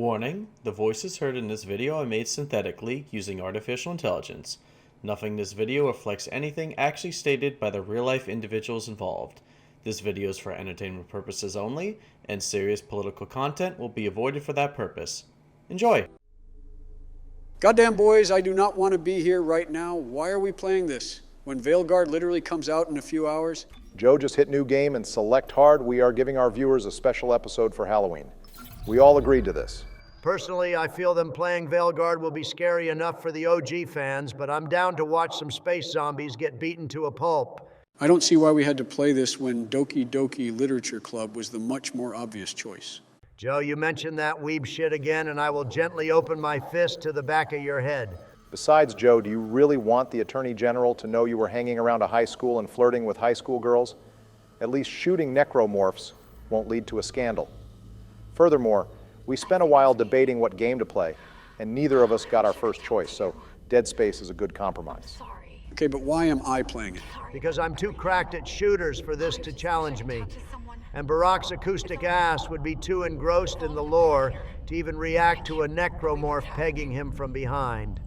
Warning, the voices heard in this video are made synthetically using artificial intelligence. Nothing in this video reflects anything actually stated by the real-life individuals involved. This video is for entertainment purposes only, and serious political content will be avoided for that purpose. Enjoy! Goddamn boys, I do not want to be here right now. Why are we playing this? When Veilguard literally comes out in a few hours? Joe just hit new game and select hard. We are giving our viewers a special episode for Halloween. We all agreed to this. Personally, I feel them playing Veilguard will be scary enough for the OG fans, but I'm down to watch some space zombies get beaten to a pulp. I don't see why we had to play this when Doki Doki Literature Club was the much more obvious choice. Joe, you mentioned that weeb shit again, and I will gently open my fist to the back of your head. Besides, Joe, do you really want the Attorney General to know you were hanging around a high school and flirting with high school girls? At least shooting necromorphs won't lead to a scandal. Furthermore, we spent a while debating what game to play, and neither of us got our first choice, so Dead Space is a good compromise. Okay, but why am I playing it? Because I'm too cracked at shooters for this to challenge me. And Barack's acoustic ass would be too engrossed in the lore to even react to a necromorph pegging him from behind.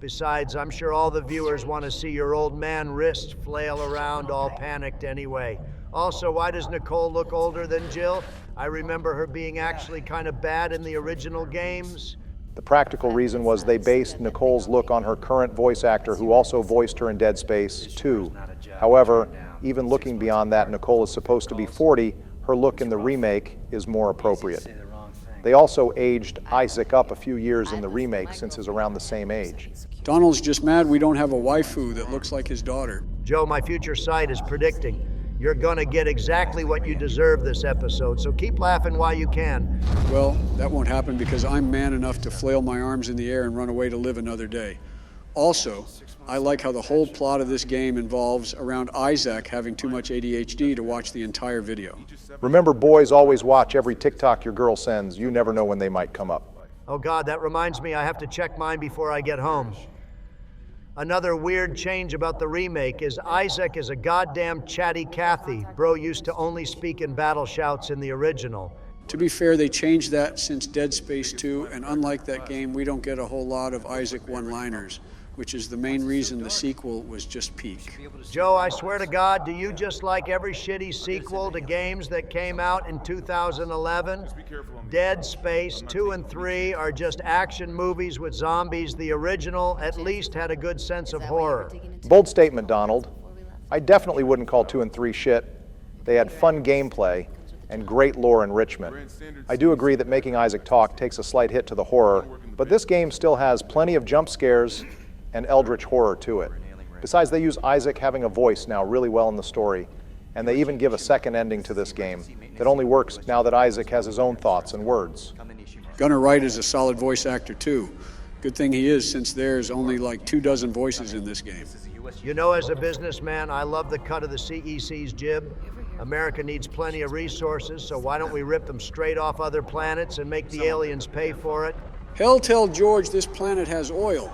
Besides, I'm sure all the viewers want to see your old man wrist flail around all panicked anyway. Also, why does Nicole look older than Jill? I remember her being actually kind of bad in the original games. The practical reason was they based Nicole's look on her current voice actor who also voiced her in Dead Space 2. However, even looking beyond that, Nicole is supposed to be 40. Her look in the remake is more appropriate. They also aged Isaac up a few years in the remake since he's around the same age. Donald's just mad we don't have a waifu that looks like his daughter. Joe, my future sight is predicting you're gonna get exactly what you deserve this episode, so keep laughing while you can. Well, that won't happen because I'm man enough to flail my arms in the air and run away to live another day. Also, I like how the whole plot of this game involves around Isaac having too much ADHD to watch the entire video. Remember, boys, always watch every TikTok your girl sends. You never know when they might come up. Oh God, that reminds me I have to check mine before I get home. Another weird change about the remake is Isaac is a goddamn chatty Cathy. Bro used to only speak in battle shouts in the original. To be fair, they changed that since Dead Space 2, and unlike that game, we don't get a whole lot of Isaac one-liners, which is the main reason the sequel was just peak. Joe, I swear to God, do you just like every shitty sequel to games that came out in 2011? Dead Space 2 and 3 are just action movies with zombies. The original at least had a good sense of horror. Bold statement, Donald. I definitely wouldn't call 2 and 3 shit. They had fun gameplay and great lore enrichment. I do agree that making Isaac talk takes a slight hit to the horror, but this game still has plenty of jump scares and eldritch horror to it. Besides, they use Isaac having a voice now really well in the story, and they even give a second ending to this game that only works now that Isaac has his own thoughts and words. Gunnar Wright is a solid voice actor too. Good thing he is, since there's only like 24 voices in this game. You know, as a businessman, I love the cut of the CEC's jib. America needs plenty of resources, so why don't we rip them straight off other planets and make the aliens pay for it? Hell tell George this planet has oil,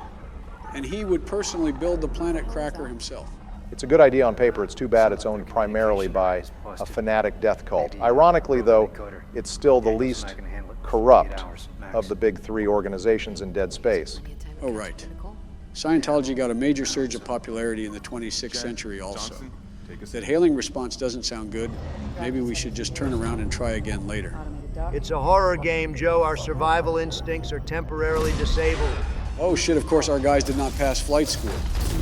and he would personally build the planet cracker himself. It's a good idea on paper. It's too bad it's owned primarily by a fanatic death cult. Ironically, though, it's still the least corrupt of the big three organizations in Dead Space. Oh, right. Scientology got a major surge of popularity in the 26th century also. That hailing response doesn't sound good. Maybe we should just turn around and try again later. It's a horror game, Joe. Our survival instincts are temporarily disabled. Oh shit, of course our guys did not pass flight school.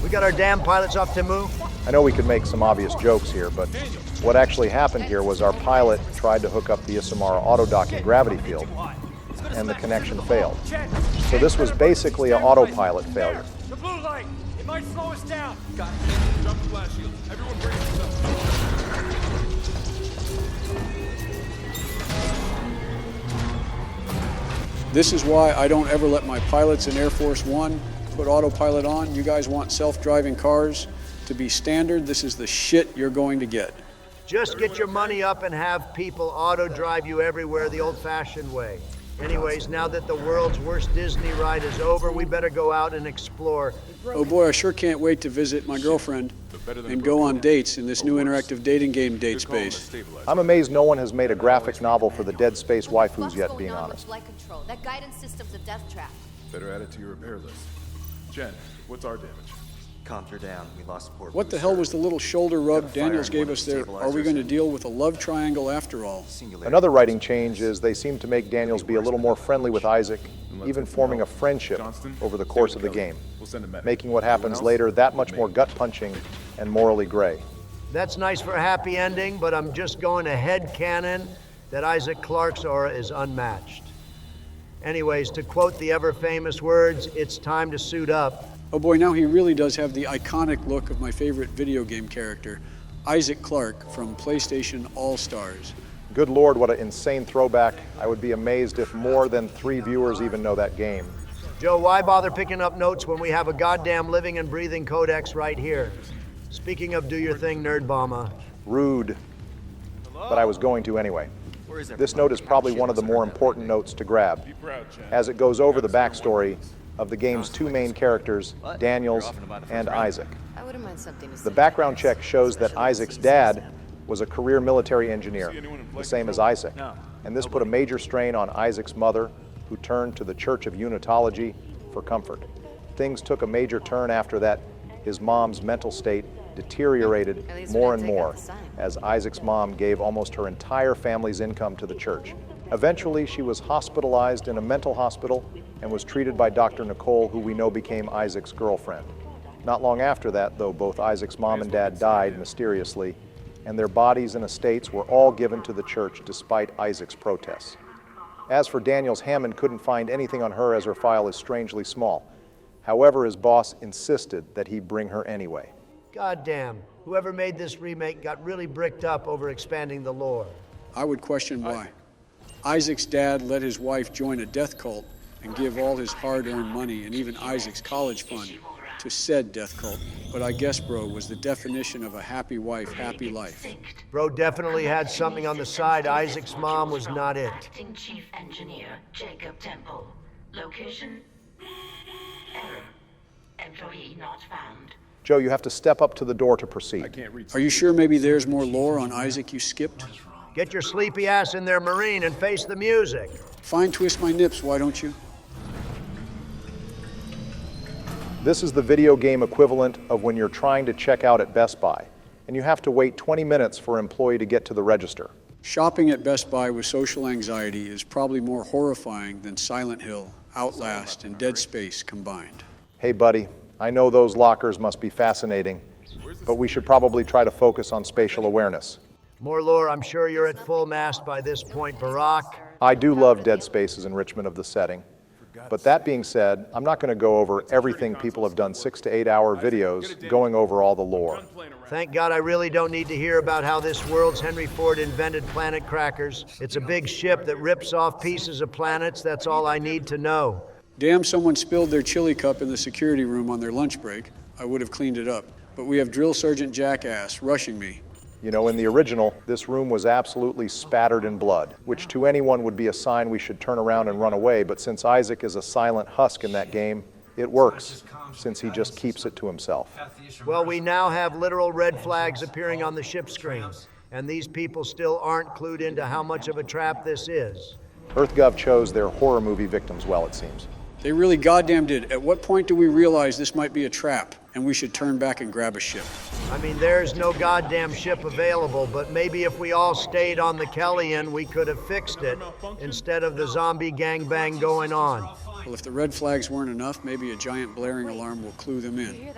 We got our damn pilots off Timu. I know we could make some obvious jokes here, but what actually happened here was our pilot tried to hook up the Ishimura auto-docking gravity field, and the connection failed. So this was basically an autopilot failure. The blue light! It might slow us down! Got it. Drop the blast shield. Everyone brace yourself. This is why I don't ever let my pilots in Air Force One put autopilot on. You guys want self-driving cars to be standard? This is the shit you're going to get. Just get your money up and have people auto-drive you everywhere the old-fashioned way. Anyways, now that the world's worst Disney ride is over, we better go out and explore. Oh boy, I sure can't wait to visit my girlfriend and go on dates in this new interactive dating game, Date Space. I'm amazed no one has made a graphic novel for the Dead Space waifus yet, being honest. That guidance system's a death trap. Better add it to your repair list. Jen, what's our damage? Calmed her down. We lost support. What the hell was the little shoulder rub Daniels gave us there? Are we going to deal with a love triangle after all? Another writing change is they seem to make Daniels be a little more friendly with Isaac, even forming a friendship over the course of the game, making what happens later that much more gut-punching and morally gray. That's nice for a happy ending, but I'm just going to headcanon that Isaac Clarke's aura is unmatched. Anyways, to quote the ever-famous words, it's time to suit up. Oh boy, now he really does have the iconic look of my favorite video game character, Isaac Clarke from PlayStation All-Stars. Good Lord, what an insane throwback. I would be amazed if more than 3 viewers even know that game. Joe, why bother picking up notes when we have a goddamn living and breathing codex right here? Speaking of do your thing, Nerd Bomber. Rude. But I was going to anyway. This note is probably one of the more important notes to grab, as it goes over the backstory of the game's 2 main characters, Daniels and Isaac. I wouldn't mind something to say. The background check shows that Isaac's dad was a career military engineer, the same as Isaac, and this put a major strain on Isaac's mother, who turned to the Church of Unitology for comfort. Things took a major turn after that. His mom's mental state deteriorated more and more as Isaac's mom gave almost her entire family's income to the church. Eventually, she was hospitalized in a mental hospital and was treated by Dr. Nicole, who we know became Isaac's girlfriend. Not long after that, though, both Isaac's mom and dad died mysteriously, and their bodies and estates were all given to the church despite Isaac's protests. As for Daniels, Hammond couldn't find anything on her as her file is strangely small. However, his boss insisted that he bring her anyway. Goddamn, whoever made this remake got really bricked up over expanding the lore. I would question why. Isaac's dad let his wife join a death cult and give all his hard-earned money and even Isaac's college fund to said death cult. But I guess bro was the definition of a happy wife, happy life. Bro definitely had something on the side. Isaac's mom was not it. Acting Chief Engineer Jacob Temple. Location? Error. Employee not found. Joe, you have to step up to the door to proceed. Are you sure maybe there's more lore on Isaac you skipped? Get your sleepy ass in there, Marine, and face the music. Fine, twist my nips, why don't you? This is the video game equivalent of when you're trying to check out at Best Buy, and you have to wait 20 minutes for an employee to get to the register. Shopping at Best Buy with social anxiety is probably more horrifying than Silent Hill, Outlast, and Dead Space combined. Hey buddy, I know those lockers must be fascinating, but we should probably try to focus on spatial awareness. More lore, I'm sure you're at full mast by this point, Barack. I do love Dead Space's enrichment of the setting. But that being said, I'm not going to go over everything. People have done 6 to 8 hour videos going over all the lore. Thank God I really don't need to hear about how this world's Henry Ford invented planet crackers. It's a big ship that rips off pieces of planets. That's all I need to know. Damn, someone spilled their chili cup in the security room on their lunch break. I would have cleaned it up. But we have Drill Sergeant Jackass rushing me. You know, in the original, this room was absolutely spattered in blood, which to anyone would be a sign we should turn around and run away, but since Isaac is a silent husk in that game, it works, since he just keeps it to himself. Well, we now have literal red flags appearing on the ship screen, and these people still aren't clued into how much of a trap this is. EarthGov chose their horror movie victims well, it seems. They really goddamn did. At what point do we realize this might be a trap and we should turn back and grab a ship? I mean, there's no goddamn ship available, but maybe if we all stayed on the Kellyan, we could have fixed it instead of the zombie gangbang going on. Well, if the red flags weren't enough, maybe a giant blaring alarm will clue them in.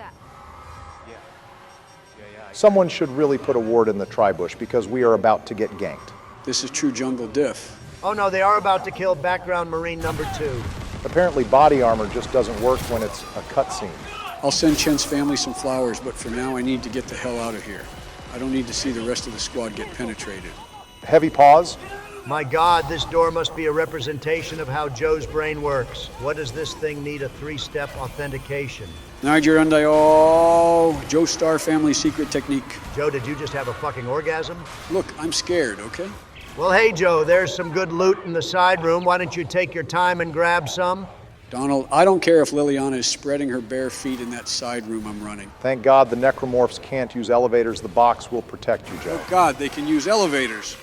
Someone should really put a ward in the tri-bush because we are about to get ganked. This is true jungle diff. Oh no, they are about to kill background Marine number 2. Apparently body armor just doesn't work when it's a cutscene. I'll send Chen's family some flowers, but for now I need to get the hell out of here. I don't need to see the rest of the squad get penetrated. Heavy pause. My God, this door must be a representation of how Joe's brain works. What does this thing need a 3-step authentication? Niger Undayo, Joe Star family secret technique. Joe, did you just have a fucking orgasm? Look, I'm scared, okay? Well, hey, Joe, there's some good loot in the side room. Why don't you take your time and grab some? Donald, I don't care if Liliana is spreading her bare feet in that side room I'm running. Thank God the necromorphs can't use elevators. The box will protect you, Joe. Oh, God, they can use elevators.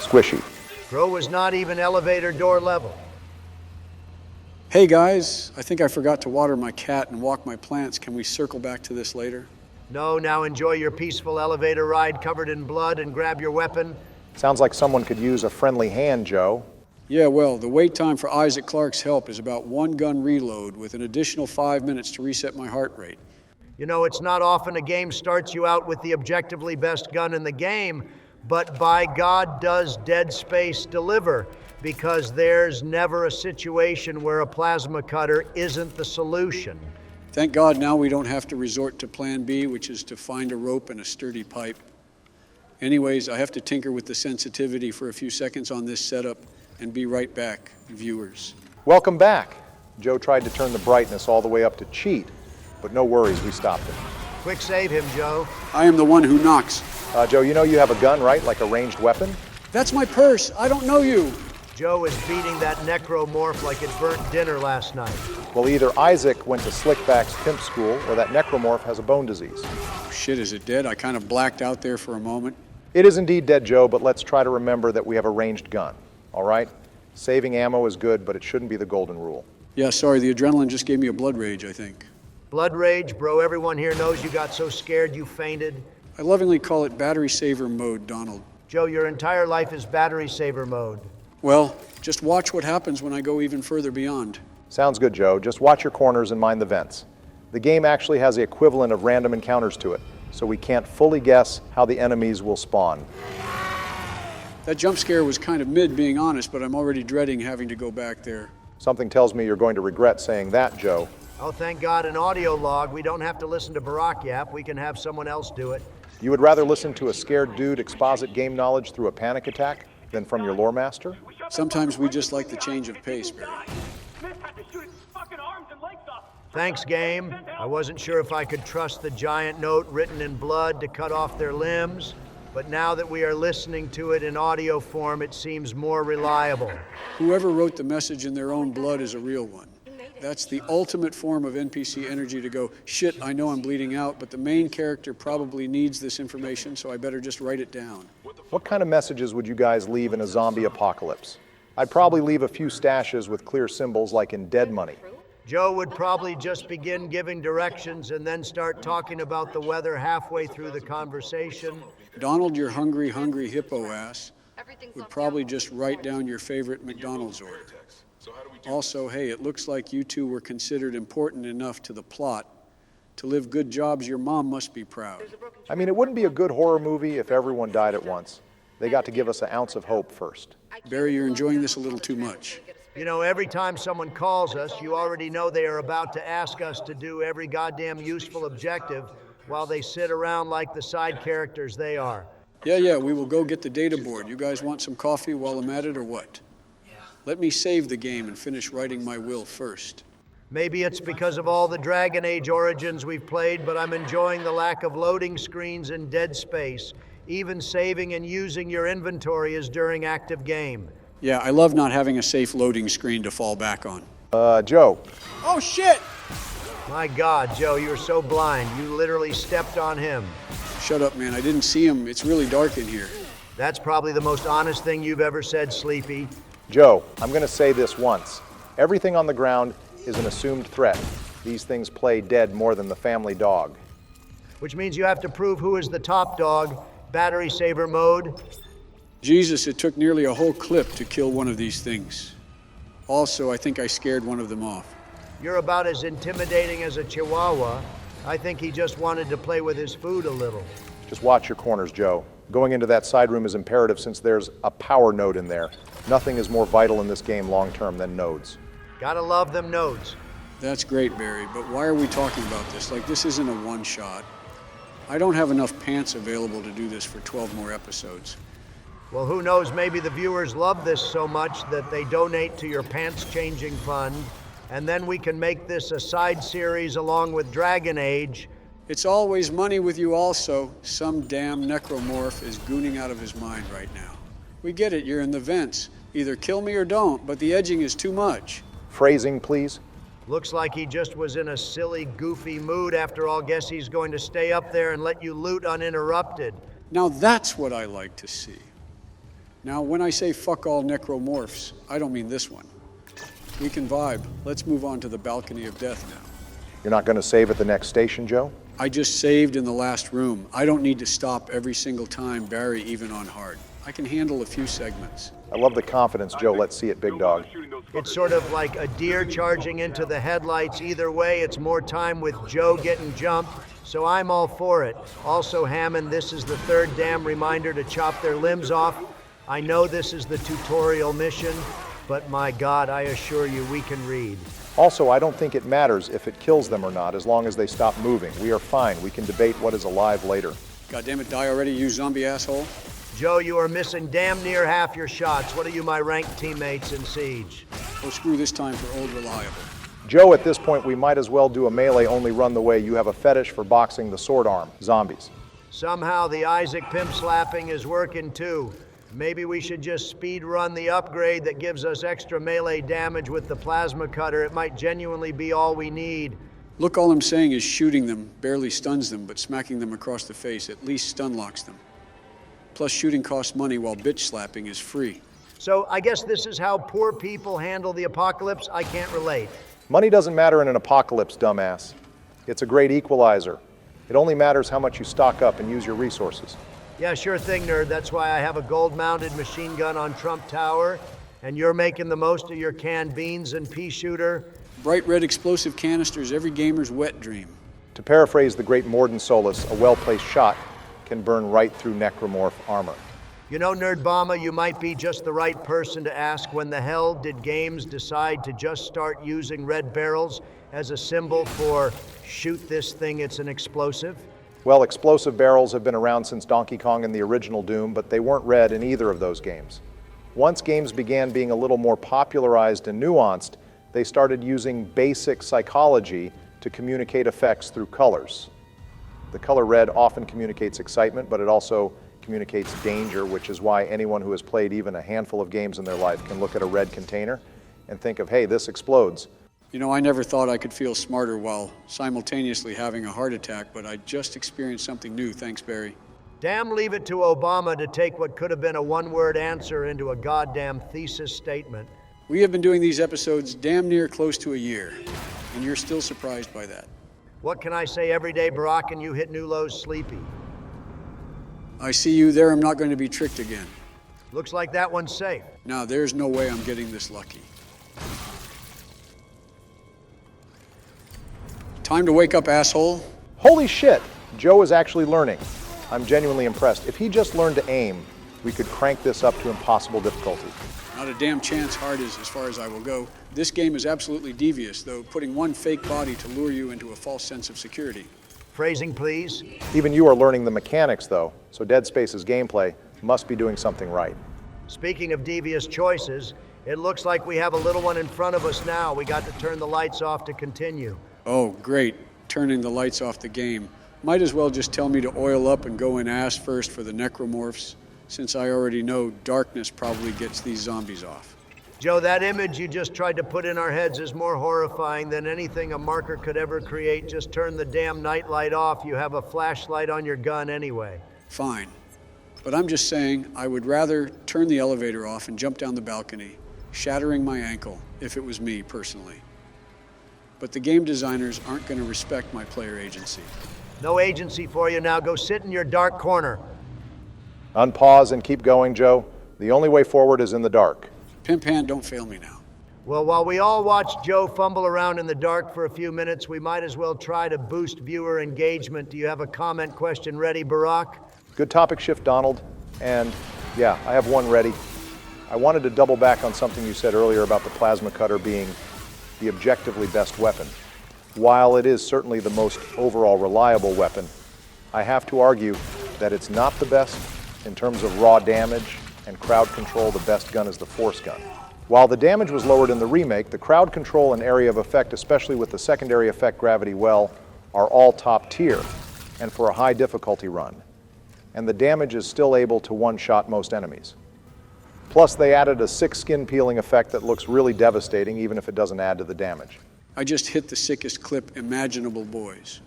Squishy. Bro was not even elevator door level. Hey, guys, I think I forgot to water my cat and walk my plants. Can we circle back to this later? No, now enjoy your peaceful elevator ride covered in blood and grab your weapon. Sounds like someone could use a friendly hand, Joe. Yeah, well, the wait time for Isaac Clarke's help is about 1 gun reload with an additional 5 minutes to reset my heart rate. You know, it's not often a game starts you out with the objectively best gun in the game, but by God does Dead Space deliver, because there's never a situation where a plasma cutter isn't the solution. Thank God now we don't have to resort to plan B, which is to find a rope and a sturdy pipe. Anyways, I have to tinker with the sensitivity for a few seconds on this setup and be right back, viewers. Welcome back. Joe tried to turn the brightness all the way up to cheat, but no worries, we stopped him. Quick save him, Joe. I am the one who knocks. Joe, you know you have a gun, right? Like a ranged weapon? That's my purse. I don't know you. Joe is beating that necromorph like it burnt dinner last night. Well, either Isaac went to Slickback's pimp school or that necromorph has a bone disease. Oh, shit, is it dead? I kind of blacked out there for a moment. It is indeed dead, Joe, but let's try to remember that we have a ranged gun, all right? Saving ammo is good, but it shouldn't be the golden rule. Yeah, sorry, the adrenaline just gave me a blood rage, I think. Blood rage, bro. Everyone here knows you got so scared you fainted. I lovingly call it battery saver mode, Donald. Joe, your entire life is battery saver mode. Well, just watch what happens when I go even further beyond. Sounds good, Joe. Just watch your corners and mind the vents. The game actually has the equivalent of random encounters to it, so we can't fully guess how the enemies will spawn. That jump scare was kind of mid, being honest, but I'm already dreading having to go back there. Something tells me you're going to regret saying that, Joe. Oh, thank God, an audio log. We don't have to listen to Barack yap. We can have someone else do it. You would rather listen to a scared dude exposit game knowledge through a panic attack than from your lore master? Sometimes we just like the change of pace, Barry. Thanks, game. I wasn't sure if I could trust the giant note written in blood to cut off their limbs, but now that we are listening to it in audio form, it seems more reliable. Whoever wrote the message in their own blood is a real one. That's the ultimate form of NPC energy to go, shit, I know I'm bleeding out, but the main character probably needs this information, so I better just write it down. What kind of messages would you guys leave in a zombie apocalypse? I'd probably leave a few stashes with clear symbols like in Dead Money. Joe would probably just begin giving directions and then start talking about the weather halfway through the conversation. Donald, your hungry, hungry hippo ass, would probably just write down your favorite McDonald's order. Also, hey, it looks like you two were considered important enough to the plot. To live good jobs, your mom must be proud. I mean, it wouldn't be a good horror movie if everyone died at once. They got to give us an ounce of hope first. Barry, you're enjoying this a little too much. You know, every time someone calls us, you already know they are about to ask us to do every goddamn useful objective while they sit around like the side characters they are. Yeah, we will go get the data board. You guys want some coffee while I'm at it, or what? Let me save the game and finish writing my will first. Maybe it's because of all the Dragon Age Origins we've played, but I'm enjoying the lack of loading screens in Dead Space. Even saving and using your inventory is during active game. Yeah, I love not having a safe loading screen to fall back on. Joe. Oh, shit! My God, Joe, you're so blind. You literally stepped on him. Shut up, man. I didn't see him. It's really dark in here. That's probably the most honest thing you've ever said, Sleepy. Joe, I'm going to say this once. Everything on the ground is an assumed threat. These things play dead more than the family dog. Which means you have to prove who is the top dog. Battery saver mode. Jesus, it took nearly a whole clip to kill one of these things. Also, I think I scared one of them off. You're about as intimidating as a chihuahua. I think he just wanted to play with his food a little. Just watch your corners, Joe. Going into that side room is imperative since there's a power node in there. Nothing is more vital in this game long-term than nodes. Gotta love them nodes. That's great, Barry, but why are we talking about this? Like, this isn't a one-shot. I don't have enough pants available to do this for 12 more episodes. Well, who knows, maybe the viewers love this so much that they donate to your pants-changing fund, and then we can make this a side series along with Dragon Age. It's always money with you also. Some damn necromorph is gooning out of his mind right now. We get it, you're in the vents. Either kill me or don't, but the edging is too much. Phrasing, please. Looks like he just was in a silly, goofy mood. After all, guess he's going to stay up there and let you loot uninterrupted. Now that's what I like to see. Now, when I say fuck all necromorphs, I don't mean this one. We can vibe. Let's move on to the balcony of death now. You're not going to save at the next station, Joe? I just saved in the last room. I don't need to stop every single time Barry, even on hard. I can handle a few segments. I love the confidence, Joe. Let's see it, big dog. It's sort of like a deer charging into the headlights. Either way, it's more time with Joe getting jumped, so I'm all for it. Also, Hammond, this is the third damn reminder to chop their limbs off. I know this is the tutorial mission, but my God, I assure you we can read. Also, I don't think it matters if it kills them or not, as long as they stop moving. We are fine. We can debate what is alive later. Goddammit, die already, you zombie asshole. Joe, you are missing damn near half your shots. What are you, my ranked teammates in Siege? Oh, screw this time for old reliable. Joe, at this point, we might as well do a melee-only run the way you have a fetish for boxing the sword arm, zombies. Somehow the Isaac pimp slapping is working too. Maybe we should just speed run the upgrade that gives us extra melee damage with the plasma cutter. It might genuinely be all we need. Look, all I'm saying is shooting them barely stuns them, but smacking them across the face at least stun locks them. Plus, shooting costs money while bitch slapping is free. So I guess this is how poor people handle the apocalypse? I can't relate. Money doesn't matter in an apocalypse, dumbass. It's a great equalizer. It only matters how much you stock up and use your resources. Yeah, sure thing, nerd. That's why I have a gold-mounted machine gun on Trump Tower, and you're making the most of your canned beans and pea shooter. Bright red explosive canisters, every gamer's wet dream. To paraphrase the great Morden Solus, a well-placed shot can burn right through necromorph armor. You know, Nerdbama, you might be just the right person to ask when the hell did games decide to just start using red barrels as a symbol for shoot this thing, it's an explosive? Well, explosive barrels have been around since Donkey Kong and the original Doom, but they weren't red in either of those games. Once games began being a little more popularized and nuanced, they started using basic psychology to communicate effects through colors. The color red often communicates excitement, but it also communicates danger, which is why anyone who has played even a handful of games in their life can look at a red container and think of, hey, this explodes. You know, I never thought I could feel smarter while simultaneously having a heart attack, but I just experienced something new, thanks, Barry. Damn, leave it to Obama to take what could have been a one-word answer into a goddamn thesis statement. We have been doing these episodes damn near close to a year, and you're still surprised by that. What can I say every day, Barack, and you hit new lows sleepy? I see you there. I'm not going to be tricked again. Looks like that one's safe. Now, there's no way I'm getting this lucky. Time to wake up, asshole. Holy shit, Joe is actually learning. I'm genuinely impressed. If he just learned to aim, we could crank this up to impossible difficulty. Not a damn chance hard is as far as I will go. This game is absolutely devious, though, putting one fake body to lure you into a false sense of security. Phrasing, please. Even you are learning the mechanics, though, so Dead Space's gameplay must be doing something right. Speaking of devious choices, it looks like we have a little one in front of us now. We got to turn the lights off to continue. Oh, great. Turning the lights off the game. Might as well just tell me to oil up and go in ass first for the necromorphs, since I already know darkness probably gets these zombies off. Joe, that image you just tried to put in our heads is more horrifying than anything a marker could ever create. Just turn the damn nightlight off. You have a flashlight on your gun anyway. Fine. But I'm just saying I would rather turn the elevator off and jump down the balcony, shattering my ankle, if it was me personally. But the game designers aren't going to respect my player agency. No agency for you now. Go sit in your dark corner. Unpause and keep going, Joe. The only way forward is in the dark. Pimp hand, don't fail me now. Well, while we all watch Joe fumble around in the dark for a few minutes, we might as well try to boost viewer engagement. Do you have a comment question ready, Barack? Good topic shift, Donald. And yeah, I have one ready. I wanted to double back on something you said earlier about the plasma cutter being the objectively best weapon. While it is certainly the most overall reliable weapon, I have to argue that it's not the best in terms of raw damage and crowd control. The best gun is the force gun. While the damage was lowered in the remake, the crowd control and area of effect, especially with the secondary effect Gravity Well, are all top tier. and for a high difficulty run, and the damage is still able to one-shot most enemies. Plus, they added a sick skin peeling effect that looks really devastating, even if it doesn't add to the damage. I just hit the sickest clip imaginable, boys.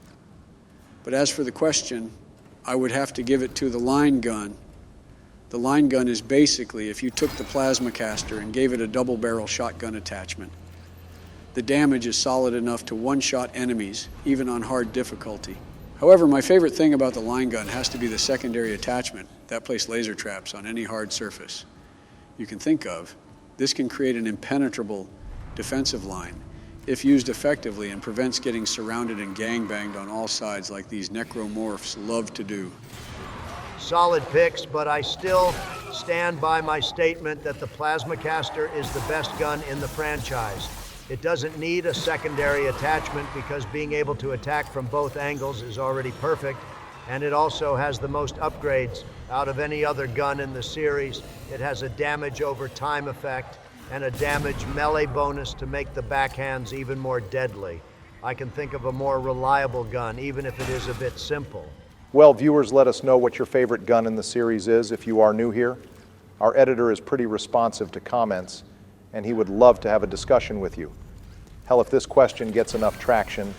But as for the question, I would have to give it to the line gun. The line gun is basically if you took the plasma caster and gave it a double-barrel shotgun attachment. The damage is solid enough to one-shot enemies, even on hard difficulty. However, my favorite thing about the line gun has to be the secondary attachment that placed laser traps on any hard surface you can think of. This can create an impenetrable defensive line if used effectively and prevents getting surrounded and gangbanged on all sides like these necromorphs love to do. Solid picks, but I still stand by my statement that the plasma caster is the best gun in the franchise. It doesn't need a secondary attachment because being able to attack from both angles is already perfect, and it also has the most upgrades out of any other gun in the series. It has a damage over time effect and a damage melee bonus to make the backhands even more deadly. I can think of a more reliable gun, even if it is a bit simple. Well, viewers, let us know what your favorite gun in the series is if you are new here. Our editor is pretty responsive to comments, and he would love to have a discussion with you. Hell, if this question gets enough traction,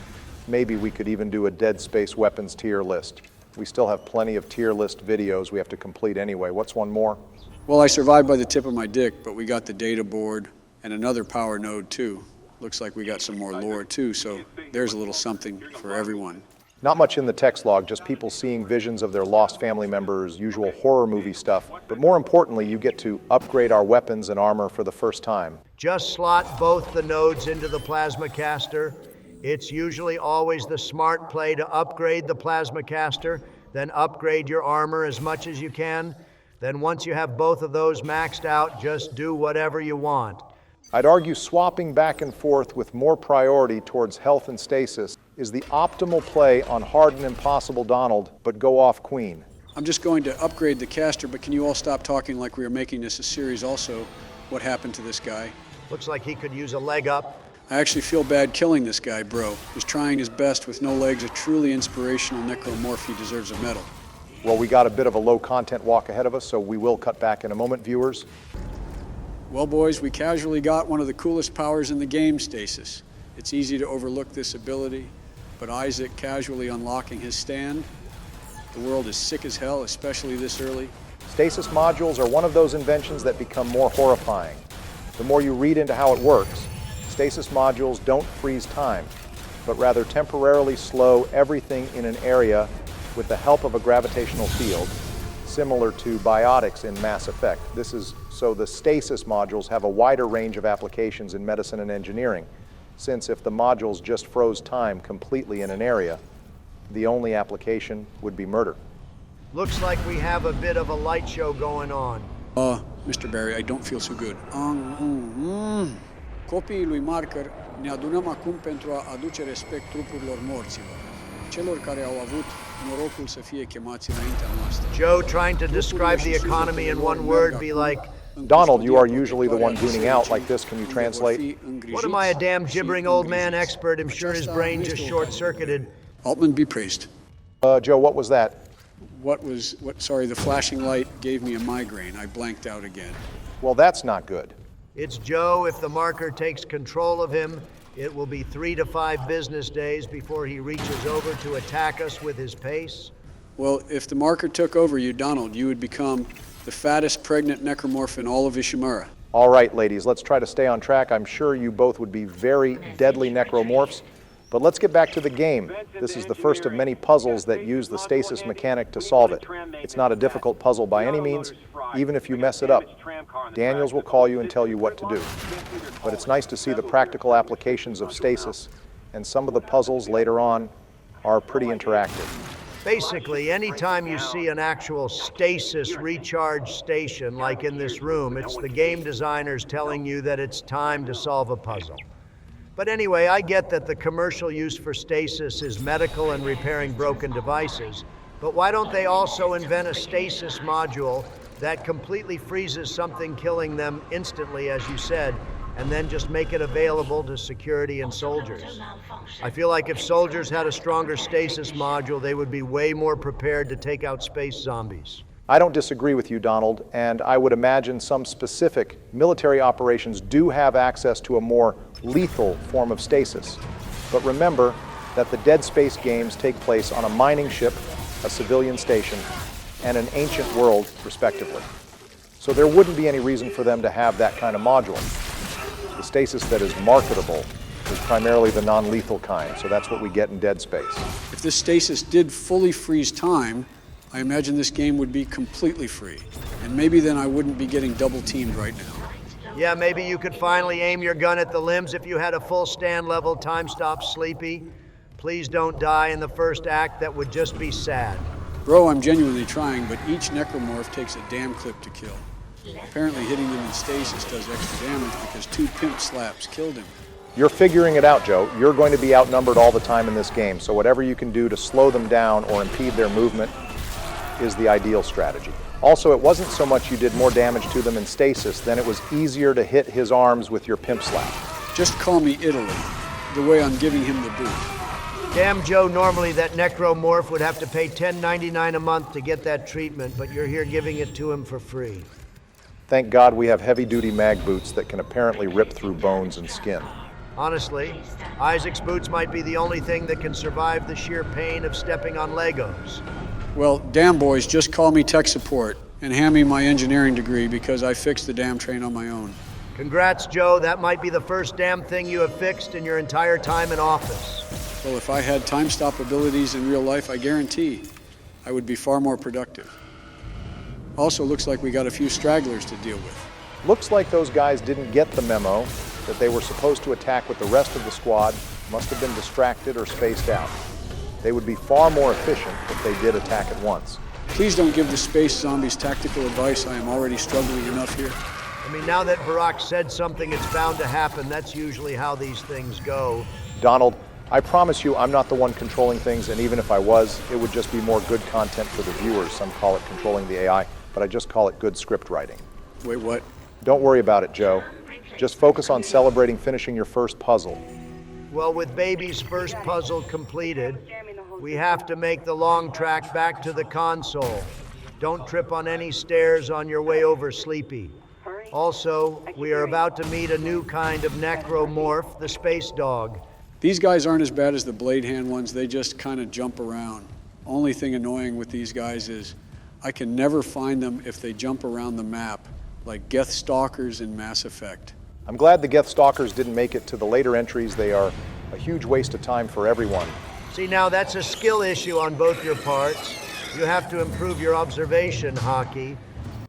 maybe we could even do a Dead Space weapons tier list. We still have plenty of tier list videos we have to complete anyway. What's one more? Well, I survived by the tip of my dick, but we got the data board and another power node too. Looks like we got some more lore too, so there's a little something for everyone. Not much in the text log, just people seeing visions of their lost family members, usual horror movie stuff. But more importantly, you get to upgrade our weapons and armor for the first time. Just slot both the nodes into the plasma caster. It's usually always the smart play to upgrade the plasma caster, then upgrade your armor as much as you can. Then once you have both of those maxed out, just do whatever you want. I'd argue swapping back and forth with more priority towards health and stasis is the optimal play on hard and impossible Donald, but go off Queen. I'm just going to upgrade the caster, but can you all stop talking like we are making this a series also? What happened to this guy? Looks like he could use a leg up. I actually feel bad killing this guy, bro. He's trying his best with no legs, a truly inspirational necromorph. He deserves a medal. Well, we got a bit of a low content walk ahead of us, so we will cut back in a moment, viewers. Well, boys, we casually got one of the coolest powers in the game, Stasis. It's easy to overlook this ability, but Isaac casually unlocking his stand. The world is sick as hell, especially this early. Stasis modules are one of those inventions that become more horrifying. The more you read into how it works, stasis modules don't freeze time, but rather temporarily slow everything in an area with the help of a gravitational field, similar to biotics in Mass Effect. This is so the stasis modules have a wider range of applications in medicine and engineering, since if the modules just froze time completely in an area, the only application would be murder. Looks like we have a bit of a light show going on. Mr. Barry, I don't feel so good. Copiii lui Marker ne adunăm acum pentru a aduce respect trupurilor morților, celor care au avut norocul să fie chemați înaintea noastră. Joe, trying to describe the economy in one word, be like, Donald, you are usually the one gooning out like this. Can you translate? what am I, a damn gibbering old man expert? I'm sure his brain just short-circuited. Altman be praised. Joe, what was that? Sorry, the flashing light gave me a migraine. I blanked out again. Well, that's not good. It's Joe. If the marker takes control of him, it will be 3 to 5 business days before he reaches over to attack us with his pace. Well, if the marker took over you, Donald, you would become the fattest pregnant necromorph in all of Ishimura. All right, ladies, let's try to stay on track. I'm sure you both would be very deadly necromorphs. But let's get back to the game. This is the first of many puzzles that use the stasis mechanic to solve it. It's not a difficult puzzle by any means, even if you mess it up. Daniels will call you and tell you what to do. But it's nice to see the practical applications of stasis, and some of the puzzles later on are pretty interactive. Basically, anytime you see an actual stasis recharge station, like in this room, it's the game designers telling you that it's time to solve a puzzle. But anyway, I get that the commercial use for stasis is medical and repairing broken devices, but why don't they also invent a stasis module that completely freezes something, killing them instantly, as you said, and then just make it available to security and soldiers. I feel like if soldiers had a stronger stasis module, they would be way more prepared to take out space zombies. I don't disagree with you, Donald, and I would imagine some specific military operations do have access to a more lethal form of stasis. But remember that the Dead Space games take place on a mining ship, a civilian station, and an ancient world, respectively. So there wouldn't be any reason for them to have that kind of module. The stasis that is marketable is primarily the non-lethal kind, so that's what we get in Dead Space. If this stasis did fully freeze time, I imagine this game would be completely free. And maybe then I wouldn't be getting double-teamed right now. Yeah, maybe you could finally aim your gun at the limbs if you had a full stand level time stop Sleepy. Please don't die in the first act, that would just be sad. Bro, I'm genuinely trying, but each necromorph takes a damn clip to kill. Apparently hitting them in stasis does extra damage because 2 pimp slaps killed him. You're figuring it out, Joe. You're going to be outnumbered all the time in this game, so whatever you can do to slow them down or impede their movement is the ideal strategy. Also, it wasn't so much you did more damage to them in stasis, then it was easier to hit his arms with your pimp slap. Just call me Italy, the way I'm giving him the boot. Damn, Joe, normally that necromorph would have to pay $10.99 a month to get that treatment, but you're here giving it to him for free. Thank God we have heavy-duty mag boots that can apparently rip through bones and skin. Honestly, Isaac's boots might be the only thing that can survive the sheer pain of stepping on Legos. Well, damn boys, just call me tech support and hand me my engineering degree because I fixed the damn train on my own. Congrats, Joe. That might be the first damn thing you have fixed in your entire time in office. Well, if I had time stop abilities in real life, I guarantee I would be far more productive. Also, looks like we got a few stragglers to deal with. Looks like those guys didn't get the memo that they were supposed to attack with the rest of the squad, must have been distracted or spaced out. They would be far more efficient if they did attack at once. Please don't give the space zombies tactical advice. I am already struggling enough here. I mean, now that Barack said something, it's bound to happen. That's usually how these things go. Donald, I promise you I'm not the one controlling things, and even if I was, it would just be more good content for the viewers. Some call it controlling the AI, but I just call it good script writing. Wait, what? Don't worry about it, Joe. Just focus on celebrating finishing your first puzzle. Well, with Baby's first puzzle completed, we have to make the long track back to the console. Don't trip on any stairs on your way over Sleepy. Also, we are about to meet a new kind of necromorph, the space dog. These guys aren't as bad as the blade hand ones. They just kind of jump around. Only thing annoying with these guys is I can never find them if they jump around the map, like Geth Stalkers in Mass Effect. I'm glad the Geth Stalkers didn't make it to the later entries. They are a huge waste of time for everyone. See, now that's a skill issue on both your parts. You have to improve your observation, Hockey.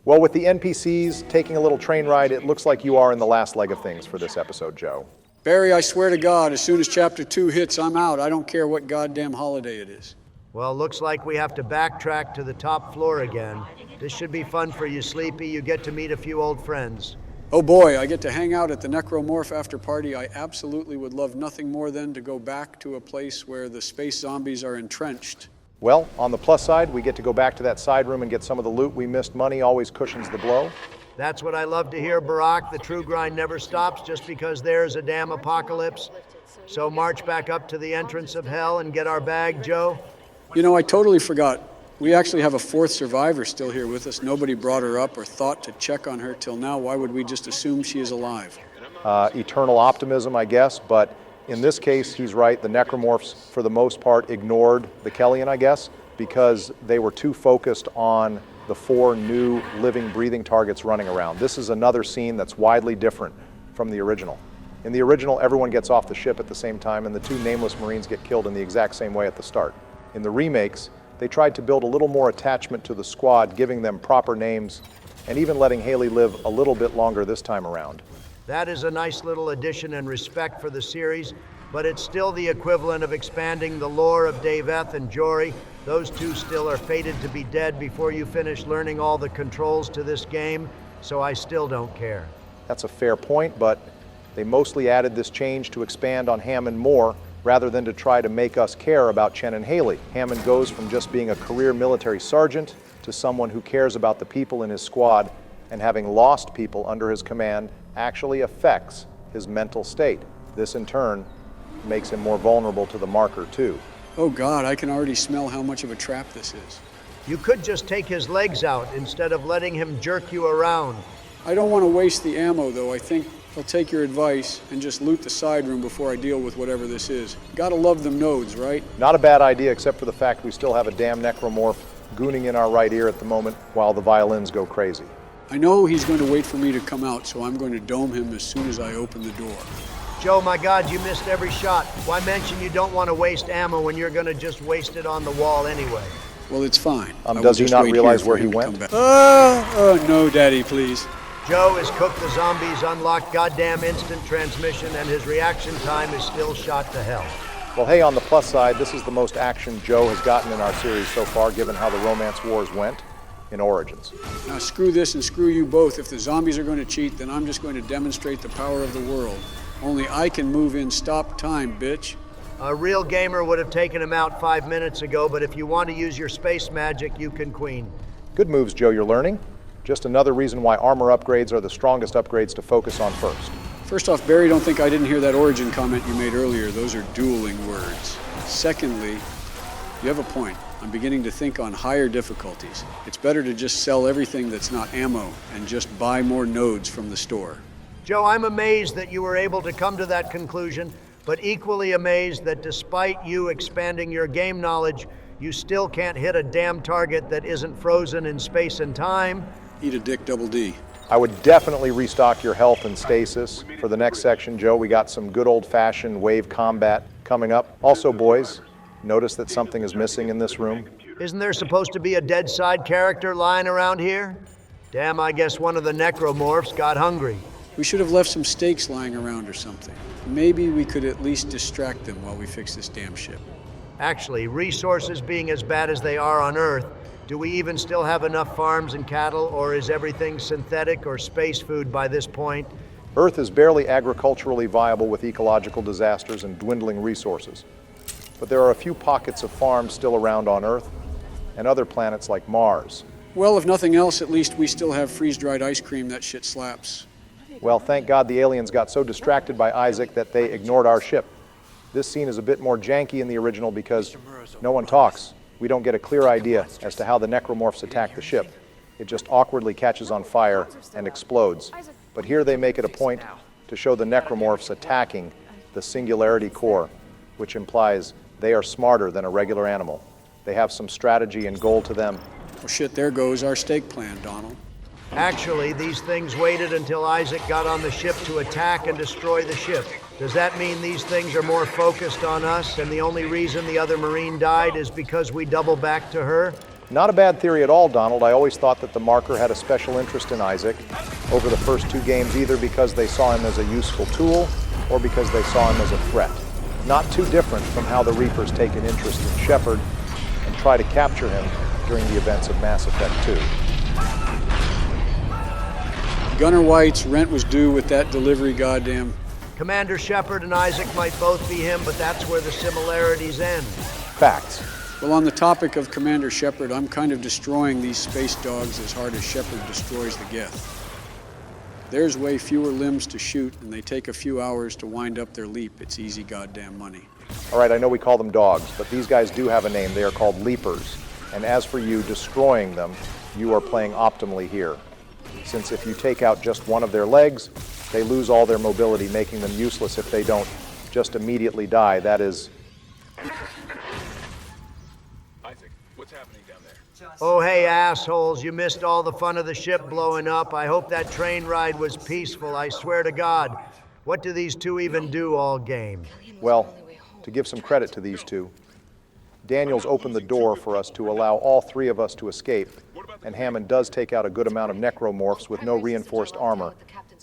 Well, with the NPCs taking a little train ride, it looks like you are in the last leg of things for this episode, Joe. Barry, I swear to God, as soon as Chapter 2 hits, I'm out. I don't care what goddamn holiday it is. Well, looks like we have to backtrack to the top floor again. This should be fun for you, Sleepy. You get to meet a few old friends. Oh boy, I get to hang out at the Necromorph after party. I absolutely would love nothing more than to go back to a place where the space zombies are entrenched. Well, on the plus side, we get to go back to that side room and get some of the loot we missed. Money always cushions the blow. That's what I love to hear, Barack. The true grind never stops just because there's a damn apocalypse. So march back up to the entrance of hell and get our bag, Joe. You know, I totally forgot. We actually have a fourth survivor still here with us. Nobody brought her up or thought to check on her till now. Why would we just assume she is alive? Eternal optimism, I guess, but in this case, he's right. The necromorphs, for the most part, ignored the Kellian, I guess, because they were too focused on the 4 new living, breathing targets running around. This is another scene that's widely different from the original. In the original, everyone gets off the ship at the same time, and the 2 nameless Marines get killed in the exact same way at the start. In the remakes, they tried to build a little more attachment to the squad, giving them proper names, and even letting Haley live a little bit longer this time around. That is a nice little addition and respect for the series, but it's still the equivalent of expanding the lore of Daveth and Jory. Those 2 still are fated to be dead before you finish learning all the controls to this game, so I still don't care. That's a fair point, but they mostly added this change to expand on Hammond more, rather than to try to make us care about Chen and Haley. Hammond goes from just being a career military sergeant to someone who cares about the people in his squad, and having lost people under his command actually affects his mental state. This, in turn, makes him more vulnerable to the marker, too. Oh God, I can already smell how much of a trap this is. You could just take his legs out instead of letting him jerk you around. I don't want to waste the ammo, though. I think I'll take your advice and just loot the side room before I deal with whatever this is. Gotta love them nodes, right? Not a bad idea, except for the fact we still have a damn necromorph gooning in our right ear at the moment while the violins go crazy. I know he's going to wait for me to come out, so I'm going to dome him as soon as I open the door. Joe, my God, you missed every shot. Why mention you don't want to waste ammo when you're going to just waste it on the wall anyway? Well, it's fine. Does he not realize where he went? Oh, no, Daddy, please. Joe has cooked the zombies, unlocked goddamn instant transmission, and his reaction time is still shot to hell. Well, hey, on the plus side, this is the most action Joe has gotten in our series so far, given how the romance wars went in Origins. Now, screw this and screw you both. If the zombies are going to cheat, then I'm just going to demonstrate the power of the world. Only I can move in stop time, bitch. A real gamer would have taken him out 5 minutes ago, but if you want to use your space magic, you can queen. Good moves, Joe, you're learning. Just another reason why armor upgrades are the strongest upgrades to focus on first. First off, Barry, don't think I didn't hear that origin comment you made earlier. Those are dueling words. Secondly, you have a point. I'm beginning to think on higher difficulties. It's better to just sell everything that's not ammo and just buy more nodes from the store. Joe, I'm amazed that you were able to come to that conclusion, but equally amazed that despite you expanding your game knowledge, you still can't hit a damn target that isn't frozen in space and time. Eat a dick, double D. I would definitely restock your health and stasis. For the next section, Joe, we got some good old-fashioned wave combat coming up. Also, boys, notice that something is missing in this room? Isn't there supposed to be a dead side character lying around here? Damn, I guess one of the necromorphs got hungry. We should have left some steaks lying around or something. Maybe we could at least distract them while we fix this damn ship. Actually, resources being as bad as they are on Earth, do we even still have enough farms and cattle, or is everything synthetic or space food by this point? Earth is barely agriculturally viable with ecological disasters and dwindling resources. But there are a few pockets of farms still around on Earth, and other planets like Mars. Well, if nothing else, at least we still have freeze-dried ice cream. That shit slaps. Well, thank God the aliens got so distracted by Isaac that they ignored our ship. This scene is a bit more janky in the original because no one talks. We don't get a clear idea as to how the necromorphs attack the ship. It just awkwardly catches on fire and explodes. But here they make it a point to show the necromorphs attacking the singularity core, which implies they are smarter than a regular animal. They have some strategy and goal to them. Well, shit, there goes our steak plan, Donald. Actually, these things waited until Isaac got on the ship to attack and destroy the ship. Does that mean these things are more focused on us, and the only reason the other Marine died is because we double back to her? Not a bad theory at all, Donald. I always thought that the marker had a special interest in Isaac over the first two games, either because they saw him as a useful tool or because they saw him as a threat. Not too different from how the Reapers take an interest in Shepard and try to capture him during the events of Mass Effect 2. Gunner White's rent was due with that delivery, goddamn. Commander Shepard and Isaac might both be him, but that's where the similarities end. Facts. Well, on the topic of Commander Shepard, I'm kind of destroying these space dogs as hard as Shepard destroys the Geth. There's way fewer limbs to shoot, and they take a few hours to wind up their leap. It's easy goddamn money. All right, I know we call them dogs, but these guys do have a name. They are called Leapers. And as for you destroying them, you are playing optimally here. Since if you take out just one of their legs, they lose all their mobility, making them useless if they don't just immediately die. That is... Isaac, what's happening down there? Oh, hey, assholes, you missed all the fun of the ship blowing up. I hope that train ride was peaceful, I swear to God. What do these two even do all game? Well, to give some credit to these two, Daniels opened the door for us to allow all three of us to escape, and Hammond does take out a good amount of necromorphs with no reinforced armor,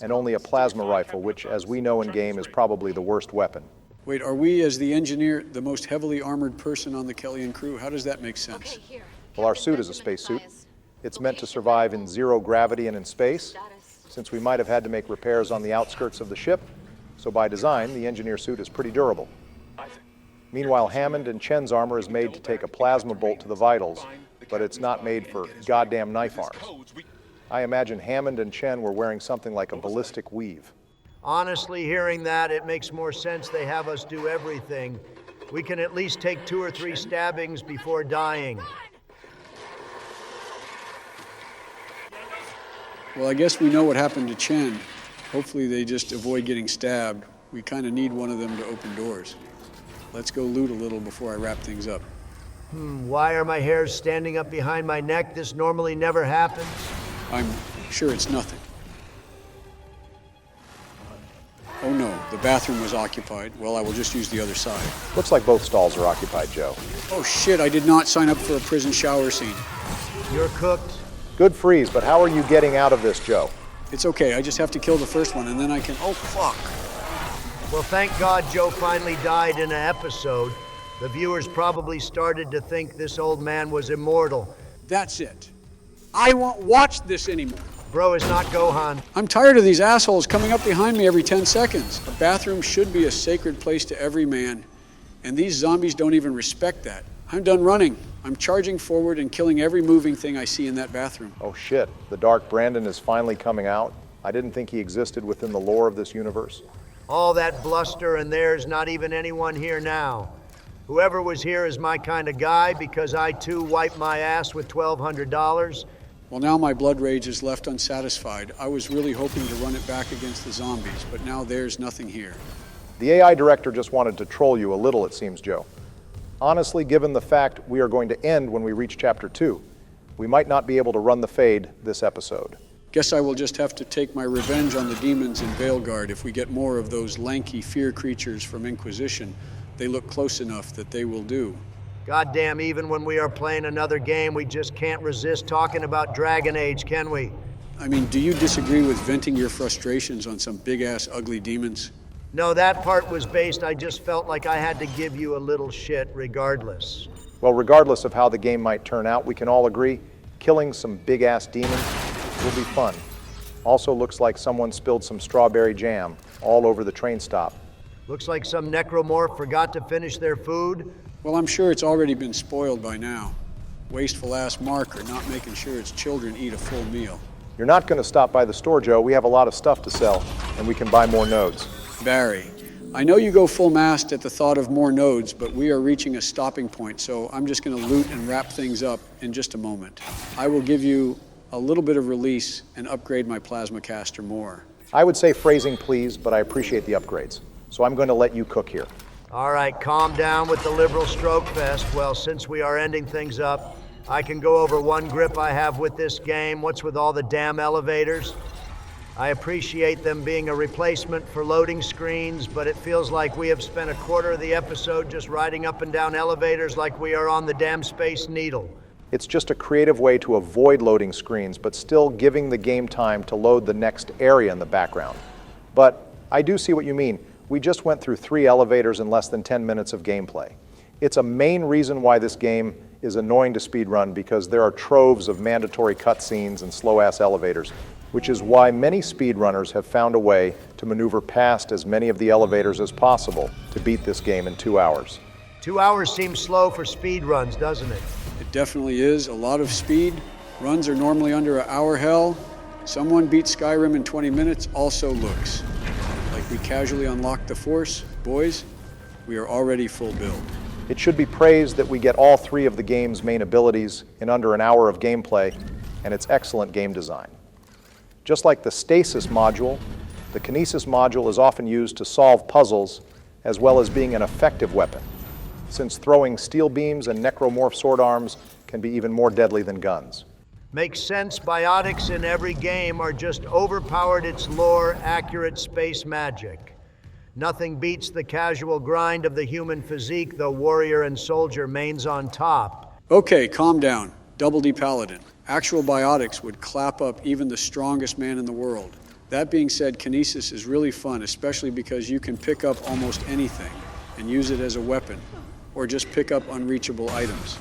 and only a plasma rifle, which, as we know in game, is probably the worst weapon. Wait, are we, as the engineer, the most heavily armored person on the Kellion crew? How does that make sense? Well, our suit is a spacesuit. It's meant to survive in zero gravity and in space, since we might have had to make repairs on the outskirts of the ship, so by design, the engineer suit is pretty durable. Meanwhile, Hammond and Chen's armor is made to take a plasma bolt to the vitals, but it's not made for goddamn knife arms. I imagine Hammond and Chen were wearing something like a ballistic weave. Honestly, hearing that, it makes more sense they have us do everything. We can at least take 2 or 3 stabbings before dying. Well, I guess we know what happened to Chen. Hopefully they just avoid getting stabbed. We kind of need one of them to open doors. Let's go loot a little before I wrap things up. Why are my hairs standing up behind my neck? This normally never happens. I'm sure it's nothing. Oh no, the bathroom was occupied. Well, I will just use the other side. Looks like both stalls are occupied, Joe. Oh shit, I did not sign up for a prison shower scene. You're cooked. Good freeze, but how are you getting out of this, Joe? It's okay, I just have to kill the first one and then I can, oh fuck. Well, thank God Joe finally died in an episode. The viewers probably started to think this old man was immortal. That's it. I won't watch this anymore. Bro is not Gohan. I'm tired of these assholes coming up behind me every 10 seconds. A bathroom should be a sacred place to every man, and these zombies don't even respect that. I'm done running. I'm charging forward and killing every moving thing I see in that bathroom. Oh shit, the Dark Brandon is finally coming out. I didn't think he existed within the lore of this universe. All that bluster and there's not even anyone here now. Whoever was here is my kind of guy because I too wiped my ass with $1,200. Well, now my blood rage is left unsatisfied. I was really hoping to run it back against the zombies, but now there's nothing here. The AI director just wanted to troll you a little, it seems, Joe. Honestly, given the fact we are going to end when we reach Chapter 2, we might not be able to run the fade this episode. Guess I will just have to take my revenge on the demons in Veilguard if we get more of those lanky fear creatures from Inquisition. They look close enough that they will do. Goddamn, even when we are playing another game, we just can't resist talking about Dragon Age, can we? I mean, do you disagree with venting your frustrations on some big-ass ugly demons? No, that part was based, I just felt like I had to give you a little shit regardless. Well, regardless of how the game might turn out, we can all agree killing some big-ass demons will be fun. Also looks like someone spilled some strawberry jam all over the train stop. Looks like some necromorph forgot to finish their food. Well, I'm sure it's already been spoiled by now. Wasteful ass Marker not making sure its children eat a full meal. You're not going to stop by the store, Joe. We have a lot of stuff to sell, and we can buy more nodes. Barry, I know you go full mast at the thought of more nodes, but we are reaching a stopping point, so I'm just going to loot and wrap things up in just a moment. I will give you a little bit of release and upgrade my plasma caster more. I would say phrasing, please, but I appreciate the upgrades. So I'm going to let you cook here. All right, calm down with the liberal stroke fest. Well, since we are ending things up, I can go over one grip I have with this game. What's with all the damn elevators? I appreciate them being a replacement for loading screens, but it feels like we have spent a quarter of the episode just riding up and down elevators like we are on the damn Space Needle. It's just a creative way to avoid loading screens, but still giving the game time to load the next area in the background. But I do see what you mean. We just went through 3 elevators in less than 10 minutes of gameplay. It's a main reason why this game is annoying to speedrun, because there are troves of mandatory cutscenes and slow-ass elevators, which is why many speedrunners have found a way to maneuver past as many of the elevators as possible to beat this game in 2 hours. 2 hours seems slow for speedruns, doesn't it? It definitely is. A lot of speed. Runs are normally under an hour hell. Someone beat Skyrim in 20 minutes also looks like we casually unlocked the Force. Boys, we are already full build. It should be praised that we get all 3 of the game's main abilities in under an hour of gameplay, and its excellent game design. Just like the Stasis module, the Kinesis module is often used to solve puzzles as well as being an effective weapon, since throwing steel beams and necromorph sword arms can be even more deadly than guns. Makes sense, biotics in every game are just overpowered its lore, accurate space magic. Nothing beats the casual grind of the human physique, though warrior and soldier mains on top. Okay, calm down. Double D Paladin. Actual biotics would clap up even the strongest man in the world. That being said, Kinesis is really fun, especially because you can pick up almost anything and use it as a weapon, or just pick up unreachable items.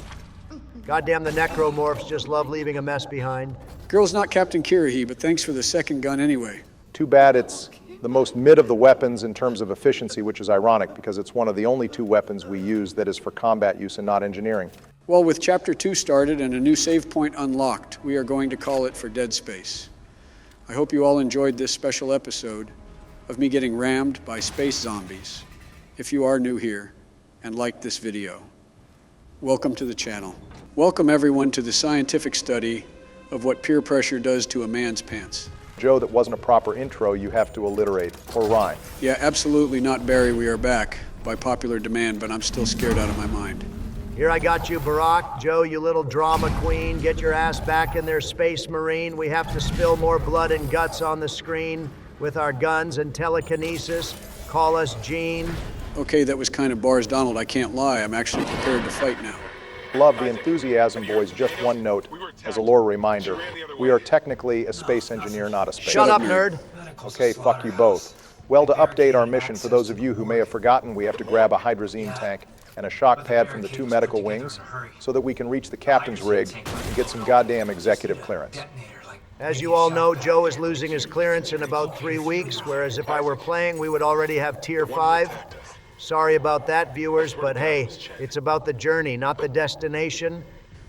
Goddamn, the necromorphs just love leaving a mess behind. Girl's not Captain Kirahi, but thanks for the second gun anyway. Too bad it's the most mid of the weapons in terms of efficiency, which is ironic because it's one of the only 2 weapons we use that is for combat use and not engineering. Well, with Chapter 2 started and a new save point unlocked, we are going to call it for Dead Space. I hope you all enjoyed this special episode. of me getting rammed by space zombies. If you are new here and like this video, welcome to the channel. Welcome everyone to the scientific study of what peer pressure does to a man's pants. Joe, that wasn't a proper intro, you have to alliterate or rhyme. Yeah, absolutely not, Barry. We are back by popular demand, but I'm still scared out of my mind. Here I got you, Barack. Joe, you little drama queen. Get your ass back in there, Space Marine. We have to spill more blood and guts on the screen with our guns and telekinesis. Call us Gene. Okay, that was kind of bars, Donald. I can't lie. I'm actually prepared to fight now. Love the enthusiasm, boys. Just one note as a lore reminder. We are technically a space engineer, not a space. Shut up, nerd. Okay, fuck you both. Well, to update our mission, for those of you who may have forgotten, we have to grab a hydrazine tank and a shock pad from the 2 medical wings so that we can reach the captain's rig and get some goddamn executive clearance. As you all know, Joe is losing his clearance in about 3 weeks, whereas if I were playing, we would already have Tier 5. Sorry about that, viewers, but hey, it's about the journey, not the destination.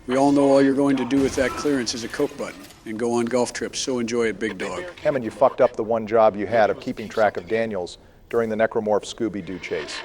We all know all you're going to do with that clearance is a Coke button and go on golf trips, so enjoy it, big dog. Hammond, you fucked up the one job you had of keeping track of Daniels during the Necromorph Scooby-Doo chase.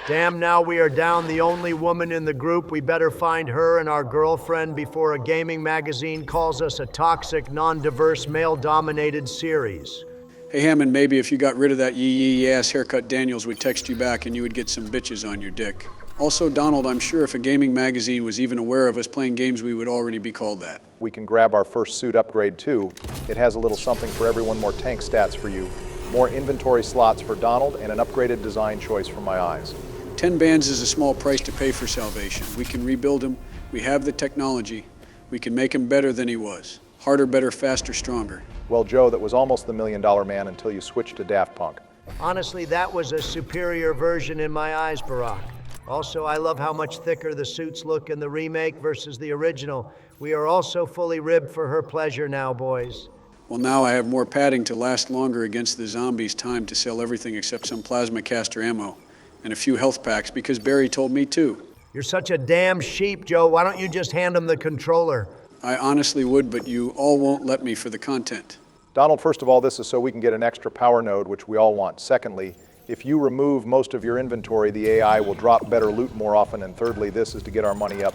Damn, now we are down the only woman in the group. We better find her and our girlfriend before a gaming magazine calls us a toxic, non-diverse, male-dominated series. Hey, Hammond, maybe if you got rid of that yee-yee-ass haircut, Daniels would text you back and you would get some bitches on your dick. Also, Donald, I'm sure if a gaming magazine was even aware of us playing games, we would already be called that. We can grab our first suit upgrade, too. It has a little something for everyone, more tank stats for you, more inventory slots for Donald, and an upgraded design choice for my eyes. 10 bands is a small price to pay for salvation. We can rebuild him. We have the technology. We can make him better than he was. Harder, better, faster, stronger. Well, Joe, that was almost the $1 million man until you switched to Daft Punk. Honestly, that was a superior version in my eyes, Barack. Also, I love how much thicker the suits look in the remake versus the original. We are also fully ribbed for her pleasure now, boys. Well, now I have more padding to last longer against the zombies. Time to sell everything except some plasma caster ammo and a few health packs because Barry told me to. You're such a damn sheep, Joe. Why don't you just hand him the controller? I honestly would, but you all won't let me for the content. Donald, first of all, this is so we can get an extra power node, which we all want. Secondly, if you remove most of your inventory, the AI will drop better loot more often. And thirdly, this is to get our money up,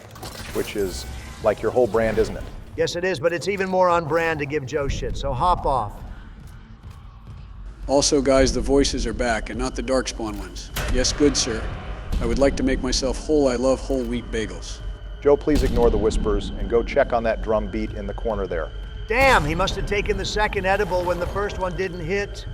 which is like your whole brand, isn't it? Yes, it is, but it's even more on brand to give Joe shit, so hop off. Also, guys, the voices are back, and not the darkspawn ones. Yes, good, sir. I would like to make myself whole. I love whole wheat bagels. Joe, please ignore the whispers and go check on that drum beat in the corner there. Damn, he must have taken the second edible when the first one didn't hit.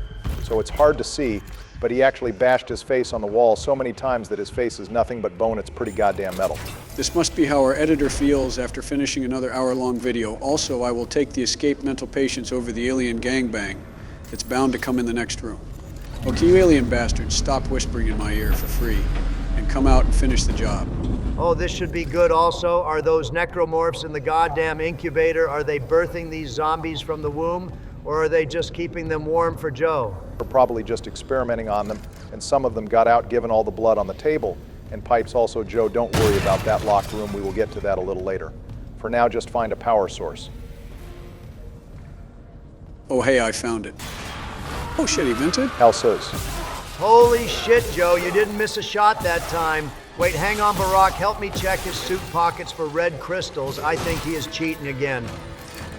So it's hard to see, but he actually bashed his face on the wall so many times that his face is nothing but bone. It's pretty goddamn metal. This must be how our editor feels after finishing another hour-long video. Also, I will take the escaped mental patients over the alien gangbang that's bound to come in the next room. Okay, you alien bastards, stop whispering in my ear for free and come out and finish the job. Oh, this should be good also. Are those necromorphs in the goddamn incubator, are they birthing these zombies from the womb, or are they just keeping them warm for Joe? We're probably just experimenting on them, and some of them got out given all the blood on the table. And pipes also, Joe, don't worry about that locked room. We will get to that a little later. For now, just find a power source. Oh, hey, I found it. Oh, shit, he vented? Elsa's. Holy shit, Joe, you didn't miss a shot that time. Wait, hang on, Barack. Help me check his suit pockets for red crystals. I think he is cheating again.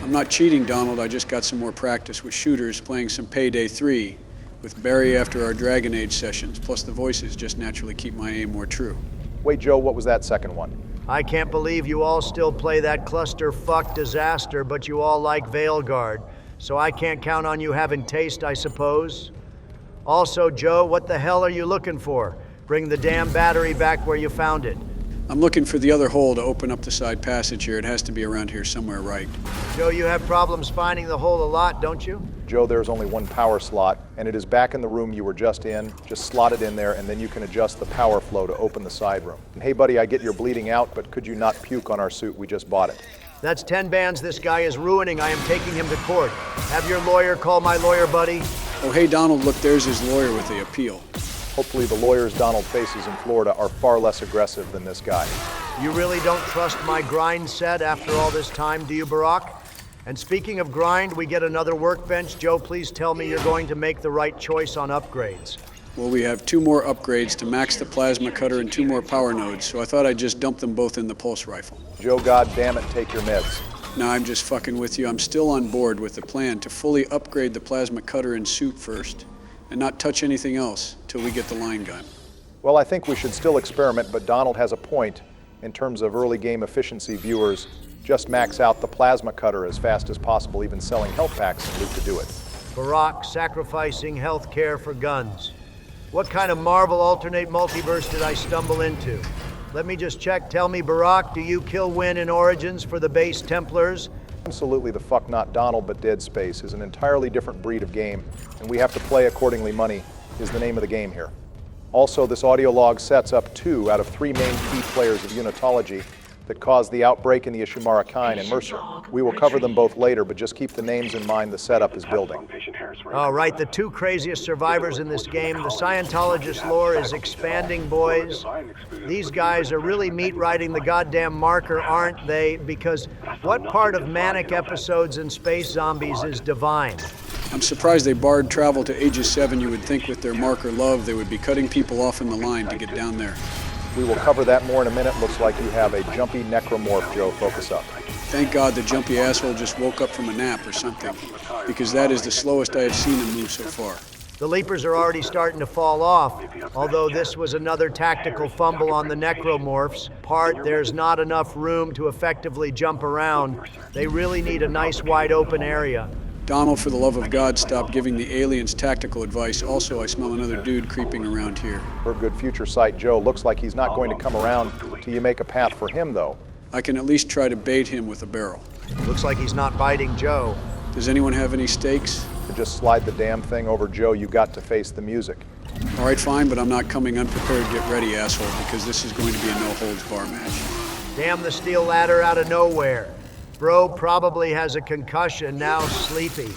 I'm not cheating, Donald. I just got some more practice with shooters playing some Payday 3 with Barry after our Dragon Age sessions. Plus the voices just naturally keep my aim more true. Wait, Joe, what was that second one? I can't believe you all still play that clusterfuck disaster, but you all like Veilguard. So I can't count on you having taste, I suppose. Also, Joe, what the hell are you looking for? Bring the damn battery back where you found it. I'm looking for the other hole to open up the side passage here. It has to be around here somewhere, right? Joe, you have problems finding the hole a lot, don't you? Joe, there's only one power slot, and it is back in the room you were just in. Just slot it in there, and then you can adjust the power flow to open the side room. And hey, buddy, I get you're bleeding out, but could you not puke on our suit? We just bought it. That's 10 bands this guy is ruining. I am taking him to court. Have your lawyer call my lawyer, buddy. Oh, hey, Donald, look, there's his lawyer with the appeal. Hopefully the lawyers Donald faces in Florida are far less aggressive than this guy. You really don't trust my grind set after all this time, do you, Barack? And speaking of grind, we get another workbench. Joe, please tell me you're going to make the right choice on upgrades. Well, we have 2 more upgrades to max the plasma cutter and 2 more power nodes, so I thought I'd just dump them both in the pulse rifle. Joe, goddammit, take your meds. No, I'm just fucking with you. I'm still on board with the plan to fully upgrade the plasma cutter and suit first, and not touch anything else till we get the line gun. Well, I think we should still experiment, but Donald has a point in terms of early game efficiency. Viewers just max out the plasma cutter as fast as possible, even selling health packs and loot to do it. Barack sacrificing health care for guns. What kind of Marvel alternate multiverse did I stumble into? Let me just check. Tell me, Barack, do you kill win in Origins for the base Templars? Absolutely the fuck not, Donald, but Dead Space is an entirely different breed of game, and we have to play accordingly. Money is the name of the game here. Also, this audio log sets up 2 out of 3 main key players of unitology that caused the outbreak in the Ishimura Kine and Mercer. We will cover them both later, but just keep the names in mind. The setup is building. All right, the 2 craziest survivors in this game. The Scientologist lore is expanding, boys. These guys are really meat riding the goddamn marker, aren't they? Because what part of manic episodes in Space Zombies is divine? I'm surprised they barred travel to Aegis 7. You would think with their marker love, they would be cutting people off in the line to get down there. We will cover that more in a minute. Looks like you have a jumpy necromorph, Joe. Focus up. Thank God the jumpy asshole just woke up from a nap or something, because that is the slowest I have seen him move so far. The Leapers are already starting to fall off, although this was another tactical fumble on the necromorphs. There's not enough room to effectively jump around. They really need a nice wide open area. Donald, for the love of God, stop giving the aliens tactical advice. Also, I smell another dude creeping around here. For good future sight, Joe. Looks like he's not going to come around till you make a path for him, though. I can at least try to bait him with a barrel. Looks like he's not biting Joe. Does anyone have any stakes? To just slide the damn thing over, Joe. You got to face the music. All right, fine, but I'm not coming unprepared. Get ready, asshole, because this is going to be a no-holds-bar match. Damn the steel ladder out of nowhere. Bro probably has a concussion, now sleepy.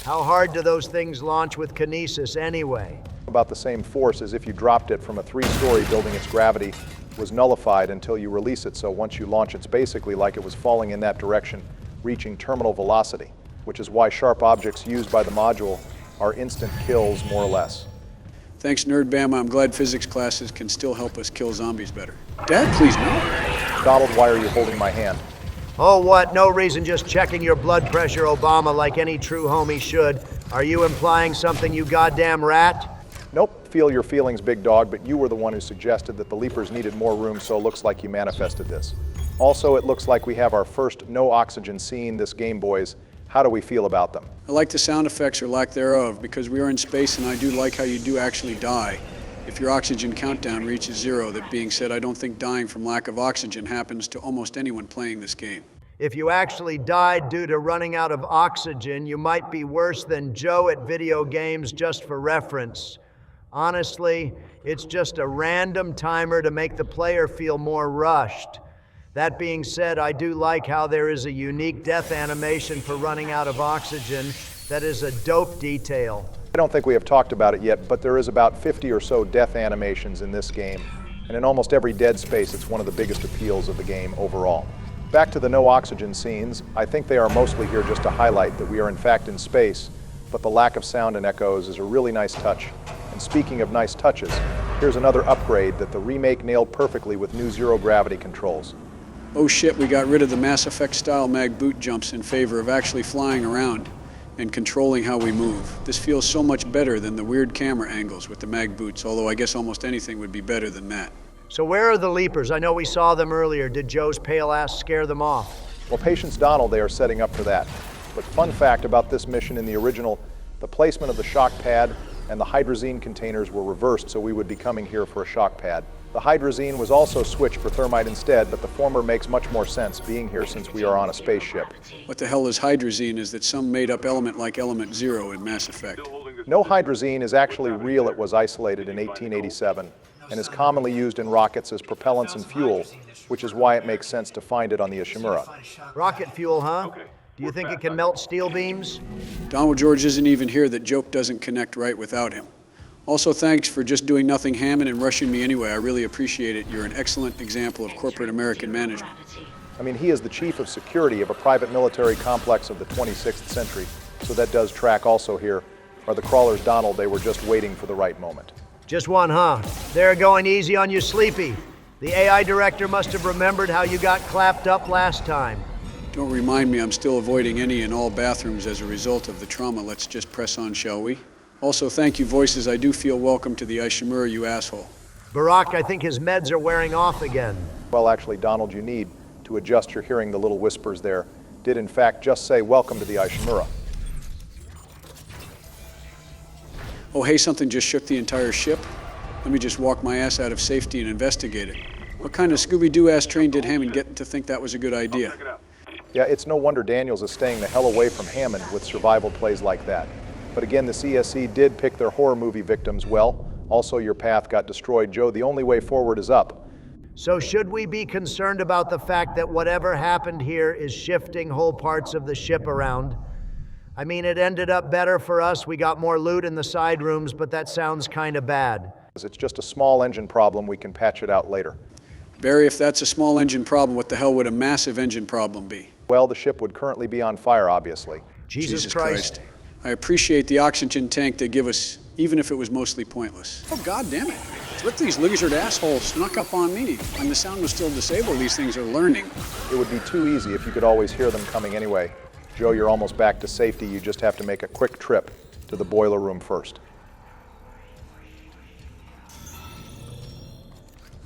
How hard do those things launch with kinesis anyway? About the same force as if you dropped it from a 3-story building. Its gravity was nullified until you release it, so once you launch, it's basically like it was falling in that direction, reaching terminal velocity, which is why sharp objects used by the module are instant kills, more or less. Thanks, Nerd Bama. I'm glad physics classes can still help us kill zombies better. Dad, please, no. Donald, why are you holding my hand? Oh, what? No reason, just checking your blood pressure, Obama, like any true homie should. Are you implying something, you goddamn rat? Nope, feel your feelings, big dog, but you were the one who suggested that the Leapers needed more room, so it looks like you manifested this. Also, it looks like we have our first no-oxygen scene this game, boys. How do we feel about them? I like the sound effects or lack thereof, because we are in space, and I do like how you do actually die if your oxygen countdown reaches 0. That being said, I don't think dying from lack of oxygen happens to almost anyone playing this game. If you actually died due to running out of oxygen, you might be worse than Joe at video games, just for reference. Honestly, it's just a random timer to make the player feel more rushed. That being said, I do like how there is a unique death animation for running out of oxygen. That is a dope detail. I don't think we have talked about it yet, but there is about 50 or so death animations in this game, and in almost every Dead Space, it's one of the biggest appeals of the game overall. Back to the no-oxygen scenes, I think they are mostly here just to highlight that we are in fact in space, but the lack of sound and echoes is a really nice touch. And speaking of nice touches, here's another upgrade that the remake nailed perfectly with new zero-gravity controls. Oh shit, we got rid of the Mass Effect-style mag boot jumps in favor of actually flying around and controlling how we move. This feels so much better than the weird camera angles with the mag boots, although I guess almost anything would be better than that. So where are the Leapers? I know we saw them earlier. Did Joe's pale ass scare them off? Well, patience Donald, they are setting up for that. But fun fact about this mission in the original, the placement of the shock pad and the hydrazine containers were reversed, so we would be coming here for a shock pad. The hydrazine was also switched for thermite instead, but the former makes much more sense being here since we are on a spaceship. What the hell is hydrazine? Is that some made-up element like Element 0 in Mass Effect? No hydrazine is actually real. It was isolated in 1887 and is commonly used in rockets as propellants and fuel, which is why it makes sense to find it on the Ishimura. Rocket fuel, huh? Do you think it can melt steel beams? Donald George isn't even here. That joke doesn't connect right without him. Also, thanks for just doing nothing Hammond and rushing me anyway. I really appreciate it. You're an excellent example of corporate American management. I mean, he is the chief of security of a private military complex of the 26th century, so that does track also here. Are the crawlers Donald? They were just waiting for the right moment. Just one, huh? They're going easy on you, Sleepy. The AI director must have remembered how you got clapped up last time. Don't remind me I'm still avoiding any and all bathrooms as a result of the trauma. Let's just press on, shall we? Also, thank you, voices. I do feel welcome to the Ishimura, you asshole. Barack, I think his meds are wearing off again. Well, actually, Donald, you need to adjust your hearing. The little whispers there did in fact just say welcome to the Ishimura. Oh, hey, something just shook the entire ship? Let me just walk my ass out of safety and investigate it. What kind of Scooby-Doo ass train did Hammond get to think that was a good idea? Yeah, it's no wonder Daniels is staying the hell away from Hammond with survival plays like that. But again, the CSC did pick their horror movie victims well. Also, your path got destroyed. Joe, the only way forward is up. So should we be concerned about the fact that whatever happened here is shifting whole parts of the ship around? I mean, it ended up better for us. We got more loot in the side rooms, but that sounds kind of bad. It's just a small engine problem. We can patch it out later. Barry, if that's a small engine problem, what the hell would a massive engine problem be? Well, the ship would currently be on fire, obviously. Jesus Christ. I appreciate the oxygen tank they give us, even if it was mostly pointless. Oh, God damn it. Let these lizard assholes snuck up on me. When the sound was still disabled, these things are learning. It would be too easy if you could always hear them coming anyway. Joe, you're almost back to safety. You just have to make a quick trip to the boiler room first.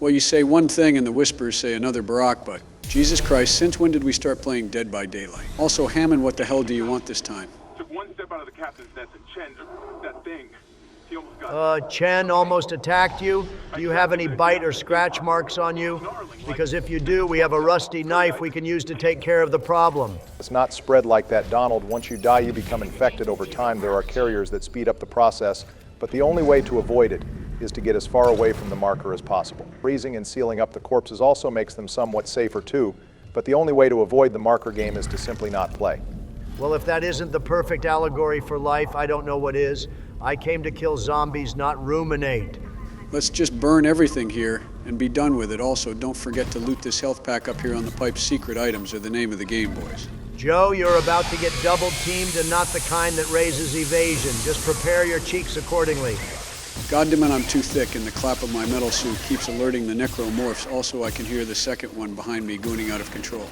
Well, you say one thing and the whispers say another, Barack, but Jesus Christ, since when did we start playing Dead by Daylight? Also, Hammond, what the hell do you want this time? Took one step out of the captain's nest and Chen, that thing, he almost got... Chen almost attacked you? Do you have any bite or scratch marks on you? Because if you do, we have a rusty knife we can use to take care of the problem. It's not spread like that, Donald. Once you die, you become infected over time. There are carriers that speed up the process, but the only way to avoid it is to get as far away from the marker as possible. Freezing and sealing up the corpses also makes them somewhat safer too, but the only way to avoid the marker game is to simply not play. Well, if that isn't the perfect allegory for life, I don't know what is. I came to kill zombies, not ruminate. Let's just burn everything here and be done with it. Also, don't forget to loot this health pack up here on the pipe. Secret items are the name of the game, boys. Joe, you're about to get double teamed and not the kind that raises evasion. Just prepare your cheeks accordingly. Goddamn it, I'm too thick, and the clap of my metal suit keeps alerting the necromorphs. Also, I can hear the second one behind me gooning out of control.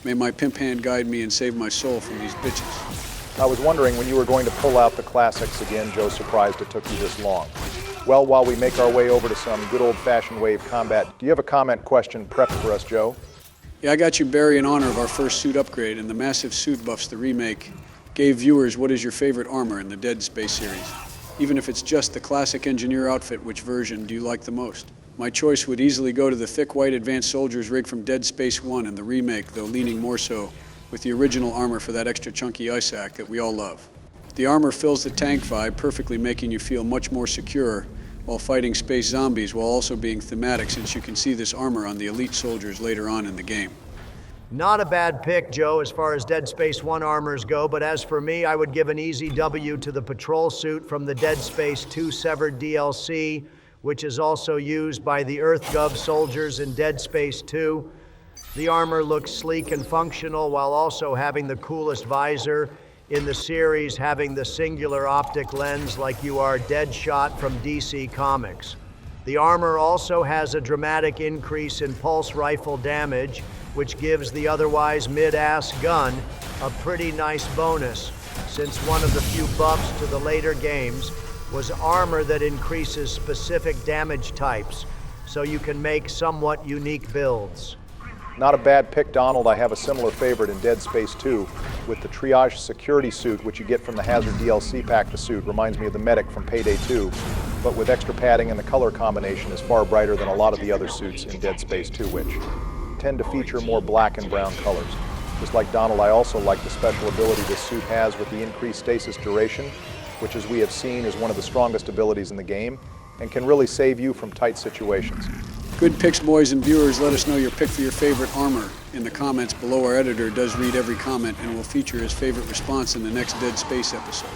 May my pimp hand guide me and save my soul from these bitches. I was wondering when you were going to pull out the classics again. Joe, surprised it took you this long. Well, while we make our way over to some good old-fashioned wave combat, do you have a comment question prepped for us, Joe? Yeah, I got you, Barry, in honor of our first suit upgrade, and the massive suit buffs the remake gave viewers what is your favorite armor in the Dead Space series. Even if it's just the classic engineer outfit, which version do you like the most? My choice would easily go to the thick white advanced soldier's rig from Dead Space 1 and the remake, though leaning more so with the original armor for that extra chunky Isaac that we all love. The armor fills the tank vibe, perfectly making you feel much more secure while fighting space zombies, while also being thematic, since you can see this armor on the elite soldiers later on in the game. Not a bad pick, Joe, as far as Dead Space 1 armors go, but as for me, I would give an easy W to the patrol suit from the Dead Space 2 Severed DLC, which is also used by the EarthGov soldiers in Dead Space 2. The armor looks sleek and functional while also having the coolest visor in the series, having the singular optic lens like you are Deadshot from DC Comics. The armor also has a dramatic increase in pulse rifle damage, which gives the otherwise mid-ass gun a pretty nice bonus, since one of the few buffs to the later games was armor that increases specific damage types, so you can make somewhat unique builds. Not a bad pick, Donald. I have a similar favorite in Dead Space 2 with the triage security suit, which you get from the Hazard DLC pack. The suit reminds me of the medic from Payday 2, but with extra padding, and the color combination is far brighter than a lot of the other suits in Dead Space 2, which tend to feature more black and brown colors. Just like Donald, I also like the special ability this suit has with the increased stasis duration, which, as we have seen, is one of the strongest abilities in the game and can really save you from tight situations. Good picks, boys and viewers. Let us know your pick for your favorite armor in the comments below. Our editor does read every comment and will feature his favorite response in the next Dead Space episode,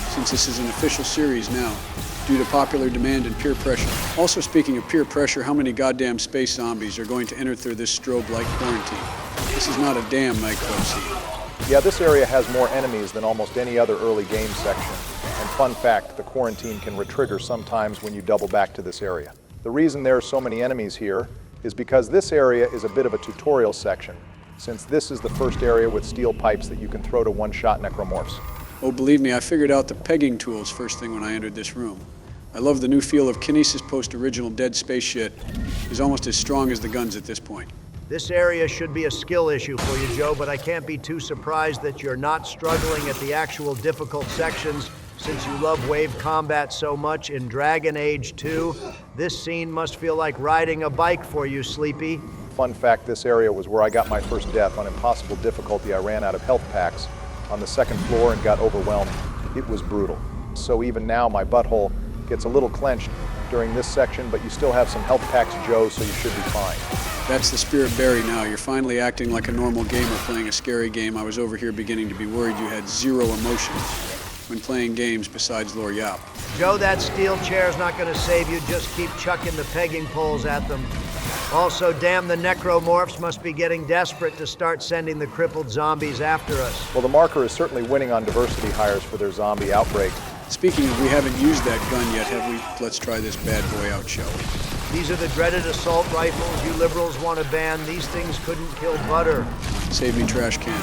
since this is an official series now, due to popular demand and peer pressure. Also, speaking of peer pressure, how many goddamn space zombies are going to enter through this strobe light quarantine? This is not a damn nightclub scene. Yeah, this area has more enemies than almost any other early game section. And fun fact, the quarantine can retrigger sometimes when you double back to this area. The reason there are so many enemies here is because this area is a bit of a tutorial section, since this is the first area with steel pipes that you can throw to one-shot necromorphs. Oh, believe me, I figured out the pegging tools first thing when I entered this room. I love the new feel of Kinesis post-original Dead Space shit. It's almost as strong as the guns at this point. This area should be a skill issue for you, Joe, but I can't be too surprised that you're not struggling at the actual difficult sections since you love wave combat so much in Dragon Age 2. This scene must feel like riding a bike for you, Sleepy. Fun fact, this area was where I got my first death on impossible difficulty. I ran out of health packs on the second floor and got overwhelmed. It was brutal. So even now, my butthole gets a little clenched during this section, but you still have some health packs, Joe, so you should be fine. That's the spirit, Barry, now. You're finally acting like a normal gamer playing a scary game. I was over here beginning to be worried you had zero emotions when playing games besides Lore Yap. Joe, that steel chair's not gonna save you. Just keep chucking the pegging poles at them. Also, damn, the necromorphs must be getting desperate to start sending the crippled zombies after us. Well, the marker is certainly winning on diversity hires for their zombie outbreak. Speaking of, we haven't used that gun yet, have we? Let's try this bad boy out, shall we? These are the dreaded assault rifles you liberals want to ban. These things couldn't kill butter. Save me, trash can.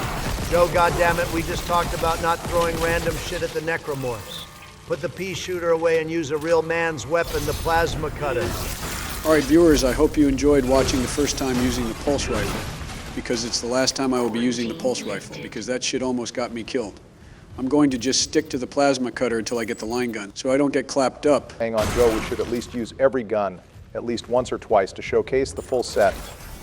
Joe, goddammit, we just talked about not throwing random shit at the necromorphs. Put the pea shooter away and use a real man's weapon, the plasma cutter. All right, viewers, I hope you enjoyed watching the first time using the pulse rifle, because it's the last time I will be using the pulse rifle, because that shit almost got me killed. I'm going to just stick to the plasma cutter until I get the line gun, so I don't get clapped up. Hang on, Joe, we should at least use every gun at least once or twice to showcase the full set,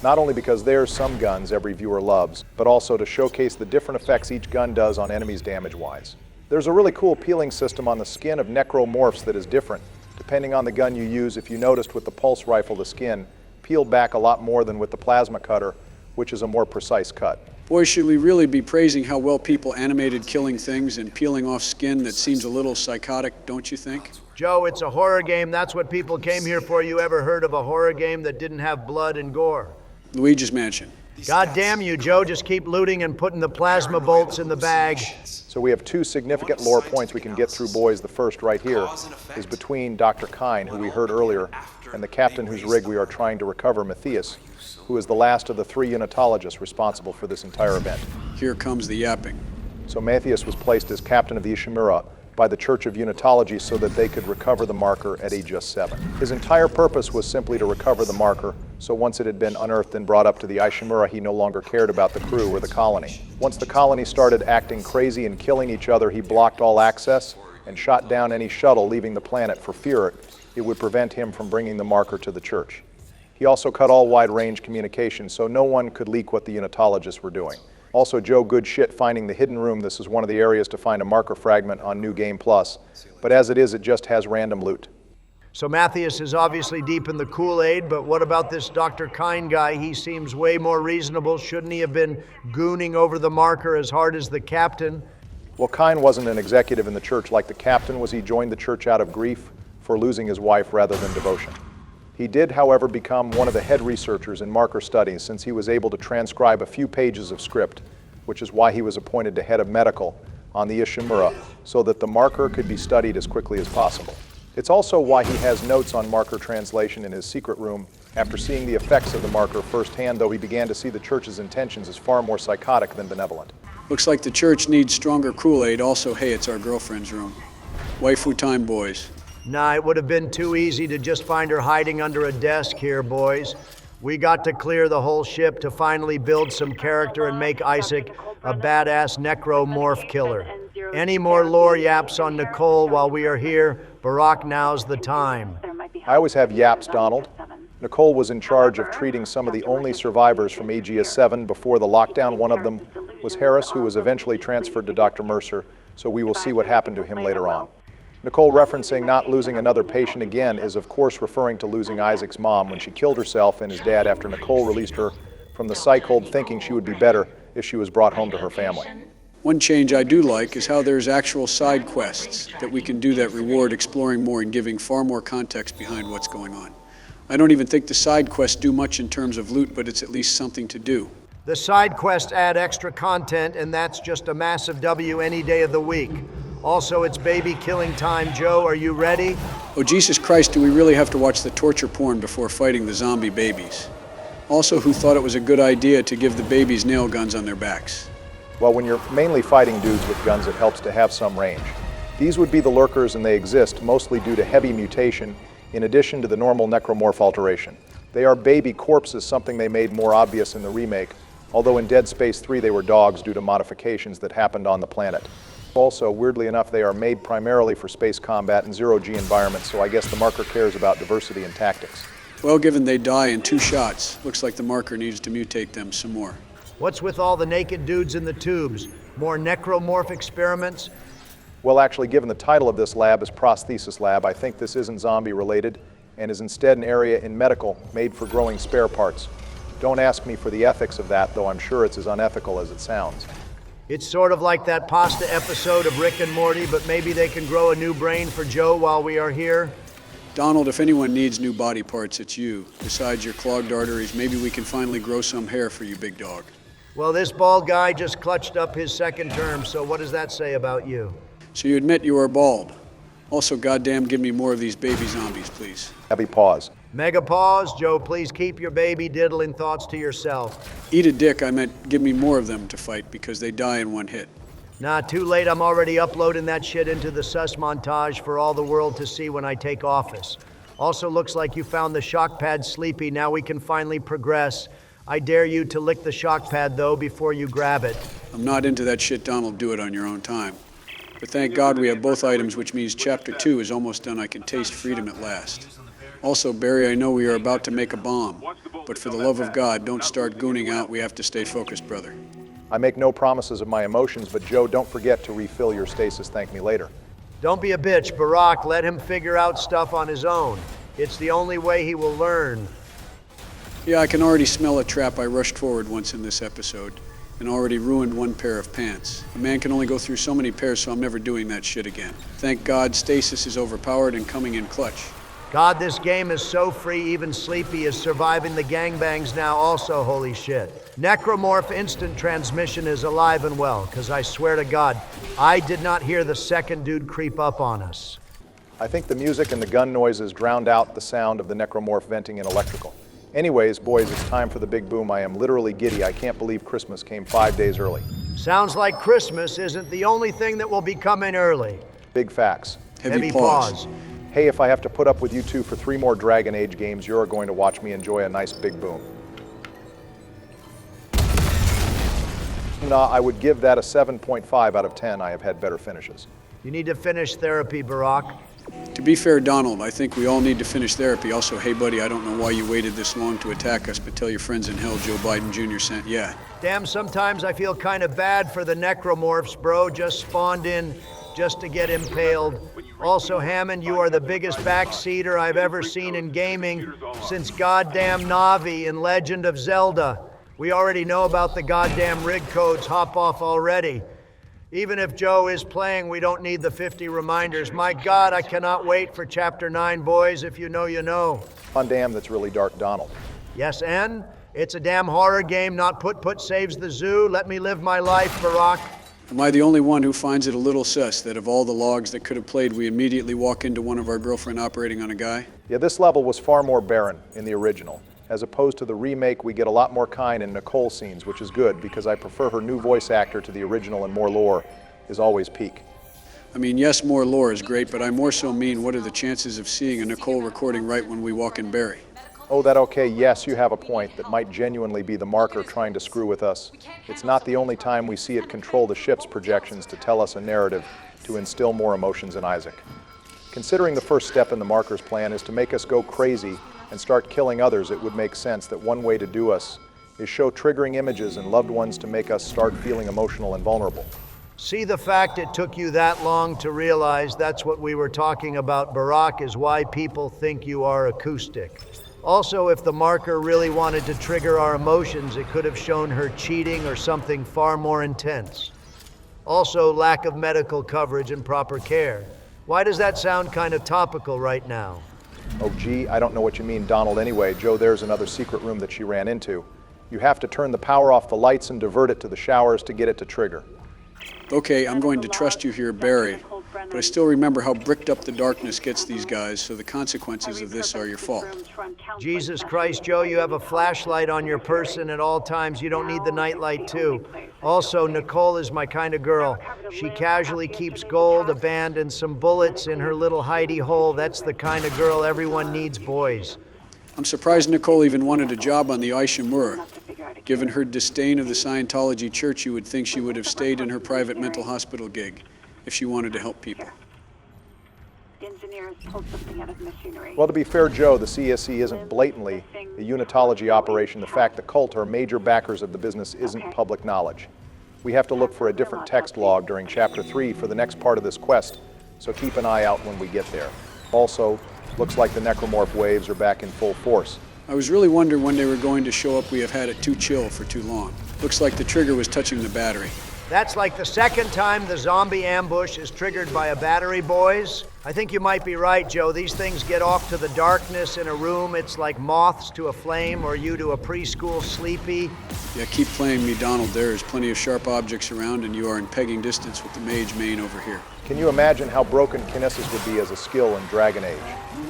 not only because there's some guns every viewer loves, but also to showcase the different effects each gun does on enemies damage-wise. There's a really cool peeling system on the skin of necromorphs that is different. Depending on the gun you use, if you noticed with the pulse rifle, the skin peeled back a lot more than with the plasma cutter, which is a more precise cut. Boy, should we really be praising how well people animated killing things and peeling off skin that seems a little psychotic, don't you think? Joe, it's a horror game. That's what people came here for. You ever heard of a horror game that didn't have blood and gore? Luigi's Mansion. God damn you, Joe. Just keep looting and putting the plasma bolts in the bag. So we have two significant lore points we can get through, boys. The first right here is between Dr. Kine, who we heard earlier, and the captain whose rig we are trying to recover, Matthias, who is the last of the 3 unitologists responsible for this entire event. Here comes the yapping. So Matthias was placed as captain of the Ishimura by the Church of Unitology so that they could recover the marker at Aegis 7. His entire purpose was simply to recover the marker, so once it had been unearthed and brought up to the Ishimura, he no longer cared about the crew or the colony. Once the colony started acting crazy and killing each other, he blocked all access and shot down any shuttle leaving the planet for fear it would prevent him from bringing the marker to the Church. He also cut all wide-range communication, so no one could leak what the unitologists were doing. Also, Joe, good shit finding the hidden room. This is one of the areas to find a marker fragment on New Game Plus. But as it is, it just has random loot. So Matthias is obviously deep in the Kool-Aid, but what about this Dr. Kine guy? He seems way more reasonable. Shouldn't he have been gooning over the marker as hard as the captain? Well, Kine wasn't an executive in the church like the captain was. He joined the church out of grief for losing his wife rather than devotion. He did, however, become one of the head researchers in marker studies since he was able to transcribe a few pages of script, which is why he was appointed to head of medical on the Ishimura, so that the marker could be studied as quickly as possible. It's also why he has notes on marker translation in his secret room. After seeing the effects of the marker firsthand, though, he began to see the church's intentions as far more psychotic than benevolent. Looks like the church needs stronger Kool-Aid. Also, hey, it's our girlfriend's room. Waifu time, boys. Nah, it would have been too easy to just find her hiding under a desk here, boys. We got to clear the whole ship to finally build some character and make Isaac a badass necromorph killer. Any more lore yaps on Nicole while we are here? Barack, now's the time. I always have yaps, Donald. Nicole was in charge of treating some of the only survivors from Aegis 7 before the lockdown. One of them was Harris, who was eventually transferred to Dr. Mercer, so we will see what happened to him later on. Nicole referencing not losing another patient again is of course referring to losing Isaac's mom when she killed herself and his dad after Nicole released her from the psych hold thinking she would be better if she was brought home to her family. One change I do like is how there's actual side quests that we can do that reward exploring more and giving far more context behind what's going on. I don't even think the side quests do much in terms of loot, but it's at least something to do. The side quests add extra content, and that's just a massive W any day of the week. Also, it's baby killing time. Joe, are you ready? Oh, Jesus Christ, do we really have to watch the torture porn before fighting the zombie babies? Also, who thought it was a good idea to give the babies nail guns on their backs? Well, when you're mainly fighting dudes with guns, it helps to have some range. These would be the lurkers, and they exist mostly due to heavy mutation, in addition to the normal necromorph alteration. They are baby corpses, something they made more obvious in the remake, although in Dead Space 3 they were dogs due to modifications that happened on the planet. Also, weirdly enough, they are made primarily for space combat and zero-G environments, so I guess the marker cares about diversity and tactics. Well, given they die in 2 shots, looks like the marker needs to mutate them some more. What's with all the naked dudes in the tubes? More necromorph experiments? Well, actually, given the title of this lab is Prosthesis Lab, I think this isn't zombie-related and is instead an area in medical made for growing spare parts. Don't ask me for the ethics of that, though I'm sure it's as unethical as it sounds. It's sort of like that pasta episode of Rick and Morty, but maybe they can grow a new brain for Joe while we are here. Donald, if anyone needs new body parts, it's you. Besides your clogged arteries, maybe we can finally grow some hair for you, big dog. Well, this bald guy just clutched up his second term, so what does that say about you? So you admit you are bald. Also, goddamn, give me more of these baby zombies, please. Heavy pause. Mega pause. Joe, please keep your baby diddling thoughts to yourself. Eat a dick, I meant give me more of them to fight because they die in 1 hit. Nah, too late. I'm already uploading that shit into the sus montage for all the world to see when I take office. Also looks like you found the shock pad sleepy. Now we can finally progress. I dare you to lick the shock pad, though, before you grab it. I'm not into that shit, Donald. Do it on your own time. But thank God we have both items, which means Chapter 2 is almost done. I can taste freedom at last. Also, Barry, I know we are about to make a bomb, but for the love of God, don't start gooning out. We have to stay focused, brother. I make no promises of my emotions, but Joe, don't forget to refill your stasis. Thank me later. Don't be a bitch, Barack. Let him figure out stuff on his own. It's the only way he will learn. Yeah, I can already smell a trap. I rushed forward once in this episode and already ruined 1 pair of pants. A man can only go through so many pairs, so I'm never doing that shit again. Thank God Stasis is overpowered and coming in clutch. God, this game is so free, even Sleepy is surviving the gangbangs now also, holy shit. Necromorph instant transmission is alive and well, because I swear to God, I did not hear the second dude creep up on us. I think the music and the gun noises drowned out the sound of the necromorph venting in electrical. Anyways, boys, it's time for the big boom. I am literally giddy. I can't believe Christmas came 5 days early. Sounds like Christmas isn't the only thing that will be coming early. Big facts. Heavy pause. Hey, if I have to put up with you two for 3 more Dragon Age games, you're going to watch me enjoy a nice big boom. Nah, I would give that a 7.5 out of 10. I have had better finishes. You need to finish therapy, Barack. To be fair, Donald, I think we all need to finish therapy. Also, hey, buddy, I don't know why you waited this long to attack us, but tell your friends in hell Joe Biden Jr. sent ya. Damn, sometimes I feel kind of bad for the necromorphs, bro. Just spawned in just to get impaled. Also, Hammond, you are the biggest backseater I've ever seen in gaming since goddamn Navi in Legend of Zelda. We already know about the goddamn rig codes. Hop off already. Even if Joe is playing, we don't need the 50 reminders. My God, I cannot wait for Chapter 9, boys. If you know, you know. On damn, that's really dark, Donald. Yes, and? It's a damn horror game, not put saves the zoo. Let me live my life, Barack. Am I the only one who finds it a little sus that of all the logs that could have played, we immediately walk into one of our girlfriend operating on a guy? Yeah, this level was far more barren in the original. As opposed to the remake, we get a lot more Kine and Nicole scenes, which is good because I prefer her new voice actor to the original, and more lore is always peak. I mean, yes, more lore is great, but I more so mean what are the chances of seeing a Nicole recording right when we walk in Barry? Oh, that okay, yes, you have a point. That might genuinely be the marker trying to screw with us. It's not the only time we see it control the ship's projections to tell us a narrative, to instill more emotions in Isaac. Considering the first step in the marker's plan is to make us go crazy and start killing others, it would make sense that one way to do us is show triggering images and loved ones to make us start feeling emotional and vulnerable. See, the fact it took you that long to realize that's what we were talking about, Barack, is why people think you are acoustic. Also, if the marker really wanted to trigger our emotions, it could have shown her cheating or something far more intense. Also, lack of medical coverage and proper care. Why does that sound kind of topical right now? Oh gee, I don't know what you mean, Donald, anyway. Joe, there's another secret room that she ran into. You have to turn the power off the lights and divert it to the showers to get it to trigger. Okay, I'm going to trust you here, Barry. But I still remember how bricked up the darkness gets these guys, so the consequences of this are your fault. Jesus Christ, Joe, you have a flashlight on your person at all times. You don't need the nightlight, too. Also, Nicole is my kind of girl. She casually keeps gold, a band, and some bullets in her little hidey hole. That's the kind of girl everyone needs, boys. I'm surprised Nicole even wanted a job on the Ishimura. Given her disdain of the Scientology church, you would think she would have stayed in her private mental hospital gig if she wanted to help people. Well, to be fair, Joe, the CSE isn't blatantly a unitology operation. The fact the cult are major backers of the business isn't public knowledge. We have to look for a different text log during Chapter 3 for the next part of this quest, so keep an eye out when we get there. Also, looks like the necromorph waves are back in full force. I was really wondering when they were going to show up. We have had it too chill for too long. Looks like the trigger was touching the battery. That's like the second time the zombie ambush is triggered by a battery, boys. I think you might be right, Joe. These things get off to the darkness in a room. It's like moths to a flame or you to a preschool sleepy. Yeah, keep playing me, Donald. There is plenty of sharp objects around, and you are in pegging distance with the mage main over here. Can you imagine how broken kinesis would be as a skill in Dragon Age?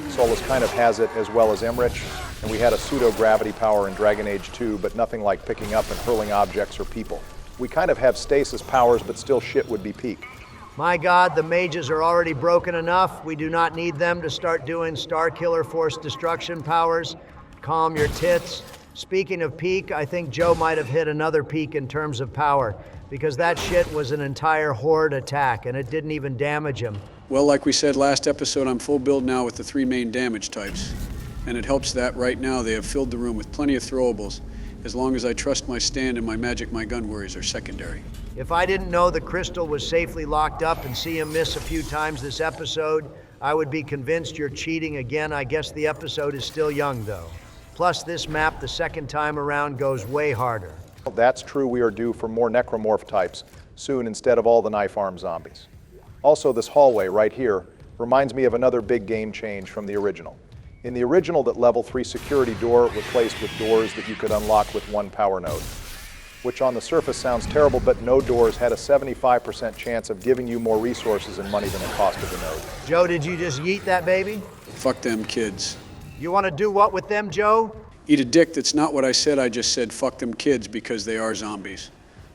Solus kind of has it as well as Emmerich, and we had a pseudo-gravity power in Dragon Age 2, but nothing like picking up and hurling objects or people. We kind of have stasis powers, but still shit would be peak. My God, the mages are already broken enough. We do not need them to start doing Starkiller Force destruction powers. Calm your tits. Speaking of peak, I think Joe might have hit another peak in terms of power, because that shit was an entire horde attack, and it didn't even damage him. Well, like we said last episode, I'm full build now with the 3 main damage types. And it helps that right now they have filled the room with plenty of throwables, as long as I trust my stand and my magic my gun worries are secondary. If I didn't know the crystal was safely locked up and see him miss a few times this episode, I would be convinced you're cheating again. I guess the episode is still young, though. Plus, this map the second time around goes way harder. That's true. We are due for more necromorph types soon instead of all the knife arm zombies. Also, this hallway right here reminds me of another big game change from the original. In the original, that level 3 security door replaced with doors that you could unlock with 1 power node, which on the surface sounds terrible, but no doors had a 75% chance of giving you more resources and money than the cost of the node. Joe, did you just yeet that baby? Fuck them kids. You want to do what with them, Joe? Eat a dick. That's not what I said. I just said fuck them kids because they are zombies.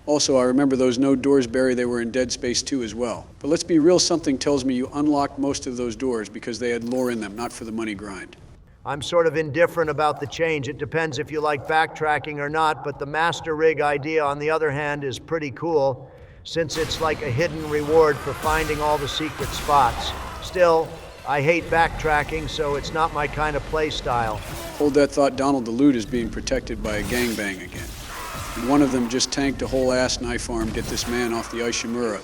Also, I remember those no doors, Barry. They were in Dead Space 2 as well. But let's be real, something tells me you unlocked most of those doors because they had lore in them, not for the money grind. I'm sort of indifferent about the change. It depends if you like backtracking or not, but the master rig idea, on the other hand, is pretty cool, since it's like a hidden reward for finding all the secret spots. Still, I hate backtracking, so it's not my kind of play style. Hold that thought. Donald the Loot is being protected by a gangbang again. And one of them just tanked a whole ass knife arm, get this man off the Ishimura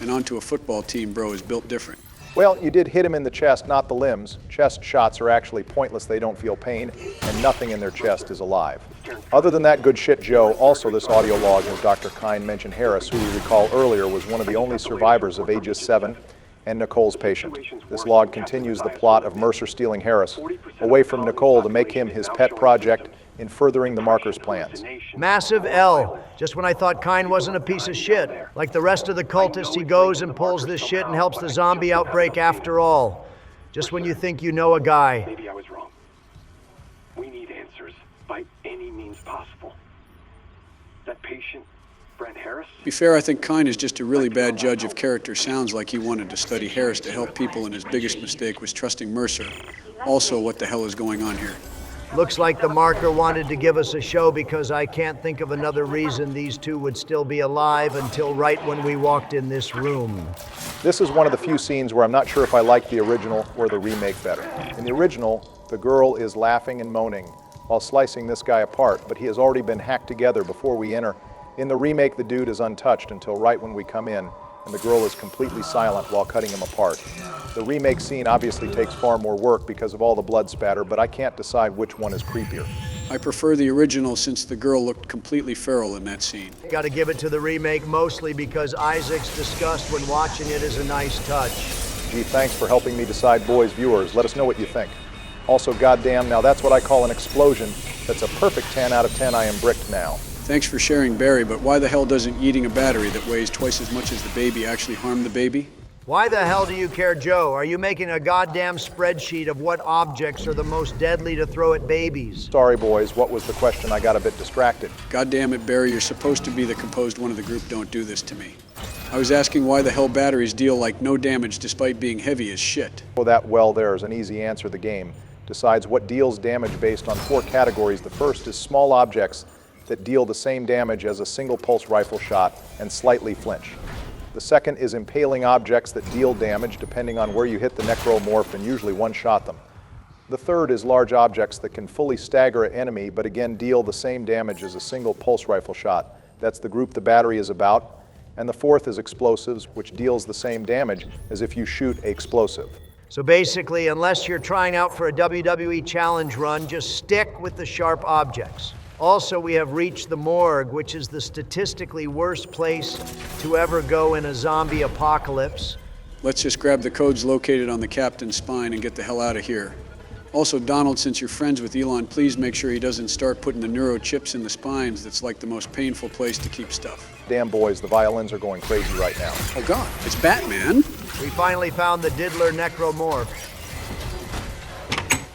and onto a football team, bro, is built different. Well, you did hit him in the chest, not the limbs. Chest shots are actually pointless. They don't feel pain, and nothing in their chest is alive. Other than that, good shit, Joe. Also, this audio log has Dr. Kine mention Harris, who we recall earlier was one of the only survivors of Aegis 7 and Nicole's patient. This log continues the plot of Mercer stealing Harris away from Nicole to make him his pet project in furthering the Marker's plans. Massive L. Just when I thought Kine wasn't a piece of shit. Like the rest of the cultists, he goes and pulls this shit and helps the zombie outbreak after all. Just when you think you know a guy. Maybe I was wrong. We need answers by any means possible. That patient, Brent Harris? To be fair, I think Kine is just a really bad judge of character. Sounds like he wanted to study Harris to help people, and his biggest mistake was trusting Mercer. Also, what the hell is going on here? Looks like the Marker wanted to give us a show because I can't think of another reason these two would still be alive until right when we walked in this room. This is one of the few scenes where I'm not sure if I like the original or the remake better. In the original, the girl is laughing and moaning while slicing this guy apart, but he has already been hacked together before we enter. In the remake, the dude is untouched until right when we come in, and the girl is completely silent while cutting him apart. The remake scene obviously takes far more work because of all the blood spatter, but I can't decide which one is creepier. I prefer the original since the girl looked completely feral in that scene. Gotta give it to the remake mostly because Isaac's disgust when watching it is a nice touch. Gee, thanks for helping me decide, boys, viewers. Let us know what you think. Also, goddamn, now that's what I call an explosion That's a perfect 10 out of 10. I am bricked now. Thanks for sharing, Barry, but why the hell doesn't eating a battery that weighs twice as much as the baby actually harm the baby? Why the hell do you care, Joe? Are you making a goddamn spreadsheet of what objects are the most deadly to throw at babies? Sorry, boys. What was the question? I got a bit distracted. God damn it, Barry, you're supposed to be the composed one of the group. Don't do this to me. I was asking why the hell batteries deal like no damage despite being heavy as shit. Well, that well there is an easy answer. The game decides what deals damage based on 4 categories. The first is small objects that deal the same damage as a single pulse rifle shot and slightly flinch. The second is impaling objects that deal damage depending on where you hit the necromorph and usually one-shot them. The third is large objects that can fully stagger an enemy but again deal the same damage as a single pulse rifle shot. That's the group the battery is about. And the fourth is explosives, which deals the same damage as if you shoot an explosive. So basically, unless you're trying out for a WWE challenge run, just stick with the sharp objects. Also, we have reached the morgue, which is the statistically worst place to ever go in a zombie apocalypse. Let's just grab the codes located on the captain's spine and get the hell out of here. Also, Donald, since you're friends with Elon, please make sure he doesn't start putting the neurochips in the spines. That's like the most painful place to keep stuff. Damn, boys, the violins are going crazy right now. Oh God, it's Batman. We finally found the Diddler necromorph.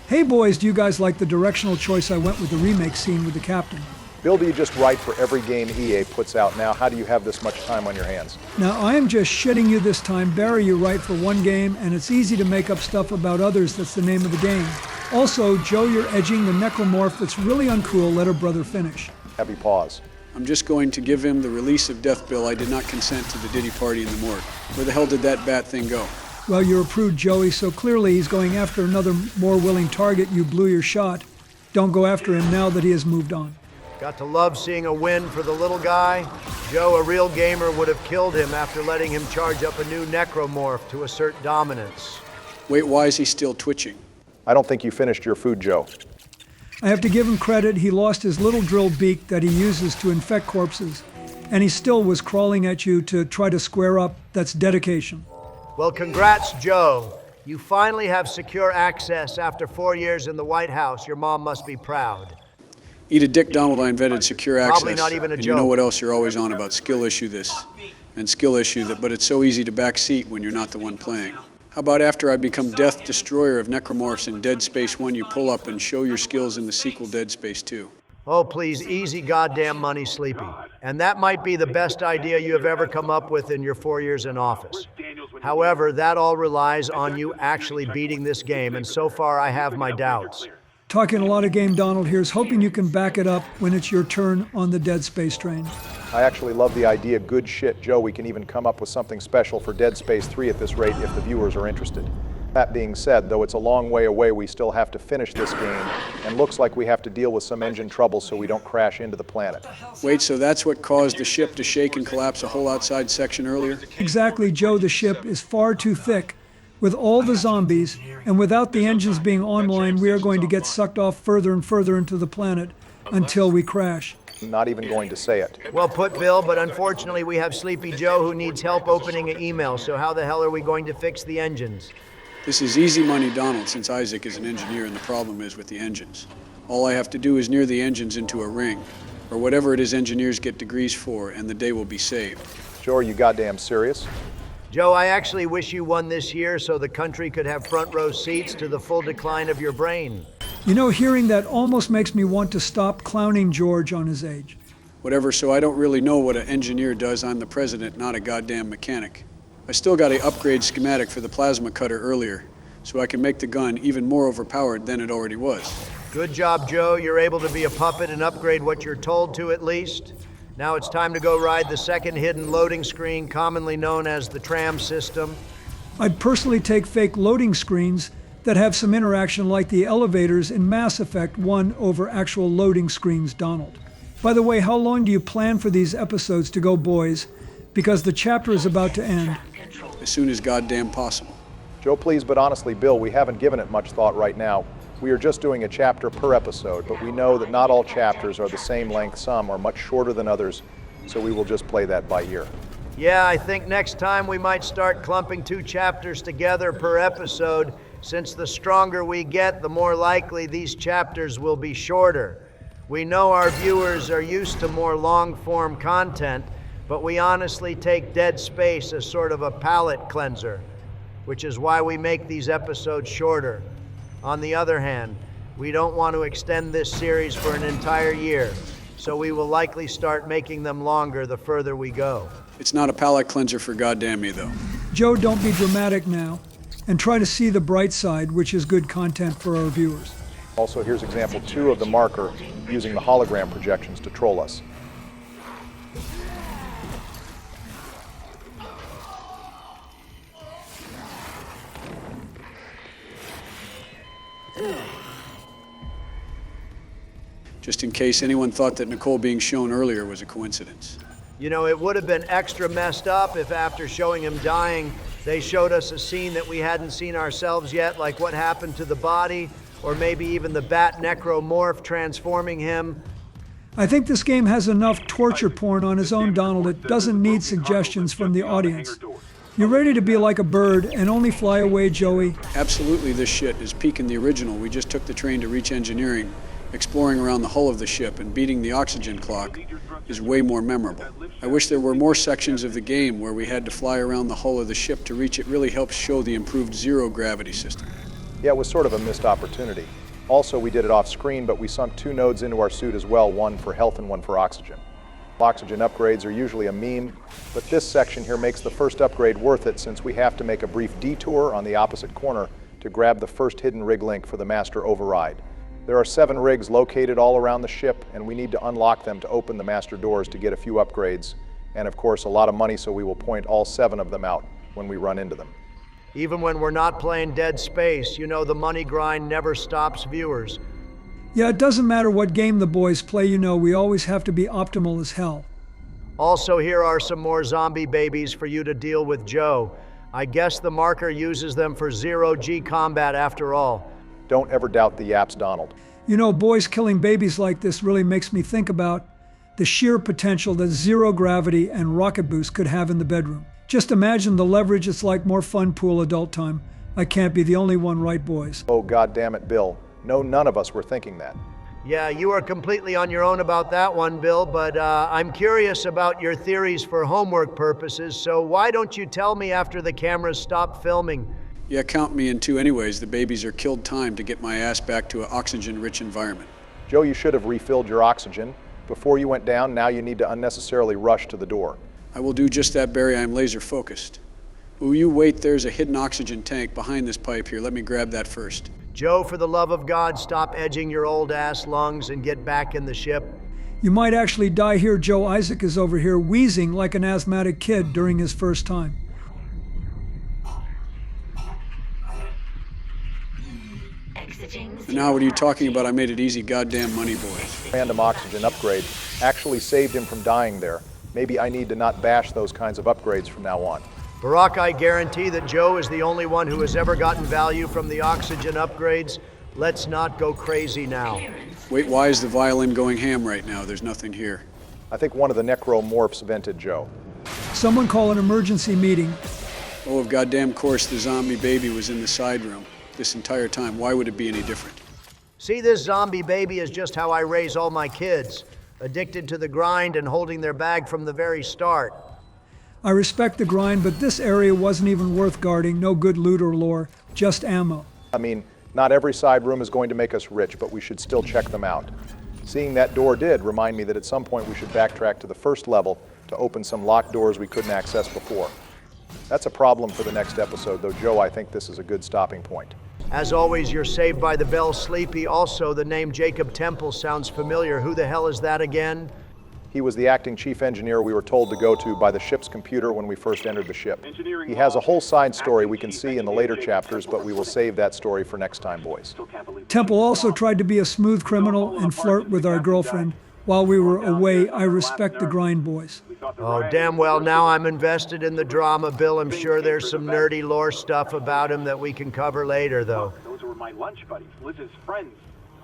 Hey boys, do you guys like the directional choice I went with the remake scene with the captain? Bill, do you just write for every game EA puts out now? How do you have this much time on your hands? Now, I am just shitting you this time. Barry, you write for one game, and it's easy to make up stuff about others. That's the name of the game. Also, Joe, you're edging the necromorph that's really uncool. Let her brother finish. Heavy pause. I'm just going to give him the release of death bill. I did not consent to the Diddy party in the morgue. Where the hell did that bat thing go? Well, you're approved, Joey, so clearly he's going after another more willing target. You blew your shot. Don't go after him now that he has moved on. Got to love seeing a win for the little guy. Joe, a real gamer, would have killed him after letting him charge up a new necromorph to assert dominance. Wait, why is he still twitching? I don't think you finished your food, Joe. I have to give him credit. He lost his little drill beak that he uses to infect corpses, and he still was crawling at you to try to square up. That's dedication. Well, congrats, Joe. You finally have secure access after 4 years in the White House. Your mom must be proud. Eat a dick, Donald. I invented secure access. Probably not even a and joke. You know what else you're always on about? Skill issue this and skill issue that, but it's so easy to backseat when you're not the one playing. How about after I become Death Destroyer of Necromorphs in Dead Space 1, you pull up and show your skills in the sequel Dead Space 2? Oh, please, easy goddamn money, Sleepy. And that might be the best idea you have ever come up with in your 4 years in office. However, that all relies on you actually beating this game, and so far I have my doubts. Talking a lot of game, Donald. Here's hoping you can back it up when it's your turn on the Dead Space train. I actually love the idea. Good shit, Joe. We can even come up with something special for Dead Space 3 at this rate if the viewers are interested. That being said, though it's a long way away, we still have to finish this game, and looks like we have to deal with some engine trouble so we don't crash into the planet. Wait, so that's what caused the ship to shake and collapse a whole outside section earlier? Exactly, Joe. The ship is far too thick. With all the zombies, and without the engines being online, we are going to get sucked off further and further into the planet until we crash. I'm not even going to say it. Well put, Bill, but unfortunately we have Sleepy Joe who needs help opening an email, so how the hell are we going to fix the engines? This is easy money, Donald, since Isaac is an engineer and the problem is with the engines. All I have to do is near the engines into a ring, or whatever it is engineers get degrees for, and the day will be saved. Joe, are you goddamn serious? Joe, I actually wish you won this year so the country could have front row seats to the full decline of your brain. You know, hearing that almost makes me want to stop clowning George on his age. Whatever, so I don't really know what an engineer does. I'm the president, not a goddamn mechanic. I still got to upgrade schematic for the plasma cutter earlier, so I can make the gun even more overpowered than it already was. Good job, Joe. You're able to be a puppet and upgrade what you're told to at least. Now it's time to go ride the second hidden loading screen, commonly known as the tram system. I'd personally take fake loading screens that have some interaction like the elevators in Mass Effect 1 over actual loading screens, Donald. By the way, how long do you plan for these episodes to go, boys? Because the chapter is about to end. As soon as goddamn possible. Joe, please, but honestly, Bill, we haven't given it much thought right now. We are just doing a chapter per episode, but we know that not all chapters are the same length. Some are much shorter than others, so we will just play that by ear. Yeah, I think next time we might start clumping 2 chapters together per episode, since the stronger we get, the more likely these chapters will be shorter. We know our viewers are used to more long-form content, but we honestly take dead space as sort of a palate cleanser, which is why we make these episodes shorter. On the other hand, we don't want to extend this series for an entire year, so we will likely start making them longer the further we go. It's not a palate cleanser for goddamn me, though. Joe, don't be dramatic now, and try to see the bright side, which is good content for our viewers. Also, here's example 2 of the marker using the hologram projections to troll us. Just in case anyone thought that Nicole being shown earlier was a coincidence. You know, it would have been extra messed up if after showing him dying, they showed us a scene that we hadn't seen ourselves yet, like what happened to the body, or maybe even the bat necromorph transforming him. I think this game has enough torture porn on his own, Donald. It doesn't need suggestions from the audience. You're ready to be like a bird and only fly away, Joey. Absolutely, this shit is peaking the original. We just took the train to reach engineering. Exploring around the hull of the ship and beating the oxygen clock is way more memorable. I wish there were more sections of the game where we had to fly around the hull of the ship to reach it. Really helps show the improved zero-gravity system. Yeah, it was sort of a missed opportunity. Also, we did it off screen, but we sunk 2 nodes into our suit as well, one for health and one for oxygen. Oxygen upgrades are usually a meme, but this section here makes the first upgrade worth it since we have to make a brief detour on the opposite corner to grab the first hidden rig link for the master override. There are 7 rigs located all around the ship, and we need to unlock them to open the master doors to get a few upgrades, and of course a lot of money, so we will point all 7 of them out when we run into them. Even when we're not playing Dead Space, you know the money grind never stops viewers. Yeah, it doesn't matter what game the boys play, you know, we always have to be optimal as hell. Also, here are some more zombie babies for you to deal with, Joe. I guess the marker uses them for zero-G combat after all. Don't ever doubt the yaps, Donald. You know, boys killing babies like this really makes me think about the sheer potential that zero gravity and rocket boost could have in the bedroom. Just imagine the leverage. It's like more fun pool adult time. I can't be the only one, right, boys? Oh, God damn it, Bill. No, none of us were thinking that. Yeah, you are completely on your own about that one, Bill, but I'm curious about your theories for homework purposes, so why don't you tell me after the cameras stop filming? Yeah, count me in too anyways. The babies are killed time to get my ass back to an oxygen-rich environment. Joe, you should have refilled your oxygen. Before you went down, now you need to unnecessarily rush to the door. I will do just that, Barry. I'm laser focused. Ooh, you wait, there's a hidden oxygen tank behind this pipe here. Let me grab that first. Joe, for the love of God, stop edging your old ass lungs and get back in the ship. You might actually die here. Joe. Isaac is over here wheezing like an asthmatic kid during his first time. And now what are you talking about? I made it easy, goddamn money, boys. Random oxygen upgrade actually saved him from dying there. Maybe I need to not bash those kinds of upgrades from now on. Barack, I guarantee that Joe is the only one who has ever gotten value from the oxygen upgrades. Let's not go crazy now. Wait, why is the violin going ham right now? There's nothing here. I think one of the necromorphs vented Joe. Someone call an emergency meeting. Oh, of goddamn course, the zombie baby was in the side room this entire time. Why would it be any different? See, this zombie baby is just how I raise all my kids. Addicted to the grind and holding their bag from the very start. I respect the grind, but this area wasn't even worth guarding. No good loot or lore, just ammo. I mean, not every side room is going to make us rich, but we should still check them out. Seeing that door did remind me that at some point we should backtrack to the first level to open some locked doors we couldn't access before. That's a problem for the next episode, though, Joe, I think this is a good stopping point. As always, you're Saved by the Bell Sleepy. Also, the name Jacob Temple sounds familiar. Who the hell is that again? He was the acting chief engineer we were told to go to by the ship's computer when we first entered the ship. He has a whole side story we can see in the later chapters, but we will save that story for next time, boys. Temple also tried to be a smooth criminal and flirt with our girlfriend. While we were away, I respect the grind, boys. Oh, damn well, now I'm invested in the drama, Bill. I'm sure there's some nerdy lore stuff about him that we can cover later, though. Those were my lunch buddies, Liz's friends,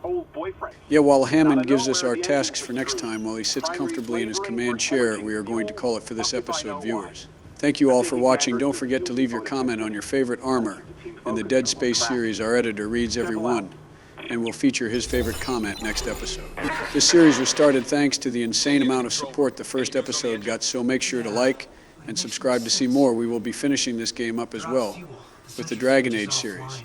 old boyfriend. Yeah, while Hammond gives us our tasks for next time while he sits comfortably in his command chair, we are going to call it for this episode, viewers. Thank you all for watching. Don't forget to leave your comment on your favorite armor. In the Dead Space series, our editor reads every one. and will feature his favorite comment next episode. This series was started thanks to the insane amount of support the first episode got, so make sure to like and subscribe to see more. We will be finishing this game up as well with the Dragon Age series.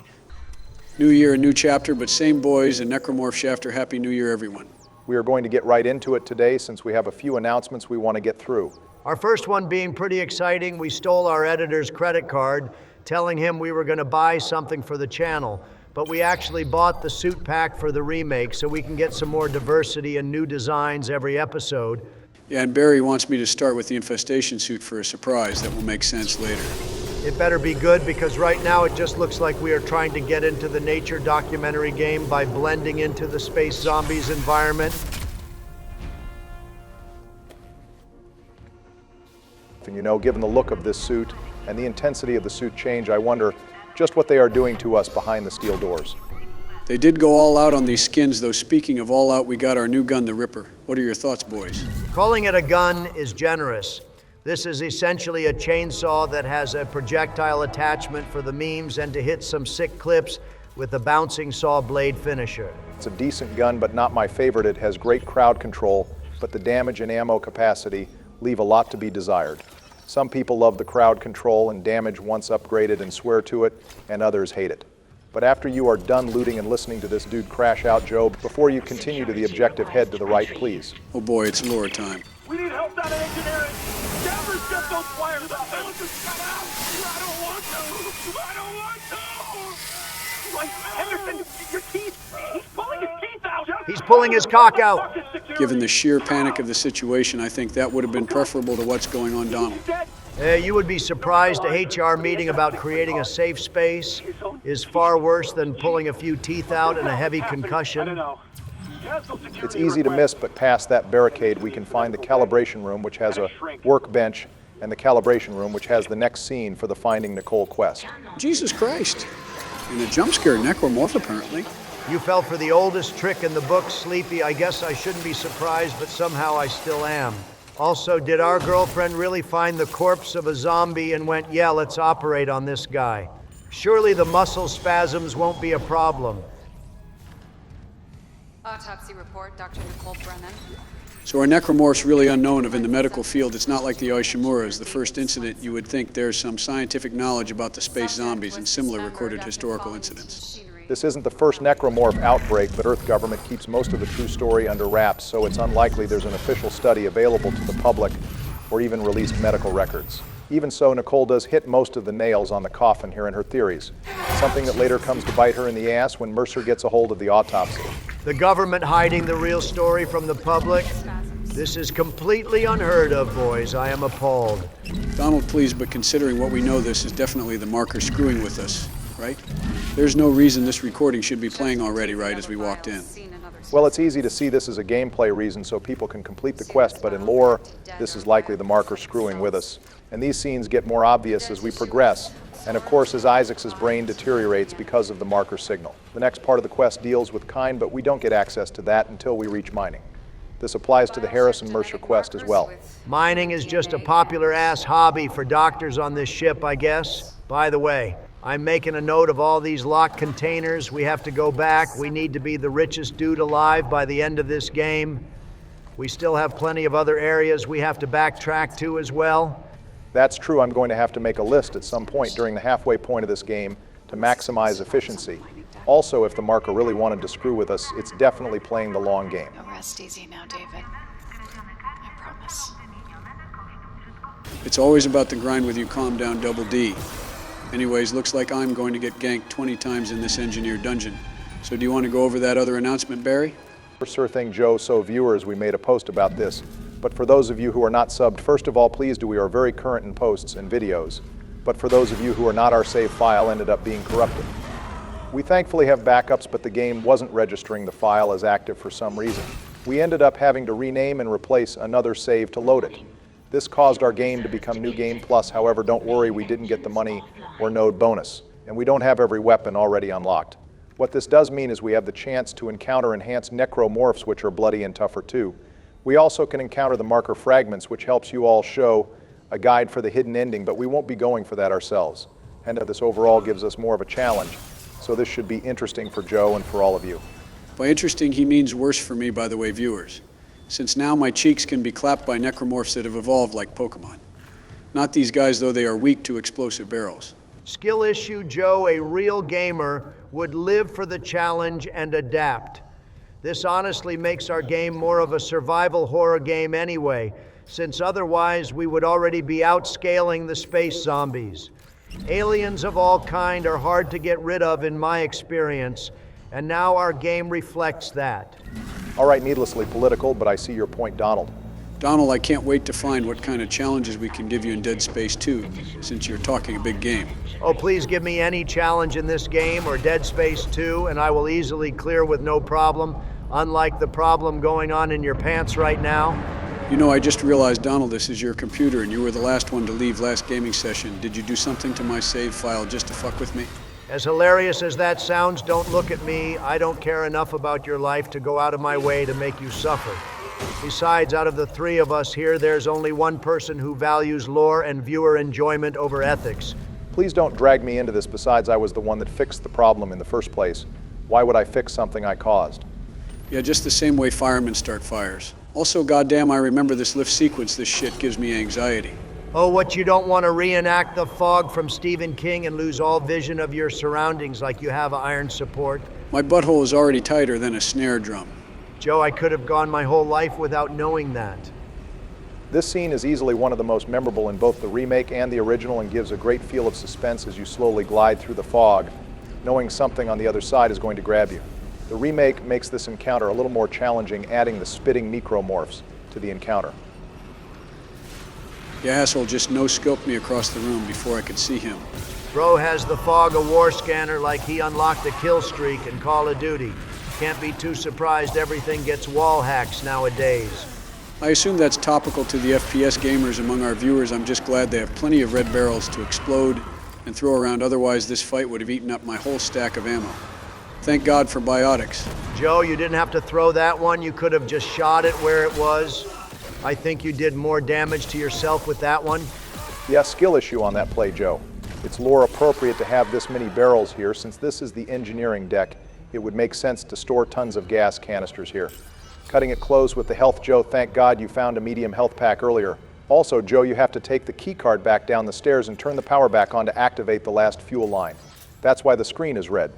New year, a new chapter, but same boys and Necromorph Shafter. Happy New Year, everyone. We are going to get right into it today since we have a few announcements we want to get through. Our first one being pretty exciting. We stole our editor's credit card, telling him we were going to buy something for the channel. But we actually bought the suit pack for the remake so we can get some more diversity and new designs every episode. Yeah, and Barry wants me to start with the infestation suit for a surprise that will make sense later. It better be good, because right now it just looks like we are trying to get into the nature documentary game by blending into the space zombies environment. And you know, given the look of this suit and the intensity of the suit change, I wonder just what they are doing to us behind the steel doors. They did go all out on these skins, though. Speaking of all out, we got our new gun, the Ripper. What are your thoughts, boys? Calling it a gun is generous. This is essentially a chainsaw that has a projectile attachment for the memes and to hit some sick clips with a bouncing saw blade finisher. It's a decent gun, but not my favorite. It has great crowd control, but the damage and ammo capacity leave a lot to be desired. Some people love the crowd control and damage once upgraded and swear to it, and others hate it. But after you are done looting and listening to this dude crash out, Joe, before you continue to the objective, head to the right, please. Oh boy, it's lore time. We need help down in engineering. Danvers, get those wires up. Let's just cut out. I don't want to. I don't want to. Like, Henderson, your teeth. He's pulling his teeth out. He's pulling his cock out. Given the sheer panic of the situation, I think that would have been preferable to what's going on, Donald. You would be surprised a HR meeting about creating a safe space is far worse than pulling a few teeth out and a heavy concussion. It's easy to miss, but past that barricade, we can find the calibration room, which has a workbench, and the calibration room, which has the next scene for the Finding Nicole quest. Jesus Christ. And a jump scare necromorph, apparently. You fell for the oldest trick in the book, Sleepy. I guess I shouldn't be surprised, but somehow I still am. Also, did our girlfriend really find the corpse of a zombie and went, yeah, let's operate on this guy? Surely the muscle spasms won't be a problem. Autopsy report, Dr. Nicole Brennan. So our necromorphs really unknown of in the medical field. It's not like the Ishimuras. The first incident, you would think there's some scientific knowledge about the space zombies and similar recorded historical incidents. This isn't the first necromorph outbreak, but Earth government keeps most of the true story under wraps, so it's unlikely there's an official study available to the public or even released medical records. Even so, Nicole does hit most of the nails on the coffin here in her theories, something that later comes to bite her in the ass when Mercer gets a hold of the autopsy. The government hiding the real story from the public? This is completely unheard of, boys. I am appalled. Donald, please, but considering what we know, this is definitely the marker screwing with us, right? There's no reason this recording should be playing already, right, as we walked in. Well, it's easy to see this as a gameplay reason so people can complete the quest, but in lore, this is likely the marker screwing with us. And these scenes get more obvious as we progress, and of course as Isaac's brain deteriorates because of the marker signal. The next part of the quest deals with kind, but we don't get access to that until we reach mining. This applies to the Harris and Mercer quest as well. Mining is just a popular-ass hobby for doctors on this ship, I guess. By the way, I'm making a note of all these locked containers. We have to go back. We need to be the richest dude alive by the end of this game. We still have plenty of other areas we have to backtrack to as well. That's true. I'm going to have to make a list at some point during the halfway point of this game to maximize efficiency. Also, if the marker really wanted to screw with us, it's definitely playing the long game. Rest easy now, David. I promise. It's always about the grind with you, calm down, Double D. Anyways, looks like I'm going to get ganked 20 times in this engineer dungeon. So do you want to go over that other announcement, Barry? Sure thing, Joe. So viewers, we made a post about this. But for those of you who are not subbed, first of all, please do. We are very current in posts and videos. But for those of you who are not, our save file ended up being corrupted. We thankfully have backups, but the game wasn't registering the file as active for some reason. We ended up having to rename and replace another save to load it. This caused our game to become New Game Plus. However, don't worry, we didn't get the money or node bonus, and we don't have every weapon already unlocked. What this does mean is we have the chance to encounter enhanced necromorphs, which are bloody and tougher too. We also can encounter the marker fragments, which helps you all show a guide for the hidden ending, but we won't be going for that ourselves. And this overall gives us more of a challenge. so this should be interesting for Joe and for all of you. By interesting, he means worse for me, by the way, viewers, since now my cheeks can be clapped by necromorphs that have evolved like Pokemon. Not these guys, though they are weak to explosive barrels. Skill issue Joe, a real gamer, would live for the challenge and adapt. This honestly makes our game more of a survival horror game anyway, since otherwise we would already be outscaling the space zombies. Aliens of all kind are hard to get rid of in my experience, and now our game reflects that. All right, needlessly political, but I see your point, Donald. Donald, I can't wait to find what kind of challenges we can give you in Dead Space 2, since you're talking a big game. Oh, please give me any challenge in this game or Dead Space 2, and I will easily clear with no problem, unlike the problem going on in your pants right now. You know, I just realized, Donald, this is your computer, and you were the last one to leave last gaming session. Did you do something to my save file just to fuck with me? As hilarious as that sounds, don't look at me. I don't care enough about your life to go out of my way to make you suffer. Besides, out of the three of us here, there's only one person who values lore and viewer enjoyment over ethics. Please don't drag me into this. Besides, I was the one that fixed the problem in the first place. Why would I fix something I caused? Yeah, just the same way firemen start fires. Also, goddamn, I remember this lift sequence. This shit gives me anxiety. Oh, what, you don't want to reenact the fog from Stephen King and lose all vision of your surroundings like you have iron support? My butthole is already tighter than a snare drum. Joe, I could have gone my whole life without knowing that. This scene is easily one of the most memorable in both the remake and the original and gives a great feel of suspense as you slowly glide through the fog, knowing something on the other side is going to grab you. The remake makes this encounter a little more challenging, adding the spitting necromorphs to the encounter. The asshole just no-scoped me across the room before I could see him. Bro has the fog of war scanner like he unlocked a kill streak in Call of Duty. Can't be too surprised everything gets wall hacks nowadays. I assume that's topical to the FPS gamers among our viewers. I'm just glad they have plenty of red barrels to explode and throw around, otherwise this fight would have eaten up my whole stack of ammo. Thank God for biotics. Joe, you didn't have to throw that one. You could have just shot it where it was. I think you did more damage to yourself with that one. Yeah, skill issue on that play, Joe. It's lore appropriate to have this many barrels here. Since this is the engineering deck, it would make sense to store tons of gas canisters here. Cutting it close with the health, Joe, thank God you found a medium health pack earlier. Also, Joe, you have to take the key card back down the stairs and turn the power back on to activate the last fuel line. That's why the screen is red.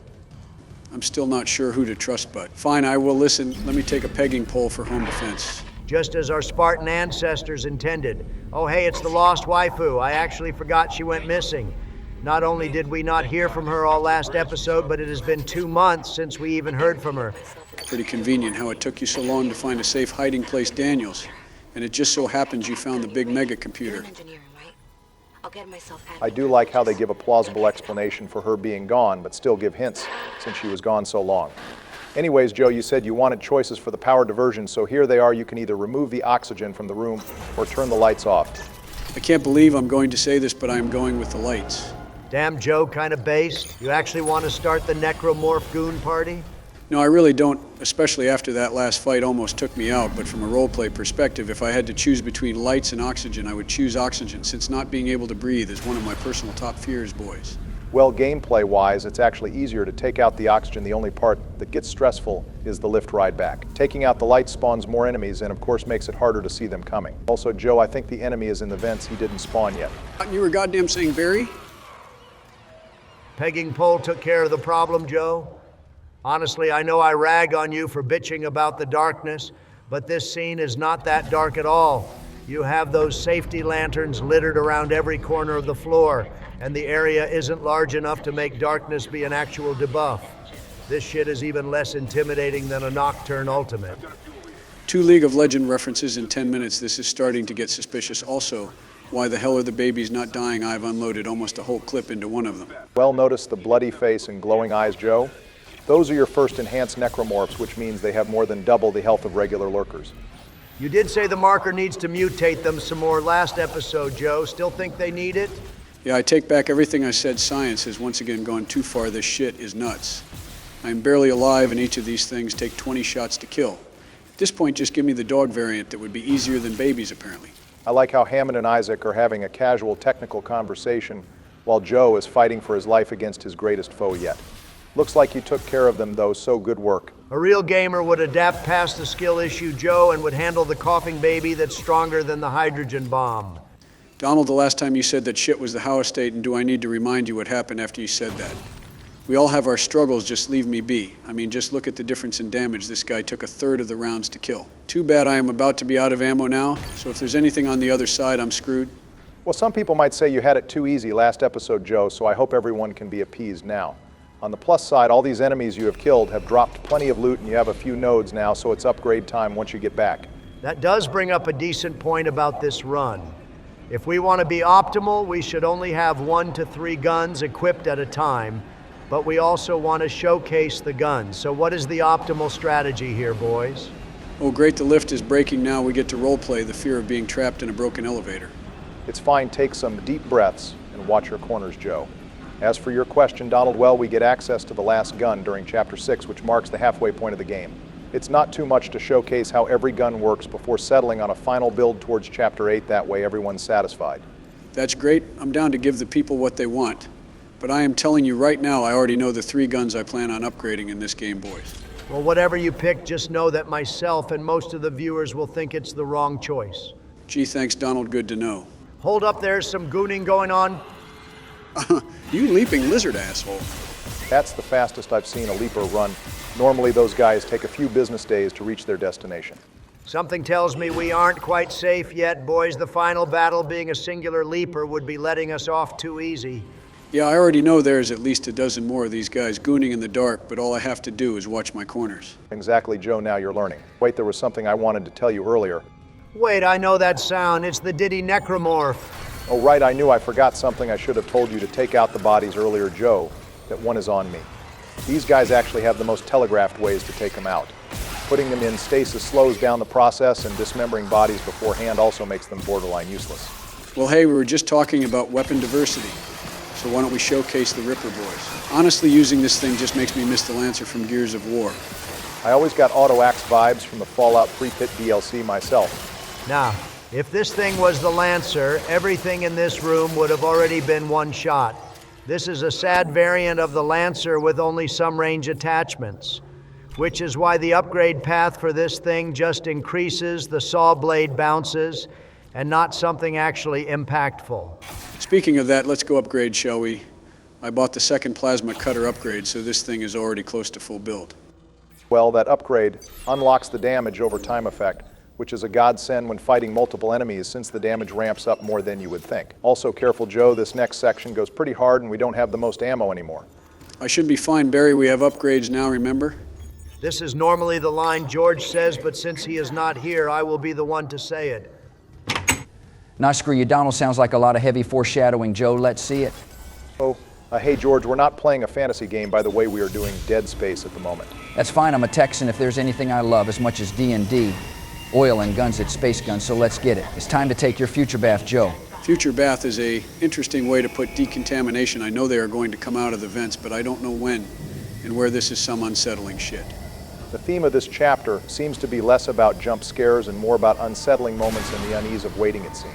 I'm still not sure who to trust, but fine, I will listen. Let me take a pegging pole for home defense. Just as our Spartan ancestors intended. Oh, hey, it's the lost waifu. I actually forgot she went missing. Not only did we not hear from her all last episode, but it has been 2 months since we even heard from her. Pretty convenient how it took you so long to find a safe hiding place, Daniels. And it just so happens you found the big mega computer. I do like how they give a plausible explanation for her being gone, but still give hints since she was gone so long. Anyways, Joe, you said you wanted choices for the power diversion, so here they are. You can either remove the oxygen from the room or turn the lights off. I can't believe I'm going to say this, but I'm going with the lights. Damn, Joe, kind of based. You actually want to start the necromorph goon party? No, I really don't, especially after that last fight almost took me out. But from a roleplay perspective, if I had to choose between lights and oxygen, I would choose oxygen, since not being able to breathe is one of my personal top fears, boys. Well, gameplay-wise, it's actually easier to take out the oxygen. The only part that gets stressful is the lift ride back. Taking out the lights spawns more enemies and, of course, makes it harder to see them coming. Also, Joe, I think the enemy is in the vents. He didn't spawn yet. You were goddamn saying Barry? Pegging pole took care of the problem, Joe. Honestly, I know I rag on you for bitching about the darkness, but this scene is not that dark at all. You have those safety lanterns littered around every corner of the floor, and the area isn't large enough to make darkness be an actual debuff. This shit is even less intimidating than a Nocturne Ultimate. 2 League of Legends references in 10 minutes. This is starting to get suspicious. Also, why the hell are the babies not dying? I've unloaded almost a whole clip into one of them. Well, notice the bloody face and glowing eyes, Joe. Those are your first enhanced necromorphs, which means they have more than double the health of regular lurkers. You did say the marker needs to mutate them some more last episode, Joe. Still think they need it? Yeah, I take back everything I said. Science has once again gone too far. This shit is nuts. I'm barely alive, and each of these things take 20 shots to kill. At this point, just give me the dog variant that would be easier than babies, apparently. I like how Hammond and Isaac are having a casual technical conversation while Joe is fighting for his life against his greatest foe yet. Looks like you took care of them though, so good work. A real gamer would adapt past the skill issue, Joe, and would handle the coughing baby that's stronger than the hydrogen bomb. Donald, the last time you said that shit was the Howe estate, and do I need to remind you what happened after you said that? We all have our struggles, just leave me be. I mean, just look at the difference in damage. This guy took a third of the rounds to kill. Too bad I am about to be out of ammo now, so if there's anything on the other side, I'm screwed. Well, some people might say you had it too easy last episode, Joe, so I hope everyone can be appeased now. On the plus side, all these enemies you have killed have dropped plenty of loot and you have a few nodes now, so it's upgrade time once you get back. That does bring up a decent point about this run. If we want to be optimal, we should only have 1 to 3 guns equipped at a time, but we also want to showcase the guns. So what is the optimal strategy here, boys? Oh, great, the lift is breaking now. We get to roleplay the fear of being trapped in a broken elevator. It's fine, take some deep breaths and watch your corners, Joe. As for your question, Donald, well, we get access to the last gun during Chapter 6, which marks the halfway point of the game. It's not too much to showcase how every gun works before settling on a final build towards Chapter 8, that way everyone's satisfied. That's great. I'm down to give the people what they want. But I am telling you right now, I already know the 3 guns I plan on upgrading in this game, boys. Well, whatever you pick, just know that myself and most of the viewers will think it's the wrong choice. Gee, thanks, Donald. Good to know. Hold up, there's some gooning going on. You leaping lizard asshole. That's the fastest I've seen a leaper run. Normally those guys take a few business days to reach their destination. Something tells me we aren't quite safe yet, boys. The final battle, being a singular leaper, would be letting us off too easy. Yeah, I already know there's at least a dozen more of these guys gooning in the dark, but all I have to do is watch my corners. Exactly, Joe, now you're learning. Wait, there was something I wanted to tell you earlier. Wait, I know that sound. It's the Diddy Necromorph. Oh, right, I knew I forgot something. I should have told you to take out the bodies earlier, Joe. That one is on me. These guys actually have the most telegraphed ways to take them out. Putting them in stasis slows down the process, and dismembering bodies beforehand also makes them borderline useless. Well, hey, we were just talking about weapon diversity, so why don't we showcase the Ripper boys? Honestly, using this thing just makes me miss the Lancer from Gears of War. I always got auto-axe vibes from the Fallout 3-Pit DLC myself. Now, if this thing was the Lancer, everything in this room would have already been one shot. This is a sad variant of the Lancer with only some range attachments, which is why the upgrade path for this thing just increases, the saw blade bounces, and not something actually impactful. Speaking of that, let's go upgrade, shall we? I bought the second plasma cutter upgrade, so this thing is already close to full build. Well, that upgrade unlocks the damage over time effect, which is a godsend when fighting multiple enemies since the damage ramps up more than you would think. Also careful, Joe, this next section goes pretty hard and we don't have the most ammo anymore. I should be fine, Barry. We have upgrades now, remember? This is normally the line George says, but since he is not here, I will be the one to say it. Nah, screw you. Donald sounds like a lot of heavy foreshadowing, Joe. Let's see it. Oh, hey, George, we're not playing a fantasy game by the way we are doing Dead Space at the moment. That's fine. I'm a Texan if there's anything I love as much as D&D. Oil and guns at space guns, so let's get it. It's time to take your future bath, Joe. Future bath is a interesting way to put decontamination. I know they are going to come out of the vents, but I don't know when and where this is some unsettling shit. The theme of this chapter seems to be less about jump scares and more about unsettling moments and the unease of waiting, it seems.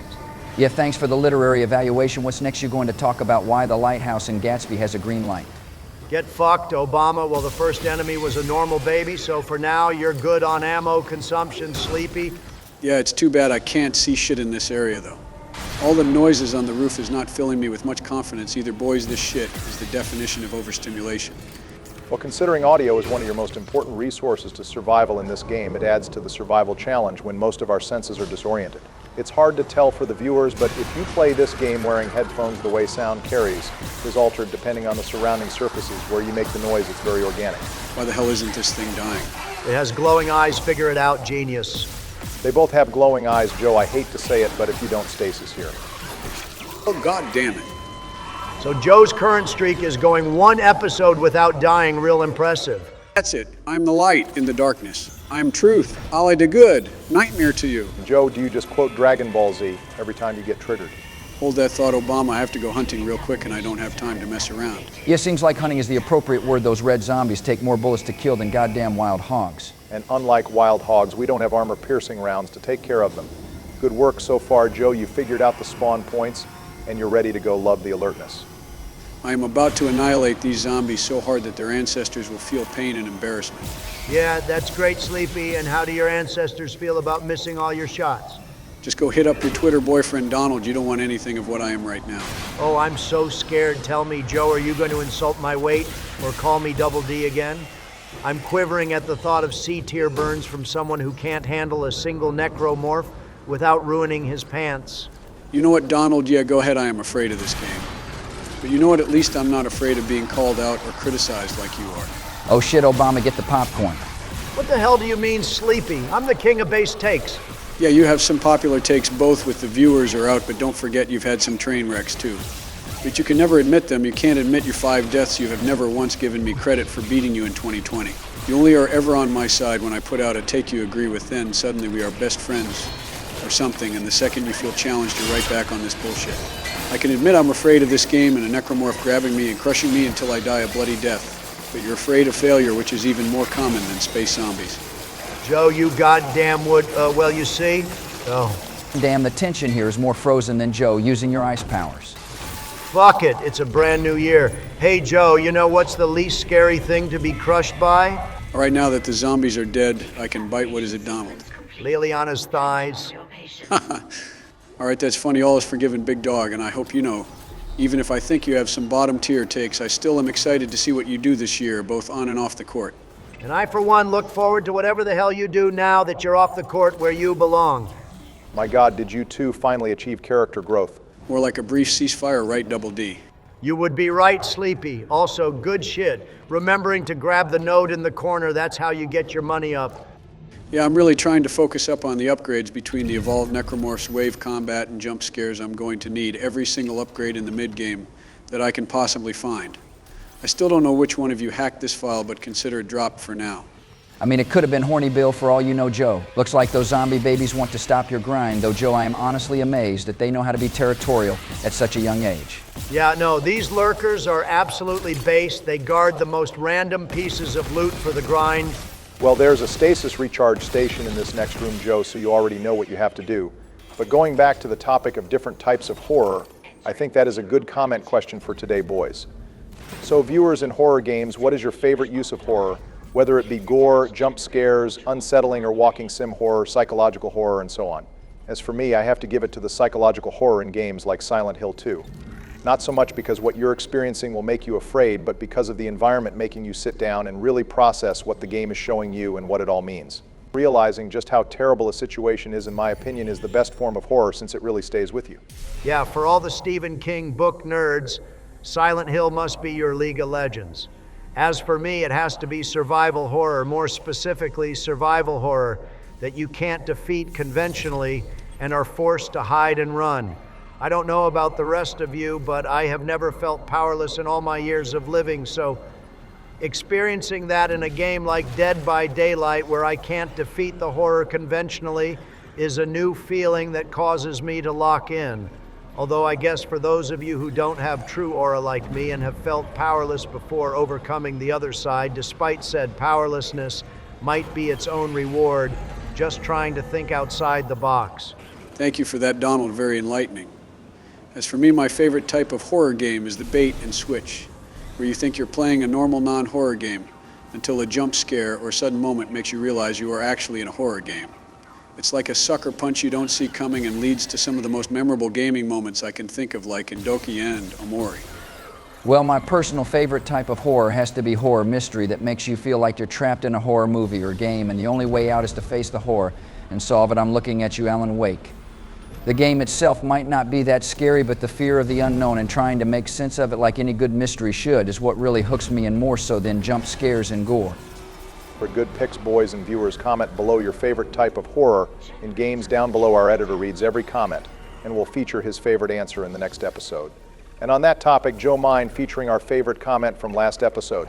Yeah, thanks for the literary evaluation. What's next? You're going to talk about why the lighthouse in Gatsby has a green light. Get fucked, Obama. Well, the first enemy was a normal baby, so for now, you're good on ammo consumption, Sleepy. Yeah, it's too bad I can't see shit in this area, though. All the noises on the roof is not filling me with much confidence. Either, boys, this shit is the definition of overstimulation. Well, considering audio is one of your most important resources to survival in this game, it adds to the survival challenge when most of our senses are disoriented. It's hard to tell for the viewers, but if you play this game wearing headphones, the way sound carries is altered depending on the surrounding surfaces. Where you make the noise, it's very organic. Why the hell isn't this thing dying? It has glowing eyes. Figure it out, genius. They both have glowing eyes, Joe. I hate to say it, but if you don't, Stasis here. Oh, God damn it. So Joe's current streak is going 1 episode without dying. Real impressive. That's it. I'm the light in the darkness. I'm truth. Ali de good. Nightmare to you. Joe, do you just quote Dragon Ball Z every time you get triggered? Hold that thought, Obama. I have to go hunting real quick and I don't have time to mess around. Yeah, seems like hunting is the appropriate word. Those red zombies take more bullets to kill than goddamn wild hogs. And unlike wild hogs, we don't have armor-piercing rounds to take care of them. Good work so far, Joe. You figured out the spawn points and you're ready to go love the alertness. I am about to annihilate these zombies so hard that their ancestors will feel pain and embarrassment. Yeah, that's great, Sleepy. And how do your ancestors feel about missing all your shots? Just go hit up your Twitter boyfriend, Donald. You don't want anything of what I am right now. Oh, I'm so scared. Tell me, Joe, are you going to insult my weight or call me Double D again? I'm quivering at the thought of C-tier burns from someone who can't handle a single necromorph without ruining his pants. You know what, Donald? Yeah, go ahead. I am afraid of this game. But you know what? At least I'm not afraid of being called out or criticized like you are. Oh shit, Obama, get the popcorn. What the hell do you mean, Sleepy? I'm the king of base takes. Yeah, you have some popular takes both with the viewers are out, but don't forget you've had some train wrecks too. But you can never admit them. You can't admit your 5 deaths. You have never once given me credit for beating you in 2020. You only are ever on my side when I put out a take you agree with, then suddenly we are best friends or something, and the second you feel challenged, you're right back on this bullshit. I can admit I'm afraid of this game and a necromorph grabbing me and crushing me until I die a bloody death. But you're afraid of failure, which is even more common than space zombies. Joe, you goddamn would, well, you see? Oh. Damn, the tension here is more frozen than Joe using your ice powers. Fuck it, it's a brand new year. Hey, Joe, you know what's the least scary thing to be crushed by? All right, now that the zombies are dead, I can bite, what is it, Donald? Liliana's thighs. All right, that's funny. All is forgiven, big dog, and I hope you know, even if I think you have some bottom tier takes, I still am excited to see what you do this year, both on and off the court. And I, for one, look forward to whatever the hell you do now that you're off the court where you belong. My God, did you two finally achieve character growth? More like a brief ceasefire, right, Double D? You would be right, Sleepy. Also, good shit. Remembering to grab the node in the corner, that's how you get your money up. Yeah, I'm really trying to focus up on the upgrades between the evolved necromorphs, wave combat, and jump scares. I'm going to need every single upgrade in the mid-game that I can possibly find. I still don't know which one of you hacked this file, but consider it dropped for now. I mean, it could have been Horny Bill for all you know, Joe. Looks like those zombie babies want to stop your grind, though, Joe, I am honestly amazed that they know how to be territorial at such a young age. Yeah, no, these lurkers are absolutely based. They guard the most random pieces of loot for the grind. Well, there's a stasis recharge station in this next room, Joe, so you already know what you have to do. But going back to the topic of different types of horror, I think that is a good comment question for today, boys. So viewers in horror games, what is your favorite use of horror? Whether it be gore, jump scares, unsettling or walking sim horror, psychological horror, and so on. As for me, I have to give it to the psychological horror in games like Silent Hill 2. Not so much because what you're experiencing will make you afraid, but because of the environment making you sit down and really process what the game is showing you and what it all means. Realizing just how terrible a situation is, in my opinion, is the best form of horror since it really stays with you. Yeah, for all the Stephen King book nerds, Silent Hill must be your League of Legends. As for me, it has to be survival horror, more specifically survival horror that you can't defeat conventionally and are forced to hide and run. I don't know about the rest of you, but I have never felt powerless in all my years of living, so experiencing that in a game like Dead by Daylight, where I can't defeat the horror conventionally, is a new feeling that causes me to lock in. Although I guess for those of you who don't have true aura like me and have felt powerless before overcoming the other side, despite said powerlessness, might be its own reward, just trying to think outside the box. Thank you for that, Donald. Very enlightening. As for me, my favorite type of horror game is the bait and switch, where you think you're playing a normal non-horror game until a jump scare or sudden moment makes you realize you are actually in a horror game. It's like a sucker punch you don't see coming and leads to some of the most memorable gaming moments I can think of, like in Doki and Omori. Well, my personal favorite type of horror has to be horror mystery that makes you feel like you're trapped in a horror movie or game and the only way out is to face the horror and solve it. I'm looking at you, Alan Wake. The game itself might not be that scary, but the fear of the unknown and trying to make sense of it like any good mystery should is what really hooks me in more so than jump scares and gore. For good picks, boys and viewers, comment below your favorite type of horror in games down below. Our editor reads every comment and will feature his favorite answer in the next episode. And on that topic, Joe Mind featuring our favorite comment from last episode.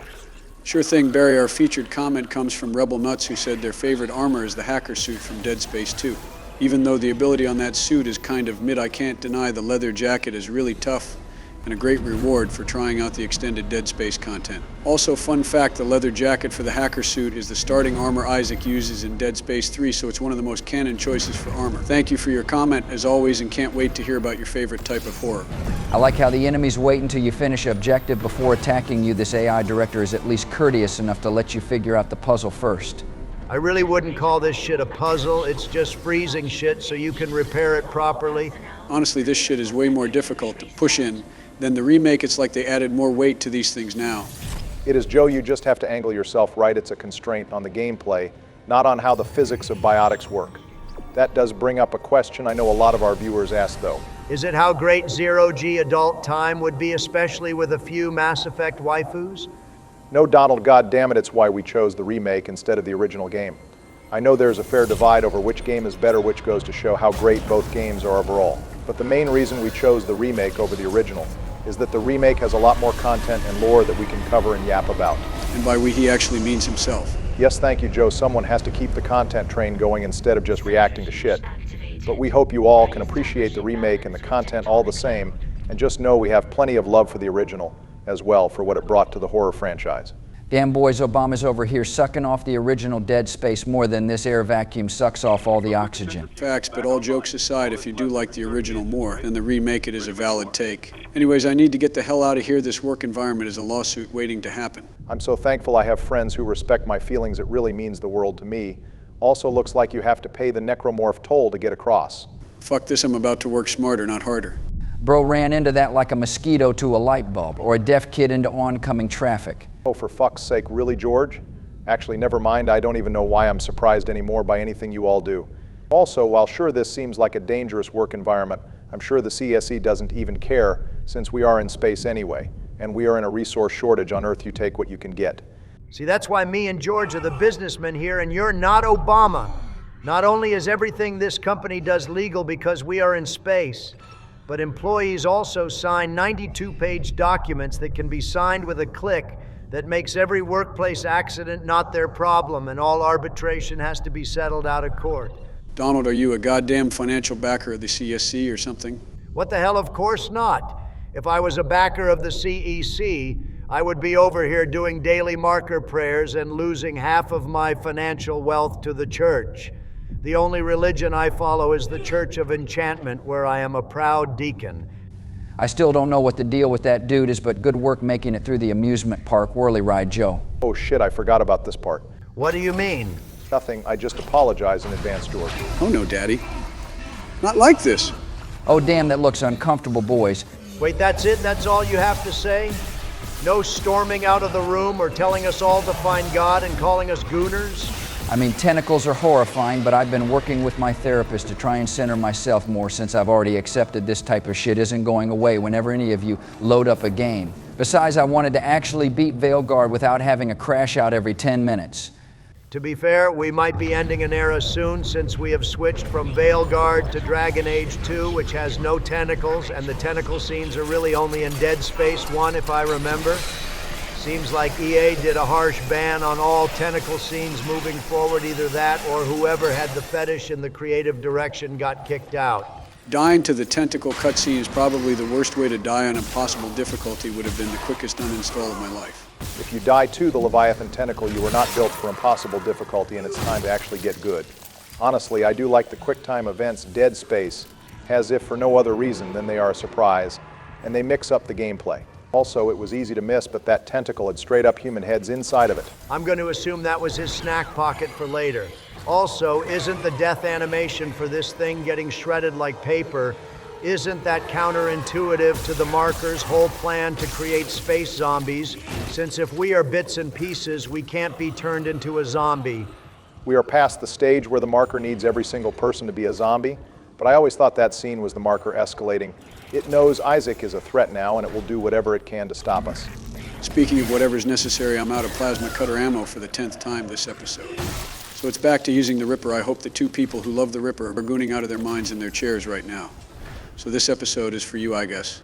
Sure thing, Barry. Our featured comment comes from Rebel Nuts, who said their favorite armor is the hacker suit from Dead Space 2. Even though the ability on that suit is kind of mid, I can't deny the leather jacket is really tough and a great reward for trying out the extended Dead Space content. Also, fun fact, the leather jacket for the hacker suit is the starting armor Isaac uses in Dead Space 3, so it's one of the most canon choices for armor. Thank you for your comment, as always, and can't wait to hear about your favorite type of horror. I like how the enemies wait until you finish objective before attacking you. This AI director is at least courteous enough to let you figure out the puzzle first. I really wouldn't call this shit a puzzle. It's just freezing shit so you can repair it properly. Honestly, this shit is way more difficult to push in than the remake. It's like they added more weight to these things now. It is, Joe, you just have to angle yourself right. It's a constraint on the gameplay, not on how the physics of biotics work. That does bring up a question I know a lot of our viewers ask, though. Is it how great zero-G adult time would be, especially with a few Mass Effect waifus? No, Donald, goddammit, it's why we chose the remake instead of the original game. I know there's a fair divide over which game is better, which goes to show how great both games are overall. But the main reason we chose the remake over the original is that the remake has a lot more content and lore that we can cover and yap about. And by we, he actually means himself. Yes, thank you, Joe. Someone has to keep the content train going instead of just reacting to shit. But we hope you all can appreciate the remake and the content all the same, and just know we have plenty of love for the original as well for what it brought to the horror franchise. Damn boys, Obama's over here sucking off the original Dead Space more than this air vacuum sucks off all the oxygen. Facts, but all jokes aside, if you do like the original more, then the remake it is a valid take. Anyways, I need to get the hell out of here. This work environment is a lawsuit waiting to happen. I'm so thankful I have friends who respect my feelings. It really means the world to me. Also looks like you have to pay the necromorph toll to get across. Fuck this, I'm about to work smarter, not harder. Bro ran into that like a mosquito to a light bulb, or a deaf kid into oncoming traffic. Oh, for fuck's sake, really, George? Actually, never mind, I don't even know why I'm surprised anymore by anything you all do. Also, while sure this seems like a dangerous work environment, I'm sure the CSE doesn't even care, since we are in space anyway, and we are in a resource shortage on Earth. You take what you can get. See, that's why me and George are the businessmen here, and you're not Obama. Not only is everything this company does legal because we are in space, but employees also sign 92-page documents that can be signed with a click that makes every workplace accident not their problem, and all arbitration has to be settled out of court. Donald, are you a goddamn financial backer of the CSC or something? What the hell, of course not. If I was a backer of the CEC, I would be over here doing daily marker prayers and losing half of my financial wealth to the church. The only religion I follow is the Church of Enchantment, where I am a proud deacon. I still don't know what the deal with that dude is, but good work making it through the amusement park whirly ride, Joe. Oh shit, I forgot about this part. What do you mean? Nothing, I just apologize in advance, George. Oh no, Daddy. Not like this. Oh damn, that looks uncomfortable, boys. Wait, that's it? That's all you have to say? No storming out of the room or telling us all to find God and calling us gooners? I mean, tentacles are horrifying, but I've been working with my therapist to try and center myself more since I've already accepted this type of shit isn't going away whenever any of you load up a game. Besides, I wanted to actually beat Veilguard without having a crash out every 10 minutes. To be fair, we might be ending an era soon since we have switched from Veilguard to Dragon Age 2, which has no tentacles, and the tentacle scenes are really only in Dead Space 1, if I remember. Seems like EA did a harsh ban on all tentacle scenes moving forward. Either that or whoever had the fetish in the creative direction got kicked out. Dying to the tentacle cutscene is probably the worst way to die on impossible difficulty. Would have been the quickest uninstall of my life. If you die to the Leviathan tentacle, you were not built for impossible difficulty, and it's time to actually get good. Honestly, I do like the QuickTime events Dead Space has, if for no other reason than they are a surprise, and they mix up the gameplay. Also, it was easy to miss, but that tentacle had straight up human heads inside of it. I'm going to assume that was his snack pocket for later. Also, isn't the death animation for this thing getting shredded like paper, isn't that counterintuitive to the marker's whole plan to create space zombies, since if we are bits and pieces, we can't be turned into a zombie? We are past the stage where the marker needs every single person to be a zombie, but I always thought that scene was the marker escalating. It knows Isaac is a threat now, and it will do whatever it can to stop us. Speaking of whatever's necessary, I'm out of plasma cutter ammo for the 10th time this episode. So it's back to using the Ripper. I hope the two people who love the Ripper are gooning out of their minds in their chairs right now. So this episode is for you, I guess.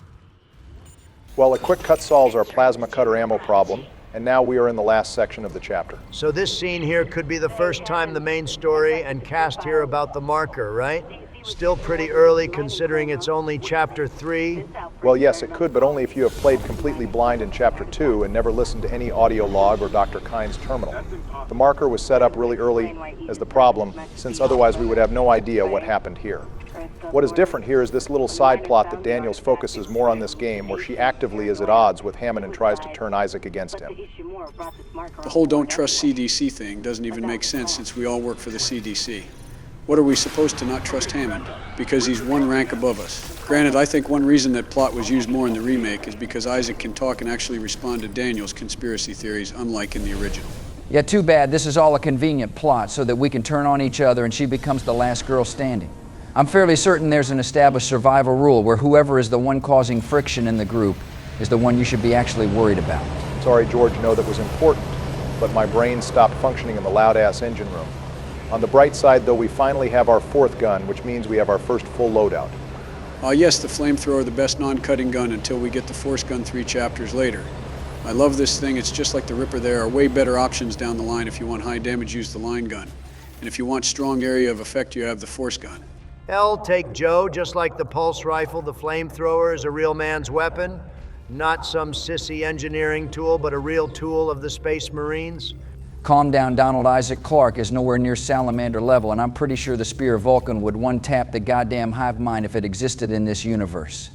Well, a quick cut solves our plasma cutter ammo problem, and now we are in the last section of the chapter. So this scene here could be the first time the main story and cast hear about the marker, right? Still pretty early considering it's only chapter 3. Well, yes, it could, but only if you have played completely blind in Chapter 2 and never listened to any audio log or Dr. Kine's terminal. The marker was set up really early as the problem, since otherwise we would have no idea what happened here. What is different here is this little side plot that Daniels focuses more on this game, where she actively is at odds with Hammond and tries to turn Isaac against him. The whole don't trust CDC thing doesn't even make sense since we all work for the CDC. What are we supposed to not trust Hammond? Because he's one rank above us. Granted, I think one reason that plot was used more in the remake is because Isaac can talk and actually respond to Daniel's conspiracy theories, unlike in the original. Yeah, too bad this is all a convenient plot so that we can turn on each other and she becomes the last girl standing. I'm fairly certain there's an established survival rule where whoever is the one causing friction in the group is the one you should be actually worried about. Sorry, George, no, that was important, but my brain stopped functioning in the loud-ass engine room. On the bright side, though, we finally have our fourth gun, which means we have our first full loadout. Yes, the flamethrower, the best non-cutting gun until we get the force gun 3 chapters later. I love this thing. It's just like the Ripper. There are way better options down the line. If you want high damage, use the line gun. And if you want strong area of effect, you have the force gun. Hell, take Joe, just like the pulse rifle, the flamethrower is a real man's weapon. Not some sissy engineering tool, but a real tool of the Space Marines. Calm down, Donald. Isaac Clarke is nowhere near salamander level, and I'm pretty sure the Spear of Vulcan would one-tap the goddamn hive mind if it existed in this universe.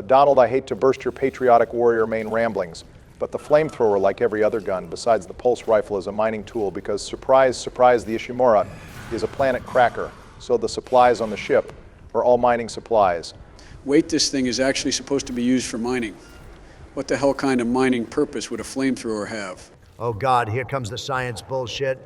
Donald, I hate to burst your patriotic warrior main ramblings, but the flamethrower, like every other gun, besides the pulse rifle, is a mining tool because, surprise, surprise, the Ishimura is a planet cracker, so the supplies on the ship are all mining supplies. Wait, this thing is actually supposed to be used for mining. What the hell kind of mining purpose would a flamethrower have? Oh God, here comes the science bullshit.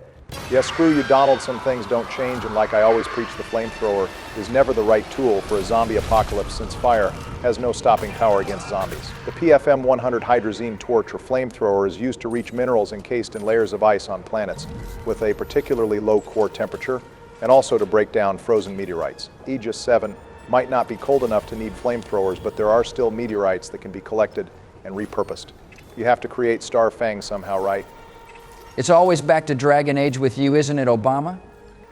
Yeah, screw you, Donald, some things don't change, and like I always preach, the flamethrower is never the right tool for a zombie apocalypse since fire has no stopping power against zombies. The PFM 100 hydrazine torch or flamethrower is used to reach minerals encased in layers of ice on planets with a particularly low core temperature, and also to break down frozen meteorites. Aegis 7 might not be cold enough to need flamethrowers, but there are still meteorites that can be collected and repurposed. You have to create Star Fang somehow, right? It's always back to Dragon Age with you, isn't it, Obama?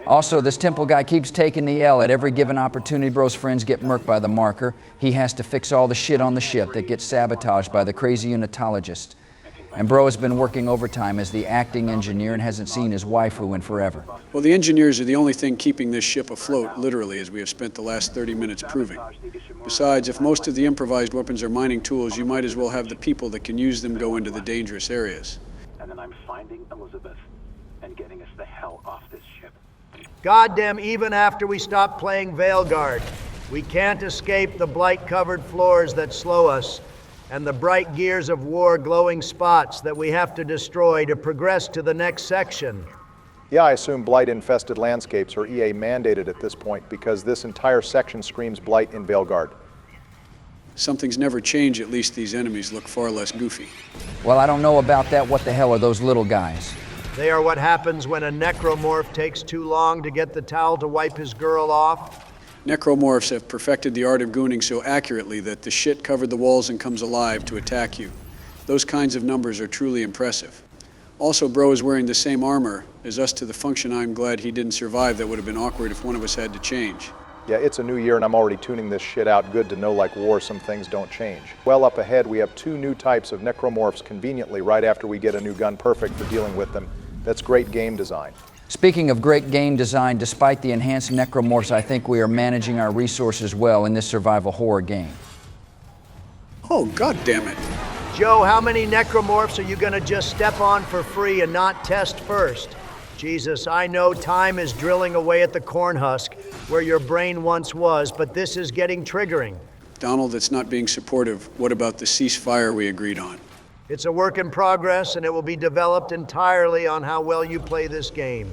Also, this Temple guy keeps taking the L at every given opportunity. Bro's friends get murked by the marker. He has to fix all the shit on the ship that gets sabotaged by the crazy unitologist. And Bro has been working overtime as the acting engineer and hasn't seen his waifu in forever. Well, the engineers are the only thing keeping this ship afloat, literally, as we have spent the last 30 minutes proving. Besides, if most of the improvised weapons are mining tools, you might as well have the people that can use them go into the dangerous areas. And then I'm finding Elizabeth and getting us the hell off this ship. Goddamn, even after we stop playing Veilguard, we can't escape the blight-covered floors that slow us and the bright gears of war glowing spots that we have to destroy to progress to the next section. Yeah, I assume blight-infested landscapes are EA mandated at this point because this entire section screams blight in Veilguard. Something's never changed, at least these enemies look far less goofy. Well, I don't know about that. What the hell are those little guys? They are what happens when a necromorph takes too long to get the towel to wipe his girl off. Necromorphs have perfected the art of gooning so accurately that the shit covered the walls and comes alive to attack you. Those kinds of numbers are truly impressive. Also, Bro is wearing the same armor as us to the function. I'm glad he didn't survive. That would have been awkward if one of us had to change. Yeah, it's a new year and I'm already tuning this shit out good to know like war some things don't change. Well up ahead we have 2 new types of necromorphs conveniently right after we get a new gun perfect for dealing with them. That's great game design. Speaking of great game design, despite the enhanced necromorphs, I think we are managing our resources well in this survival horror game. Oh, God damn it. Joe, how many necromorphs are you gonna just step on for free and not test first? Jesus, I know time is drilling away at the corn husk where your brain once was, but this is getting triggering. Donald, that's not being supportive. What about the ceasefire we agreed on? It's a work in progress, and it will be developed entirely on how well you play this game.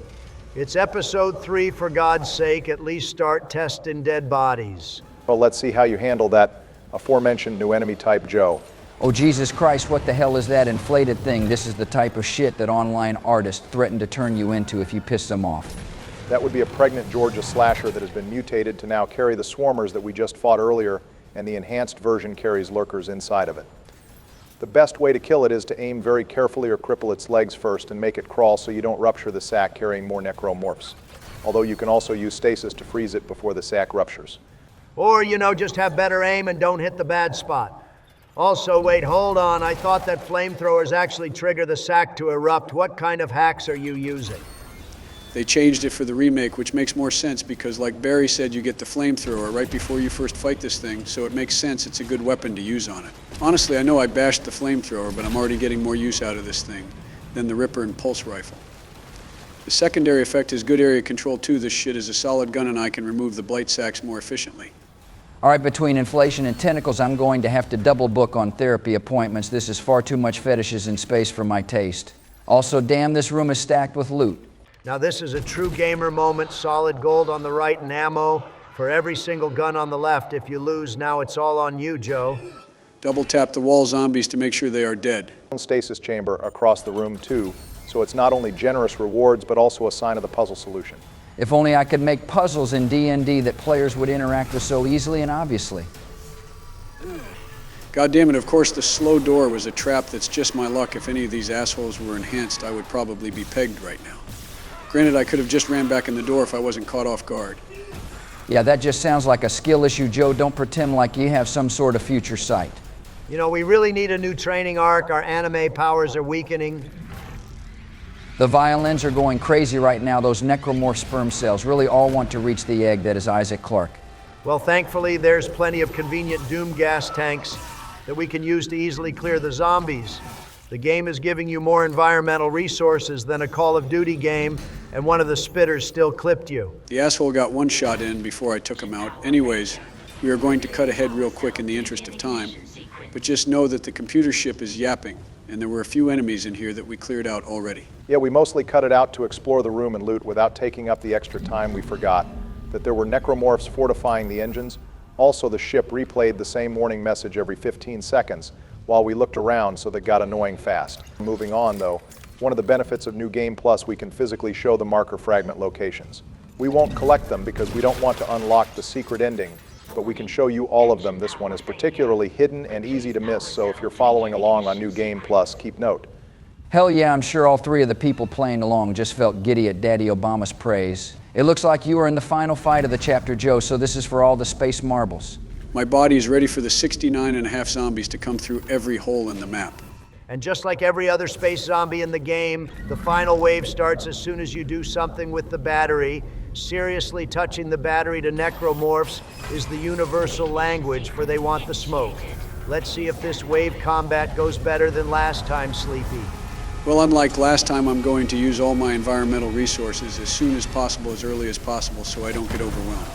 It's episode 3, for God's sake. At least start testing dead bodies. Well, let's see how you handle that aforementioned new enemy type, Joe. Oh, Jesus Christ, what the hell is that inflated thing? This is the type of shit that online artists threaten to turn you into if you piss them off. That would be a pregnant Georgia slasher that has been mutated to now carry the swarmers that we just fought earlier, and the enhanced version carries lurkers inside of it. The best way to kill it is to aim very carefully or cripple its legs first and make it crawl so you don't rupture the sac carrying more necromorphs. Although you can also use stasis to freeze it before the sac ruptures. Or, just have better aim and don't hit the bad spot. Also, wait, hold on. I thought that flamethrowers actually trigger the sack to erupt. What kind of hacks are you using? They changed it for the remake, which makes more sense because, like Barry said, you get the flamethrower right before you first fight this thing, so it makes sense it's a good weapon to use on it. Honestly, I know I bashed the flamethrower, but I'm already getting more use out of this thing than the Ripper and Pulse Rifle. The secondary effect is good area control too. This shit is a solid gun and I can remove the blight sacks more efficiently. All right, between inflation and tentacles, I'm going to have to double book on therapy appointments. This is far too much fetishes in space for my taste. Also, damn, this room is stacked with loot. Now this is a true gamer moment. Solid gold on the right and ammo for every single gun on the left. If you lose, now it's all on you, Joe. Double tap the wall zombies to make sure they are dead. Stasis chamber across the room too, so it's not only generous rewards but also a sign of the puzzle solution. If only I could make puzzles in D&D that players would interact with so easily and obviously. God damn it, of course the slow door was a trap that's just my luck. If any of these assholes were enhanced, I would probably be pegged right now. Granted, I could have just ran back in the door if I wasn't caught off guard. Yeah, that just sounds like a skill issue, Joe. Don't pretend like you have some sort of future sight. We really need a new training arc. Our anime powers are weakening. The violins are going crazy right now. Those necromorph sperm cells really all want to reach the egg that is Isaac Clarke. Well, thankfully, there's plenty of convenient doom gas tanks that we can use to easily clear the zombies. The game is giving you more environmental resources than a Call of Duty game, and one of the spitters still clipped you. The asshole got one shot in before I took him out. Anyways, we are going to cut ahead real quick in the interest of time. But just know that the computer ship is yapping, and there were a few enemies in here that we cleared out already. Yeah, we mostly cut it out to explore the room and loot without taking up the extra time. We forgot that there were necromorphs fortifying the engines. Also, the ship replayed the same warning message every 15 seconds while we looked around, so that got annoying fast. Moving on though, one of the benefits of New Game Plus, we can physically show the marker fragment locations. We won't collect them because we don't want to unlock the secret ending, but we can show you all of them. This one is particularly hidden and easy to miss, so if you're following along on New Game Plus, keep note. Hell yeah, I'm sure all three of the people playing along just felt giddy at Daddy Obama's praise. It looks like you are in the final fight of the chapter, Joe, so this is for all the space marbles. My body is ready for the 69.5 zombies to come through every hole in the map. And just like every other space zombie in the game, the final wave starts as soon as you do something with the battery. Seriously touching the battery to necromorphs is the universal language, for they want the smoke. Let's see if this wave combat goes better than last time, Sleepy. Well, unlike last time, I'm going to use all my environmental resources as soon as possible, as early as possible, so I don't get overwhelmed.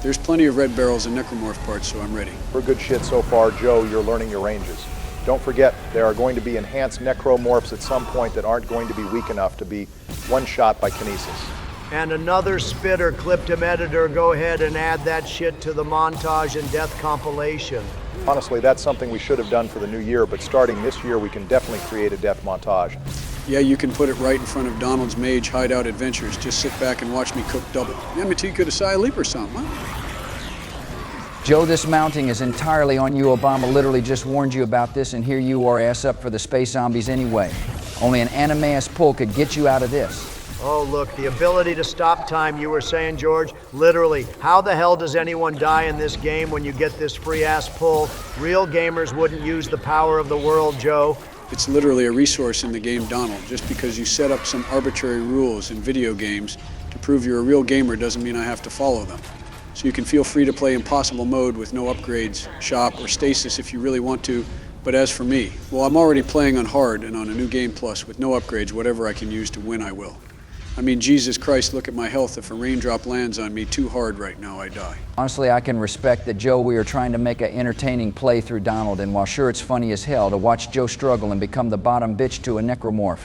There's plenty of red barrels and necromorph parts, so I'm ready. For good shit so far, Joe, you're learning your ranges. Don't forget, there are going to be enhanced necromorphs at some point that aren't going to be weak enough to be one shot by kinesis. And another spitter clipped him, editor. Go ahead and add that shit to the montage and death compilation. Honestly, that's something we should have done for the new year, but starting this year, we can definitely create a death montage. Yeah, you can put it right in front of Donald's Mage Hideout Adventures. Just sit back and watch me cook double. Yamati could have leap or something, huh? Joe, this mounting is entirely on you. Obama literally just warned you about this, and here you are ass up for the space zombies anyway. Only an anime-ass pull could get you out of this. Oh, look, the ability to stop time, you were saying, George? Literally, how the hell does anyone die in this game when you get this free-ass pull? Real gamers wouldn't use the power of the world, Joe. It's literally a resource in the game, Donald. Just because you set up some arbitrary rules in video games to prove you're a real gamer doesn't mean I have to follow them. So you can feel free to play impossible mode with no upgrades, shop, or stasis if you really want to. But as for me, well, I'm already playing on hard and on a New Game Plus with no upgrades. Whatever I can use to win, I will. I mean, Jesus Christ, look at my health. If a raindrop lands on me too hard right now, I die. Honestly, I can respect that, Joe. We are trying to make an entertaining play through Donald, and while sure it's funny as hell to watch Joe struggle and become the bottom bitch to a necromorph,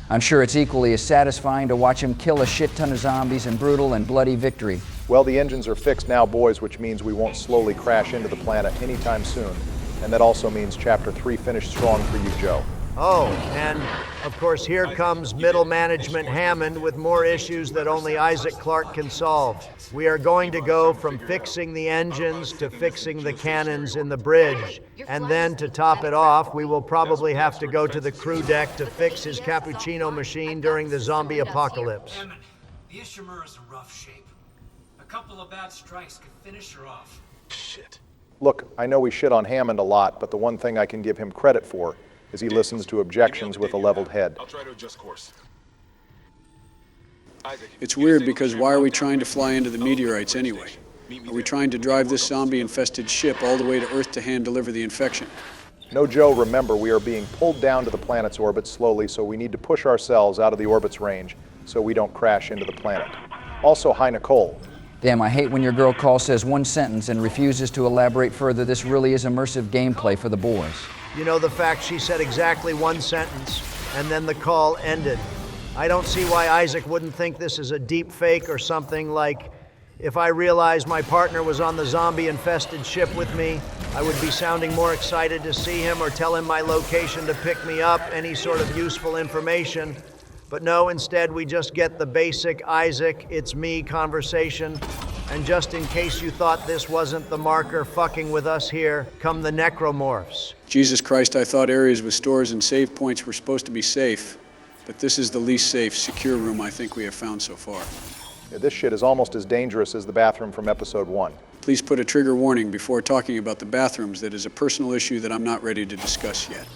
I'm sure it's equally as satisfying to watch him kill a shit ton of zombies in brutal and bloody victory. Well, the engines are fixed now, boys, which means we won't slowly crash into the planet anytime soon. And that also means Chapter 3 finished strong for you, Joe. Oh, and of course here comes middle management Hammond with more issues that only Isaac Clarke can solve. We are going to go from fixing the engines to fixing the cannons in the bridge. And then to top it off, we will probably have to go to the crew deck to fix his cappuccino machine during the zombie apocalypse. Hammond, the Ishimura is in rough shape. A couple of bad strikes could finish her off. shit. Look, I know we shit on Hammond a lot, but the one thing I can give him credit for is he listens to objections with a leveled head. I'll try to adjust course. It's weird because why are we trying to fly into the meteorites anyway? Are we trying to drive this zombie-infested ship all the way to Earth to hand deliver the infection? No, Joe, remember, we are being pulled down to the planet's orbit slowly, so we need to push ourselves out of the orbit's range so we don't crash into the planet. Also, hi, Nicole. Damn, I hate when your girl call says one sentence and refuses to elaborate further. This really is immersive gameplay for the boys. You know, the fact she said exactly one sentence, and then the call ended. I don't see why Isaac wouldn't think this is a deep fake or something. Like, if I realized my partner was on the zombie-infested ship with me, I would be sounding more excited to see him or tell him my location to pick me up, any sort of useful information. But no, instead we just get the basic Isaac, it's me conversation. And just in case you thought this wasn't the marker fucking with us here, come the necromorphs. Jesus Christ, I thought areas with stores and save points were supposed to be safe. But this is the least safe, secure room I think we have found so far. Yeah, this shit is almost as dangerous as the bathroom from episode 1. Please put a trigger warning before talking about the bathrooms. That is a personal issue that I'm not ready to discuss yet.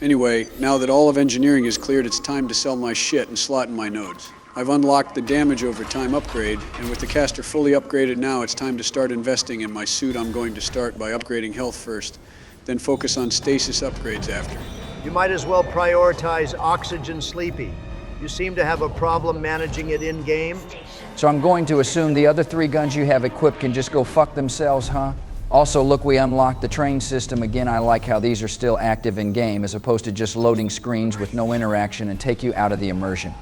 Anyway, now that all of engineering is cleared, it's time to sell my shit and slot in my nodes. I've unlocked the damage over time upgrade, and with the caster fully upgraded now, it's time to start investing in my suit. I'm going to start by upgrading health first, then focus on stasis upgrades after. You might as well prioritize oxygen sleepy. You seem to have a problem managing it in-game. So I'm going to assume the other 3 guns you have equipped can just go fuck themselves, huh? Also, look, we unlocked the train system. Again, I like how these are still active in-game as opposed to just loading screens with no interaction and take you out of the immersion.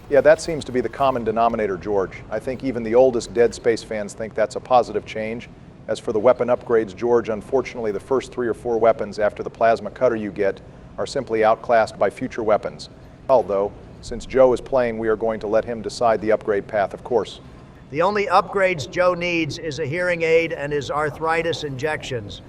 Yeah, that seems to be the common denominator, George. I think even the oldest Dead Space fans think that's a positive change. As for the weapon upgrades, George, unfortunately the first 3 or 4 weapons after the plasma cutter you get are simply outclassed by future weapons. Although, since Joe is playing, we are going to let him decide the upgrade path, of course. The only upgrades Joe needs is a hearing aid and his arthritis injections.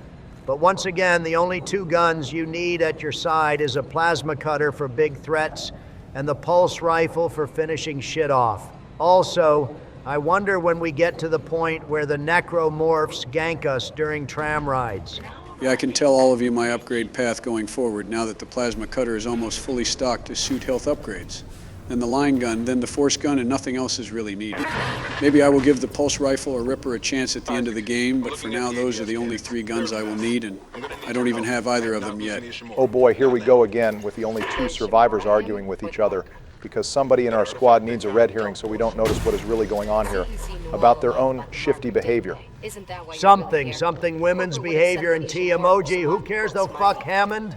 But once again, the only 2 guns you need at your side is a plasma cutter for big threats and the pulse rifle for finishing shit off. Also, I wonder when we get to the point where the necromorphs gank us during tram rides. Yeah, I can tell all of you my upgrade path going forward now that the plasma cutter is almost fully stocked to suit health upgrades. Then the line gun, then the force gun, and nothing else is really needed. Maybe I will give the pulse rifle or Ripper a chance at the end of the game, but for now those are the only 3 guns I will need, and I don't even have either of them yet. Oh boy, here we go again with the only 2 survivors arguing with each other because somebody in our squad needs a red herring so we don't notice what is really going on here about their own shifty behavior. Something women's behavior and T emoji. Who cares though? Fuck Hammond.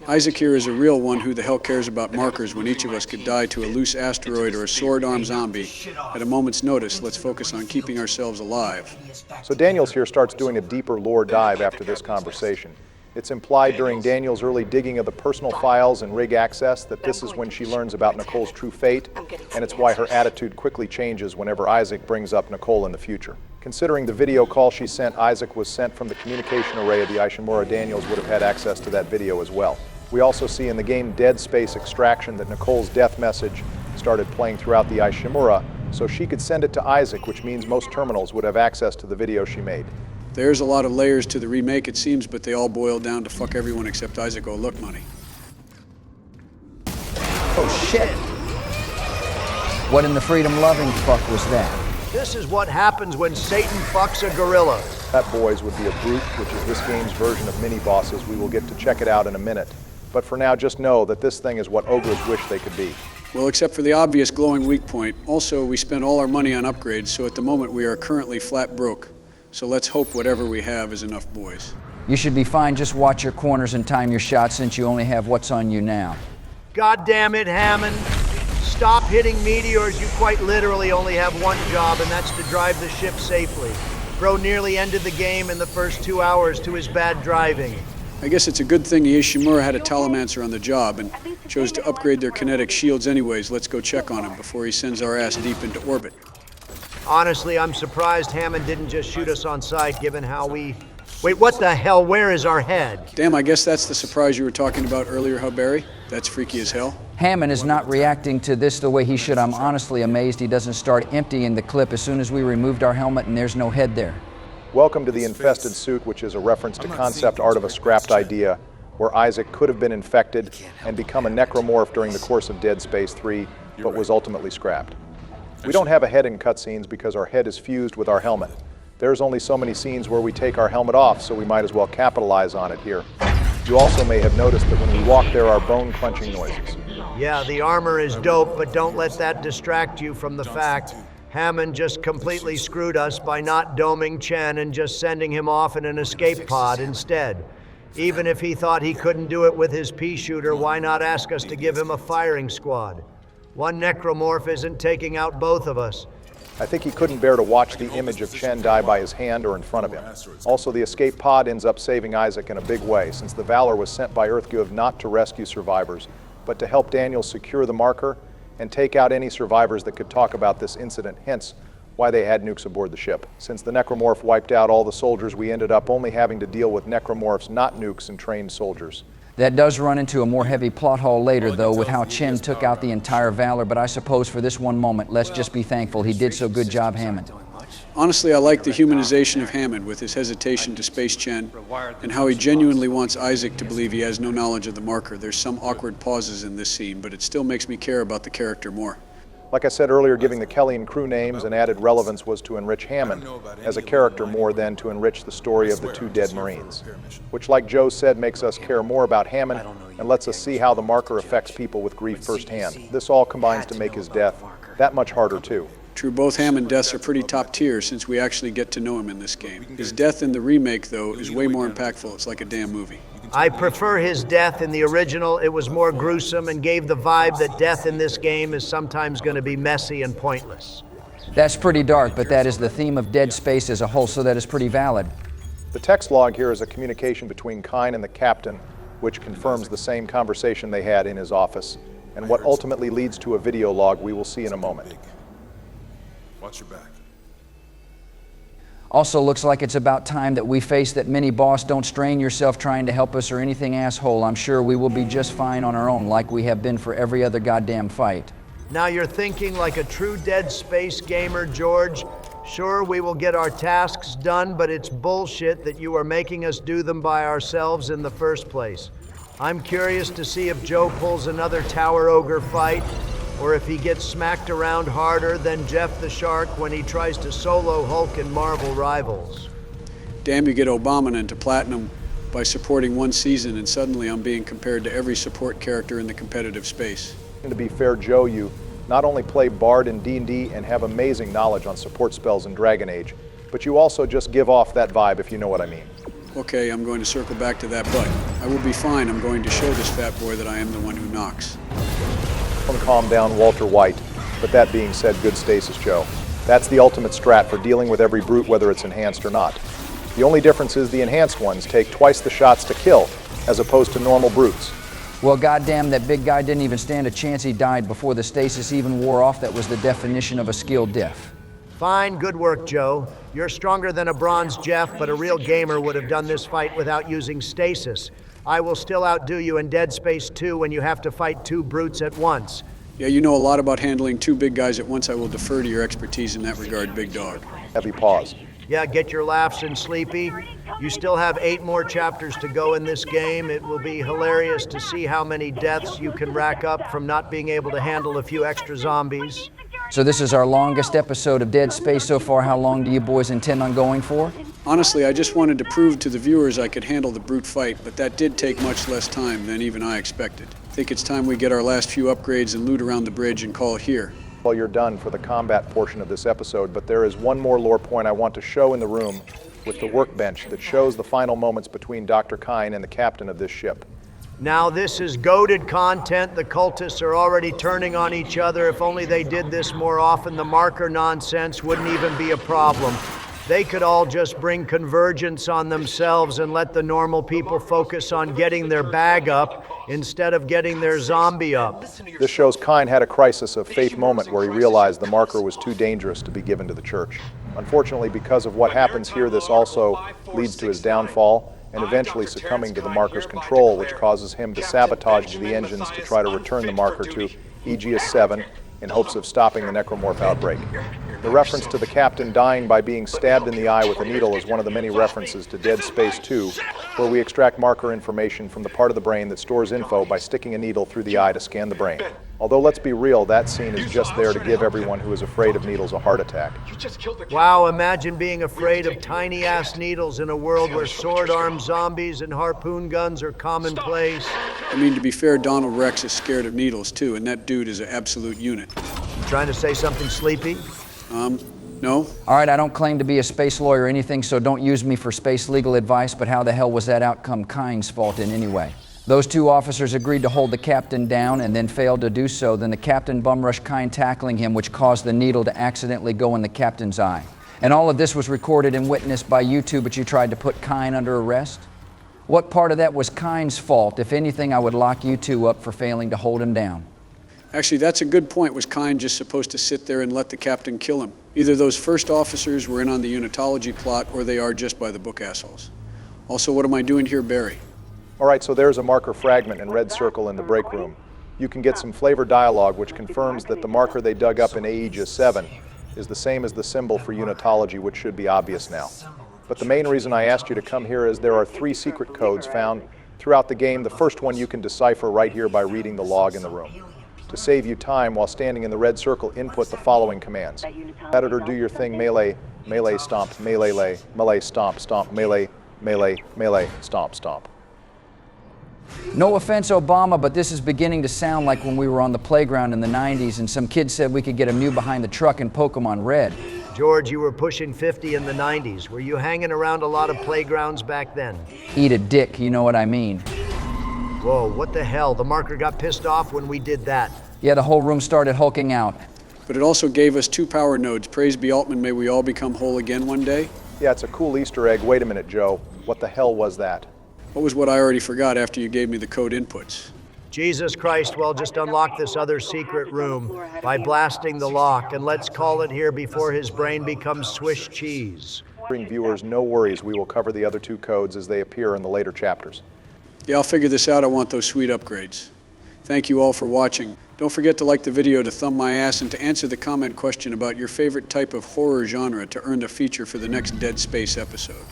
Isaac here is a real one. Who the hell cares about markers when each of us could die to a loose asteroid or a sword-armed zombie at a moment's notice? Let's focus on keeping ourselves alive. So Daniels here starts doing a deeper lore dive after this conversation. It's implied during Daniel's early digging of the personal files and rig access that this is when she learns about Nicole's true fate, and it's why her attitude quickly changes whenever Isaac brings up Nicole in the future. Considering the video call she sent, Isaac was sent from the communication array of the Ishimura. Daniels would have had access to that video as well. We also see in the game Dead Space Extraction that Nicole's death message started playing throughout the Ishimura, so she could send it to Isaac, which means most terminals would have access to the video she made. There's a lot of layers to the remake, it seems, but they all boil down to fuck everyone except Isaac O'Look money. Oh shit! What in the freedom-loving fuck was that? This is what happens when Satan fucks a gorilla. That, boys, would be a brute, which is this game's version of mini-bosses. We will get to check it out in a minute. But for now, just know that this thing is what ogres wish they could be. Well, except for the obvious glowing weak point. Also, we spent all our money on upgrades, so at the moment we are currently flat broke. So let's hope whatever we have is enough, boys. You should be fine. Just watch your corners and time your shots since you only have what's on you now. God damn it, Hammond. Stop hitting meteors. You quite literally only have one job, and that's to drive the ship safely. Bro nearly ended the game in the first 2 hours to his bad driving. I guess it's a good thing the Ishimura had a Talamancer on the job and chose to upgrade their kinetic shields anyways. Let's go check on him before he sends our ass deep into orbit. Honestly, I'm surprised Hammond didn't just shoot us on sight, given how we... Wait, what the hell? Where is our head? Damn, I guess that's the surprise you were talking about earlier, huh, Barry? That's freaky as hell. Hammond is not reacting to this the way he should. I'm honestly amazed he doesn't start emptying the clip as soon as we removed our helmet and there's no head there. Welcome to the infested suit, which is a reference to concept art of a scrapped idea, where Isaac could have been infected and become a necromorph during the course of Dead Space 3, but was ultimately scrapped. We don't have a head in cutscenes because our head is fused with our helmet. There's only so many scenes where we take our helmet off, so we might as well capitalize on it here. You also may have noticed that when we walk, there are bone-crunching noises. Yeah, the armor is dope, but don't let that distract you from the fact Hammond just completely screwed us by not doming Chen and just sending him off in an escape pod instead. Even if he thought he couldn't do it with his pea shooter, why not ask us to give him a firing squad? One necromorph isn't taking out both of us. I think he couldn't bear to watch the image of Chen die by his hand or in front of him. Also, the escape pod ends up saving Isaac in a big way, since the Valor was sent by Earthguv not to rescue survivors, but to help Daniel secure the marker and take out any survivors that could talk about this incident, hence why they had nukes aboard the ship. Since the necromorph wiped out all the soldiers, we ended up only having to deal with necromorphs, not nukes, and trained soldiers. That does run into a more heavy plot hole later, though, with how Chen took out the entire Valor, but I suppose for this one moment, let's just be thankful he did so good job, Hammond. Honestly, I like the humanization of Hammond with his hesitation to space Chen and how he genuinely wants Isaac to believe he has no knowledge of the marker. There's some awkward pauses in this scene, but it still makes me care about the character more. Like I said earlier, giving the Kellian crew names and added relevance was to enrich Hammond as a character more than to enrich the story of the two dead Marines, which, like Joe said, makes us care more about Hammond and lets us see how the marker affects people with grief firsthand. This all combines to make his death that much harder, too. True, both Hammond deaths are pretty top tier since we actually get to know him in this game. His death in the remake, though, is way more impactful. It's like a damn movie. I prefer his death in the original. It was more gruesome and gave the vibe that death in this game is sometimes going to be messy and pointless. That's pretty dark, but that is the theme of Dead Space as a whole, so that is pretty valid. The text log here is a communication between Kyne and the captain, which confirms the same conversation they had in his office, and what ultimately leads to a video log we will see in a moment. Watch your back. Also looks like it's about time that we face that mini-boss. Don't strain yourself trying to help us or anything, asshole. I'm sure we will be just fine on our own, like we have been for every other goddamn fight. Now you're thinking like a true Dead Space gamer, George. Sure, we will get our tasks done, but it's bullshit that you are making us do them by ourselves in the first place. I'm curious to see if Joe pulls another Tower Ogre fight, or if he gets smacked around harder than Jeff the Shark when he tries to solo Hulk in Marvel Rivals. Damn, you get Obama into platinum by supporting one season, and suddenly I'm being compared to every support character in the competitive space. And to be fair, Joe, you not only play Bard in D&D and have amazing knowledge on support spells in Dragon Age, but you also just give off that vibe, if you know what I mean. Okay, I'm going to circle back to that, but I will be fine. I'm going to show this fat boy that I am the one who knocks. Calm down, Walter White. But that being said, good Stasis, Joe. That's the ultimate strat for dealing with every brute, whether it's enhanced or not. The only difference is the enhanced ones take twice the shots to kill, as opposed to normal brutes. Well, goddamn, that big guy didn't even stand a chance. He died before the stasis even wore off. That was the definition of a skilled death. Fine, good work, Joe. You're stronger than a bronze Jeff, but a real gamer would have done this fight without using stasis. I will still outdo you in Dead Space 2 when you have to fight two brutes at once. Yeah, you know a lot about handling two big guys at once. I will defer to your expertise in that regard, big dog. Heavy pause. Yeah, get your laughs in, Sleepy. You still have 8 more chapters to go in this game. It will be hilarious to see how many deaths you can rack up from not being able to handle a few extra zombies. So this is our longest episode of Dead Space so far. How long do you boys intend on going for? Honestly, I just wanted to prove to the viewers I could handle the brute fight, but that did take much less time than even I expected. I think it's time we get our last few upgrades and loot around the bridge and call it here. Well, you're done for the combat portion of this episode, but there is one more lore point I want to show in the room with the workbench that shows the final moments between Dr. Kyne and the captain of this ship. Now this is goated content. The cultists are already turning on each other. If only they did this more often, the marker nonsense wouldn't even be a problem. They could all just bring convergence on themselves and let the normal people focus on getting their bag up instead of getting their zombie up. This shows Kyne had a crisis of faith moment where he realized the marker was too dangerous to be given to the church. Unfortunately, because of what happens here, this also leads to his downfall and eventually succumbing to the marker's control, which causes him to sabotage the engines to try to return the marker to Aegis 7 in hopes of stopping the necromorph outbreak. The reference to the captain dying by being stabbed in the eye with a needle is one of the many references to Dead Space 2, where we extract marker information from the part of the brain that stores info by sticking a needle through the eye to scan the brain. Although let's be real, that scene is just there to give everyone who is afraid of needles a heart attack. Wow, imagine being afraid of tiny-ass needles in a world where sword-armed zombies and harpoon guns are commonplace. I mean, to be fair, Donald Rex is scared of needles too, and that dude is an absolute unit. You trying to say something sleepy? No. All right, I don't claim to be a space lawyer or anything, so don't use me for space legal advice, but how the hell was that outcome Kyne's fault in anyway? Those two officers agreed to hold the captain down and then failed to do so. Then the captain bum-rushed Kyne, tackling him, which caused the needle to accidentally go in the captain's eye. And all of this was recorded and witnessed by you two, but you tried to put Kyne under arrest? What part of that was Kyne's fault? If anything, I would lock you two up for failing to hold him down. Actually, that's a good point. Was Kyne just supposed to sit there and let the captain kill him? Either those first officers were in on the unitology plot, or they are just by the book assholes. Also, what am I doing here, Barry? All right, so there's a marker fragment in red circle in the break room. You can get some flavor dialogue which confirms that the marker they dug up in Aegis 7 is the same as the symbol for unitology, which should be obvious now. But the main reason I asked you to come here is there are 3 secret codes found throughout the game. The first one you can decipher right here by reading the log in the room. To save you time while standing in the red circle, input the following commands. Editor, do your thing, melee, melee, stomp, melee, lay, melee, stomp, stomp, melee, melee, melee, stomp, stomp. No offense, Obama, but this is beginning to sound like when we were on the playground in the 90s and some kid said we could get a Mew behind the truck in Pokemon Red. George, you were pushing 50 in the 90s. Were you hanging around a lot of playgrounds back then? Eat a dick, you know what I mean. Whoa, what the hell? The marker got pissed off when we did that. Yeah, the whole room started hulking out. But it also gave us 2 power nodes. Praise be Altman, may we all become whole again one day. Yeah, it's a cool Easter egg. Wait a minute, Joe. What the hell was that? What was what I already forgot after you gave me the code inputs? Jesus Christ, well, just unlock this other secret room by blasting the lock, and let's call it here before his brain becomes Swiss cheese. Bring viewers, no worries. We will cover the other 2 codes as they appear in the later chapters. Yeah, I'll figure this out. I want those sweet upgrades. Thank you all for watching. Don't forget to like the video, to thumb my ass, and to answer the comment question about your favorite type of horror genre to earn a feature for the next Dead Space episode.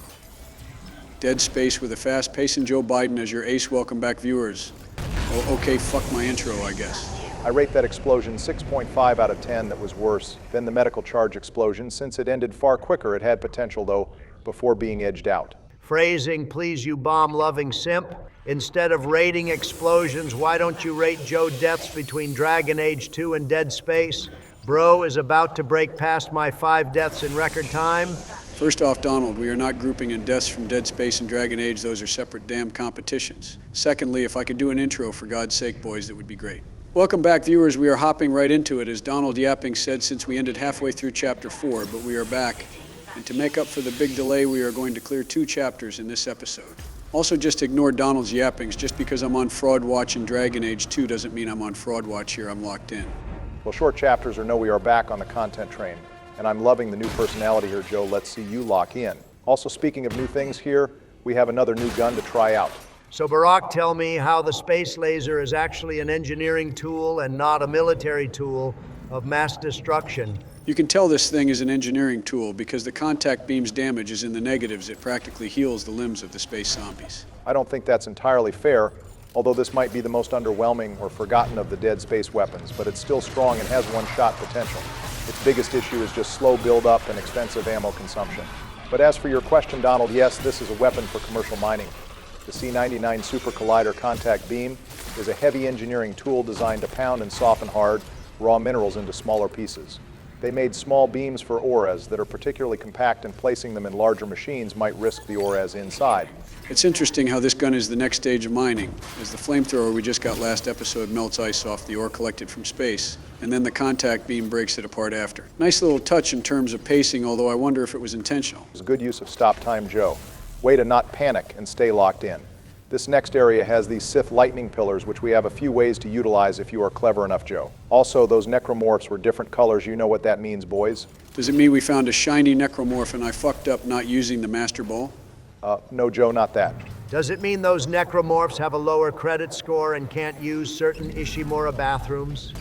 Dead Space with a fast pace and Joe Biden as your ace. Welcome back, viewers. Oh, okay, fuck my intro, I guess. I rate that explosion 6.5 out of 10. That was worse than the medical charge explosion. Since it ended far quicker, it had potential, though, before being edged out. Phrasing, please, you bomb-loving simp. Instead of rating explosions, why don't you rate Joe deaths between Dragon Age 2 and Dead Space? Bro is about to break past my 5 deaths in record time. First off, Donald, we are not grouping in deaths from Dead Space and Dragon Age. Those are separate damn competitions. Secondly, if I could do an intro, for God's sake, boys, that would be great. Welcome back, viewers. We are hopping right into it, as Donald Yapping said, since we ended halfway through Chapter 4, but we are back. And to make up for the big delay, we are going to clear 2 chapters in this episode. Also, just ignore Donald's yappings. Just because I'm on Fraud Watch in Dragon Age 2 doesn't mean I'm on Fraud Watch here. I'm locked in. Well, short chapters or no, we are back on the content train. And I'm loving the new personality here, Joe. Let's see you lock in. Also, speaking of new things here, we have another new gun to try out. So, Barack, tell me how the space laser is actually an engineering tool and not a military tool of mass destruction. You can tell this thing is an engineering tool because the contact beam's damage is in the negatives. It practically heals the limbs of the space zombies. I don't think that's entirely fair, although this might be the most underwhelming or forgotten of the Dead Space weapons, but it's still strong and has one-shot potential. Its biggest issue is just slow build-up and expensive ammo consumption. But as for your question, Donald, yes, this is a weapon for commercial mining. The C-99 Super Collider Contact Beam is a heavy engineering tool designed to pound and soften hard, raw minerals into smaller pieces. They made small beams for ORAs that are particularly compact, and placing them in larger machines might risk the ORAs inside. It's interesting how this gun is the next stage of mining, as the flamethrower we just got last episode melts ice off the ore collected from space, and then the contact beam breaks it apart after. Nice little touch in terms of pacing, although I wonder if it was intentional. It's a good use of stop time, Joe. Way to not panic and stay locked in. This next area has these Sith lightning pillars, which we have a few ways to utilize if you are clever enough, Joe. Also, those necromorphs were different colors. You know what that means, boys. Does it mean we found a shiny necromorph and I fucked up not using the Master Ball? No, Joe, not that. Does it mean those necromorphs have a lower credit score and can't use certain Ishimura bathrooms?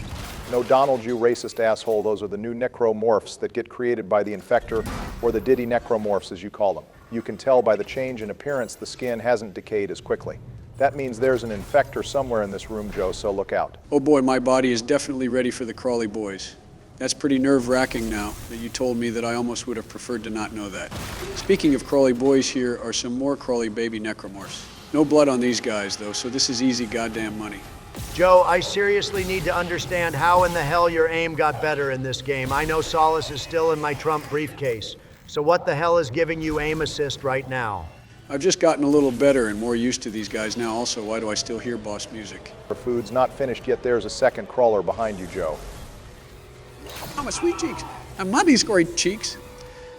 No, Donald, you racist asshole, those are the new necromorphs that get created by the infector, or the Diddy necromorphs as you call them. You can tell by the change in appearance the skin hasn't decayed as quickly. That means there's an infector somewhere in this room, Joe, so look out. Oh boy, my body is definitely ready for the crawly boys. That's pretty nerve-wracking now that you told me that. I almost would have preferred to not know that. Speaking of crawly boys, here are some more crawly baby necromorphs. No blood on these guys, though, so this is easy goddamn money. Joe, I seriously need to understand how in the hell your aim got better in this game. I know Solace is still in my Trump briefcase. So what the hell is giving you aim assist right now? I've just gotten a little better and more used to these guys now. Also, why do I still hear boss music? Our food's not finished yet. There's a second crawler behind you, Joe. Oh, my sweet cheeks. I'm not these great cheeks.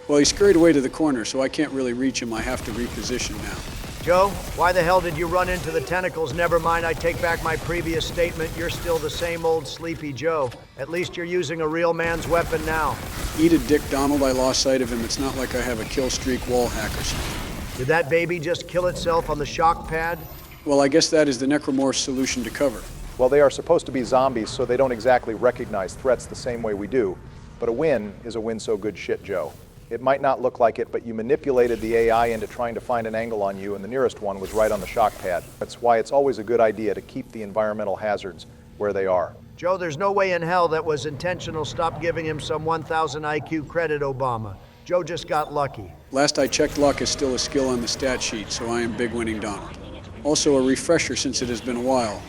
Well, he scurried away to the corner, so I can't really reach him. I have to reposition now. Joe, why the hell did you run into the tentacles? Never mind, I take back my previous statement. You're still the same old sleepy Joe. At least you're using a real man's weapon now. Eat a dick, Donald. I lost sight of him. It's not like I have a kill streak wall hack or something. Did that baby just kill itself on the shock pad? Well, I guess that is the necromorph's solution to cover. Well, they are supposed to be zombies, so they don't exactly recognize threats the same way we do. But a win is a win so good shit, Joe. It might not look like it, but you manipulated the AI into trying to find an angle on you, and the nearest one was right on the shock pad. That's why it's always a good idea to keep the environmental hazards where they are. Joe, there's no way in hell that was intentional. Stop giving him some 1,000 IQ credit, Obama. Joe just got lucky. Last I checked, luck is still a skill on the stat sheet, so I am big winning Donald. Also a refresher since it has been a while.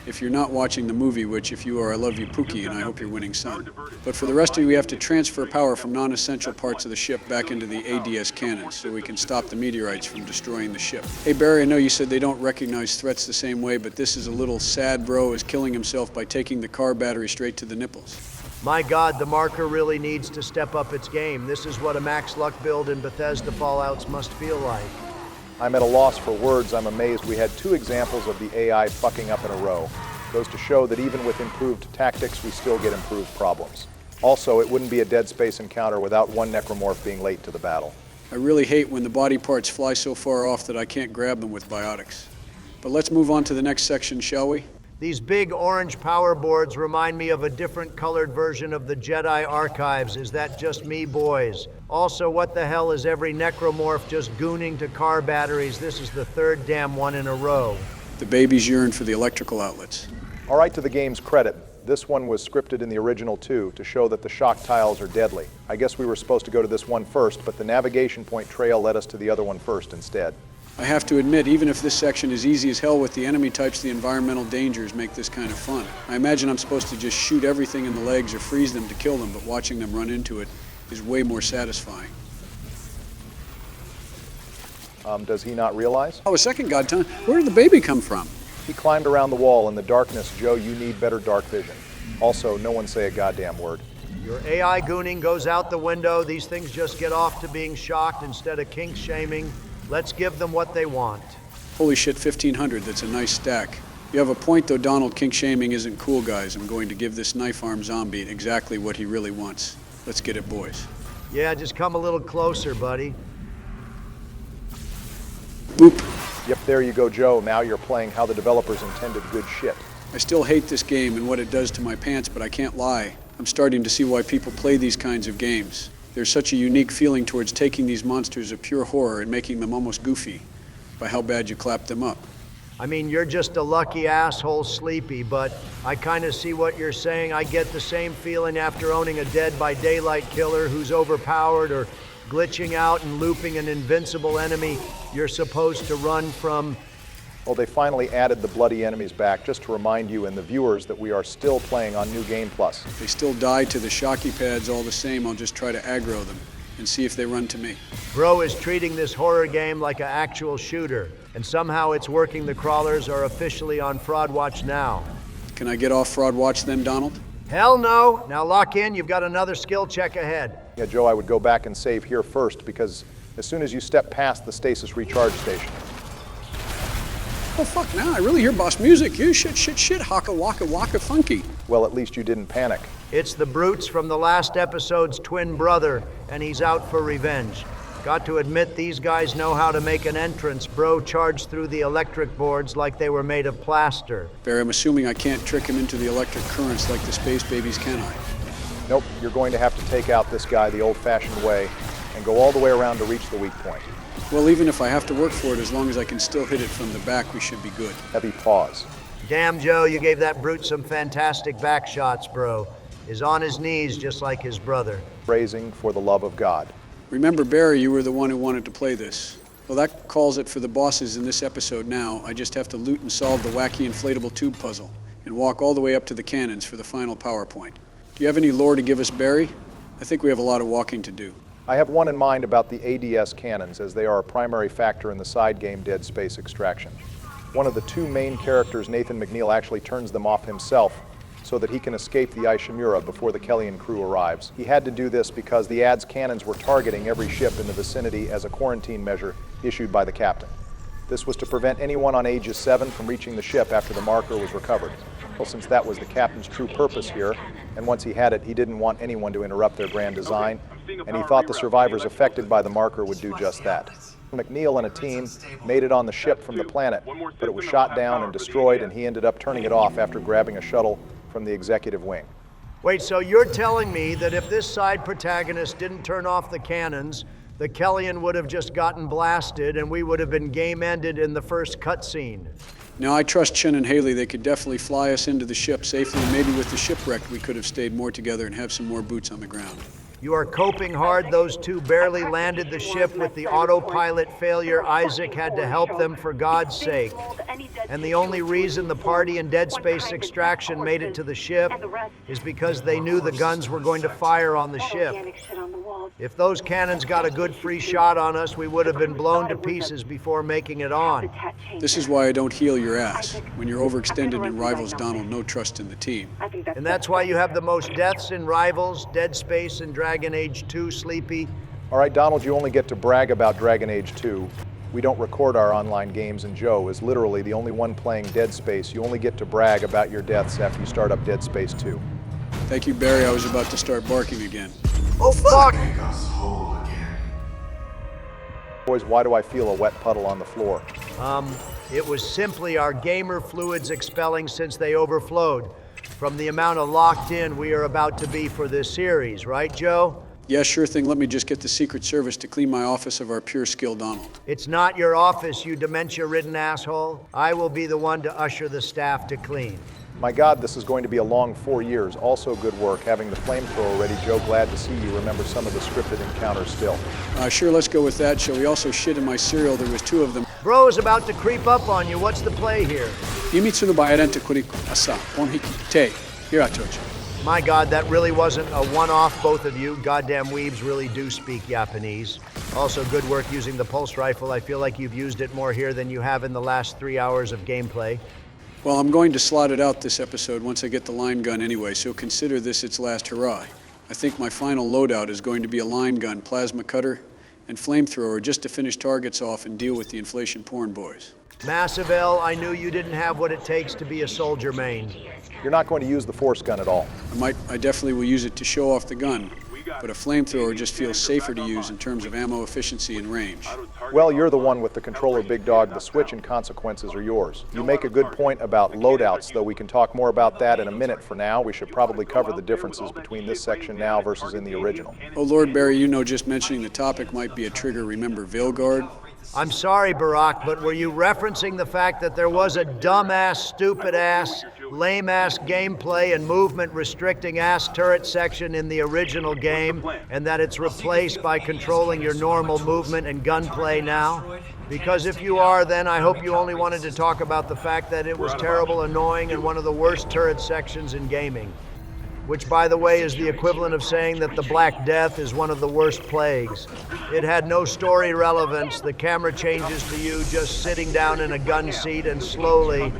If you're not watching the movie, which if you are, I love you, Pookie, and I hope you're winning son. But for the rest of you, we have to transfer power from non-essential parts of the ship back into the ADS cannons so we can stop the meteorites from destroying the ship. Hey Barry, I know you said they don't recognize threats the same way, but this is a little sad. Bro is killing himself by taking the car battery straight to the nipples. My God, the marker really needs to step up its game. This is what a max luck build in Bethesda Fallouts must feel like. I'm at a loss for words. I'm amazed we had 2 examples of the AI fucking up in a row. Goes to show that even with improved tactics, we still get improved problems. Also, it wouldn't be a Dead Space encounter without one necromorph being late to the battle. I really hate when the body parts fly so far off that I can't grab them with biotics. But let's move on to the next section, shall we? These big orange power boards remind me of a different colored version of the Jedi Archives. Is that just me, boys? Also, what the hell is every necromorph just gooning to car batteries? This is the 3rd damn one in a row. The babies yearn for the electrical outlets. All right, to the game's credit, this one was scripted in the original too to show that the shock tiles are deadly. I guess we were supposed to go to this one first, but the navigation point trail led us to the other one first instead. I have to admit, even if this section is easy as hell with the enemy types, the environmental dangers make this kind of fun. I imagine I'm supposed to just shoot everything in the legs or freeze them to kill them, but watching them run into it is way more satisfying. Does he not realize? Oh, a second, God, time. Where did the baby come from? He climbed around the wall in the darkness. Joe, you need better dark vision. Also, no one say a goddamn word. Your AI gooning goes out the window. These things just get off to being shocked instead of kink shaming. Let's give them what they want. Holy shit, 1,500. That's a nice stack. You have a point, though, Donald. Kink shaming isn't cool, guys. I'm going to give this knife arm zombie exactly what he really wants. Let's get it, boys. Yeah, just come a little closer, buddy. Boop. Yep, there you go, Joe. Now you're playing how the developers intended good shit. I still hate this game and what it does to my pants, but I can't lie. I'm starting to see why people play these kinds of games. There's such a unique feeling towards taking these monsters of pure horror and making them almost goofy by how bad you clap them up. I mean, you're just a lucky asshole sleepy, but I kind of see what you're saying. I get the same feeling after owning a Dead by Daylight killer who's overpowered or glitching out and looping an invincible enemy you're supposed to run from. Well, they finally added the bloody enemies back just to remind you and the viewers that we are still playing on New Game Plus. They still die to the shocky pads all the same. I'll just try to aggro them and see if they run to me. Bro is treating this horror game like an actual shooter, and somehow it's working. The crawlers are officially on Fraud Watch now. Can I get off Fraud Watch then, Donald? Hell no. Now lock in. You've got another skill check ahead. Yeah, Joe, I would go back and save here first because as soon as you step past the Stasis recharge station. Oh, fuck, now I really hear boss music. You shit, haka waka waka funky. Well, at least you didn't panic. It's the brutes from the last episode's twin brother, and he's out for revenge. Got to admit, these guys know how to make an entrance. Bro charged through the electric boards like they were made of plaster. Barry, I'm assuming I can't trick him into the electric currents like the space babies, can I? Nope, you're going to have to take out this guy the old-fashioned way and go all the way around to reach the weak point. Well, even if I have to work for it, as long as I can still hit it from the back, we should be good. Heavy pause. Damn, Joe, you gave that brute some fantastic back shots, bro. Is on his knees just like his brother. Praising for the love of God. Remember, Barry, you were the one who wanted to play this. Well, that calls it for the bosses in this episode now. I just have to loot and solve the wacky inflatable tube puzzle and walk all the way up to the cannons for the final PowerPoint. Do you have any lore to give us, Barry? I think we have a lot of walking to do. I have one in mind about the ADS cannons, as they are a primary factor in the side game Dead Space Extraction. One of the two main characters, Nathan McNeil, actually turns them off himself so that he can escape the Ishimura before the Kellion crew arrives. He had to do this because the ADS cannons were targeting every ship in the vicinity as a quarantine measure issued by the captain. This was to prevent anyone on Aegis 7 from reaching the ship after the marker was recovered. Well, since that was the captain's true purpose here, and once he had it, he didn't want anyone to interrupt their grand design, and he thought the survivors affected by the marker would do just that. McNeil and a team made it on the ship from the planet, but it was shot down and destroyed, and he ended up turning it off after grabbing a shuttle from the executive wing. Wait, so you're telling me that if this side protagonist didn't turn off the cannons, the Kellion would have just gotten blasted and we would have been game ended in the first cutscene? Now, I trust Chen and Haley. They could definitely fly us into the ship safely, and maybe with the shipwreck we could have stayed more together and have some more boots on the ground. You are coping hard. Those two barely landed the ship with the autopilot failure. Isaac had to help them for God's sake. And the only reason the party in Dead Space Extraction made it to the ship is because they knew the guns were going to fire on the ship. If those cannons got a good free shot on us, we would have been blown to pieces before making it on. This is why I don't heal your ass. When you're overextended in Rivals, Donald, no trust in the team. And that's why you have the most deaths in Rivals, Dead Space, and Dragon Age 2, Sleepy. All right, Donald, you only get to brag about Dragon Age 2. We don't record our online games, and Joe is literally the only one playing Dead Space. You only get to brag about your deaths after you start up Dead Space 2. Thank you, Barry. I was about to start barking again. Oh, fuck! Boys, why do I feel a wet puddle on the floor? It was simply our gamer fluids expelling since they overflowed from the amount of locked in we are about to be for this series, right, Joe? Yeah, sure thing. Let me just get the Secret Service to clean my office of our pure skill, Donald. It's not your office, you dementia-ridden asshole. I will be the one to usher the staff to clean. My God, this is going to be a long 4 years. Also good work having the flamethrower ready. Joe, glad to see you remember some of the scripted encounters still. Sure, let's go with that. Shall we also shit in my cereal? There was 2 of them. Bro is about to creep up on you. What's the play here? My God, that really wasn't a one-off, both of you. Goddamn weebs really do speak Japanese. Also, good work using the pulse rifle. I feel like you've used it more here than you have in the last 3 hours of gameplay. Well, I'm going to slot it out this episode once I get the line gun anyway, so consider this its last hurrah. I think my final loadout is going to be a line gun, plasma cutter, and flamethrower just to finish targets off and deal with the inflation porn boys. Massive L, I knew you didn't have what it takes to be a soldier main. You're not going to use the force gun at all. I definitely will use it to show off the gun, but a flamethrower just feels safer to use in terms of ammo efficiency and range. Well, you're the one with the controller, Big Dog. The switch and consequences are yours. You make a good point about loadouts, though we can talk more about that in a minute. For now, we should probably cover the differences between this section now versus in the original. Oh, Lord Barry, you know just mentioning the topic might be a trigger. Remember Vilgard? I'm sorry, Barack, but were you referencing the fact that there was a dumbass, stupid-ass, lame-ass gameplay and movement-restricting-ass turret section in the original game, and that it's replaced by controlling your normal movement and gunplay now? Because if you are, then I hope you only wanted to talk about the fact that it was terrible, annoying, and one of the worst turret sections in gaming. Which, by the way, is the equivalent of saying that the Black Death is one of the worst plagues. It had no story relevance. The camera changes to you just sitting down in a gun seat and slowly,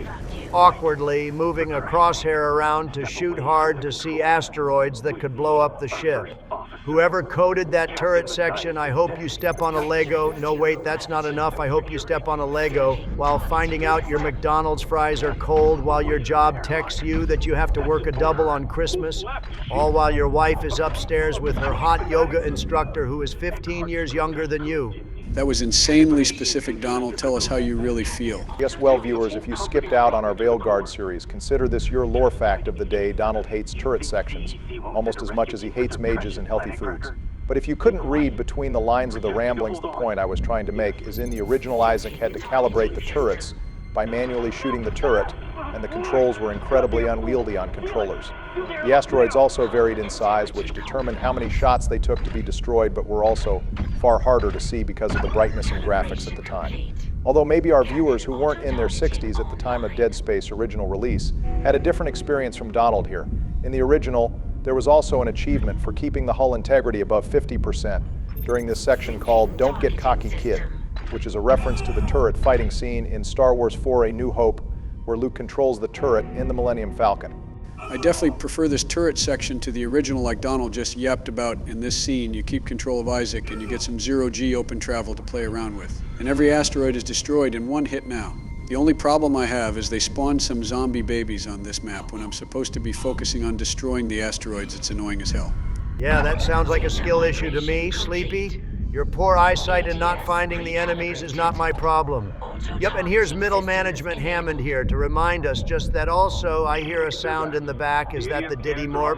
awkwardly, moving a crosshair around to shoot hard to see asteroids that could blow up the ship. Whoever coded that turret section, I hope you step on a Lego. No, wait, that's not enough. I hope you step on a Lego while finding out your McDonald's fries are cold, while your job texts you that you have to work a double on Christmas, all while your wife is upstairs with her hot yoga instructor who is 15 years younger than you. That was insanely specific, Donald. Tell us how you really feel. Yes, well, viewers, if you skipped out on our Veil Guard series, consider this your lore fact of the day. Donald hates turret sections almost as much as he hates mages and healthy foods. But if you couldn't read between the lines of the ramblings, the point I was trying to make is in the original Isaac had to calibrate the turrets by manually shooting the turret, and the controls were incredibly unwieldy on controllers. The asteroids also varied in size, which determined how many shots they took to be destroyed, but were also far harder to see because of the brightness and graphics at the time. Although maybe our viewers who weren't in their 60s at the time of Dead Space original release had a different experience from Donald here. In the original, there was also an achievement for keeping the hull integrity above 50% during this section called Don't Get Cocky Kid, which is a reference to the turret fighting scene in Star Wars 4: A New Hope, where Luke controls the turret in the Millennium Falcon. I definitely prefer this turret section to the original, like Donald just yapped about in this scene. You keep control of Isaac and you get some zero-G open travel to play around with. And every asteroid is destroyed in one hit now. The only problem I have is they spawned some zombie babies on this map. When I'm supposed to be focusing on destroying the asteroids, it's annoying as hell. Yeah, that sounds like a skill issue to me, Sleepy. Your poor eyesight in not finding the enemies is not my problem. Yep, and here's middle management Hammond here to remind us just that also I hear a sound in the back. Is that the Diddy Morp?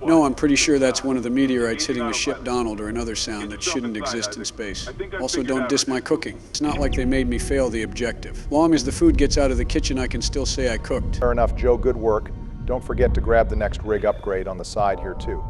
No, I'm pretty sure that's one of the meteorites hitting the ship Donald, or another sound that shouldn't exist in space. Also, don't diss my cooking. It's not like they made me fail the objective. Long as the food gets out of the kitchen, I can still say I cooked. Fair enough, Joe, good work. Don't forget to grab the next rig upgrade on the side here too.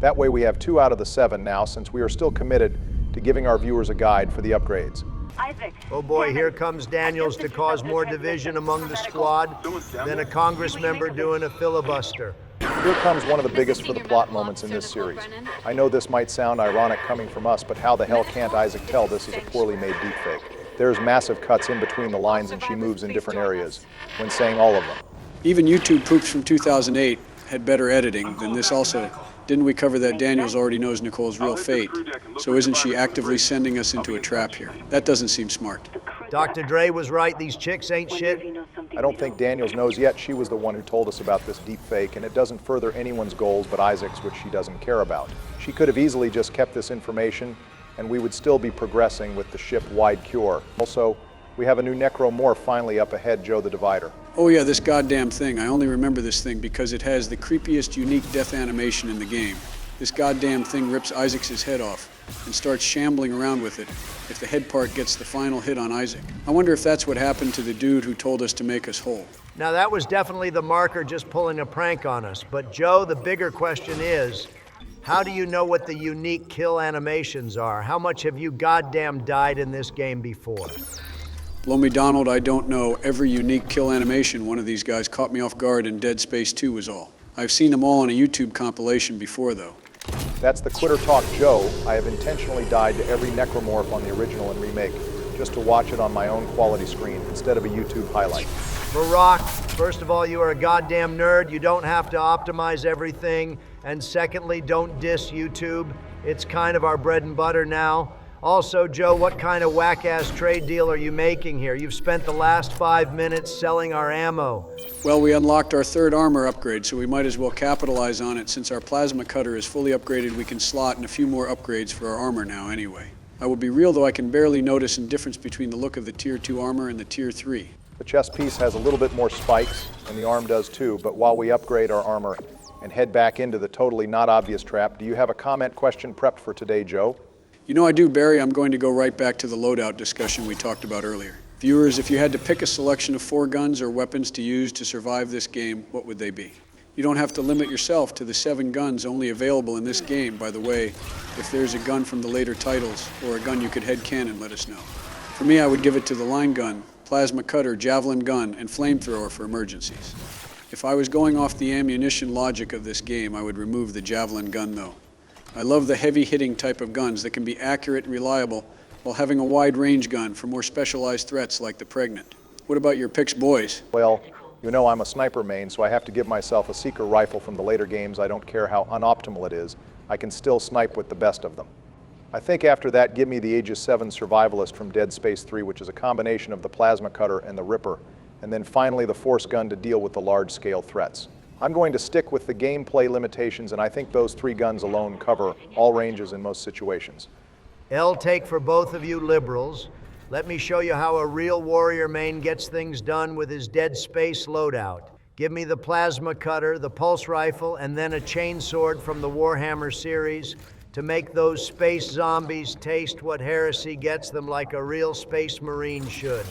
That way we have 2 out of the 7 now, since we are still committed to giving our viewers a guide for the upgrades. Isaac. Oh boy, here comes Daniels to cause more division among the squad than a Congress member doing a filibuster. Here comes one of the biggest for the plot moments in this series. I know this might sound ironic coming from us, but how the hell can't Isaac tell this is a poorly made deepfake? There's massive cuts in between the lines and she moves in different areas when saying all of them. Even YouTube poops from 2008 had better editing than this also. Didn't we cover that Daniels already knows Nicole's real fate? So isn't she actively sending us into a trap here? That doesn't seem smart. Dr. Dre was right, these chicks ain't shit. I don't think Daniels knows yet. She was the one who told us about this deep fake, and it doesn't further anyone's goals but Isaac's, which she doesn't care about. She could have easily just kept this information, and we would still be progressing with the ship-wide cure. Also, we have a new necromorph finally up ahead, Joe the Divider. Oh yeah, this goddamn thing. I only remember this thing because it has the creepiest unique death animation in the game. This goddamn thing rips Isaac's head off and starts shambling around with it if the head part gets the final hit on Isaac. I wonder if that's what happened to the dude who told us to make us whole. Now that was definitely the marker just pulling a prank on us. But Joe, the bigger question is, how do you know what the unique kill animations are? How much have you goddamn died in this game before? Blow me, Donald, I don't know every unique kill animation. One of these guys caught me off guard in Dead Space 2 was all. I've seen them all on a YouTube compilation before, though. That's the Quitter Talk Joe. I have intentionally died to every necromorph on the original and remake, just to watch it on my own quality screen instead of a YouTube highlight. Barack, first of all, you are a goddamn nerd. You don't have to optimize everything. And secondly, don't diss YouTube. It's kind of our bread and butter now. Also, Joe, what kind of whack-ass trade deal are you making here? You've spent the last 5 minutes selling our ammo. Well, we unlocked our 3rd armor upgrade, so we might as well capitalize on it. Since our plasma cutter is fully upgraded, we can slot in a few more upgrades for our armor now anyway. I will be real, though, I can barely notice a difference between the look of the Tier 2 armor and the Tier 3. The chest piece has a little bit more spikes, and the arm does too, but while we upgrade our armor and head back into the totally not obvious trap, do you have a comment question prepped for today, Joe? You know I do, Barry. I'm going to go right back to the loadout discussion we talked about earlier. Viewers, if you had to pick a selection of 4 guns or weapons to use to survive this game, what would they be? You don't have to limit yourself to the 7 guns only available in this game. By the way, if there's a gun from the later titles or a gun you could headcanon, let us know. For me, I would give it to the line gun, plasma cutter, javelin gun, and flamethrower for emergencies. If I was going off the ammunition logic of this game, I would remove the javelin gun, though. I love the heavy-hitting type of guns that can be accurate and reliable while having a wide-range gun for more specialized threats like the pregnant. What about your picks, boys? Well, you know I'm a sniper main, so I have to give myself a seeker rifle from the later games. I don't care how unoptimal it is. I can still snipe with the best of them. I think after that, give me the Aegis 7 Survivalist from Dead Space 3, which is a combination of the Plasma Cutter and the Ripper, and then finally the Force Gun to deal with the large-scale threats. I'm going to stick with the gameplay limitations, and I think those 3 guns alone cover all ranges in most situations. L take for both of you liberals. Let me show you how a real warrior main gets things done with his Dead Space loadout. Give me the Plasma Cutter, the Pulse Rifle, and then a chainsword from the Warhammer series to make those space zombies taste what heresy gets them like a real space marine should.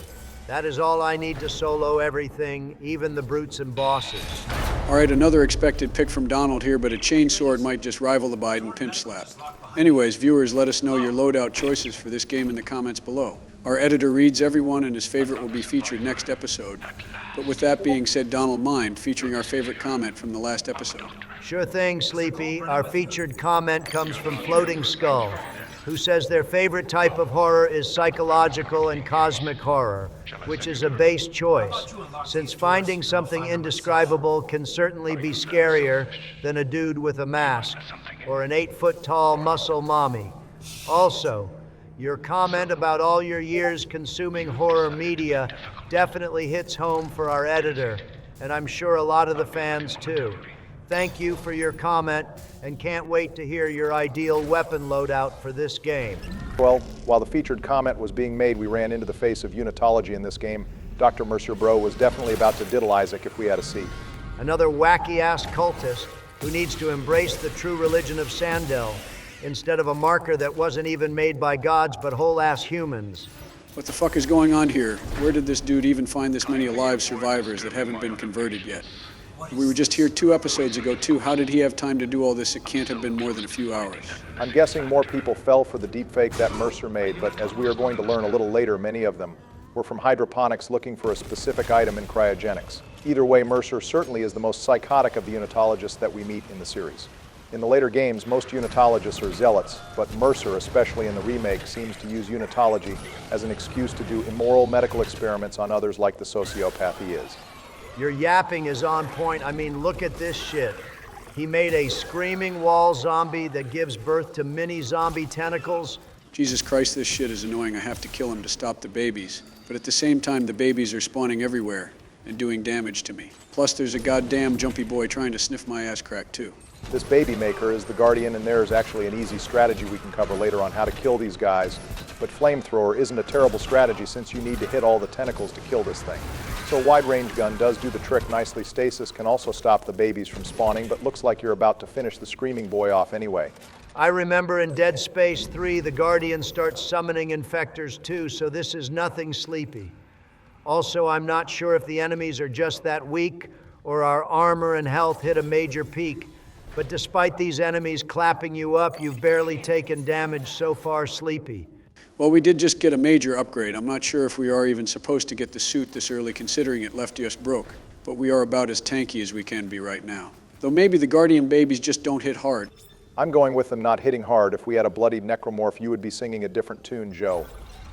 That is all I need to solo everything, even the brutes and bosses. All right, another expected pick from Donald here, but a chainsword might just rival the Biden pimp slap. Anyways, viewers, let us know your loadout choices for this game in the comments below. Our editor reads everyone, and his favorite will be featured next episode. But with that being said, Donald, mind featuring our favorite comment from the last episode. Sure thing, Sleepy. Our featured comment comes from Floating Skull, who says their favorite type of horror is psychological and cosmic horror, which is a base choice, since finding something indescribable can certainly be scarier than a dude with a mask or an 8-foot-tall muscle mommy. Also, your comment about all your years consuming horror media definitely hits home for our editor, and I'm sure a lot of the fans too. Thank you for your comment, and can't wait to hear your ideal weapon loadout for this game. Well, while the featured comment was being made, we ran into the face of unitology in this game. Dr. Mercer Bro was definitely about to diddle Isaac if we had a seat. Another wacky-ass cultist who needs to embrace the true religion of Sandel instead of a marker that wasn't even made by gods but whole-ass humans. What the fuck is going on here? Where did this dude even find this many alive survivors that haven't been converted yet? We were just here 2 episodes ago, too. How did he have time to do all this? It can't have been more than a few hours. I'm guessing more people fell for the deepfake that Mercer made, but as we are going to learn a little later, many of them were from Hydroponics looking for a specific item in cryogenics. Either way, Mercer certainly is the most psychotic of the unitologists that we meet in the series. In the later games, most unitologists are zealots, but Mercer, especially in the remake, seems to use unitology as an excuse to do immoral medical experiments on others like the sociopath he is. Your yapping is on point. I mean, look at this shit. He made a screaming wall zombie that gives birth to mini zombie tentacles. Jesus Christ, this shit is annoying. I have to kill him to stop the babies. But at the same time, the babies are spawning everywhere and doing damage to me. Plus, there's a goddamn jumpy boy trying to sniff my ass crack, too. This baby maker is the Guardian, and there is actually an easy strategy we can cover later on how to kill these guys. But Flamethrower isn't a terrible strategy since you need to hit all the tentacles to kill this thing. So a wide-range gun does do the trick nicely. Stasis can also stop the babies from spawning, but looks like you're about to finish the screaming boy off anyway. I remember in Dead Space 3, the Guardian starts summoning infectors too, so this is nothing sleepy. Also, I'm not sure if the enemies are just that weak or our armor and health hit a major peak. But despite these enemies clapping you up, you've barely taken damage so far, Sleepy. Well, we did just get a major upgrade. I'm not sure if we are even supposed to get the suit this early, considering it left us broke. But we are about as tanky as we can be right now. Though maybe the Guardian babies just don't hit hard. I'm going with them not hitting hard. If we had a bloodied necromorph, you would be singing a different tune, Joe.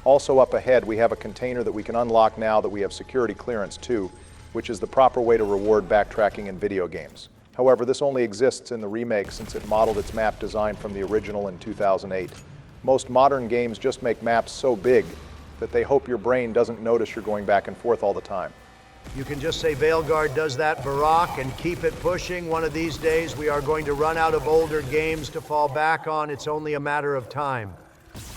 Also up ahead, we have a container that we can unlock now that we have security clearance too, which is the proper way to reward backtracking in video games. However, this only exists in the remake since it modeled its map design from the original in 2008. Most modern games just make maps so big that they hope your brain doesn't notice you're going back and forth all the time. You can just say Veilguard does that, Barak, and keep it pushing. One of these days we are going to run out of older games to fall back on. It's only a matter of time.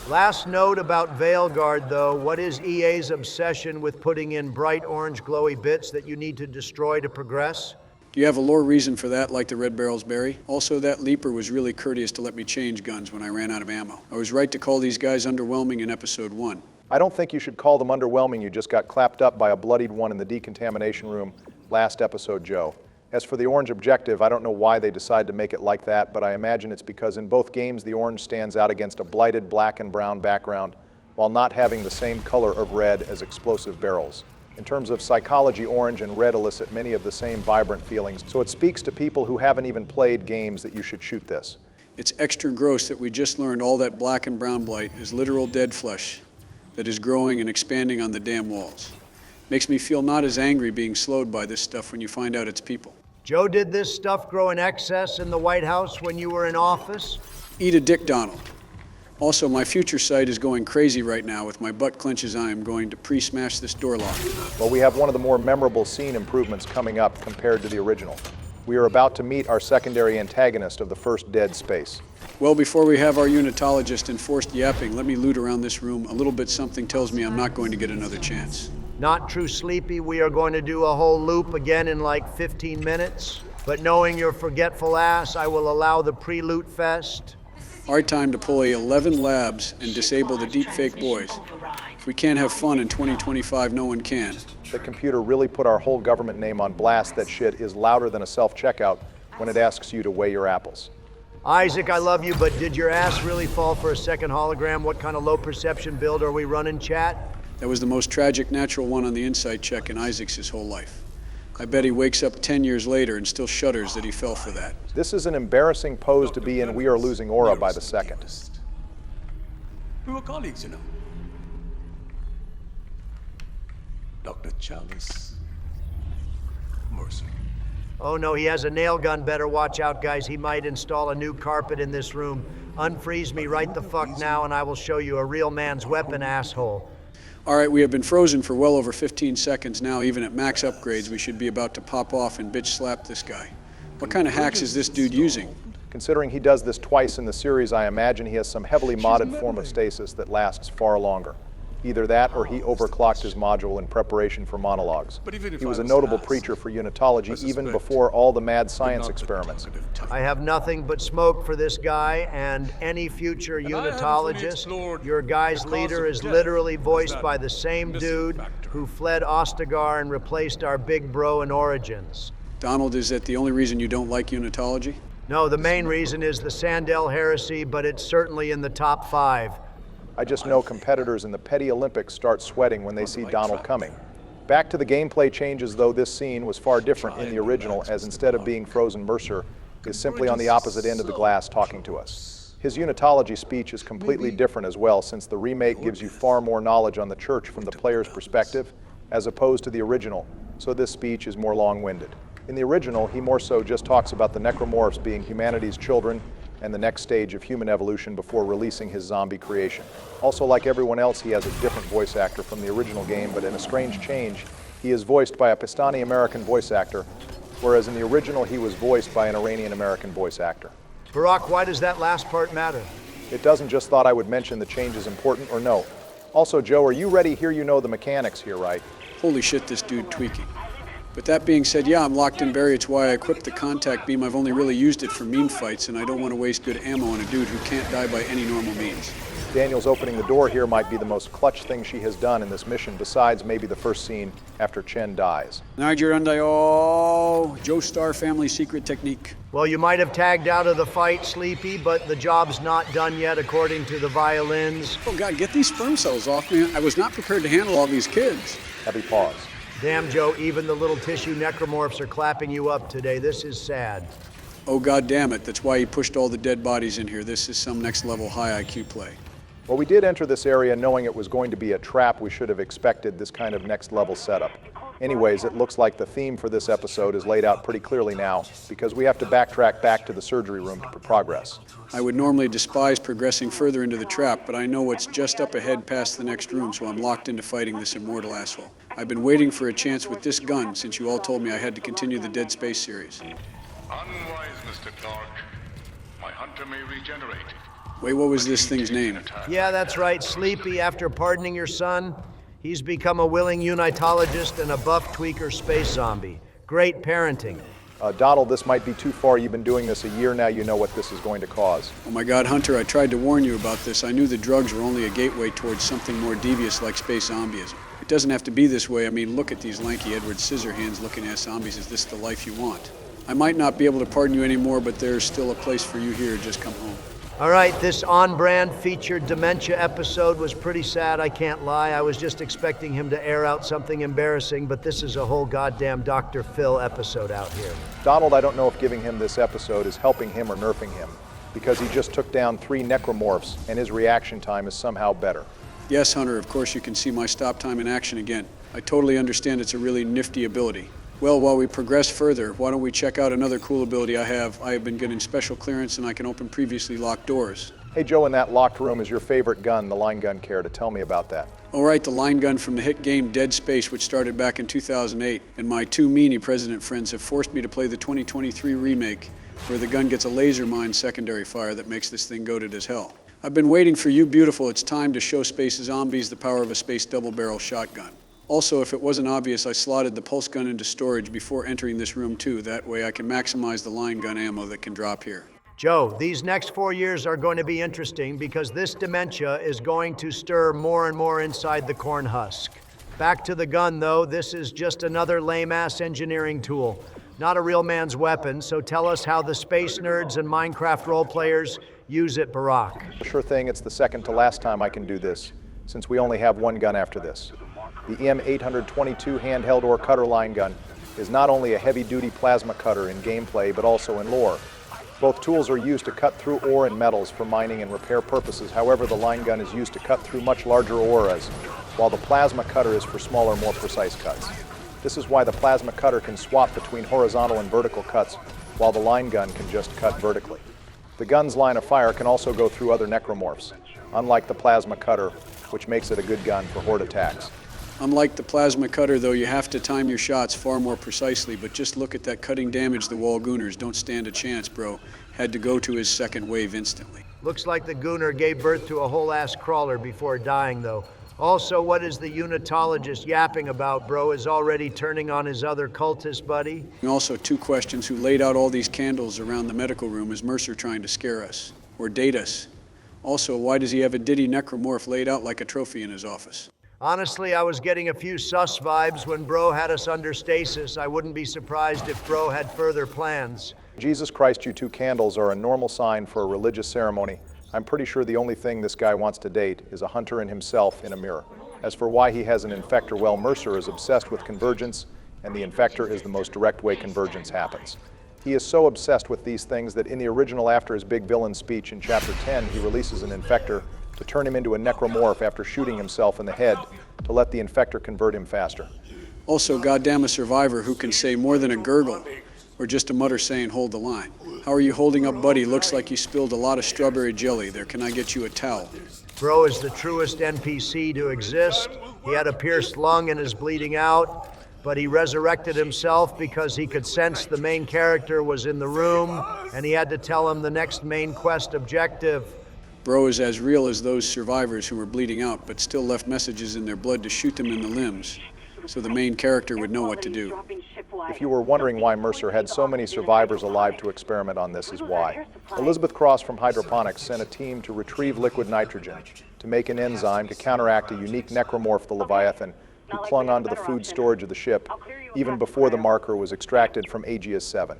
Last note about Veilguard, though. What is EA's obsession with putting in bright orange glowy bits that you need to destroy to progress? Do you have a lore reason for that, like the Red Barrel's berry? Also, that Leaper was really courteous to let me change guns when I ran out of ammo. I was right to call these guys underwhelming in episode 1. I don't think you should call them underwhelming. You just got clapped up by a bloodied one in the decontamination room last episode, Joe. As for the orange objective, I don't know why they decided to make it like that, but I imagine it's because in both games the orange stands out against a blighted black and brown background while not having the same color of red as explosive barrels. In terms of psychology, orange and red elicit many of the same vibrant feelings, so it speaks to people who haven't even played games that you should shoot this. It's extra gross that we just learned all that black and brown blight is literal dead flesh that is growing and expanding on the damn walls. Makes me feel not as angry being slowed by this stuff when you find out it's people. Joe, did this stuff grow in excess in the White House when you were in office? Eat a dick, Donald. Also, my future sight is going crazy right now. With my butt clenches, I am going to pre-smash this door lock. Well, we have one of the more memorable scene improvements coming up compared to the original. We are about to meet our secondary antagonist of the first Dead Space. Well, before we have our unitologist enforced yapping, let me loot around this room. A little bit something tells me I'm not going to get another chance. Not true, Sleepy. We are going to do a whole loop again in like 15 minutes. But knowing your forgetful ass, I will allow the pre-loot fest. Our time to pull a 11 labs and disable the deepfake boys. If we can't have fun in 2025, no one can. The computer really put our whole government name on blast. That shit is louder than a self-checkout when it asks you to weigh your apples. Isaac, I love you, but did your ass really fall for a second hologram? What kind of low perception build are we running, chat? That was the most tragic natural one on the insight check in Isaac's his whole life. I bet he wakes up 10 years later and still shudders that he fell for that. This is an embarrassing pose to be in. We are losing aura by the second. We were colleagues, you know. Dr. Chalice. Mercer. Oh no, he has a nail gun. Better watch out, guys. He might install a new carpet in this room. Unfreeze me right the fuck now and I will show you a real man's weapon, asshole. All right, we have been frozen for well over 15 seconds now. Even at max upgrades, we should be about to pop off and bitch slap this guy. What kind of hacks is this dude using? Considering he does this twice in the series, I imagine he has some heavily modded form of stasis that lasts far longer. Either that or he overclocked his module in preparation for monologues. He was a notable preacher for unitology even before all the mad science experiments. I have nothing but smoke for this guy and any future unitologist. Your guy's leader is literally voiced by the same dude who fled Ostagar and replaced our big bro in Origins. Donald, is that the only reason you don't like unitology? No, the main reason is the Sandel heresy, but it's certainly in the top 5. I just know competitors in the Petty Olympics start sweating when they see Donald coming. Back to the gameplay changes, though, this scene was far different in the original, as instead of being frozen, Mercer is simply on the opposite end of the glass talking to us. His unitology speech is completely different as well, since the remake gives you far more knowledge on the church from the player's perspective, as opposed to the original, so this speech is more long-winded. In the original, he more so just talks about the necromorphs being humanity's children and the next stage of human evolution before releasing his zombie creation. Also, like everyone else, he has a different voice actor from the original game, but in a strange change, he is voiced by a Pakistani-American voice actor, whereas in the original he was voiced by an Iranian-American voice actor. Barack, why does that last part matter? It doesn't. Just thought I would mention the change is important, or no. Also, Joe, are you ready? Here you know the mechanics here, right? Holy shit, this dude tweaking. But that being said, yeah, I'm locked in Barry. It's why I equipped the contact beam. I've only really used it for meme fights, and I don't want to waste good ammo on a dude who can't die by any normal means. Daniel's opening the door here might be the most clutch thing she has done in this mission, besides maybe the first scene after Chen dies. Joe Star family secret technique. Well, you might have tagged out of the fight, Sleepy, but the job's not done yet according to the violins. Oh God, get these sperm cells off me. I was not prepared to handle all these kids. Heavy pause. Damn, Joe, even the little tissue necromorphs are clapping you up today. This is sad. Oh, God damn it. That's why he pushed all the dead bodies in here. This is some next level high IQ play. Well, we did enter this area knowing it was going to be a trap. We should have expected this kind of next level setup. Anyways, it looks like the theme for this episode is laid out pretty clearly now, because we have to backtrack back to the surgery room to progress. I would normally despise progressing further into the trap, but I know what's just up ahead past the next room, so I'm locked into fighting this immortal asshole. I've been waiting for a chance with this gun since you all told me I had to continue the Dead Space series. Unwise, Mr. Clarke. My hunter may regenerate. Wait, what was this thing's name? Yeah, that's right. Sleepy, after pardoning your son, he's become a willing unitologist and a buff tweaker space zombie. Great parenting. Donald, this might be too far. You've been doing this a year now. You know what this is going to cause. Oh my God, Hunter, I tried to warn you about this. I knew the drugs were only a gateway towards something more devious like space zombieism. It doesn't have to be this way. I mean, look at these lanky Edward Scissorhands looking at zombies. Is this the life you want? I might not be able to pardon you anymore, but there's still a place for you here. Just come home. All right, this on-brand featured dementia episode was pretty sad, I can't lie. I was just expecting him to air out something embarrassing, but this is a whole goddamn Dr. Phil episode out here. Donald, I don't know if giving him this episode is helping him or nerfing him, because he just took down 3 necromorphs, and his reaction time is somehow better. Yes, Hunter, of course you can see my stop time in action again. I totally understand it's a really nifty ability. Well, while we progress further, why don't we check out another cool ability I have. I have been getting special clearance and I can open previously locked doors. Hey Joe, in that locked room is your favorite gun, the line gun. Care to tell me about that? All right, the line gun from the hit game Dead Space, which started back in 2008, and my two meanie president friends have forced me to play the 2023 remake, where the gun gets a laser mine secondary fire that makes this thing goated as hell. I've been waiting for you beautiful. It's time to show space zombies the power of a space double-barrel shotgun. Also, if it wasn't obvious, I slotted the pulse gun into storage before entering this room too. That way I can maximize the line gun ammo that can drop here. Joe, these next 4 years are going to be interesting because this dementia is going to stir more and more inside the corn husk. Back to the gun though, this is just another lame-ass engineering tool. Not a real man's weapon, so tell us how the space nerds and Minecraft role players use it, Barack. Sure thing, it's the second to last time I can do this, since we only have one gun after this. The M822 handheld ore cutter line gun is not only a heavy-duty plasma cutter in gameplay, but also in lore. Both tools are used to cut through ore and metals for mining and repair purposes. However, the line gun is used to cut through much larger auras, while the plasma cutter is for smaller, more precise cuts. This is why the plasma cutter can swap between horizontal and vertical cuts, while the line gun can just cut vertically. The gun's line of fire can also go through other necromorphs, unlike the plasma cutter, which makes it a good gun for horde attacks. Unlike the plasma cutter, though, you have to time your shots far more precisely, but just look at that cutting damage the wall gooners don't stand a chance, bro. Had to go to his second wave instantly. Looks like the gooner gave birth to a whole-ass crawler before dying, though. Also, what is the unitologist yapping about, bro? Is already turning on his other cultist buddy? And also, two questions. Who laid out all these candles around the medical room? Is Mercer trying to scare us? Or date us? Also, why does he have a Diddy necromorph laid out like a trophy in his office? Honestly, I was getting a few sus vibes when bro had us under stasis. I wouldn't be surprised if bro had further plans. Jesus Christ, you two candles are a normal sign for a religious ceremony. I'm pretty sure the only thing this guy wants to date is a hunter and himself in a mirror. As for why he has an infector, well, Mercer is obsessed with convergence, and the infector is the most direct way convergence happens. He is so obsessed with these things that in the original After His Big Villain speech in Chapter 10, he releases an infector to turn him into a necromorph after shooting himself in the head to let the infector convert him faster. Also, goddamn a survivor who can say more than a gurgle, or just a mutter saying, hold the line. How are you holding up, buddy? Looks like you spilled a lot of strawberry jelly there. Can I get you a towel? Bro is the truest NPC to exist. He had a pierced lung and is bleeding out, but he resurrected himself because he could sense the main character was in the room, and he had to tell him the next main quest objective. Bro is as real as those survivors who were bleeding out, but still left messages in their blood to shoot them in the limbs, so the main character would know what to do. If you were wondering why Mercer had so many survivors alive to experiment on this is why. Elizabeth Cross from Hydroponics sent a team to retrieve liquid nitrogen to make an enzyme to counteract a unique necromorph, the Leviathan, who clung onto the food storage of the ship even before the marker was extracted from Aegis 7.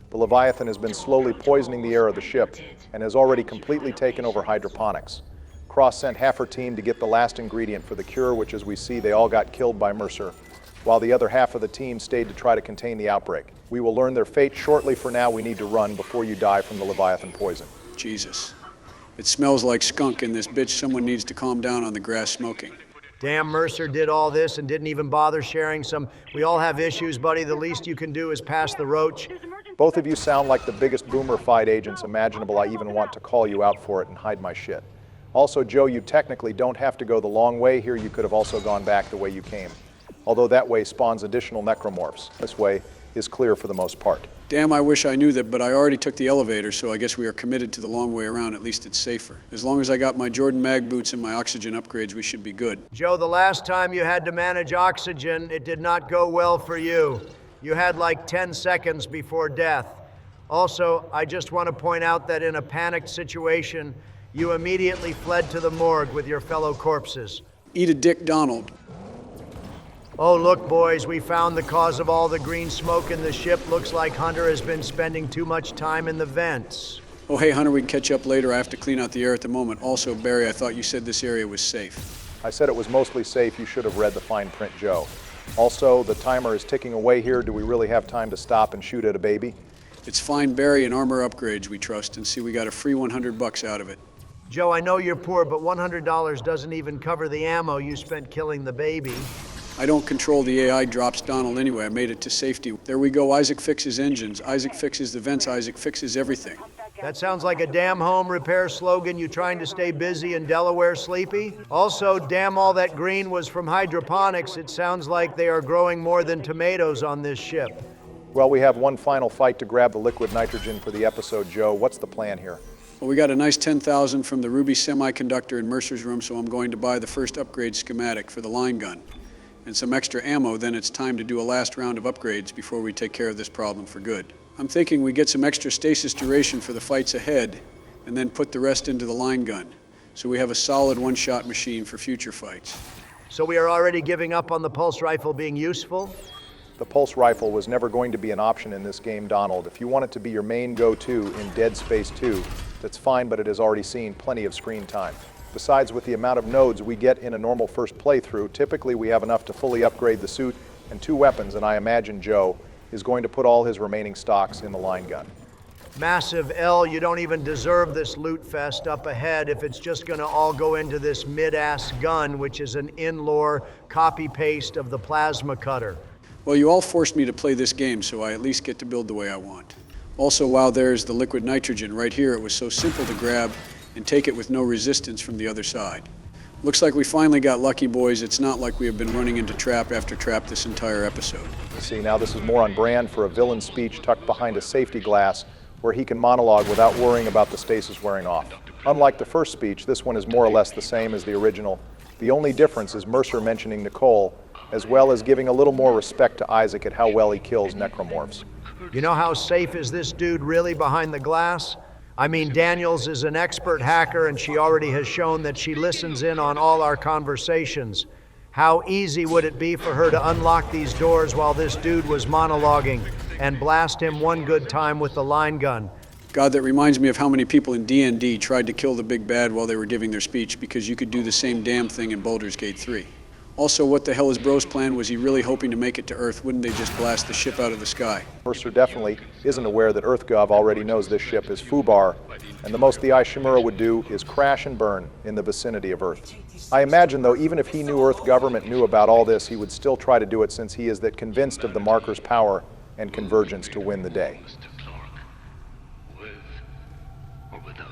The Leviathan has been slowly poisoning the air of the ship and has already completely taken over Hydroponics. Cross sent half her team to get the last ingredient for the cure, which, as we see, they all got killed by Mercer, while the other half of the team stayed to try to contain the outbreak. We will learn their fate shortly. For now, we need to run before you die from the Leviathan poison. Jesus. It smells like skunk in this bitch. Someone needs to calm down on the grass smoking. Damn, Mercer did all this and didn't even bother sharing some. We all have issues, buddy. The least you can do is pass the roach. Both of you sound like the biggest boomer fight agents imaginable. I even want to call you out for it and hide my shit. Also, Joe, you technically don't have to go the long way here. You could have also gone back the way you came. Although that way spawns additional necromorphs. This way is clear for the most part. Damn, I wish I knew that, but I already took the elevator, so I guess we are committed to the long way around. At least it's safer. As long as I got my Jordan Mag boots and my oxygen upgrades, we should be good. Joe, the last time you had to manage oxygen, it did not go well for you. You had like 10 seconds before death. Also, I just want to point out that in a panicked situation, you immediately fled to the morgue with your fellow corpses. Eat a dick, Donald. Oh, look, boys, we found the cause of all the green smoke in the ship. Looks like Hunter has been spending too much time in the vents. Oh, hey, Hunter, we can catch up later. I have to clean out the air at the moment. Also, Barry, I thought you said this area was safe. I said it was mostly safe. You should have read the fine print, Joe. Also, the timer is ticking away here. Do we really have time to stop and shoot at a baby? It's fine, Barry, and armor upgrades, we trust, and see we got a free $100 out of it. Joe, I know you're poor, but $100 doesn't even cover the ammo you spent killing the baby. I don't control the AI drops Donald anyway. I made it to safety. There we go. Isaac fixes engines. Isaac fixes the vents. Isaac fixes everything. That sounds like a damn home repair slogan. You trying to stay busy in Delaware, Sleepy? Also, damn all that green was from hydroponics. It sounds like they are growing more than tomatoes on this ship. Well, we have one final fight to grab the liquid nitrogen for the episode, Joe. What's the plan here? Well, we got a nice 10,000 from the Ruby semiconductor in Mercer's room, so I'm going to buy the first upgrade schematic for the line gun and some extra ammo. Then it's time to do a last round of upgrades before we take care of this problem for good. I'm thinking we get some extra stasis duration for the fights ahead and then put the rest into the line gun, so we have a solid one-shot machine for future fights. So we are already giving up on the pulse rifle being useful? The pulse rifle was never going to be an option in this game, Donald. If you want it to be your main go-to in Dead Space 2, that's fine, but it has already seen plenty of screen time. Besides, with the amount of nodes we get in a normal first playthrough, typically we have enough to fully upgrade the suit and 2 weapons, and I imagine Joe is going to put all his remaining stocks in the line gun. Massive L, you don't even deserve this loot fest up ahead if it's just gonna all go into this mid-ass gun, which is an in-lore copy-paste of the plasma cutter. Well, you all forced me to play this game, so I at least get to build the way I want. Also, while there's the liquid nitrogen right here, it was so simple to grab and take it with no resistance from the other side. Looks like we finally got lucky, boys. It's not like we have been running into trap after trap this entire episode. See, now this is more on brand for a villain speech tucked behind a safety glass where he can monologue without worrying about the stasis wearing off. Unlike the first speech, this one is more or less the same as the original. The only difference is Mercer mentioning Nicole, as well as giving a little more respect to Isaac at how well he kills necromorphs. You know how safe is this dude really behind the glass? I mean, Daniels is an expert hacker, and she already has shown that she listens in on all our conversations. How easy would it be for her to unlock these doors while this dude was monologuing and blast him one good time with the line gun? God, that reminds me of how many people in D&D tried to kill the big bad while they were giving their speech, because you could do the same damn thing in Baldur's Gate 3. Also, what the hell is Bro's plan? Was he really hoping to make it to Earth? Wouldn't they just blast the ship out of the sky? Mercer definitely isn't aware that EarthGov already knows this ship is Fubar, and the most the Ishimura would do is crash and burn in the vicinity of Earth. I imagine, though, even if he knew Earth government knew about all this, he would still try to do it, since he is that convinced of the marker's power and convergence to win the day.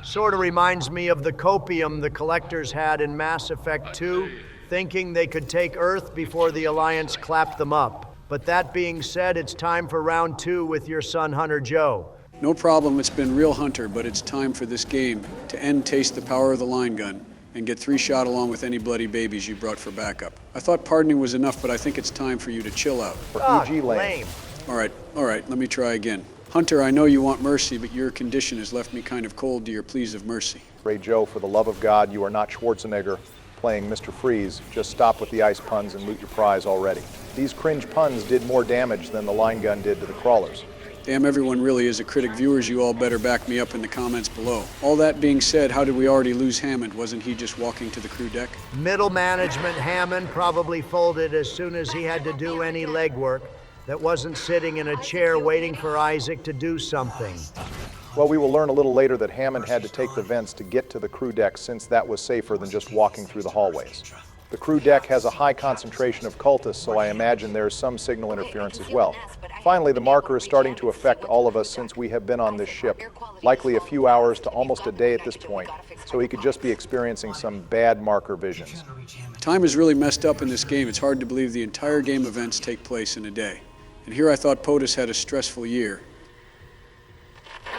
Sort of reminds me of the copium the collectors had in Mass Effect 2, thinking they could take Earth before the Alliance clapped them up. But that being said, it's time for round 2 with your son, Hunter Joe. No problem, it's been real, Hunter, but it's time for this game to end Taste the Power of the Line Gun and get 3 shot along with any bloody babies you brought for backup. I thought pardoning was enough, but I think it's time for you to chill out. For EG lame. All right, let me try again. Hunter, I know you want mercy, but your condition has left me kind of cold to your pleas of mercy. Ray Joe, for the love of God, you are not Schwarzenegger playing Mr. Freeze. Just stop with the ice puns and loot your prize already. These cringe puns did more damage than the line gun did to the crawlers. Damn, everyone really is a critic. Viewers, you all better back me up in the comments below. All that being said, how did we already lose Hammond? Wasn't he just walking to the crew deck? Middle management Hammond probably folded as soon as he had to do any legwork that wasn't sitting in a chair waiting for Isaac to do something. Well, we will learn a little later that Hammond had to take the vents to get to the crew deck, since that was safer than just walking through the hallways. The crew deck has a high concentration of cultists, so I imagine there's some signal interference as well. Finally, the marker is starting to affect all of us since we have been on this ship, likely a few hours to almost a day at this point, so he could just be experiencing some bad marker visions. Time is really messed up in this game. It's hard to believe the entire game events take place in a day. And here I thought POTUS had a stressful year.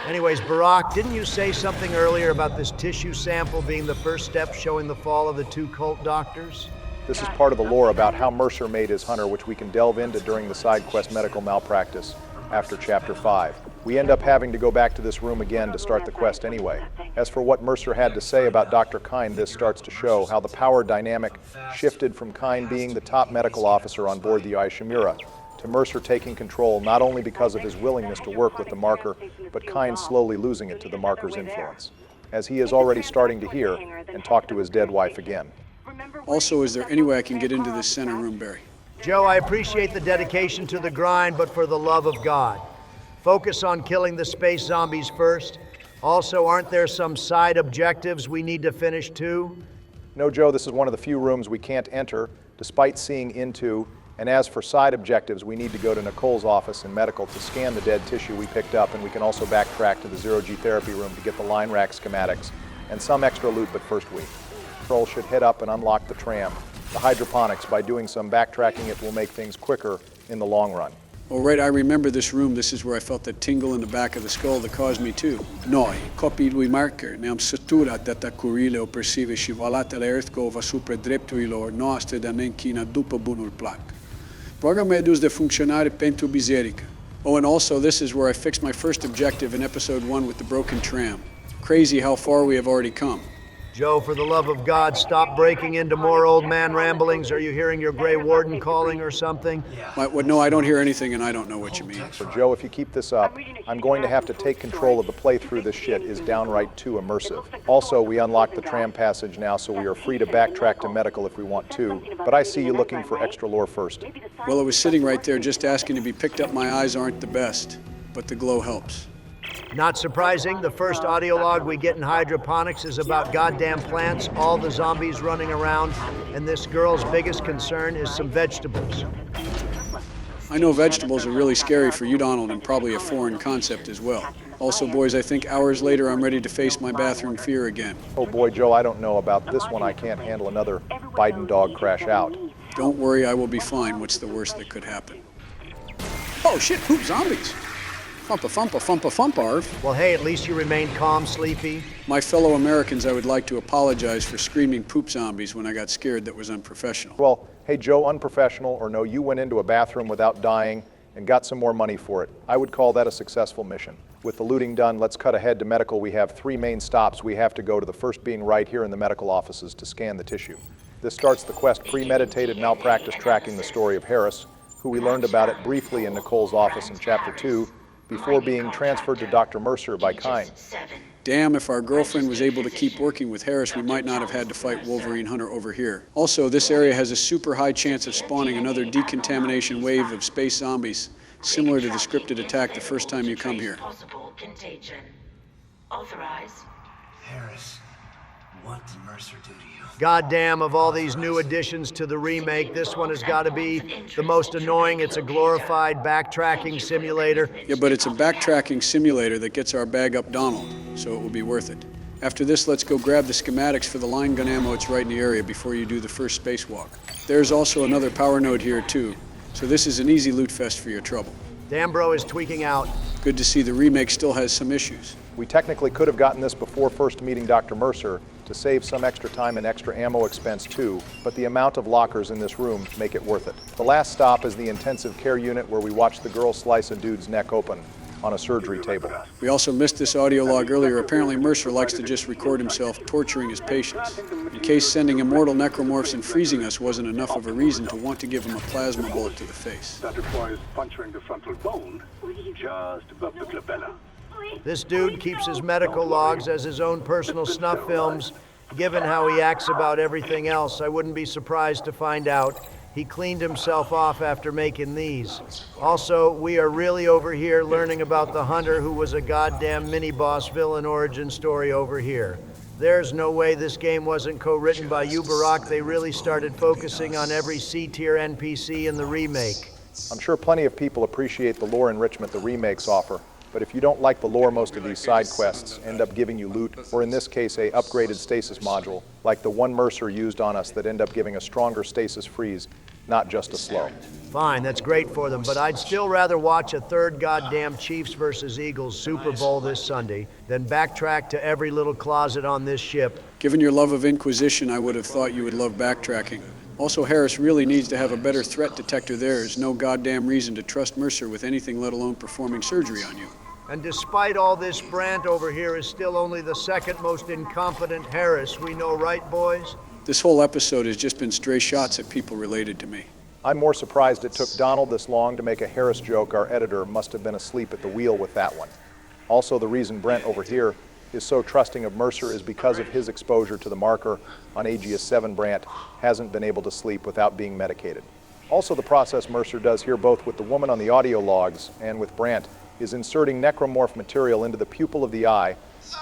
Anyways, Barack, didn't you say something earlier about this tissue sample being the first step showing the fall of the 2 cult doctors? This is part of the lore about how Mercer made his Hunter, which we can delve into during the side quest Medical Malpractice after Chapter 5. We end up having to go back to this room again to start the quest anyway. As for what Mercer had to say about Dr. Kyne, this starts to show how the power dynamic shifted from Kyne being the top medical officer on board the Ishimura to Mercer taking control, not only because of his willingness to work with the marker, but Kyne slowly losing it to the marker's influence, as he is already starting to hear and talk to his dead wife again. Also, is there any way I can get into this center room, Barry? Joe, I appreciate the dedication to the grind, but for the love of God, focus on killing the space zombies first. Also, aren't there some side objectives we need to finish too? No, Joe, this is one of the few rooms we can't enter, despite seeing into And as for side objectives, we need to go to Nicole's office in medical to scan the dead tissue we picked up, and we can also backtrack to the zero-G therapy room to get the line rack schematics and some extra loot, but first we. Patrol should head up and unlock the tram. The hydroponics, by doing some backtracking, it will make things quicker in the long run. Oh, right, I remember this room. This is where I felt that tingle in the back of the skull that caused me too. Noi, copii lui Marker, ne-am săturat de atacurile opresive și valatele Earthgov asupra drepturilor noastre de a ne închina după bunul plac. Programul e dus de funcționare pentru biserică. Oh, and also this is where I fixed my first objective in episode 1 with the broken tram. Crazy how far we have already come. Joe, for the love of God, stop breaking into more old man ramblings. Are you hearing your Grey Warden calling or something? No, I don't hear anything, and I don't know what you mean. So Joe, if you keep this up, I'm going to have to take control of the playthrough. This shit is downright too immersive. Also, we unlocked the tram passage now, so we are free to backtrack to medical if we want to, but I see you looking for extra lore first. Well, it was sitting right there just asking to be picked up. My eyes aren't the best, but the glow helps. Not surprising, the first audio log we get in Hydroponics is about goddamn plants, all the zombies running around, and this girl's biggest concern is some vegetables. I know vegetables are really scary for you, Donald, and probably a foreign concept as well. Also, boys, I think hours later I'm ready to face my bathroom fear again. Oh boy, Joe, I don't know about this one. I can't handle another Biden dog crash out. Don't worry, I will be fine. What's the worst that could happen? Oh shit, poop zombies! Fumpa, Arv. Well, hey, at least you remained calm, Sleepy. My fellow Americans, I would like to apologize for screaming poop zombies when I got scared. That was unprofessional. Well, hey, Joe, unprofessional or no, you went into a bathroom without dying and got some more money for it. I would call that a successful mission. With the looting done, let's cut ahead to medical. We have 3 main stops we have to go to, the first being right here in the medical offices to scan the tissue. This starts the quest, premeditated malpractice tracking the story of Harris, who we learned about it briefly in Nicole's office in Chapter 2, before being transferred to Dr. Mercer by Kine. Damn, if our girlfriend was able to keep working with Harris, we might not have had to fight Wolverine Hunter over here. Also, this area has a super high chance of spawning another decontamination wave of space zombies, similar to the scripted attack the first time you come here. Possible contagion. Authorize. Harris, what did Mercer do to you? Goddamn, of all these new additions to the remake, this one has got to be the most annoying. It's a glorified backtracking simulator. Yeah, but it's a backtracking simulator that gets our bag up Donald, so it will be worth it. After this, let's go grab the schematics for the line gun ammo. It's right in the area before you do the first spacewalk. There's also another power node here, too, so this is an easy loot fest for your trouble. Dambro is tweaking out. Good to see the remake still has some issues. We technically could have gotten this before first meeting Dr. Mercer to save some extra time and extra ammo expense too, but the amount of lockers in this room make it worth it. The last stop is the intensive care unit where we watch the girl slice a dude's neck open on a surgery table. We also missed this audio log earlier. Apparently Mercer likes to just record himself torturing his patients. In case sending immortal necromorphs and freezing us wasn't enough of a reason to want to give him a plasma bullet to the face. That requires puncturing the frontal bone just above the glabella. This dude keeps his medical logs as his own personal snuff films. Given how he acts about everything else, I wouldn't be surprised to find out he cleaned himself off after making these. Also, we are really over here learning about the Hunter who was a goddamn mini-boss villain origin story over here. There's no way this game wasn't co-written by you, Barack. They really started focusing on every C-tier NPC in the remake. I'm sure plenty of people appreciate the lore enrichment the remakes offer. But if you don't like the lore, most of these side quests end up giving you loot, or in this case, a upgraded stasis module, like the one Mercer used on us that end up giving a stronger stasis freeze, not just a slow. Fine, that's great for them, but I'd still rather watch a third goddamn Chiefs versus Eagles Super Bowl this Sunday than backtrack to every little closet on this ship. Given your love of Inquisition, I would have thought you would love backtracking. Also, Harris really needs to have a better threat detector. There's no goddamn reason to trust Mercer with anything, let alone performing surgery on you. And despite all this, Brandt over here is still only the second most incompetent Harris we know, right, boys? This whole episode has just been stray shots at people related to me. I'm more surprised it took Donald this long to make a Harris joke. Our editor must have been asleep at the wheel with that one. Also, the reason Brent over here is so trusting of Mercer is because of his exposure to the marker on Aegis 7. Brandt hasn't been able to sleep without being medicated. Also, the process Mercer does here, both with the woman on the audio logs and with Brandt, is inserting necromorph material into the pupil of the eye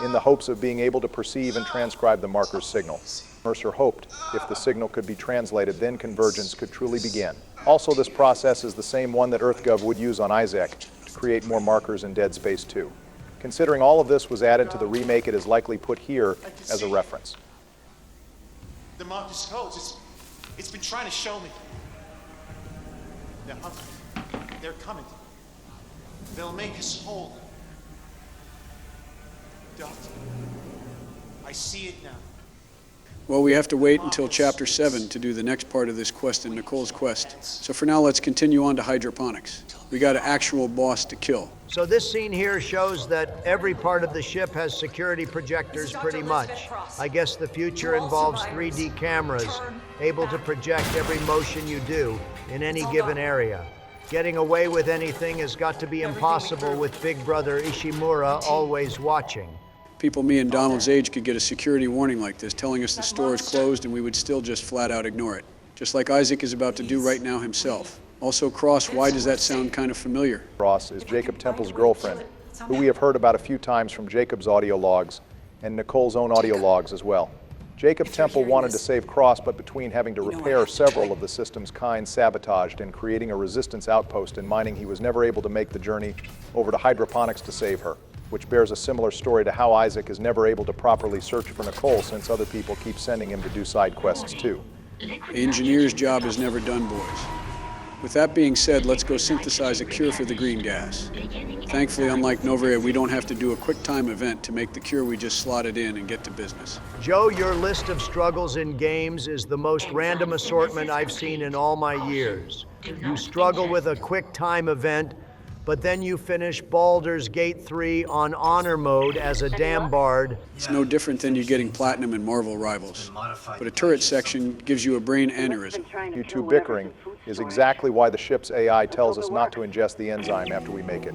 in the hopes of being able to perceive and transcribe the marker's signal. Mercer hoped if the signal could be translated, then convergence could truly begin. Also, this process is the same one that EarthGov would use on Isaac to create more markers in Dead Space 2. Considering all of this was added to the remake, it is likely put here as a reference. The marker's codes. It's been trying to show me. They're hungry. They're coming. They'll make us whole. Doctor, I see it now. Well, we have to wait until Chapter 7 to do the next part of this quest in Nicole's quest. So for now, let's continue on to Hydroponics. We got an actual boss to kill. So this scene here shows that every part of the ship has security projectors pretty much. I guess the future involves 3D cameras, able to project every motion you do in any given area. Getting away with anything has got to be impossible with Big Brother Ishimura always watching. People me and Donald's age could get a security warning like this telling us the store is closed and we would still just flat out ignore it. Just like Isaac is about to do right now himself. Also, Cross, why does that sound kind of familiar? Cross is Jacob Temple's girlfriend, who we have heard about a few times from Jacob's audio logs and Nicole's own audio logs as well. Jacob Temple wanted to save Cross, but between having to repair several of the system's kind sabotaged and creating a resistance outpost in mining, he was never able to make the journey over to Hydroponics to save her, which bears a similar story to how Isaac is never able to properly search for Nicole since other people keep sending him to do side quests too. The engineer's job is never done, boys. With that being said, let's go synthesize a cure for the green gas. Thankfully, unlike Novia, we don't have to do a quick time event to make the cure we just slotted in and get to business. Joe, your list of struggles in games is the most random assortment I've seen in all my years. You struggle with a quick time event, but then you finish Baldur's Gate 3 on honor mode as a damn bard. It's no different than you getting platinum in Marvel Rivals. But a turret section gives you a brain aneurysm. You two bickering is exactly why the ship's AI tells us not to ingest the enzyme after we make it.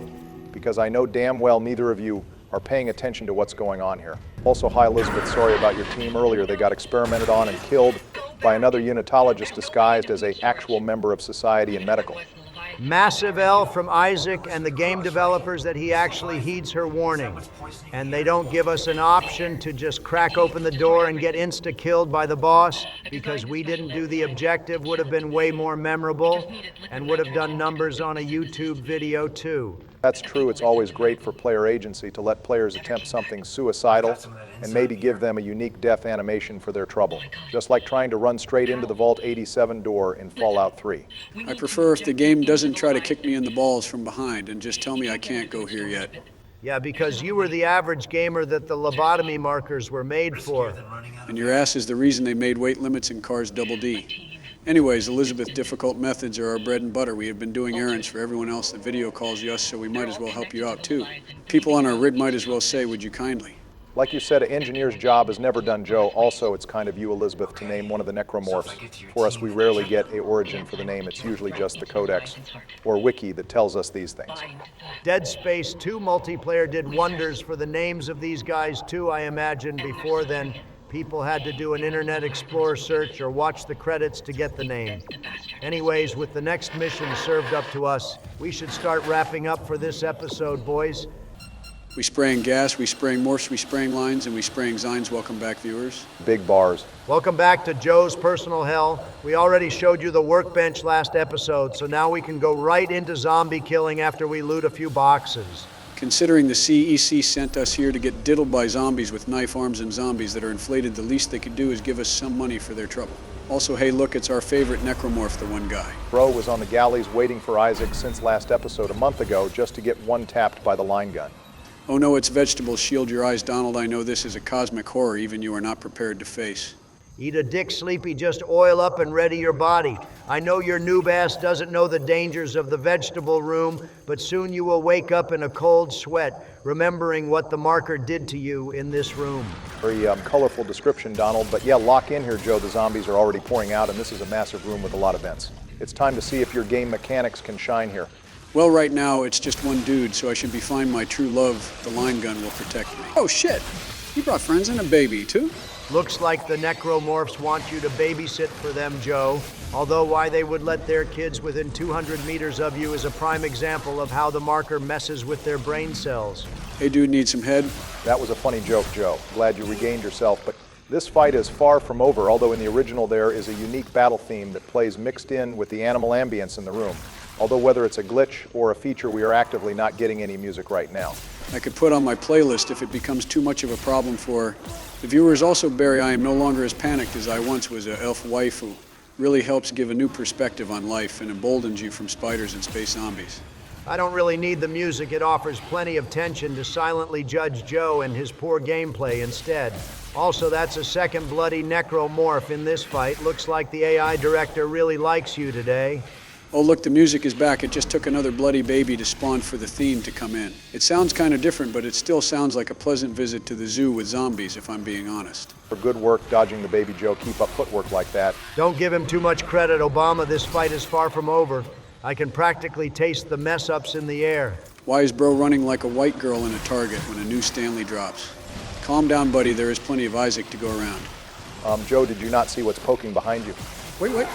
Because I know damn well neither of you are paying attention to what's going on here. Also, hi Elizabeth, sorry about your team earlier. They got experimented on and killed by another unitologist disguised as an actual member of society and medical. Massive L from Isaac and the game developers that he actually heeds her warning. And they don't give us an option to just crack open the door and get insta-killed by the boss because we didn't do the objective would have been way more memorable and would have done numbers on a YouTube video too. That's true. It's always great for player agency to let players attempt something suicidal and maybe give them a unique death animation for their trouble. Just like trying to run straight into the Vault 87 door in Fallout 3. I prefer if the game doesn't try to kick me in the balls from behind and just tell me I can't go here yet. Yeah, because you were the average gamer that the lobotomy markers were made for. And your ass is the reason they made weight limits in Cars Double D. Anyways, Elizabeth, difficult methods are our bread and butter. We have been doing errands for everyone else that video calls us, so we might as well help you out too. People on our rig might as well say, would you kindly? Like you said, an engineer's job is never done, Joe. Also, it's kind of you, Elizabeth, to name one of the necromorphs. For us, we rarely get an origin for the name. It's usually just the codex or wiki that tells us these things. Dead Space 2 multiplayer did wonders for the names of these guys too, I imagine. Before then, people had to do an Internet Explorer search or watch the credits to get the name. Anyways, with the next mission served up to us, we should start wrapping up for this episode, boys. We spraying gas, we spraying morphs, we spraying lines, and we spraying Zines. Welcome back, viewers. Big bars. Welcome back to Joe's Personal Hell. We already showed you the workbench last episode, so now we can go right into zombie killing after we loot a few boxes. Considering the CEC sent us here to get diddled by zombies with knife arms and zombies that are inflated, the least they could do is give us some money for their trouble. Also, hey, look, it's our favorite necromorph, the one guy. Bro was on the galleys waiting for Isaac since last episode a month ago just to get one tapped by the line gun. Oh no, it's vegetables. Shield your eyes, Donald. I know this is a cosmic horror even you are not prepared to face. Eat a dick, Sleepy, just oil up and ready your body. I know your noob ass doesn't know the dangers of the vegetable room, but soon you will wake up in a cold sweat, remembering what the marker did to you in this room. Very colorful description, Donald, but yeah, lock in here, Joe. The zombies are already pouring out, and this is a massive room with a lot of vents. It's time to see if your game mechanics can shine here. Well, right now, it's just one dude, so I should be fine. My true love, the line gun, will protect me. Oh, shit! You brought friends and a baby, too? Looks like the necromorphs want you to babysit for them, Joe. Although why they would let their kids within 200 meters of you is a prime example of how the marker messes with their brain cells. Hey, dude, need some head? That was a funny joke, Joe. Glad you regained yourself, but This fight is far from over, although in the original there is a unique battle theme that plays mixed in with the animal ambience in the room. Although whether it's a glitch or a feature, we are actively not getting any music right now. I could put on my playlist if it becomes too much of a problem for the viewers. Also, Barry, I am no longer as panicked as I once was. An elf waifu really helps give a new perspective on life and emboldens you from spiders and space zombies. I don't really need the music. It offers plenty of tension to silently judge Joe and his poor gameplay instead. Also, that's a second bloody necromorph in this fight. Looks like the AI director really likes you today. Oh, look, the music is back. It just took another bloody baby to spawn for the theme to come in. It sounds kind of different, but it still sounds like a pleasant visit to the zoo with zombies, if I'm being honest. For good work dodging the baby Joe, keep up footwork like that. Don't give him too much credit, Obama. This fight is far from over. I can practically taste the mess-ups in the air. Why is bro running like a white girl in a Target when a new Stanley drops? Calm down, buddy. There is plenty of Isaac to go around. Joe, did you not see what's poking behind you? Wait.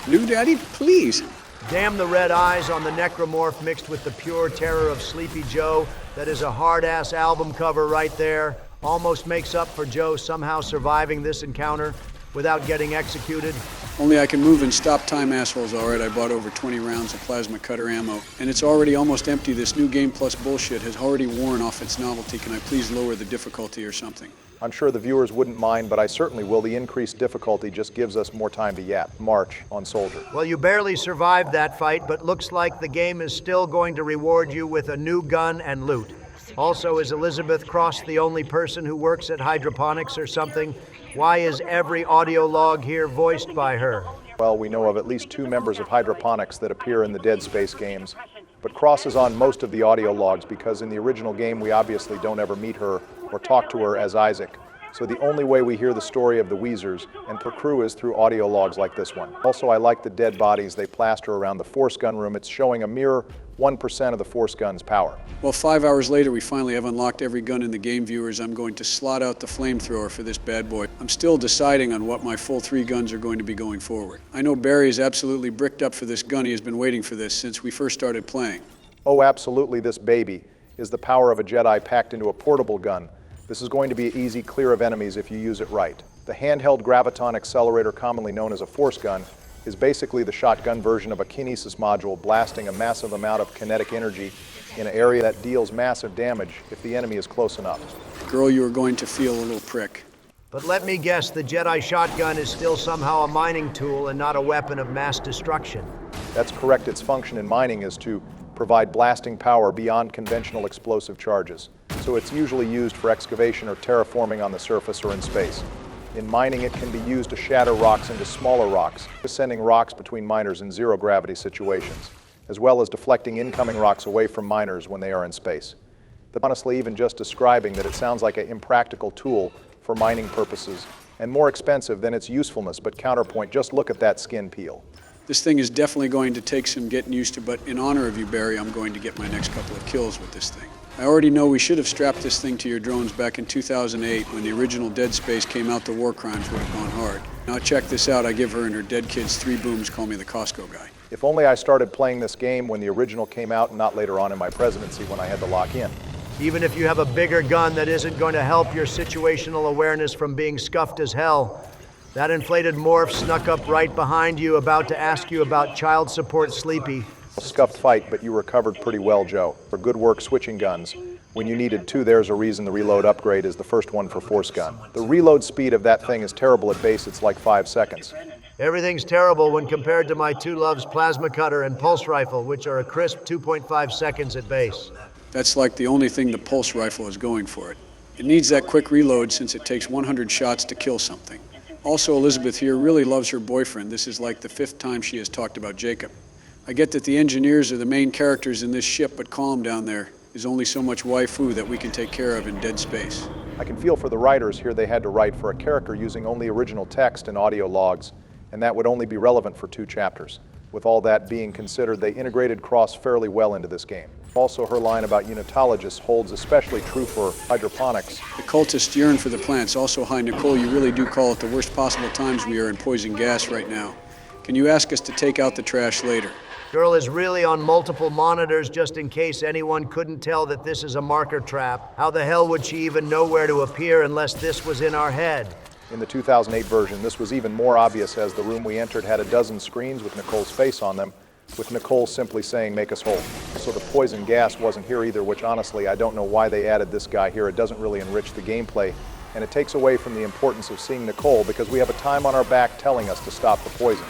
New Daddy, please. Damn the red eyes on the necromorph mixed with the pure terror of Sleepy Joe. That is a hard-ass album cover right there. Almost makes up for Joe somehow surviving this encounter without getting executed. Only I can move and stop time, assholes. All right, I bought over 20 rounds of plasma cutter ammo, and it's already almost empty. This new Game Plus bullshit has already worn off its novelty. Can I please lower the difficulty or something? I'm sure the viewers wouldn't mind, but I certainly will. The increased difficulty just gives us more time to yap. March on Soldier. Well, you barely survived that fight, but looks like the game is still going to reward you with a new gun and loot. Also, is Elizabeth Cross the only person who works at Hydroponics or something? Why is every audio log here voiced by her? Well, we know of at least 2 members of Hydroponics that appear in the Dead Space games, but Cross is on most of the audio logs because in the original game we obviously don't ever meet her or talk to her as Isaac. So the only way we hear the story of the Weezers and her crew is through audio logs like this one. Also, I like the dead bodies they plaster around the force gun room. It's showing a mere 1% of the force gun's power. Well, 5 hours later, we finally have unlocked every gun in the game, viewers. I'm going to slot out the flamethrower for this bad boy. I'm still deciding on what my full 3 guns are going to be going forward. I know Barry is absolutely bricked up for this gun. He has been waiting for this since we first started playing. Oh, absolutely, this baby is the power of a Jedi packed into a portable gun. This is going to be easy clear of enemies if you use it right. The handheld graviton accelerator, commonly known as a force gun, is basically the shotgun version of a kinesis module, blasting a massive amount of kinetic energy in an area that deals massive damage if the enemy is close enough. Girl, you are going to feel a little prick. But let me guess, the Jedi shotgun is still somehow a mining tool and not a weapon of mass destruction. That's correct. Its function in mining is to provide blasting power beyond conventional explosive charges. So it's usually used for excavation or terraforming on the surface or in space. In mining, it can be used to shatter rocks into smaller rocks, sending rocks between miners in zero-gravity situations, as well as deflecting incoming rocks away from miners when they are in space. But honestly, even just describing that, it sounds like an impractical tool for mining purposes and more expensive than its usefulness, but counterpoint, just look at that skin peel. This thing is definitely going to take some getting used to, but in honor of you, Barry, I'm going to get my next couple of kills with this thing. I already know we should have strapped this thing to your drones back in 2008 when the original Dead Space came out. The war crimes would have gone hard. Now check this out. I give her and her dead kids 3 booms, call me the Costco guy. If only I started playing this game when the original came out and not later on in my presidency when I had to lock in. Even if you have a bigger gun that isn't going to help your situational awareness from being scuffed as hell. That inflated morph snuck up right behind you, about to ask you about child support Sleepy. A scuffed fight, but you recovered pretty well, Joe. For good work switching guns. When you needed 2, there's a reason the reload upgrade is the first one for force gun. The reload speed of that thing is terrible at base. It's like 5 seconds. Everything's terrible when compared to my 2 loves plasma cutter and pulse rifle, which are a crisp 2.5 seconds at base. That's like the only thing the pulse rifle is going for it. It needs that quick reload since it takes 100 shots to kill something. Also, Elizabeth here really loves her boyfriend. This is like the 5th time she has talked about Jacob. I get that the engineers are the main characters in this ship, but calm down there. There's only so much waifu that we can take care of in dead space. I can feel for the writers here. They had to write for a character using only original text and audio logs, and that would only be relevant for 2 chapters. With all that being considered, they integrated Cross fairly well into this game. Also, her line about unitologists holds especially true for hydroponics. The cultists yearn for the plants. Also, hi, Nicole, you really do call it the worst possible times we are in poison gas right now. Can you ask us to take out the trash later? Girl is really on multiple monitors just in case anyone couldn't tell that this is a marker trap. How the hell would she even know where to appear unless this was in our head? In the 2008 version, this was even more obvious as the room we entered had a dozen screens with Nicole's face on them, with Nicole simply saying, "Make us whole." So the poison gas wasn't here either, which honestly, I don't know why they added this guy here. It doesn't really enrich the gameplay, and it takes away from the importance of seeing Nicole because we have a time on our back telling us to stop the poison.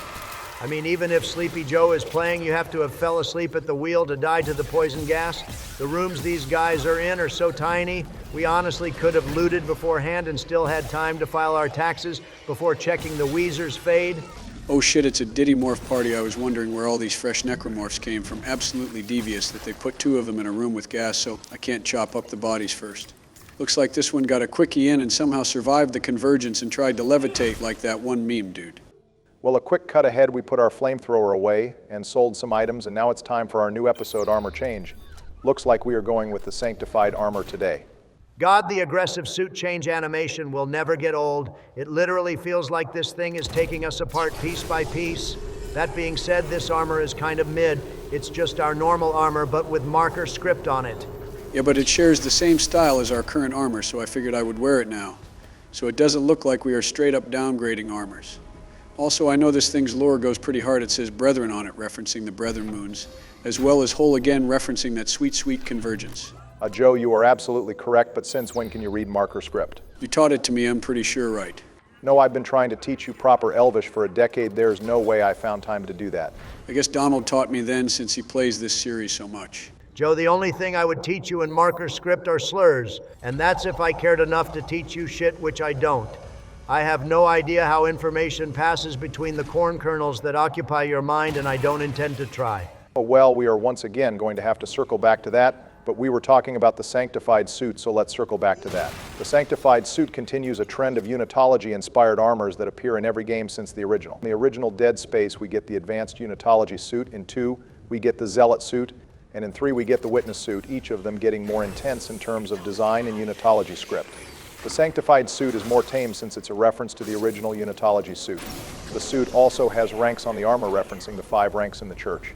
I mean, even if Sleepy Joe is playing, you have to have fell asleep at the wheel to die to the poison gas. The rooms these guys are in are so tiny, we honestly could have looted beforehand and still had time to file our taxes before checking the Weezer's fade. Oh shit, it's a Diddy Morph party. I was wondering where all these fresh necromorphs came from. Absolutely devious that they put 2 of them in a room with gas so I can't chop up the bodies first. Looks like this one got a quickie in and somehow survived the convergence and tried to levitate like that one meme dude. Well, a quick cut ahead, we put our flamethrower away and sold some items, and now it's time for our new episode armor change. Looks like we are going with the sanctified armor today. God, the aggressive suit change animation will never get old. It literally feels like this thing is taking us apart piece by piece. That being said, this armor is kind of mid. It's just our normal armor, but with marker script on it. Yeah, but it shares the same style as our current armor, so I figured I would wear it now. So it doesn't look like we are straight up downgrading armors. Also, I know this thing's lore goes pretty hard. It says Brethren on it, referencing the Brethren moons, as well as Whole Again, referencing that sweet, sweet convergence. Joe, you are absolutely correct, but since when can you read marker script? You taught it to me, I'm pretty sure right. No, I've been trying to teach you proper Elvish for a decade. There's no way I found time to do that. I guess Donald taught me then since he plays this series so much. Joe, the only thing I would teach you in marker script are slurs, and that's if I cared enough to teach you shit, which I don't. I have no idea how information passes between the corn kernels that occupy your mind, and I don't intend to try. Oh, well, we are once again going to have to circle back to that, but we were talking about the sanctified suit, so let's circle back to that. The sanctified suit continues a trend of unitology-inspired armors that appear in every game since the original. In the original Dead Space, we get the advanced unitology suit. In 2, we get the zealot suit, and in 3, we get the witness suit, each of them getting more intense in terms of design and unitology script. The sanctified suit is more tame since it's a reference to the original unitology suit. The suit also has ranks on the armor referencing the 5 ranks in the church.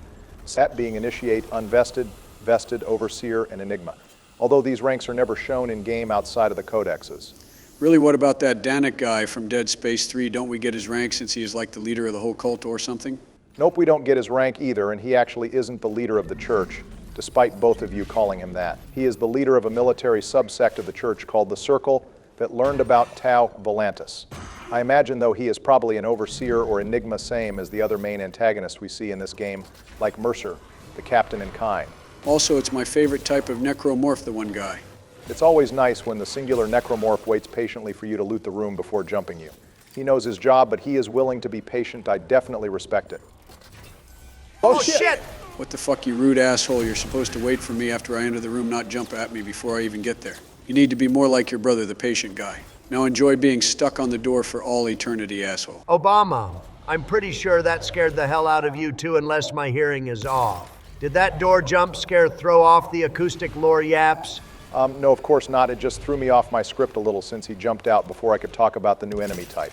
That being Initiate, Unvested, Vested, Overseer, and Enigma. Although these ranks are never shown in-game outside of the codexes. Really, what about that Danik guy from Dead Space 3? Don't we get his rank since he is like the leader of the whole cult or something? Nope, we don't get his rank either, and he actually isn't the leader of the church, despite both of you calling him that. He is the leader of a military subsect of the church called the Circle that learned about Tau Volantis. I imagine, though, he is probably an Overseer or Enigma, same as the other main antagonist we see in this game, like Mercer, the captain in kind. Also, it's my favorite type of necromorph, the one guy. It's always nice when the singular necromorph waits patiently for you to loot the room before jumping you. He knows his job, but he is willing to be patient. I definitely respect it. Oh shit! What the fuck, you rude asshole? You're supposed to wait for me after I enter the room, not jump at me before I even get there. You need to be more like your brother, the patient guy. Now enjoy being stuck on the door for all eternity, asshole. Obama, I'm pretty sure that scared the hell out of you too, unless my hearing is off. Did that door jump scare throw off the acoustic lore yaps? No, of course not. It just threw me off my script a little since he jumped out before I could talk about the new enemy type.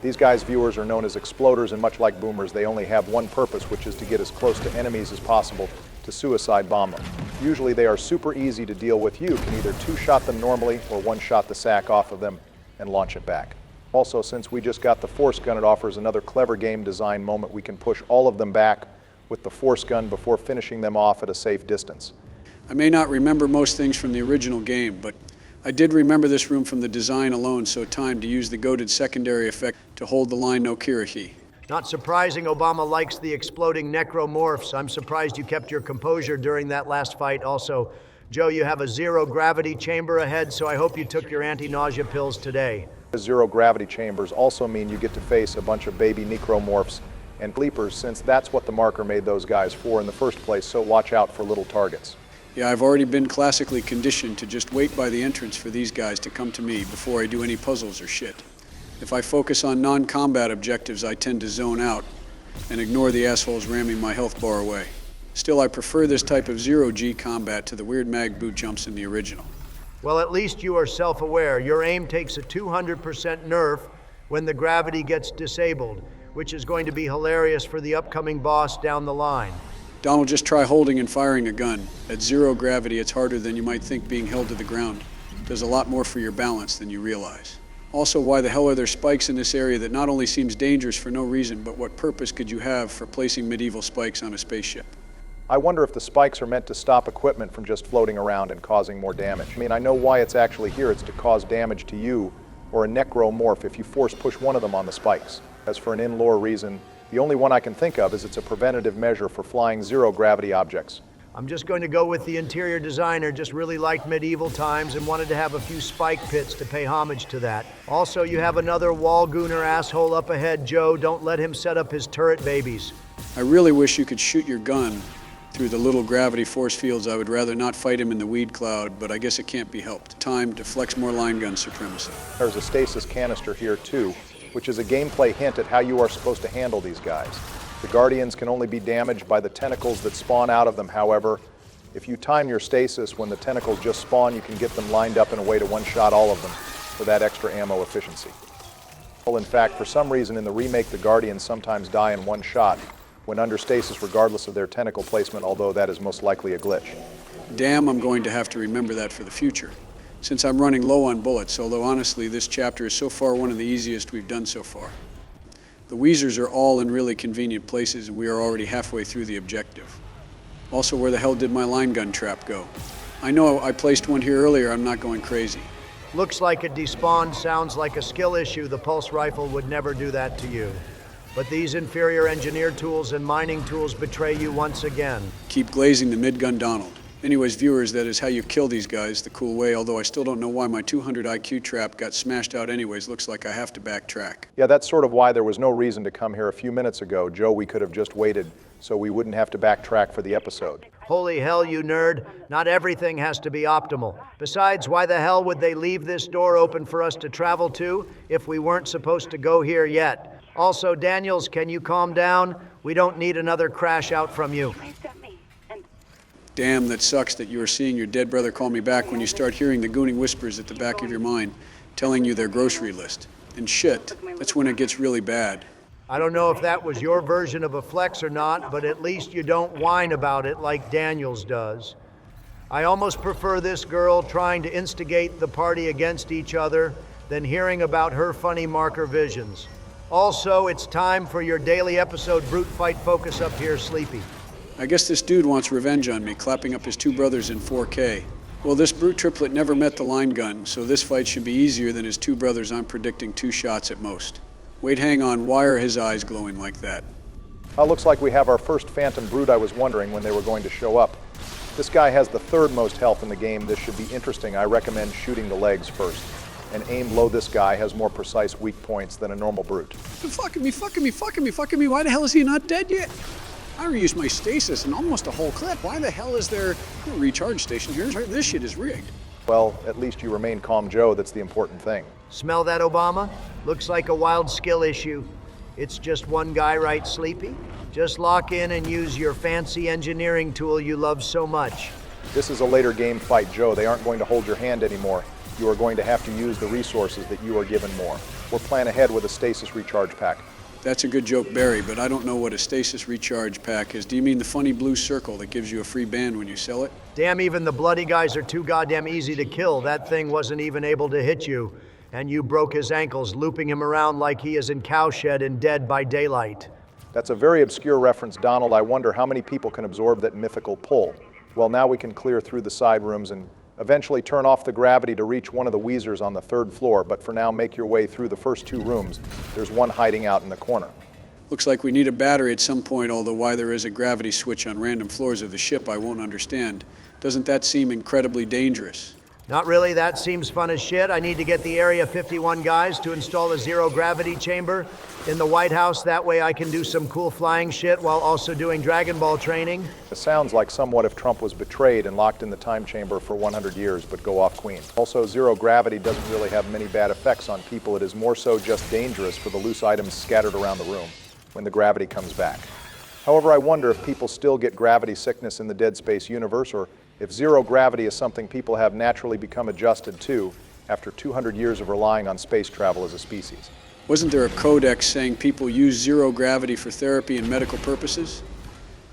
These guys' viewers are known as exploders, and much like boomers, they only have one purpose, which is to get as close to enemies as possible to suicide bomb them. Usually they are super easy to deal with. You can either 2-shot them normally or 1-shot the sack off of them and launch it back. Also, since we just got the force gun, it offers another clever game design moment. We can push all of them back with the force gun before finishing them off at a safe distance. I may not remember most things from the original game, but I did remember this room from the design alone, so time to use the goated secondary effect to hold the line no Kirihi. Not surprising Obama likes the exploding necromorphs. I'm surprised you kept your composure during that last fight. Also, Joe, you have a 0 gravity chamber ahead, so I hope you took your anti-nausea pills today. 0 gravity chambers also mean you get to face a bunch of baby necromorphs and bleepers, since that's what the marker made those guys for in the first place, so watch out for little targets. Yeah, I've already been classically conditioned to just wait by the entrance for these guys to come to me before I do any puzzles or shit. If I focus on non-combat objectives, I tend to zone out and ignore the assholes ramming my health bar away. Still, I prefer this type of 0G combat to the weird mag boot jumps in the original. Well, at least you are self-aware. Your aim takes a 200% nerf when the gravity gets disabled, which is going to be hilarious for the upcoming boss down the line. Donald, just try holding and firing a gun. At 0 gravity, it's harder than you might think being held to the ground. It does a lot more for your balance than you realize. Also, why the hell are there spikes in this area that not only seems dangerous for no reason, but what purpose could you have for placing medieval spikes on a spaceship? I wonder if the spikes are meant to stop equipment from just floating around and causing more damage. I mean, I know why it's actually here. It's to cause damage to you or a necromorph if you force push one of them on the spikes. As for an in-lore reason, the only one I can think of is it's a preventative measure for flying zero-gravity objects. I'm just going to go with the interior designer, just really liked medieval times and wanted to have a few spike pits to pay homage to that. Also, you have another wall-gooner asshole up ahead, Joe. Don't let him set up his turret babies. I really wish you could shoot your gun through the little gravity force fields. I would rather not fight him in the weed cloud, but I guess it can't be helped. Time to flex more line gun supremacy. There's a stasis canister here too, which is a gameplay hint at how you are supposed to handle these guys. The Guardians can only be damaged by the tentacles that spawn out of them. However, if you time your stasis when the tentacles just spawn, you can get them lined up in a way to one-shot all of them for that extra ammo efficiency. Well, in fact, for some reason in the remake, the Guardians sometimes die in one shot when under stasis regardless of their tentacle placement, although that is most likely a glitch. Damn, I'm going to have to remember that for the future. Since I'm running low on bullets, although honestly this chapter is so far one of the easiest we've done so far. The Weezers are all in really convenient places and we are already halfway through the objective. Also, where the hell did my line gun trap go? I know I placed one here earlier, I'm not going crazy. Looks like it despawned, sounds like a skill issue. The pulse rifle would never do that to you. But these inferior engineer tools and mining tools betray you once again. Keep glazing the mid-gun Donald. Anyways, viewers, that is how you kill these guys the cool way, although I still don't know why my 200 IQ trap got smashed out anyways. Looks like I have to backtrack. Yeah, that's sort of why there was no reason to come here a few minutes ago. Joe, we could have just waited so we wouldn't have to backtrack for the episode. Holy hell, you nerd. Not everything has to be optimal. Besides, why the hell would they leave this door open for us to travel to if we weren't supposed to go here yet? Also, Daniels, can you calm down? We don't need another crash out from you. Damn, that sucks that you are seeing your dead brother call me back when you start hearing the gooning whispers at the back of your mind, telling you their grocery list. And shit, that's when it gets really bad. I don't know if that was your version of a flex or not, but at least you don't whine about it like Daniels does. I almost prefer this girl trying to instigate the party against each other than hearing about her funny marker visions. Also, it's time for your daily episode brute fight focus up here, Sleepy. I guess this dude wants revenge on me, clapping up his two brothers in 4K. Well, this brute triplet never met the line gun, so this fight should be easier than his two brothers. I'm predicting 2 shots at most. Wait, hang on, why are his eyes glowing like that? Looks like we have our first Phantom Brute. I was wondering when they were going to show up. This guy has the 3rd most health in the game. This should be interesting. I recommend shooting the legs first. And aim low. This guy has more precise weak points than a normal brute. Fucking me. Why the hell is he not dead yet? I reused my stasis in almost a whole clip. Why the hell is there no recharge station here? This shit is rigged. Well, at least you remain calm, Joe. That's the important thing. Smell that, Obama? Looks like a wild skill issue. It's just one guy, right, Sleepy? Just lock in and use your fancy engineering tool you love so much. This is a later game fight, Joe. They aren't going to hold your hand anymore. You are going to have to use the resources that you are given more. We'll plan ahead with a stasis recharge pack. That's a good joke, Barry, but I don't know what a stasis recharge pack is. Do you mean the funny blue circle that gives you a free band when you sell it? Damn, even the bloody guys are too goddamn easy to kill. That thing wasn't even able to hit you. And you broke his ankles, looping him around like he is in Cowshed and Dead by Daylight. That's a very obscure reference, Donald. I wonder how many people can absorb that mythical pull. Well, now we can clear through the side rooms and eventually turn off the gravity to reach one of the Weezers on the 3rd floor, but for now make your way through the first 2 rooms. There's one hiding out in the corner. Looks like we need a battery at some point, although why there is a gravity switch on random floors of the ship I won't understand. Doesn't that seem incredibly dangerous? Not really, that seems fun as shit. I need to get the Area 51 guys to install a zero-gravity chamber in the White House. That way I can do some cool flying shit while also doing Dragon Ball training. It sounds like somewhat if Trump was betrayed and locked in the time chamber for 100 years, but go off Queen. Also, zero gravity doesn't really have many bad effects on people. It is more so just dangerous for the loose items scattered around the room when the gravity comes back. However, I wonder if people still get gravity sickness in the Dead Space universe, or if zero gravity is something people have naturally become adjusted to after 200 years of relying on space travel as a species. Wasn't there a codex saying people use zero gravity for therapy and medical purposes?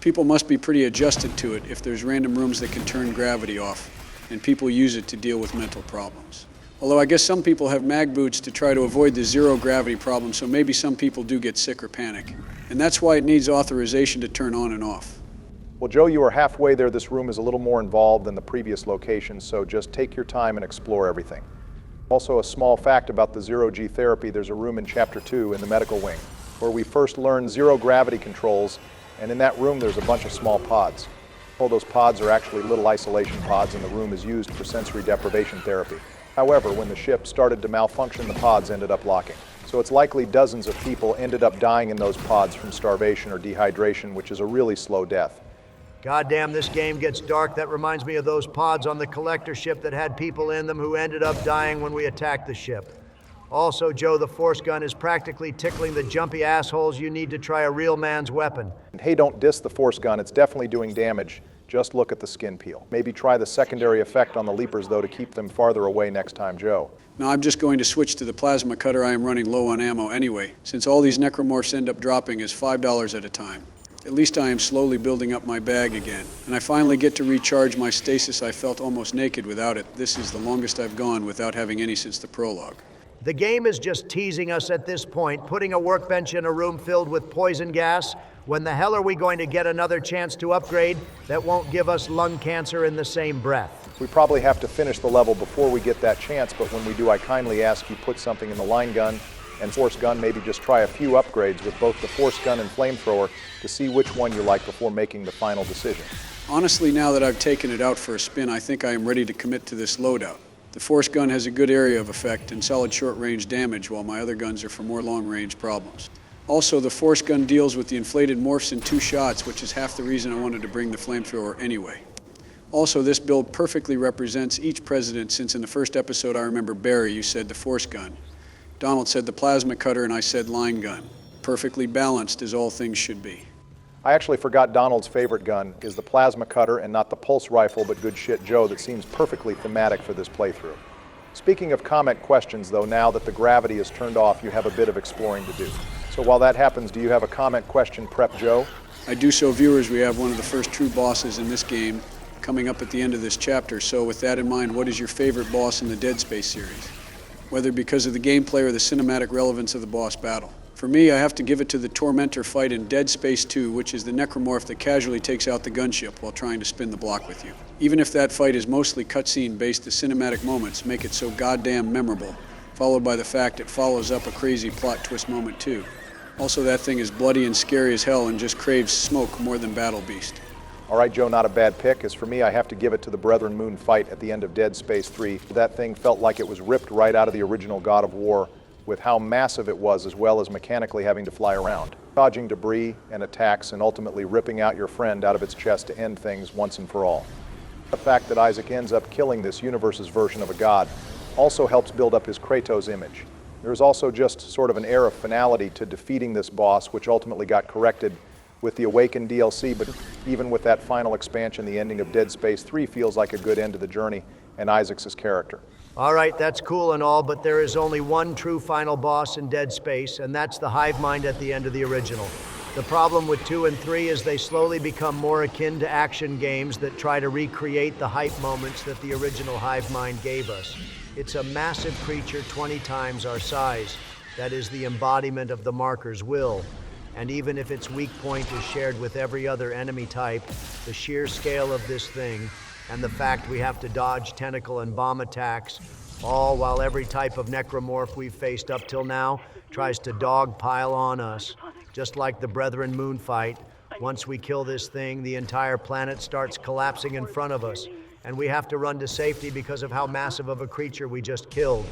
People must be pretty adjusted to it if there's random rooms that can turn gravity off, and people use it to deal with mental problems. Although I guess some people have mag boots to try to avoid the zero gravity problem, so maybe some people do get sick or panic. And that's why it needs authorization to turn on and off. Well, Joe, you are halfway there. This room is a little more involved than the previous location, so just take your time and explore everything. Also, a small fact about the zero-G therapy, there's a room in Chapter 2 in the medical wing where we first learn zero gravity controls, and in that room there's a bunch of small pods. All those pods are actually little isolation pods, and the room is used for sensory deprivation therapy. However, when the ship started to malfunction, the pods ended up locking. So it's likely dozens of people ended up dying in those pods from starvation or dehydration, which is a really slow death. Goddamn, this game gets dark. That reminds me of those pods on the collector ship that had people in them who ended up dying when we attacked the ship. Also, Joe, the force gun is practically tickling the jumpy assholes you need to try a real man's weapon. And hey, don't diss the force gun. It's definitely doing damage. Just look at the skin peel. Maybe try the secondary effect on the leapers, though, to keep them farther away next time, Joe. Now I'm just going to switch to the plasma cutter. I am running low on ammo anyway, since all these necromorphs end up dropping as $5 at a time. At least I am slowly building up my bag again. And I finally get to recharge my stasis. I felt almost naked without it. This is the longest I've gone without having any since the prologue. The game is just teasing us at this point, putting a workbench in a room filled with poison gas. When the hell are we going to get another chance to upgrade that won't give us lung cancer in the same breath? We probably have to finish the level before we get that chance, but when we do, I kindly ask you put something in the line gun and force gun, maybe just try a few upgrades with both the force gun and flamethrower to see which one you like before making the final decision. Honestly, now that I've taken it out for a spin, I think I am ready to commit to this loadout. The force gun has a good area of effect and solid short-range damage, while my other guns are for more long-range problems. Also, the force gun deals with the inflated morphs in 2 shots, which is half the reason I wanted to bring the flamethrower anyway. Also, this build perfectly represents each president, since in the first episode I remember Barry, you said the force gun. Donald said the plasma cutter, and I said line gun. Perfectly balanced, as all things should be. I actually forgot Donald's favorite gun is the plasma cutter and not the pulse rifle, but good shit Joe, that seems perfectly thematic for this playthrough. Speaking of comment questions, though, now that the gravity is turned off, you have a bit of exploring to do. So while that happens, do you have a comment question prep, Joe? I do so, viewers. We have one of the first true bosses in this game coming up at the end of this chapter. So with that in mind, what is your favorite boss in the Dead Space series? Whether because of the gameplay or the cinematic relevance of the boss battle. For me, I have to give it to the Tormentor fight in Dead Space 2, which is the necromorph that casually takes out the gunship while trying to spin the block with you. Even if that fight is mostly cutscene based, the cinematic moments make it so goddamn memorable, followed by the fact it follows up a crazy plot twist moment too. Also, that thing is bloody and scary as hell and just craves smoke more than Battle Beast. All right, Joe, not a bad pick. As for me, I have to give it to the Brethren Moon fight at the end of Dead Space 3. That thing felt like it was ripped right out of the original God of War, with how massive it was, as well as mechanically having to fly around, dodging debris and attacks, and ultimately ripping out your friend out of its chest to end things once and for all. The fact that Isaac ends up killing this universe's version of a god also helps build up his Kratos image. There's also just sort of an air of finality to defeating this boss, which ultimately got corrected with the Awakened DLC, but even with that final expansion, the ending of Dead Space 3 feels like a good end to the journey, and Isaac's character. All right, that's cool and all, but there is only one true final boss in Dead Space, and that's the hive mind at the end of the original. The problem with 2 and 3 is they slowly become more akin to action games that try to recreate the hype moments that the original hive mind gave us. It's a massive creature 20 times our size. That is the embodiment of the marker's will. And even if its weak point is shared with every other enemy type, the sheer scale of this thing, and the fact we have to dodge tentacle and bomb attacks, all while every type of necromorph we've faced up till now tries to dogpile on us. Just like the Brethren Moon fight, once we kill this thing, the entire planet starts collapsing in front of us, and we have to run to safety because of how massive of a creature we just killed.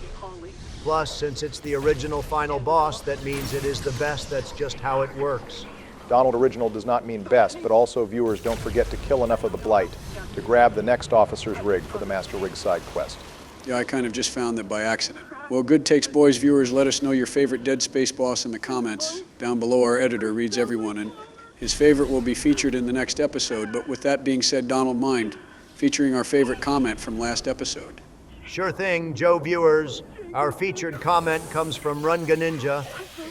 Plus, since it's the original final boss, that means it is the best. That's just how it works. Donald Original does not mean best, but also viewers don't forget to kill enough of the Blight to grab the next officer's rig for the Master Rig side quest. Yeah, I kind of just found that by accident. Well, good takes, boys. Viewers, let us know your favorite Dead Space boss in the comments. Down below, our editor reads everyone, and his favorite will be featured in the next episode. But with that being said, Donald, mind featuring our favorite comment from last episode? Sure thing, Joe viewers. Our featured comment comes from Runga Ninja,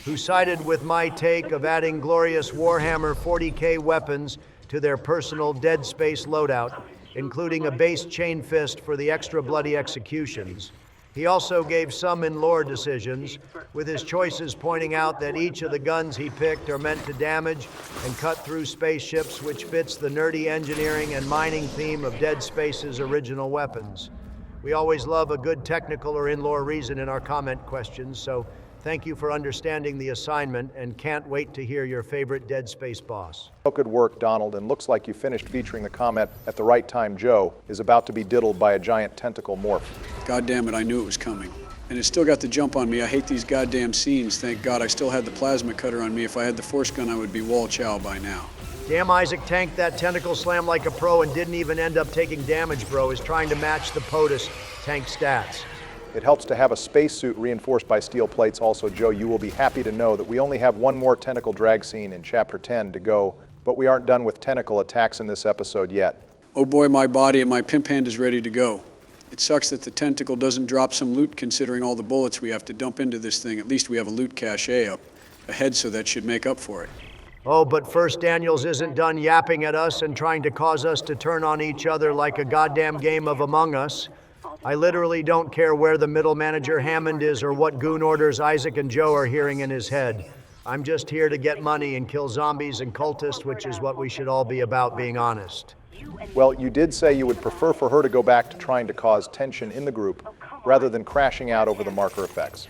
who sided with my take of adding glorious Warhammer 40K weapons to their personal Dead Space loadout, including a base chain fist for the extra bloody executions. He also gave some in-lore decisions, with his choices pointing out that each of the guns he picked are meant to damage and cut through spaceships, which fits the nerdy engineering and mining theme of Dead Space's original weapons. We always love a good technical or in-lore reason in our comment questions, so thank you for understanding the assignment and can't wait to hear your favorite Dead Space boss. Well, good work, Donald, and looks like you finished featuring the comment at the right time. Joe is about to be diddled by a giant tentacle morph. God damn it, I knew it was coming. And it still got the jump on me. I hate these goddamn scenes. Thank God I still had the plasma cutter on me. If I had the force gun, I would be wall chow by now. Damn, Isaac tanked that tentacle slam like a pro and didn't even end up taking damage, bro. Is trying to match the POTUS tank stats. It helps to have a spacesuit reinforced by steel plates. Also, Joe, you will be happy to know that we only have one more tentacle drag scene in Chapter 10 to go, but we aren't done with tentacle attacks in this episode yet. Oh boy, my body and my pimp hand is ready to go. It sucks that the tentacle doesn't drop some loot considering all the bullets we have to dump into this thing. At least we have a loot cache up ahead, so that should make up for it. Oh, but first Daniels isn't done yapping at us and trying to cause us to turn on each other like a goddamn game of Among Us. I literally don't care where the middle manager Hammond is or what goon orders Isaac and Joe are hearing in his head. I'm just here to get money and kill zombies and cultists, which is what we should all be about, being honest. Well, you did say you would prefer for her to go back to trying to cause tension in the group rather than crashing out over the marker effects.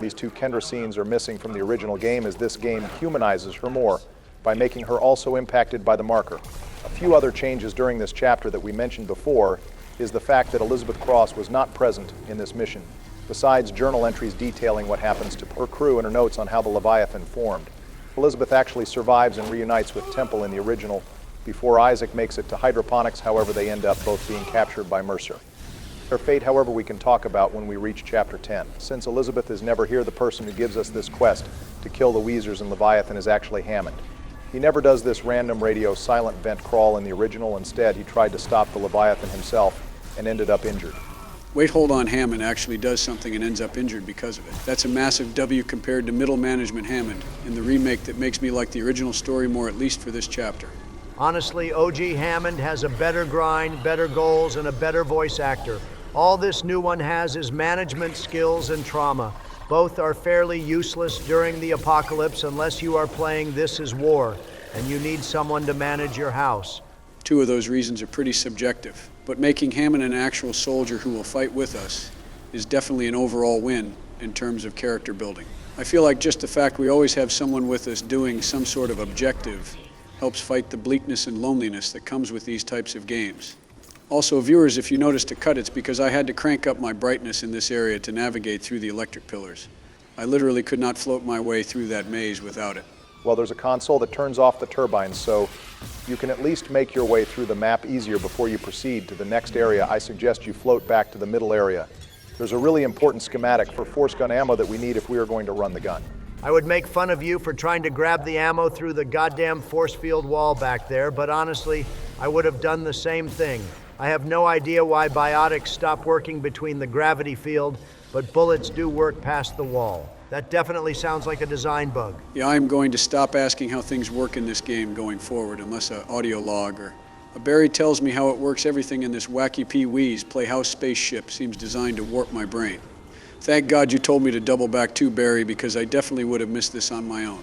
These two Kendra scenes are missing from the original game, as this game humanizes her more by making her also impacted by the marker. A few other changes during this chapter that we mentioned before is the fact that Elizabeth Cross was not present in this mission, besides journal entries detailing what happens to her crew and her notes on how the Leviathan formed. Elizabeth actually survives and reunites with Temple in the original before Isaac makes it to Hydroponics. However, they end up both being captured by Mercer. Their fate, however, we can talk about when we reach Chapter 10. Since Elizabeth is never here, the person who gives us this quest to kill the Weezers and Leviathan is actually Hammond. He never does this random radio silent vent crawl in the original. Instead, he tried to stop the Leviathan himself and ended up injured. Wait, hold on, Hammond actually does something and ends up injured because of it. That's a massive W compared to middle management Hammond in the remake that makes me like the original story more, at least for this chapter. Honestly, OG Hammond has a better grind, better goals, and a better voice actor. All this new one has is management skills and trauma. Both are fairly useless during the apocalypse unless you are playing This Is War and you need someone to manage your house. Two of those reasons are pretty subjective, but making Hammond an actual soldier who will fight with us is definitely an overall win in terms of character building. I feel like just the fact we always have someone with us doing some sort of objective helps fight the bleakness and loneliness that comes with these types of games. Also, viewers, if you noticed a cut, it's because I had to crank up my brightness in this area to navigate through the electric pillars. I literally could not float my way through that maze without it. Well, there's a console that turns off the turbines, so you can at least make your way through the map easier before you proceed to the next area. I suggest you float back to the middle area. There's a really important schematic for force gun ammo that we need if we are going to run the gun. I would make fun of you for trying to grab the ammo through the goddamn force field wall back there, but honestly, I would have done the same thing. I have no idea why biotics stop working between the gravity field, but bullets do work past the wall. That definitely sounds like a design bug. Yeah, I'm going to stop asking how things work in this game going forward, unless an audio log or a Barry tells me how it works. Everything in this wacky Pee-wee's Playhouse spaceship seems designed to warp my brain. Thank God you told me to double back too, Barry, because I definitely would have missed this on my own.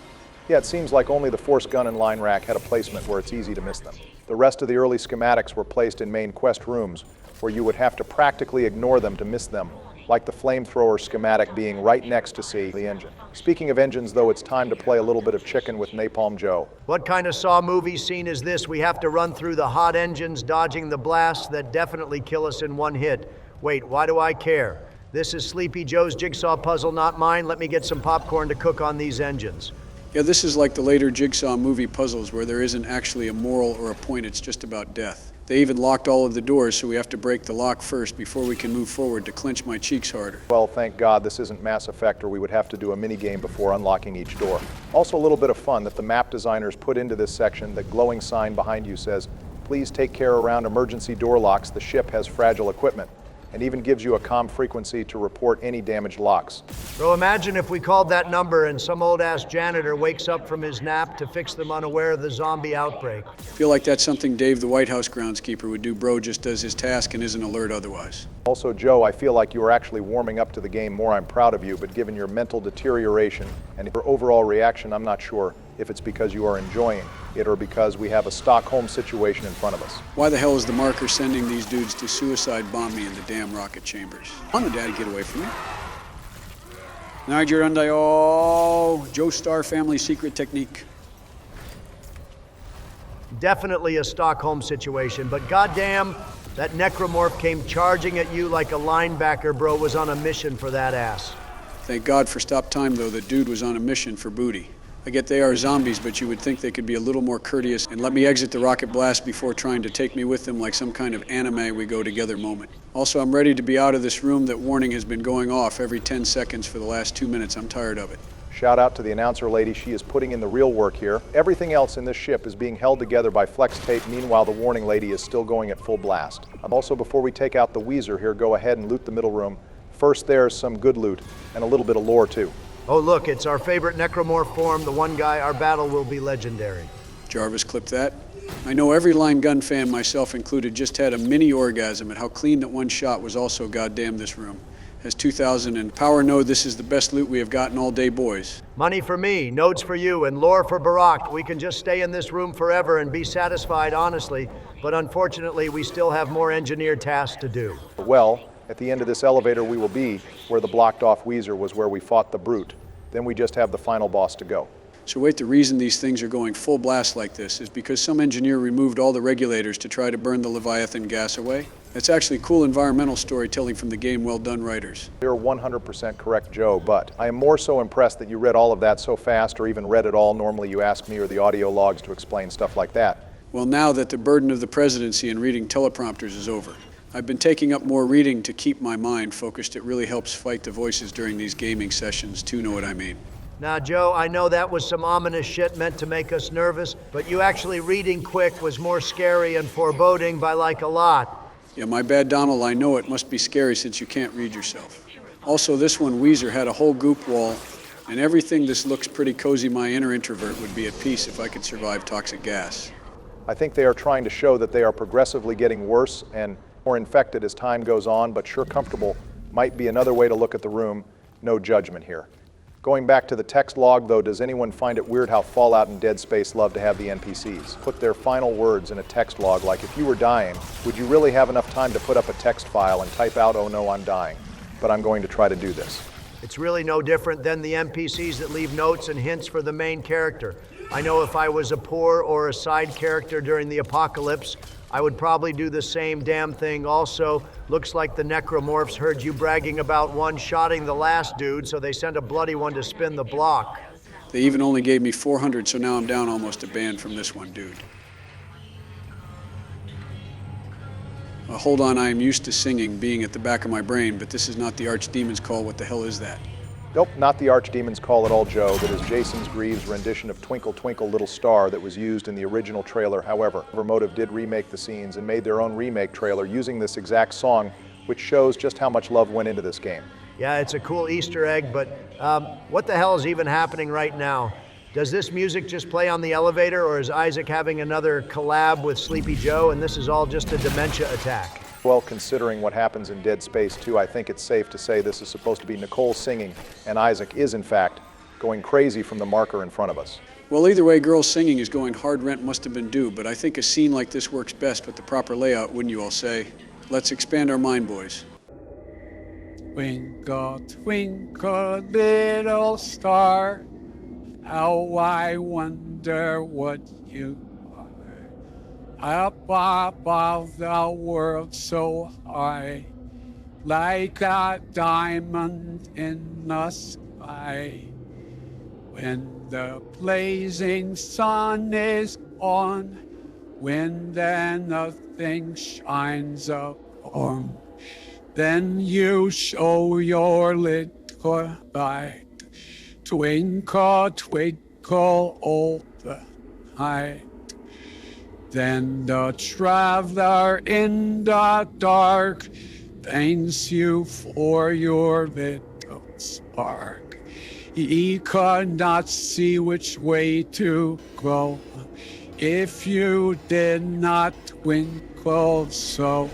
Yeah, it seems like only the force gun and line rack had a placement where it's easy to miss them. The rest of the early schematics were placed in main quest rooms, where you would have to practically ignore them to miss them, like the flamethrower schematic being right next to the engine. Speaking of engines, though, it's time to play a little bit of chicken with Napalm Joe. What kind of Saw movie scene is this? We have to run through the hot engines, dodging the blasts that definitely kill us in one hit. Wait, why do I care? This is Sleepy Joe's jigsaw puzzle, not mine. Let me get some popcorn to cook on these engines. Yeah, this is like the later Jigsaw movie puzzles where there isn't actually a moral or a point, it's just about death. They even locked all of the doors, so we have to break the lock first before we can move forward to clench my cheeks harder. Well, thank God this isn't Mass Effect, or we would have to do a mini-game before unlocking each door. Also, a little bit of fun that the map designers put into this section. The glowing sign behind you says, "Please take care around emergency door locks. The ship has fragile equipment." and even gives you a comm frequency to report any damaged locks. Bro, imagine if we called that number and some old-ass janitor wakes up from his nap to fix them unaware of the zombie outbreak. I feel like that's something Dave, the White House groundskeeper, would do. Bro just does his task and isn't alert otherwise. Also, Joe, I feel like you are actually warming up to the game more. I'm proud of you, but given your mental deterioration and your overall reaction, I'm not sure if it's because you are enjoying it or because we have a Stockholm situation in front of us. Why the hell is the marker sending these dudes to suicide bomb me in the damn rocket chambers? Come on, Daddy, get away from me. Niger Undayo, Joe Star family secret technique. Definitely a Stockholm situation, but goddamn, that necromorph came charging at you like a linebacker, bro, was on a mission for that ass. Thank God for stop time, though. The dude was on a mission for booty. I get they are zombies, but you would think they could be a little more courteous and let me exit the rocket blast before trying to take me with them like some kind of anime we go together moment. Also, I'm ready to be out of this room. That warning has been going off every 10 seconds for the last 2 minutes. I'm tired of it. Shout out to the announcer lady. She is putting in the real work here. Everything else in this ship is being held together by flex tape. Meanwhile, the warning lady is still going at full blast. Also, before we take out the Weezer here, go ahead and loot the middle room. First, there's some good loot and a little bit of lore, too. Oh, look, it's our favorite necromorph form, the one guy. Our battle will be legendary. Jarvis, clip that. I know every line gun fan, myself included, just had a mini orgasm at how clean that one shot was. Also, goddamn this room. Has 2,000 and power node. This is the best loot we have gotten all day, boys. Money for me, nodes for you, and lore for Barack. We can just stay in this room forever and be satisfied, honestly. But unfortunately, we still have more engineered tasks to do. Well, at the end of this elevator, we will be where the blocked off Weezer was, where we fought the Brute. Then we just have the final boss to go. So wait, the reason these things are going full blast like this is because some engineer removed all the regulators to try to burn the Leviathan gas away? That's actually cool environmental storytelling from the game. Well done, writers. You're 100% correct, Joe, but I am more so impressed that you read all of that so fast or even read it all. Normally you ask me or the audio logs to explain stuff like that. Well, now that the burden of the presidency and reading teleprompters is over, I've been taking up more reading to keep my mind focused. It really helps fight the voices during these gaming sessions, too, know what I mean? Now, Joe, I know that was some ominous shit meant to make us nervous, but you actually reading quick was more scary and foreboding by like a lot. Yeah, my bad, Donald. I know it must be scary since you can't read yourself. Also, this one, Weezer, had a whole goop wall, and everything this looks pretty cozy. My inner introvert would be at peace if I could survive toxic gas. I think they are trying to show that they are progressively getting worse and more infected as time goes on, but sure comfortable might be another way to look at the room. No judgment here. Going back to the text log, though, does anyone find it weird how Fallout and Dead Space love to have the NPCs put their final words in a text log? Like, if you were dying, would you really have enough time to put up a text file and type out, "Oh no, I'm dying"? But I'm going to try to do this. It's really no different than the NPCs that leave notes and hints for the main character. I know if I was a poor or a side character during the apocalypse, I would probably do the same damn thing. Also, looks like the necromorphs heard you bragging about one-shotting the last dude, so they sent a bloody one to spin the block. They even only gave me 400, so now I'm down almost a band from this one dude. Hold on, I am used to singing being at the back of my brain, but this is not the Archdemon's Call. What the hell is that? Nope, not the Archdemon's Call at all, Joe. That is Jason Greaves' rendition of Twinkle Twinkle Little Star that was used in the original trailer. However, Motive did remake the scenes and made their own remake trailer using this exact song, which shows just how much love went into this game. Yeah, it's a cool Easter egg, but what the hell is even happening right now? Does this music just play on the elevator, or is Isaac having another collab with Sleepy Joe, and this is all just a dementia attack? Well, considering what happens in Dead Space 2, I think it's safe to say this is supposed to be Nicole singing, and Isaac is, in fact, going crazy from the marker in front of us. Well, either way, girls singing is going hard. Rent must have been due, but I think a scene like this works best with the proper layout, wouldn't you all say? Let's expand our mind, boys. Twinkle, twinkle, little star, how I wonder what you up above the world so high, like a diamond in the sky. When the blazing sun is on, when then nothing shines upon, then you show your little light. Twinkle, twinkle all the night. Then the traveler in the dark thanks you for your little spark. He could not see which way to go if you did not twinkle so.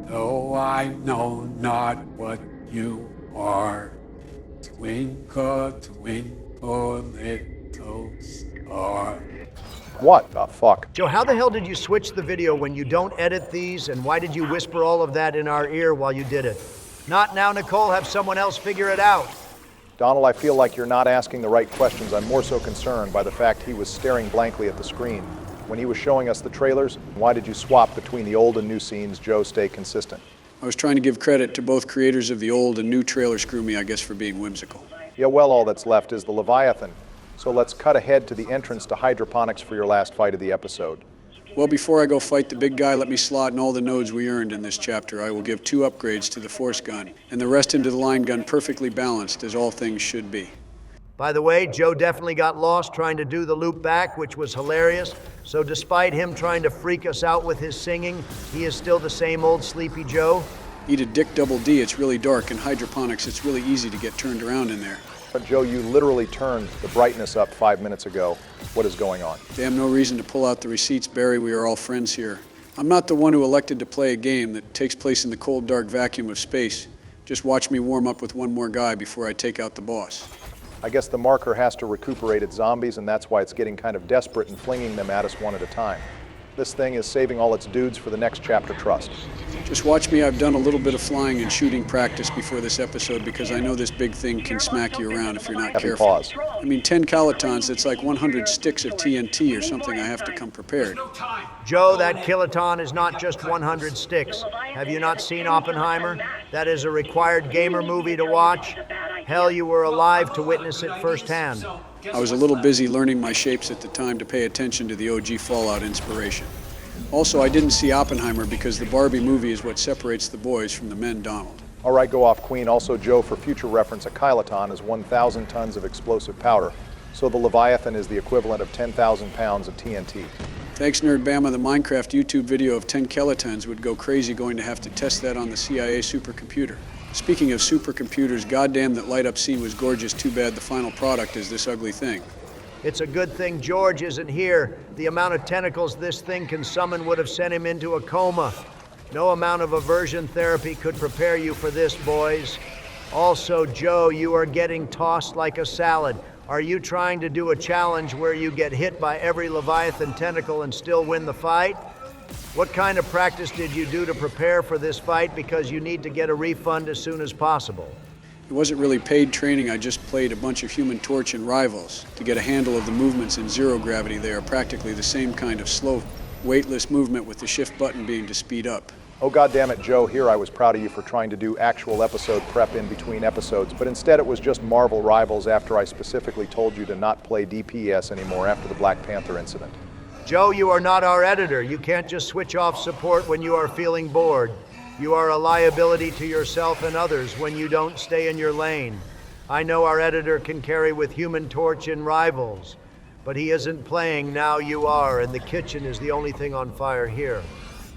Though I know not what you are, twinkle, twinkle, little star. What the fuck? Joe, how the hell did you switch the video when you don't edit these, and why did you whisper all of that in our ear while you did it? Not now, Nicole, have someone else figure it out. Donald, I feel like you're not asking the right questions. I'm more so concerned by the fact he was staring blankly at the screen. When he was showing us the trailers, why did you swap between the old and new scenes? Joe, stay consistent. I was trying to give credit to both creators of the old and new trailer screw me, I guess, for being whimsical. Yeah, well, all that's left is the Leviathan. So let's cut ahead to the entrance to Hydroponics for your last fight of the episode. Well, before I go fight the big guy, let me slot in all the nodes we earned in this chapter. I will give 2 upgrades to the force gun, and the rest into the line gun perfectly balanced, as all things should be. By the way, Joe definitely got lost trying to do the loop back, which was hilarious. So despite him trying to freak us out with his singing, he is still the same old Sleepy Joe. Eat a dick double D, it's really dark. In hydroponics, it's really easy to get turned around in there. But Joe, you literally turned the brightness up 5 minutes ago. What is going on? Damn no reason to pull out the receipts, Barry. We are all friends here. I'm not the one who elected to play a game that takes place in the cold, dark vacuum of space. Just watch me warm up with one more guy before I take out the boss. I guess the marker has to recuperate its zombies, and that's why it's getting kind of desperate and flinging them at us one at a time. This thing is saving all its dudes for the next chapter, trust. Just watch me. I've done a little bit of flying and shooting practice before this episode because I know this big thing can smack you around if you're not careful. Pause. I mean, 10 kilotons, that's like 100 sticks of TNT or something. I have to come prepared. Joe, that kiloton is not just 100 sticks. Have you not seen Oppenheimer? That is a required gamer movie to watch. Hell, you were alive to witness it firsthand. I was a little busy learning my shapes at the time to pay attention to the OG Fallout inspiration. Also, I didn't see Oppenheimer because the Barbie movie is what separates the boys from the men, Donald. All right, go off, Queen. Also, Joe, for future reference, a kiloton is 1,000 tons of explosive powder. So the Leviathan is the equivalent of 10,000 pounds of TNT. Thanks, Nerd Bama. The Minecraft YouTube video of 10 kilotons would go crazy going to have to test that on the CIA supercomputer. Speaking of supercomputers, goddamn that light-up scene was gorgeous. Too bad the final product is this ugly thing. It's a good thing George isn't here. The amount of tentacles this thing can summon would have sent him into a coma. No amount of aversion therapy could prepare you for this, boys. Also, Joe, you are getting tossed like a salad. Are you trying to do a challenge where you get hit by every Leviathan tentacle and still win the fight? What kind of practice did you do to prepare for this fight because you need to get a refund as soon as possible? It wasn't really paid training. I just played a bunch of Human Torch and Rivals to get a handle of the movements in zero gravity. They are practically the same kind of slow, weightless movement with the shift button being to speed up. Oh, goddammit, Joe, here I was proud of you for trying to do actual episode prep in between episodes, but instead it was just Marvel Rivals after I specifically told you to not play DPS anymore after the Black Panther incident. Joe, you are not our editor. You can't just switch off support when you are feeling bored. You are a liability to yourself and others when you don't stay in your lane. I know our editor can carry with Human Torch and Rivals, but he isn't playing. Now you are, and the kitchen is the only thing on fire here.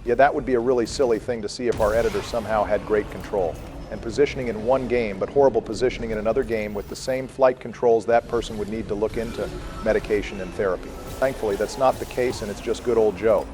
Yeah, that would be a really silly thing to see if our editor somehow had great control. And positioning in one game, but horrible positioning in another game with the same flight controls, that person would need to look into medication and therapy. Thankfully, that's not the case, and it's just good old Joe.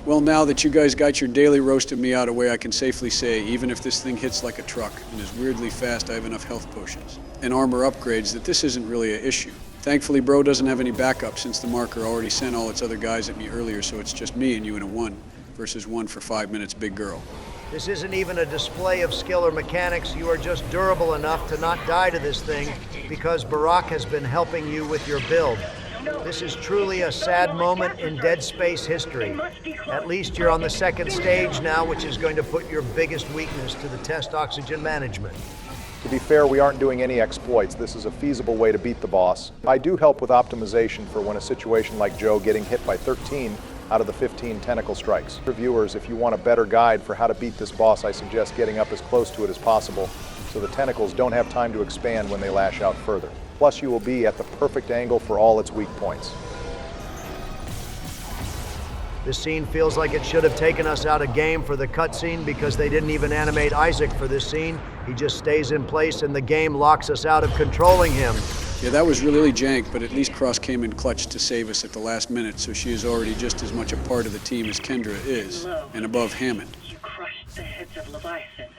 Well, now that you guys got your daily roast of me out of the way, I can safely say, even if this thing hits like a truck and is weirdly fast, I have enough health potions and armor upgrades that this isn't really an issue. Thankfully, Bro doesn't have any backup since the marker already sent all its other guys at me earlier, so it's just me and you in a 1 versus 1 for 5 minutes, big girl. This isn't even a display of skill or mechanics. You are just durable enough to not die to this thing because Barack has been helping you with your build. This is truly a sad moment in Dead Space history. At least you're on the second stage now, which is going to put your biggest weakness to the test oxygen management. To be fair, we aren't doing any exploits. This is a feasible way to beat the boss. I do help with optimization for when a situation like Joe getting hit by 13, out of the 15 tentacle strikes. For viewers, if you want a better guide for how to beat this boss, I suggest getting up as close to it as possible so the tentacles don't have time to expand when they lash out further. Plus, you will be at the perfect angle for all its weak points. This scene feels like it should have taken us out of game for the cutscene because they didn't even animate Isaac for this scene. He just stays in place and the game locks us out of controlling him. Yeah, that was really jank, but at least Cross came in clutch to save us at the last minute, so she is already just as much a part of the team as Kendra is, and above Hammond. You crushed the heads of Leviathan.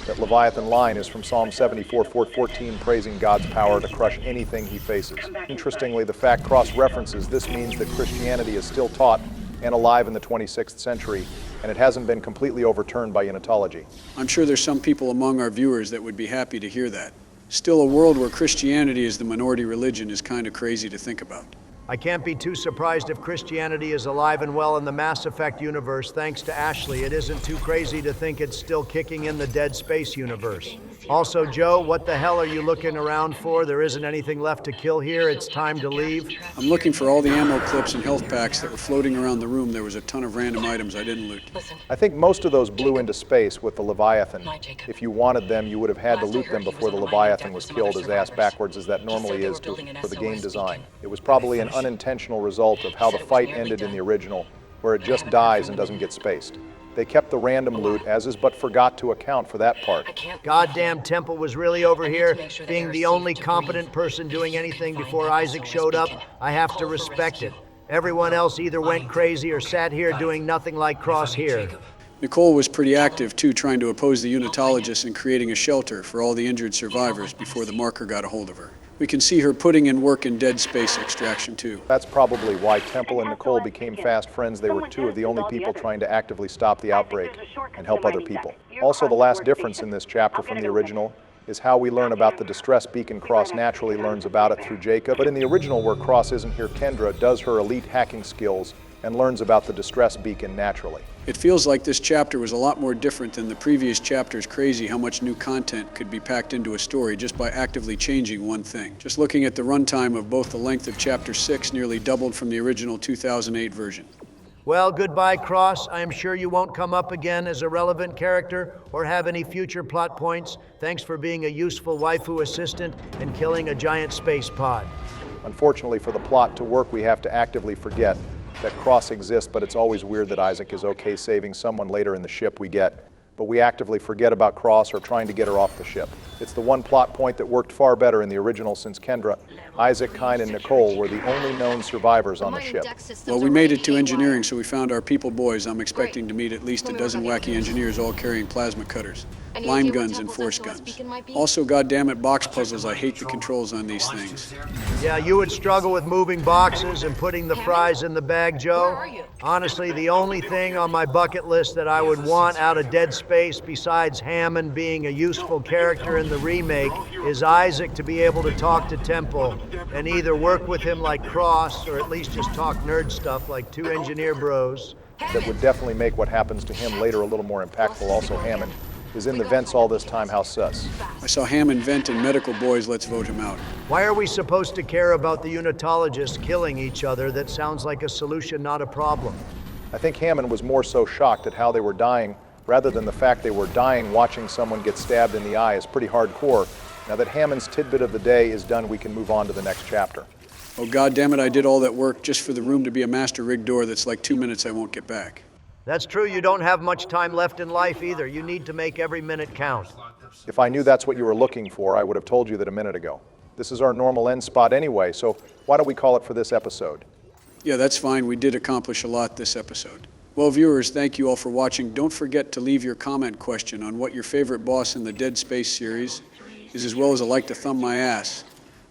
That Leviathan line is from Psalm 74, 4:14, praising God's power to crush anything he faces. Interestingly, the fact Cross references this means that Christianity is still taught and alive in the 26th century, and it hasn't been completely overturned by unitology. I'm sure there's some people among our viewers that would be happy to hear that. Still, a world where Christianity is the minority religion is kind of crazy to think about. I can't be too surprised if Christianity is alive and well in the Mass Effect universe thanks to Ashley. It isn't too crazy to think it's still kicking in the Dead Space universe. Also, Joe, what the hell are you looking around for? There isn't anything left to kill here. It's time to leave. I'm looking for all the ammo clips and health packs that were floating around the room. There was a ton of random items I didn't loot. I think most of those blew into space with the Leviathan. If you wanted them, you would have had to loot them before the Leviathan was killed as ass backwards as that normally is for the game design. It was probably an unintentional result of how the fight ended in the original, where it just dies and doesn't get spaced. They kept the random loot as is, but forgot to account for that part. Goddamn Temple was really over here, being the only competent person doing anything before Isaac showed up. I have to respect it. Everyone else either went crazy or sat here doing nothing like Cross here. Nicole was pretty active, too, trying to oppose the unitologists and creating a shelter for all the injured survivors before the marker got a hold of her. We can see her putting in work in Dead Space Extraction, too. That's probably why Temple and Nicole became fast friends. They were two of the only people trying to actively stop the outbreak and help other people. Also, the last difference in this chapter from the original is how we learn about the distress beacon. Cross naturally learns about it through Jacob, but in the original where Cross isn't here, Kendra does her elite hacking skills and learns about the distress beacon naturally. It feels like this chapter was a lot more different than the previous chapters. Crazy how much new content could be packed into a story just by actively changing one thing. Just looking at the runtime of both the length of Chapter 6 nearly doubled from the original 2008 version. Well, goodbye, Cross. I am sure you won't come up again as a relevant character or have any future plot points. Thanks for being a useful waifu assistant and killing a giant space pod. Unfortunately, for the plot to work, we have to actively forget that Cross exists, but it's always weird that Isaac is okay saving someone later in the ship we get. But we actively forget about Cross or trying to get her off the ship. It's the one plot point that worked far better in the original since Kendra, Isaac, Kyne, and Nicole were the only known survivors on the ship. Well, we made it to engineering, so we found our people boys. I'm expecting to meet at least a dozen wacky engineers all carrying plasma cutters, lime guns, and force guns. Also, goddammit, box puzzles. I hate the controls on these things. Yeah, you would struggle with moving boxes and putting the fries in the bag, Joe. Honestly, the only thing on my bucket list that I would want out of Dead Space, besides Hammond being a useful character in the remake, is Isaac to be able to talk to Temple and either work with him like Cross or at least just talk nerd stuff like two engineer bros. That would definitely make what happens to him later a little more impactful. Also, Hammond is in the vents all this time. How sus. I saw Hammond vent in Medical Boys. Let's vote him out. Why are we supposed to care about the unitologists killing each other? That sounds like a solution, not a problem. I think Hammond was more so shocked at how they were dying rather than the fact they were dying watching someone get stabbed in the eye is pretty hardcore. Now that Hammond's tidbit of the day is done, we can move on to the next chapter. Oh, goddammit, I did all that work just for the room to be a master rig door that's like 2 minutes I won't get back. That's true. You don't have much time left in life either. You need to make every minute count. If I knew that's what you were looking for, I would have told you that a minute ago. This is our normal end spot anyway, so why don't we call it for this episode? Yeah, that's fine. We did accomplish a lot this episode. Well, viewers, thank you all for watching. Don't forget to leave your comment question on what your favorite boss in the Dead Space series is, as well as a like to thumb my ass,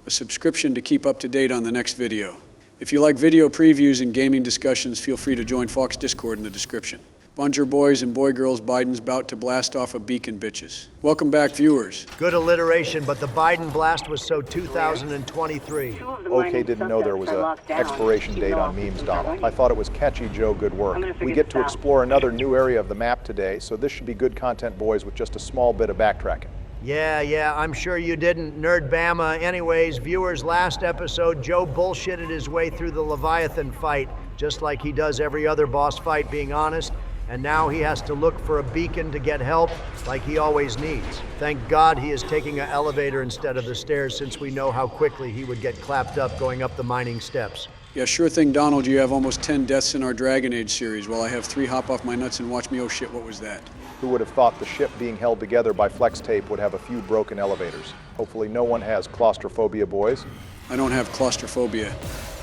a subscription to keep up to date on the next video. If you like video previews and gaming discussions, feel free to join Fox Discord in the description. Bonjour boys and boy girls, Biden's about to blast off a beacon, bitches. Welcome back, viewers. Good alliteration, but the Biden blast was so 2023. OK didn't know there was an expiration date on memes, Donald. I thought it was catchy, Joe, good work. We get to explore another new area of the map today, so this should be good content, boys, with just a small bit of backtracking. Yeah, I'm sure you didn't, Nerd Bama. Anyways, viewers, last episode, Joe bullshitted his way through the Leviathan fight, just like he does every other boss fight, being honest, and now he has to look for a beacon to get help like he always needs. Thank God he is taking an elevator instead of the stairs, since we know how quickly he would get clapped up going up the mining steps. Yeah, sure thing, Donald. You have almost 10 deaths in our Dragon Age series, while I have 3 hop off my nuts and watch me, oh shit, what was that? Who would have thought the ship being held together by flex tape would have a few broken elevators? Hopefully no one has claustrophobia, boys. I don't have claustrophobia,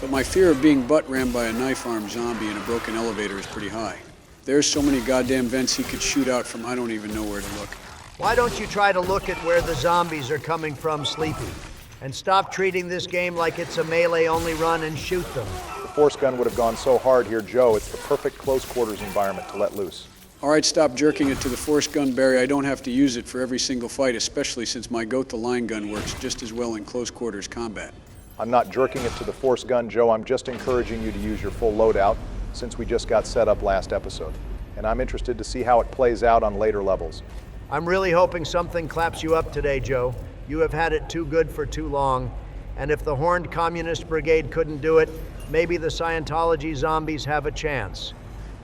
but my fear of being butt-rammed by a knife-armed zombie in a broken elevator is pretty high. There's so many goddamn vents he could shoot out from I don't even know where to look. Why don't you try to look at where the zombies are coming from, Sleepy? And stop treating this game like it's a melee-only run and shoot them. The force gun would have gone so hard here, Joe. It's the perfect close quarters environment to let loose. All right, stop jerking it to the force gun, Barry. I don't have to use it for every single fight, especially since my Gotha line gun works just as well in close quarters combat. I'm not jerking it to the force gun, Joe. I'm just encouraging you to use your full loadout, since we just got set up last episode. And I'm interested to see how it plays out on later levels. I'm really hoping something claps you up today, Joe. You have had it too good for too long. And if the Horned Communist Brigade couldn't do it, maybe the Scientology zombies have a chance.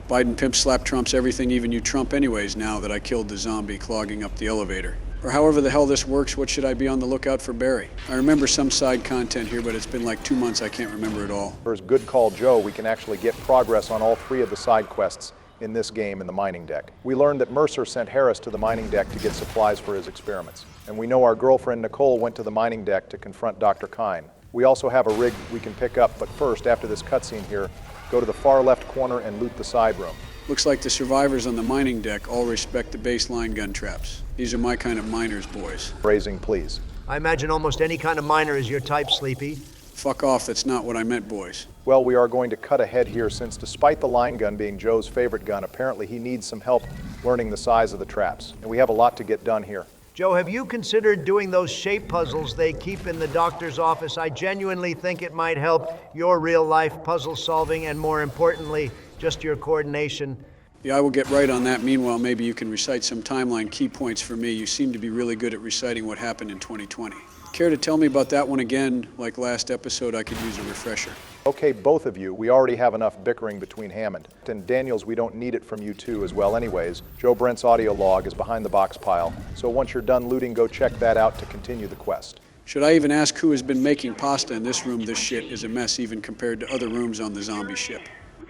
Biden pimp slap trumps everything, even you Trump anyways, now that I killed the zombie clogging up the elevator. Or however the hell this works, what should I be on the lookout for Barry? I remember some side content here, but it's been like 2 months, I can't remember it all. First, good call, Joe. We can actually get progress on all 3 of the side quests in this game in the mining deck. We learned that Mercer sent Harris to the mining deck to get supplies for his experiments. And we know our girlfriend Nicole went to the mining deck to confront Dr. Kine. We also have a rig we can pick up, but first, after this cutscene here, go to the far left corner and loot the side room. Looks like the survivors on the mining deck all respect the baseline gun traps. These are my kind of miners, boys. Phrasing, please. I imagine almost any kind of miner is your type, Sleepy. Fuck off, that's not what I meant, boys. Well, we are going to cut ahead here, since despite the line gun being Joe's favorite gun, apparently he needs some help learning the size of the traps. And we have a lot to get done here. Joe, have you considered doing those shape puzzles they keep in the doctor's office? I genuinely think it might help your real-life puzzle solving and, more importantly, just your coordination. Yeah, I will get right on that. Meanwhile, maybe you can recite some timeline key points for me. You seem to be really good at reciting what happened in 2020. Care to tell me about that one again? Like last episode, I could use a refresher. Okay, both of you. We already have enough bickering between Hammond. And Daniels, we don't need it from you two as well anyways. Joe Brent's audio log is behind the box pile. So once you're done looting, go check that out to continue the quest. Should I even ask who has been making pasta in this room? This shit is a mess even compared to other rooms on the zombie ship.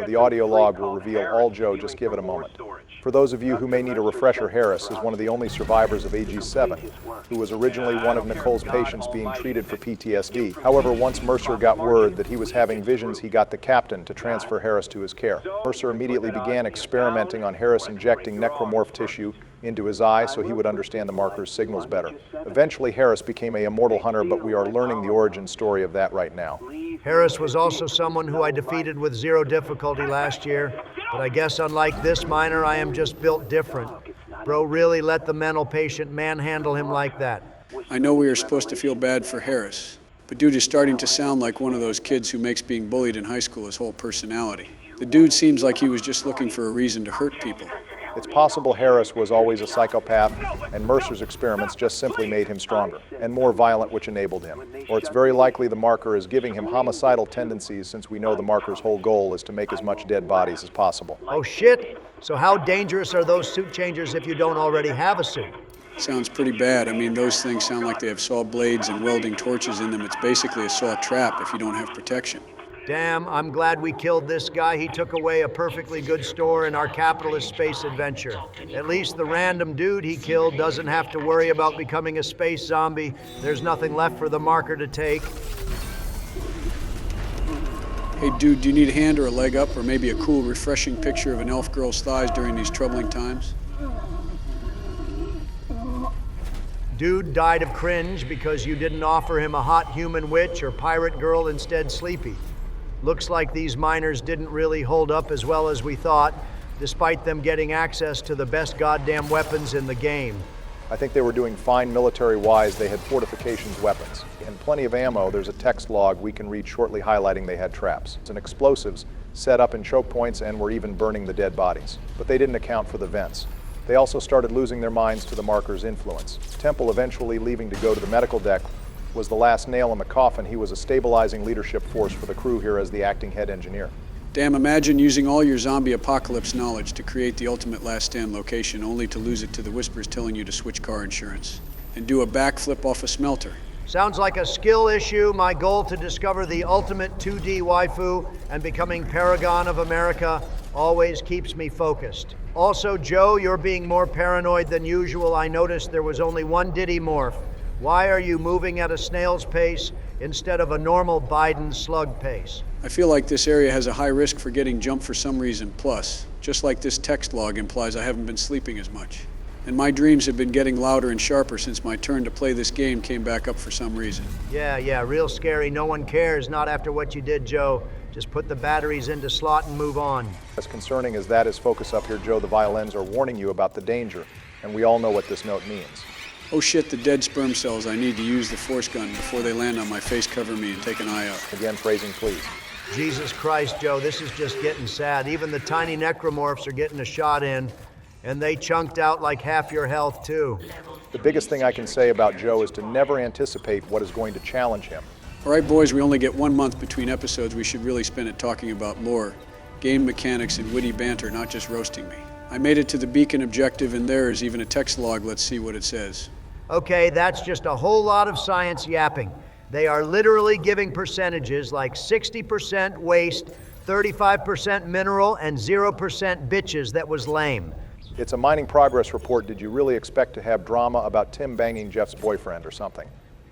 The audio log will reveal all, Joe. Just give it a moment. For those of you who may need a refresher, Harris is one of the only survivors of AG-7, who was originally one of Nicole's patients being treated for PTSD. However, once Mercer got word that he was having visions, he got the captain to transfer Harris to his care. Mercer immediately began experimenting on Harris injecting necromorph tissue into his eye so he would understand the marker's signals better. Eventually, Harris became an immortal hunter, but we are learning the origin story of that right now. Harris was also someone who I defeated with 0 difficulty last year, but I guess unlike this miner, I am just built different. Bro really let the mental patient manhandle him like that. I know we are supposed to feel bad for Harris, but dude is starting to sound like one of those kids who makes being bullied in high school his whole personality. The dude seems like he was just looking for a reason to hurt people. It's possible Harris was always a psychopath, and Mercer's experiments just simply made him stronger and more violent, which enabled him. Or it's very likely the marker is giving him homicidal tendencies, since we know the marker's whole goal is to make as much dead bodies as possible. Oh shit! So how dangerous are those suit changers if you don't already have a suit? Sounds pretty bad. I mean, those things sound like they have saw blades and welding torches in them. It's basically a saw trap if you don't have protection. Damn, I'm glad we killed this guy. He took away a perfectly good store in our capitalist space adventure. At least the random dude he killed doesn't have to worry about becoming a space zombie. There's nothing left for the marker to take. Hey dude, do you need a hand or a leg up, or maybe a cool, refreshing picture of an elf girl's thighs during these troubling times? Dude died of cringe because you didn't offer him a hot human witch or pirate girl, instead Sleepy. Looks like these miners didn't really hold up as well as we thought, despite them getting access to the best goddamn weapons in the game. I think they were doing fine military-wise. They had fortifications weapons and plenty of ammo. There's a text log we can read shortly highlighting they had traps and explosives set up in choke points, and were even burning the dead bodies. But they didn't account for the vents. They also started losing their minds to the marker's influence. Temple eventually leaving to go to the medical deck was the last nail in the coffin. He was a stabilizing leadership force for the crew here as the acting head engineer. Damn, imagine using all your zombie apocalypse knowledge to create the ultimate last stand location only to lose it to the whispers telling you to switch car insurance and do a backflip off a smelter. Sounds like a skill issue. My goal to discover the ultimate 2D waifu and becoming Paragon of America always keeps me focused. Also, Joe, you're being more paranoid than usual. I noticed there was only one Diddy morph. Why are you moving at a snail's pace instead of a normal Biden slug pace? I feel like this area has a high risk for getting jumped for some reason. Plus, just like this text log implies, I haven't been sleeping as much. And my dreams have been getting louder and sharper since my turn to play this game came back up for some reason. Yeah, real scary. No one cares, not after what you did, Joe. Just put the batteries into slot and move on. As concerning as that is, focus up here, Joe. The violins are warning you about the danger, and we all know what this note means. Oh shit, the dead sperm cells. I need to use the force gun before they land on my face, cover me, and take an eye out. Again, phrasing, please. Jesus Christ, Joe, this is just getting sad. Even the tiny necromorphs are getting a shot in, and they chunked out like half your health, too. The biggest thing I can say about Joe is to never anticipate what is going to challenge him. All right, boys, we only get 1 month between episodes. We should really spend it talking about lore, game mechanics, and witty banter, not just roasting me. I made it to the beacon objective, and there is even a text log. Let's see what it says. Okay, that's just a whole lot of science yapping. They are literally giving percentages like 60% waste, 35% mineral, and 0% bitches. That was lame. It's a mining progress report. Did you really expect to have drama about Tim banging Jeff's boyfriend or something?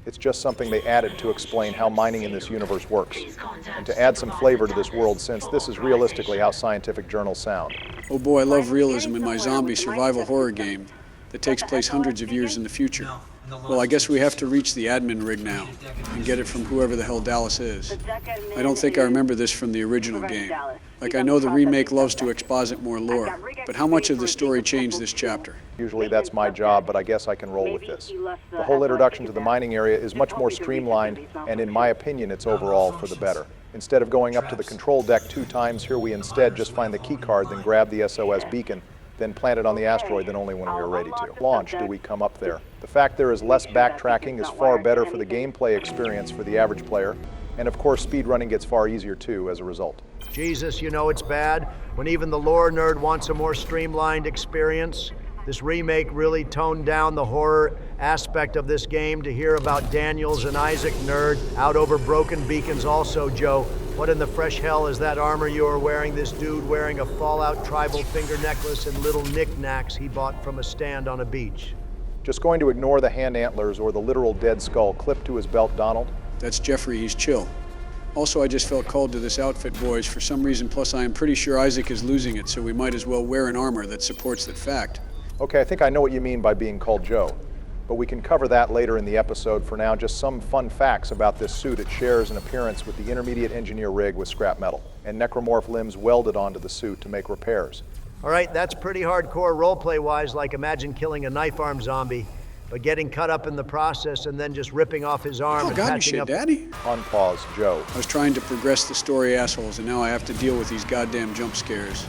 It's just something they added to explain how mining in this universe works, and to add some flavor to this world, since this is realistically how scientific journals sound. Oh boy, I love realism in my zombie survival horror game that takes place hundreds of years in the future. Well, I guess we have to reach the admin rig now and get it from whoever the hell Dallas is. I don't think I remember this from the original game. Like, I know the remake loves to exposit more lore, but how much of the story changed this chapter? Usually that's my job, but I guess I can roll with this. The whole introduction to the mining area is much more streamlined, and in my opinion, it's overall for the better. Instead of going up to the control deck 2 times, here we instead just find the key card, then grab the SOS beacon, then plant it on the asteroid, then only when we are ready to. Launch do we come up there. The fact there is less backtracking is far better for the gameplay experience for the average player, and of course speedrunning gets far easier too as a result. Jesus, you know it's bad when even the lore nerd wants a more streamlined experience. This remake really toned down the horror aspect of this game to hear about Daniels and Isaac nerd out over broken beacons. Also, Joe, what in the fresh hell is that armor you are wearing? This dude wearing a Fallout tribal finger necklace and little knickknacks he bought from a stand on a beach. Just going to ignore the hand antlers or the literal dead skull clipped to his belt, Donald? That's Jeffrey, he's chill. Also, I just felt called to this outfit, boys, for some reason, plus I am pretty sure Isaac is losing it, so we might as well wear an armor that supports that fact. Okay, I think I know what you mean by being called Joe, but we can cover that later in the episode. For now, just some fun facts about this suit. It shares an appearance with the intermediate engineer rig with scrap metal, and necromorph limbs welded onto the suit to make repairs. All right, that's pretty hardcore roleplay-wise, like imagine killing a knife-arm zombie, but getting cut up in the process and then just ripping off his arm and patching up. Daddy. On pause, Joe. I was trying to progress the story, assholes, and now I have to deal with these goddamn jump scares.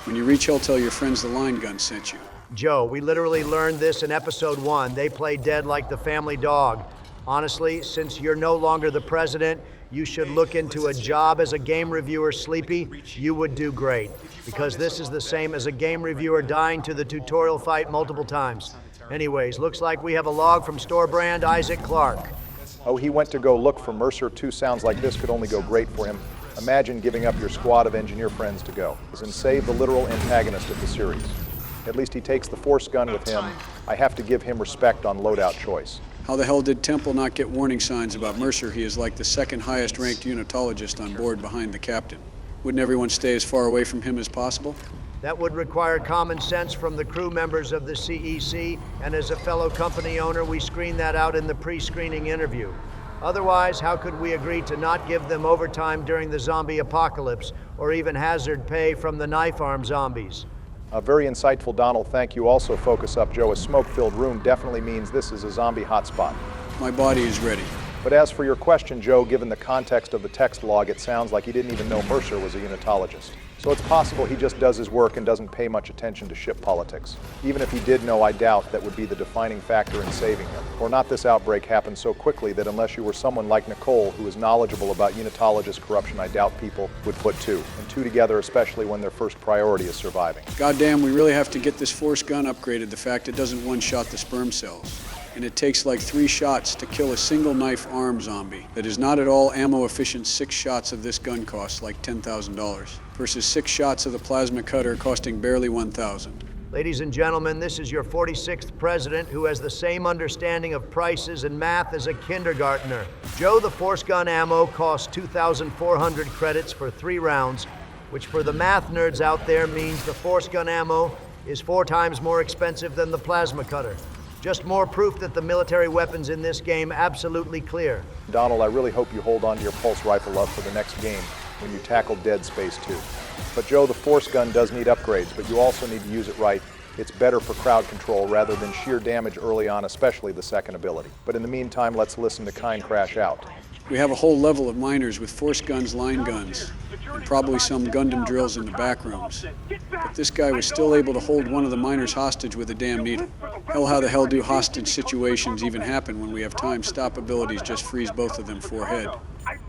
When you reach hell, tell your friends the line gun sent you. Joe, we literally learned this in episode 1. They play dead like the family dog. Honestly, since you're no longer the president, you should look into a job as a game reviewer, Sleepy. You would do great, because this is the same as a game reviewer dying to the tutorial fight multiple times. Anyways, looks like we have a log from store brand Isaac Clarke. Oh, he went to go look for Mercer. 2 sounds like this could only go great for him. Imagine giving up your squad of engineer friends to go and save the literal antagonist of the series. At least he takes the force gun with him. I have to give him respect on loadout choice. How the hell did Temple not get warning signs about Mercer? He is like the second highest ranked unitologist on board behind the captain. Wouldn't everyone stay as far away from him as possible? That would require common sense from the crew members of the CEC, and as a fellow company owner, we screened that out in the pre-screening interview. Otherwise, how could we agree to not give them overtime during the zombie apocalypse, or even hazard pay from the knife-arm zombies? Very insightful, Donald. Thank you. Also, focus up, Joe. A smoke-filled room definitely means this is a zombie hotspot. My body is ready. But as for your question, Joe, given the context of the text log, it sounds like he didn't even know Mercer was a unitologist. So it's possible he just does his work and doesn't pay much attention to ship politics. Even if he did know, I doubt that would be the defining factor in saving him. Or not this outbreak happened so quickly that unless you were someone like Nicole, who is knowledgeable about unitologist corruption, I doubt people would put two. And two together, especially when their first priority is surviving. Goddamn, we really have to get this force gun upgraded. The fact it doesn't one-shot the sperm cells. And it takes like 3 shots to kill a single knife arm zombie. That is not at all ammo efficient. 6 shots of this gun costs like $10,000 versus 6 shots of the plasma cutter costing barely $1,000. Ladies and gentlemen, this is your 46th president who has the same understanding of prices and math as a kindergartner. Joe, the force gun ammo costs 2,400 credits for 3 rounds, which for the math nerds out there means the force gun ammo is 4 times more expensive than the plasma cutter. Just more proof that the military weapons in this game absolutely clear. Donald, I really hope you hold on to your pulse rifle love for the next game when you tackle Dead Space 2. But Joe, the force gun does need upgrades, but you also need to use it right. It's better for crowd control rather than sheer damage early on, especially the second ability. But in the meantime, let's listen to Kind crash out. We have a whole level of miners with force guns, line guns, and probably some Gundam drills in the back rooms. But this guy was still able to hold one of the miners hostage with a damn needle. Hell, how the hell do hostage situations even happen when we have time stop abilities just freeze both of them forehead?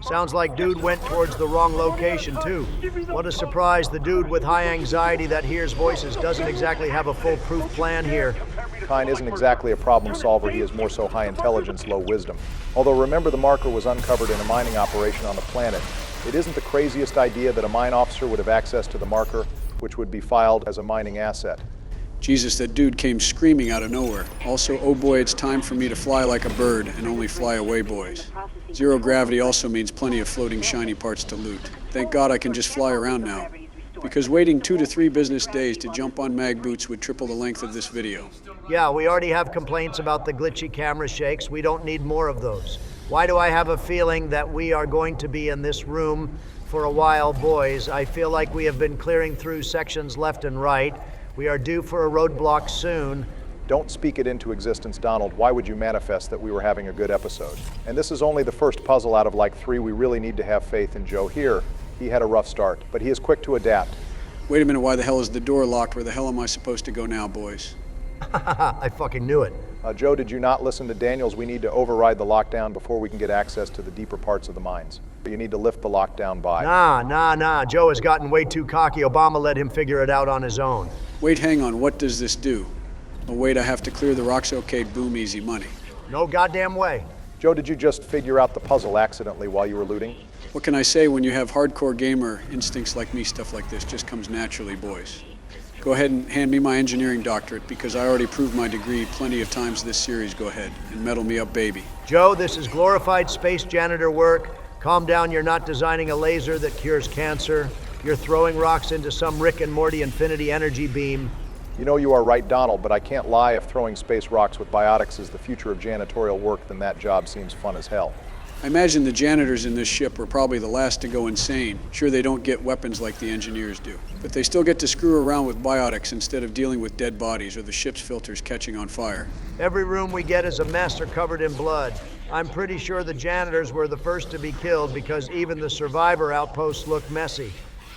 Sounds like dude went towards the wrong location too. What a surprise, the dude with high anxiety that hears voices doesn't exactly have a foolproof plan here. Kind isn't exactly a problem solver, he is more so high intelligence, low wisdom. Although remember the marker was uncovered in a mining operation on the planet. It isn't the craziest idea that a mine officer would have access to the marker, which would be filed as a mining asset. Jesus, that dude came screaming out of nowhere. Also, oh boy, it's time for me to fly like a bird and only fly away, boys. Zero gravity also means plenty of floating shiny parts to loot. Thank God I can just fly around now, because waiting 2 to 3 business days to jump on mag boots would triple the length of this video. Yeah, we already have complaints about the glitchy camera shakes. We don't need more of those. Why do I have a feeling that we are going to be in this room for a while, boys? I feel like we have been clearing through sections left and right. We are due for a roadblock soon. Don't speak it into existence, Donald. Why would you manifest that we were having a good episode? And this is only the first puzzle out of like 3. We really need to have faith in Joe here. He had a rough start, but he is quick to adapt. Wait a minute, why the hell is the door locked? Where the hell am I supposed to go now, boys? I fucking knew it. Joe, did you not listen to Daniels? We need to override the lockdown before we can get access to the deeper parts of the mines. You need to lift the lockdown by. Nah. Joe has gotten way too cocky. Obama let him figure it out on his own. Wait, hang on. What does this do? Oh, wait, I have to clear the Roxocade boom easy money. No goddamn way. Joe, did you just figure out the puzzle accidentally while you were looting? What can I say when you have hardcore gamer instincts like me? Stuff like this just comes naturally, boys. Go ahead and hand me my engineering doctorate, because I already proved my degree plenty of times this series. Go ahead and metal me up, baby. Joe, this is glorified space janitor work. Calm down, you're not designing a laser that cures cancer. You're throwing rocks into some Rick and Morty infinity energy beam. You know you are right, Donald, but I can't lie. If throwing space rocks with biotics is the future of janitorial work, then that job seems fun as hell. I imagine the janitors in this ship were probably the last to go insane. Sure, they don't get weapons like the engineers do, but they still get to screw around with biotics instead of dealing with dead bodies or the ship's filters catching on fire. Every room we get is a mess or covered in blood. I'm pretty sure the janitors were the first to be killed because even the survivor outposts look messy.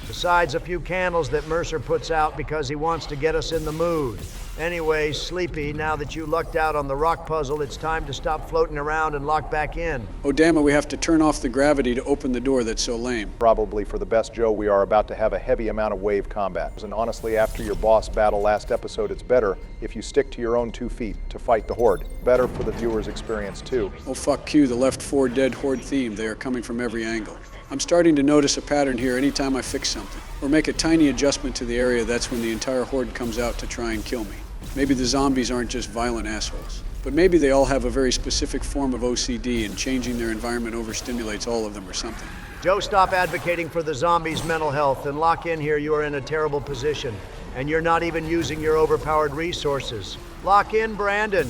Besides a few candles that Mercer puts out because he wants to get us in the mood. Anyway, Sleepy, now that you lucked out on the rock puzzle, it's time to stop floating around and lock back in. Oh, damn it, we have to turn off the gravity to open the door. That's so lame. Probably for the best, Joe, we are about to have a heavy amount of wave combat. And honestly, after your boss battle last episode, it's better if you stick to your own 2 feet to fight the Horde. Better for the viewer's experience, too. Oh, fuck Q, the Left 4 Dead Horde theme. They are coming from every angle. I'm starting to notice a pattern here anytime I fix something, or make a tiny adjustment to the area. That's when the entire Horde comes out to try and kill me. Maybe the zombies aren't just violent assholes, but maybe they all have a very specific form of OCD and changing their environment overstimulates all of them or something. Joe, stop advocating for the zombies' mental health and lock in here. You are in a terrible position, and you're not even using your overpowered resources. Lock in, Brandon.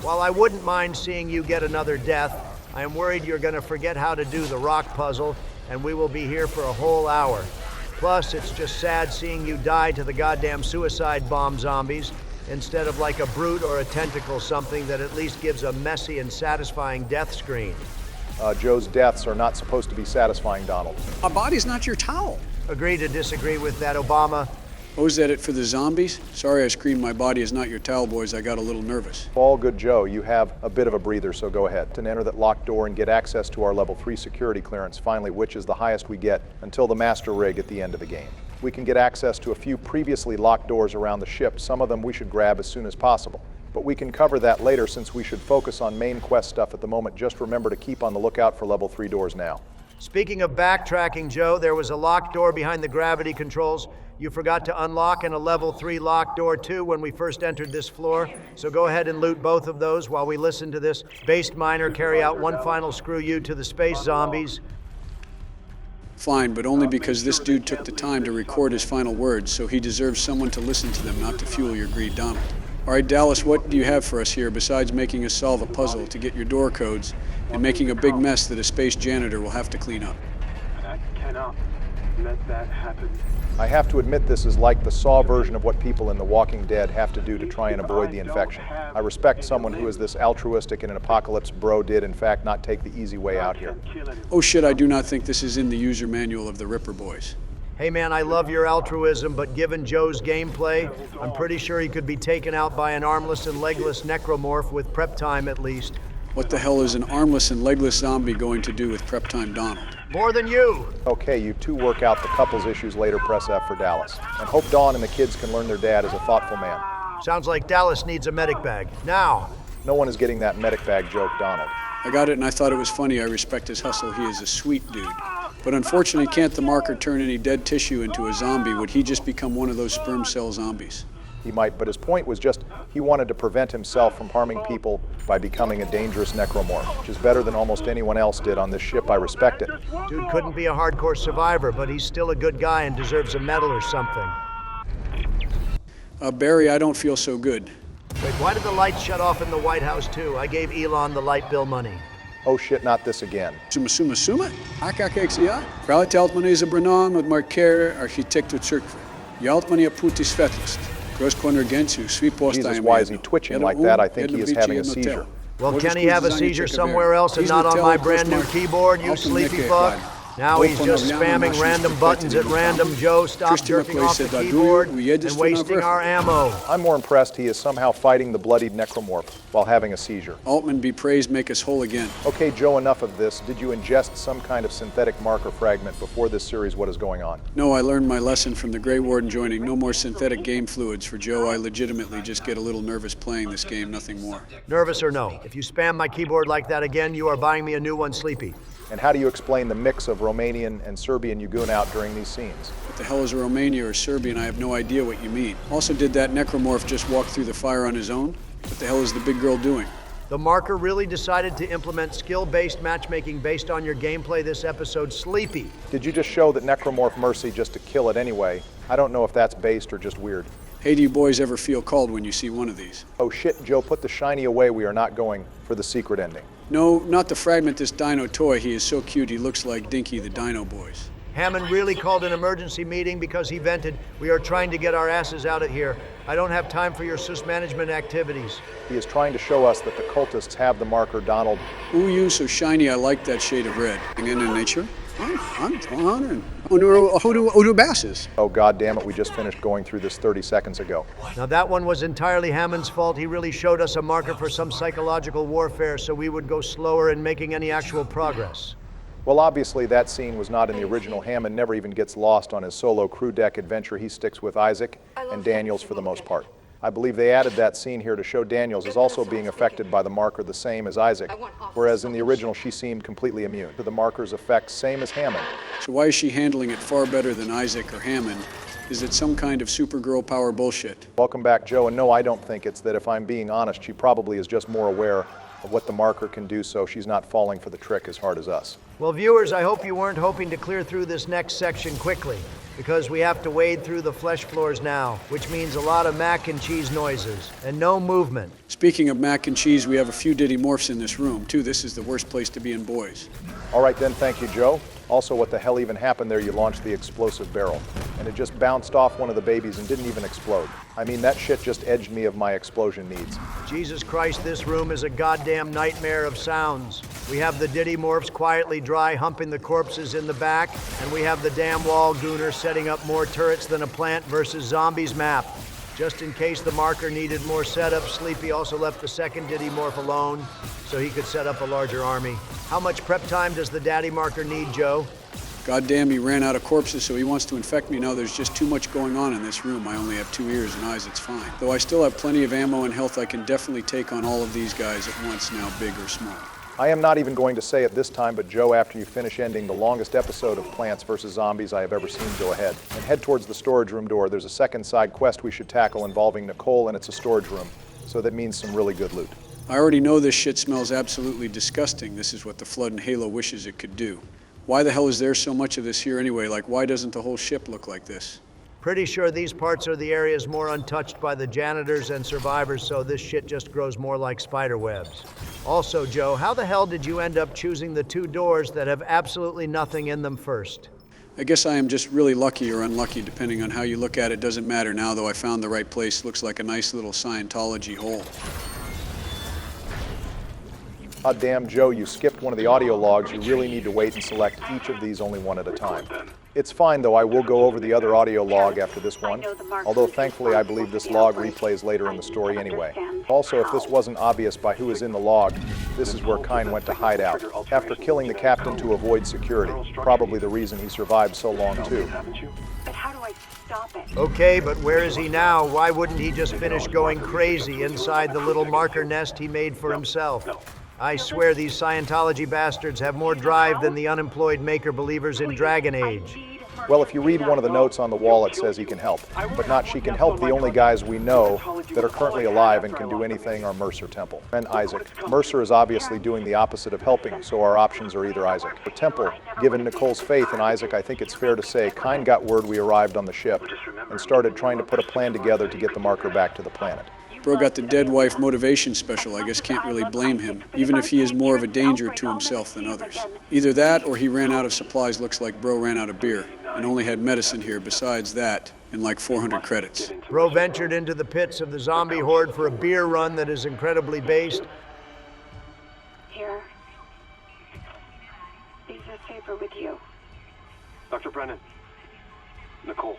While I wouldn't mind seeing you get another death, I am worried you're going to forget how to do the rock puzzle, and we will be here for a whole hour. Plus, it's just sad seeing you die to the goddamn suicide bomb zombies instead of like a brute or a tentacle, something that at least gives a messy and satisfying death screen. Joe's deaths are not supposed to be satisfying, Donald. My body's not your towel. Agree to disagree with that, Obama. Oh, is that it for the zombies? Sorry I screamed my body is not your towel, boys. I got a little nervous. All good, Joe. You have a bit of a breather, so go ahead. And enter that locked door and get access to our level 3 security clearance, finally, which is the highest we get until the master rig at the end of the game. We can get access to a few previously locked doors around the ship. Some of them we should grab as soon as possible. But we can cover that later since we should focus on main quest stuff at the moment. Just remember to keep on the lookout for level 3 doors now. Speaking of backtracking, Joe, there was a locked door behind the gravity controls. You forgot to unlock and a level 3 locked door too when we first entered this floor. So go ahead and loot both of those while we listen to this based miner carry out one final screw you to the space zombies. Fine, but only because this dude took the time to record his final words, so he deserves someone to listen to them, not to fuel your greed, Donald. All right, Dallas, what do you have for us here besides making us solve a puzzle to get your door codes and making a big mess that a space janitor will have to clean up? I cannot let that happen. I have to admit this is like the Saw version of what people in The Walking Dead have to do to try and avoid the infection. I respect someone who is this altruistic in an apocalypse. Bro did, in fact, not take the easy way out here. Oh shit, I do not think this is in the user manual of the Ripper Boys. Hey man, I love your altruism, but given Joe's gameplay, I'm pretty sure he could be taken out by an armless and legless necromorph with prep time at least. What the hell is an armless and legless zombie going to do with prep time, Donald? More than you! Okay, you two work out the couple's issues later. Press F for Dallas. And hope Dawn and the kids can learn their dad is a thoughtful man. Sounds like Dallas needs a medic bag. Now! No one is getting that medic bag joke, Donald. I got it and I thought it was funny. I respect his hustle. He is a sweet dude. But unfortunately, can't the marker turn any dead tissue into a zombie? Would he just become one of those sperm cell zombies? He might, but his point was just he wanted to prevent himself from harming people by becoming a dangerous necromorph, which is better than almost anyone else did on this ship. I respect it. Dude couldn't be a hardcore survivor, but he's still a good guy and deserves a medal or something. Barry, I don't feel so good. Wait, why did the lights shut off in the White House too? I gave Elon the light bill money. Oh shit, not this again. Suma. Akakexia. Pralet meneer is Brenan met markeren architect het cirkve. Je alt meneer Puti Svetlist. Jesus, why is he twitching like that? I think he is having a seizure. Well, can he have a seizure somewhere else and not on my brand new keyboard, you sleepy fuck? Now he's just spamming random buttons at random. Joe, stop jerking off the keyboard and wasting our ammo. I'm more impressed he is somehow fighting the bloodied necromorph while having a seizure. Altman, be praised, make us whole again. Okay, Joe, enough of this. Did you ingest some kind of synthetic marker fragment before this series? What is going on? No, I learned my lesson from the Grey Warden joining. No more synthetic game fluids. For Joe, I legitimately just get a little nervous playing this game, nothing more. Nervous or no, if you spam my keyboard like that again, you are buying me a new one, Sleepy. And how do you explain the mix of Romanian and Serbian you goon out during these scenes? What the hell is Romania or Serbian? I have no idea what you mean. Also, did that necromorph just walk through the fire on his own? What the hell is the big girl doing? The marker really decided to implement skill-based matchmaking based on your gameplay this episode, Sleepy. Did you just show that necromorph mercy just to kill it anyway? I don't know if that's based or just weird. Hey, do you boys ever feel called when you see one of these? Oh shit, Joe, put the shiny away. We are not going for the secret ending. No, not to fragment this dino toy. He is so cute he looks like Dinky the Dino Boys. Hammond really called an emergency meeting because he vented. We are trying to get our asses out of here. I don't have time for your sus management activities. He is trying to show us that the cultists have the marker, Donald. Ooh, you so shiny, I like that shade of red. In nature? Oh, God damn it, we just finished going through this 30 seconds ago. Now that one was entirely Hammond's fault. He really showed us a marker for some psychological warfare so we would go slower in making any actual progress. Well, obviously that scene was not in the original. Hammond never even gets lost on his solo crew deck adventure. He sticks with Isaac and Daniels for the most part. I believe they added that scene here to show Daniels is also being affected by the marker the same as Isaac, whereas in the original she seemed completely immune to the marker's effects, same as Hammond. So why is she handling it far better than Isaac or Hammond? Is it some kind of Supergirl power bullshit? Welcome back, Joe, and no, I don't think it's that. If I'm being honest, she probably is just more aware of what the marker can do, so she's not falling for the trick as hard as us. Well, viewers, I hope you weren't hoping to clear through this next section quickly, because we have to wade through the flesh floors now, which means a lot of mac and cheese noises and no movement. Speaking of mac and cheese, we have a few ditty morphs in this room, too. This is the worst place to be in boys. All right then, thank you, Joe. Also, what the hell even happened there? You launched the explosive barrel, and it just bounced off one of the babies and didn't even explode. I mean, that shit just edged me of my explosion needs. Jesus Christ, this room is a goddamn nightmare of sounds. We have the Diddy Morphs quietly dry humping the corpses in the back, and we have the damn wall gooner setting up more turrets than a Plant vs. Zombies map. Just in case the marker needed more setup, Sleepy also left the second Diddy Morph alone so he could set up a larger army. How much prep time does the daddy marker need, Joe? Goddamn, he ran out of corpses, so he wants to infect me now. There's just too much going on in this room. I only have 2 ears and eyes, it's fine. Though I still have plenty of ammo and health, I can definitely take on all of these guys at once now, big or small. I am not even going to say it this time, but Joe, after you finish ending the longest episode of Plants vs. Zombies I have ever seen, go ahead. And head towards the storage room door. There's a second side quest we should tackle involving Nicole, and it's a storage room. So that means some really good loot. I already know this shit smells absolutely disgusting. This is what the Flood and Halo wishes it could do. Why the hell is there so much of this here anyway? Like, why doesn't the whole ship look like this? Pretty sure these parts are the areas more untouched by the janitors and survivors, so this shit just grows more like spider webs. Also, Joe, how the hell did you end up choosing the 2 doors that have absolutely nothing in them first? I guess I am just really lucky or unlucky, depending on how you look at it. Doesn't matter now, though I found the right place. Looks like a nice little Scientology hole. God damn, Joe, you skipped one of the audio logs. You really need to wait and select each of these only one at a time. It's fine, though. I will go over the other audio log after this one, although thankfully I believe this log replays later in the story anyway. Also, if this wasn't obvious by who is in the log, this is where Kine went to hide out, after killing the captain to avoid security. Probably the reason he survived so long, too. But how do I stop it? Okay, but where is he now? Why wouldn't he just finish going crazy inside the little marker nest he made for himself? I swear these Scientology bastards have more drive than the unemployed maker-believers in Dragon Age. Well, if you read one of the notes on the wall, it says he can help. But not she can help the only guys we know that are currently alive and can do anything are Mercer Temple and Isaac. Mercer is obviously doing the opposite of helping, so our options are either Isaac or Temple. Given Nicole's faith in Isaac, I think it's fair to say Kine got word we arrived on the ship and started trying to put a plan together to get the marker back to the planet. Bro got the dead wife motivation special. I guess can't really blame him, even if he is more of a danger to himself than others. Either that or he ran out of supplies. Looks like Bro ran out of beer and only had medicine here besides that and like 400 credits. Bro ventured into the pits of the zombie horde for a beer run that is incredibly based. Here. These are safer with you. Dr. Brennan. Nicole.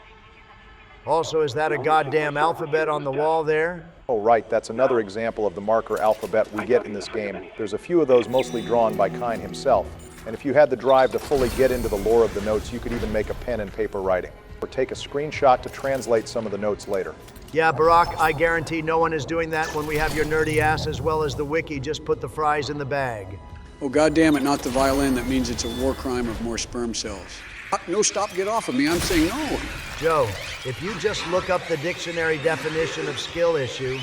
Also, is that a goddamn alphabet on the wall there? Oh, right. That's another example of the marker alphabet we get in this game. There's a few of those mostly drawn by Kine himself. And if you had the drive to fully get into the lore of the notes, you could even make a pen and paper writing. Or take a screenshot to translate some of the notes later. Yeah, Barack, I guarantee no one is doing that when we have your nerdy ass as well as the wiki just put the fries in the bag. Oh, goddamn it, not the violin. That means it's a war crime of more sperm cells. No, stop, get off of me. I'm saying no. Joe, if you just look up the dictionary definition of skill issue,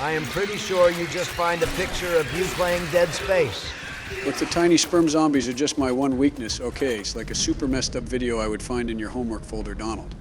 I am pretty sure you just find a picture of you playing Dead Space. Look, the tiny sperm zombies are just my one weakness. Okay, it's like a super messed up video I would find in your homework folder, Donald.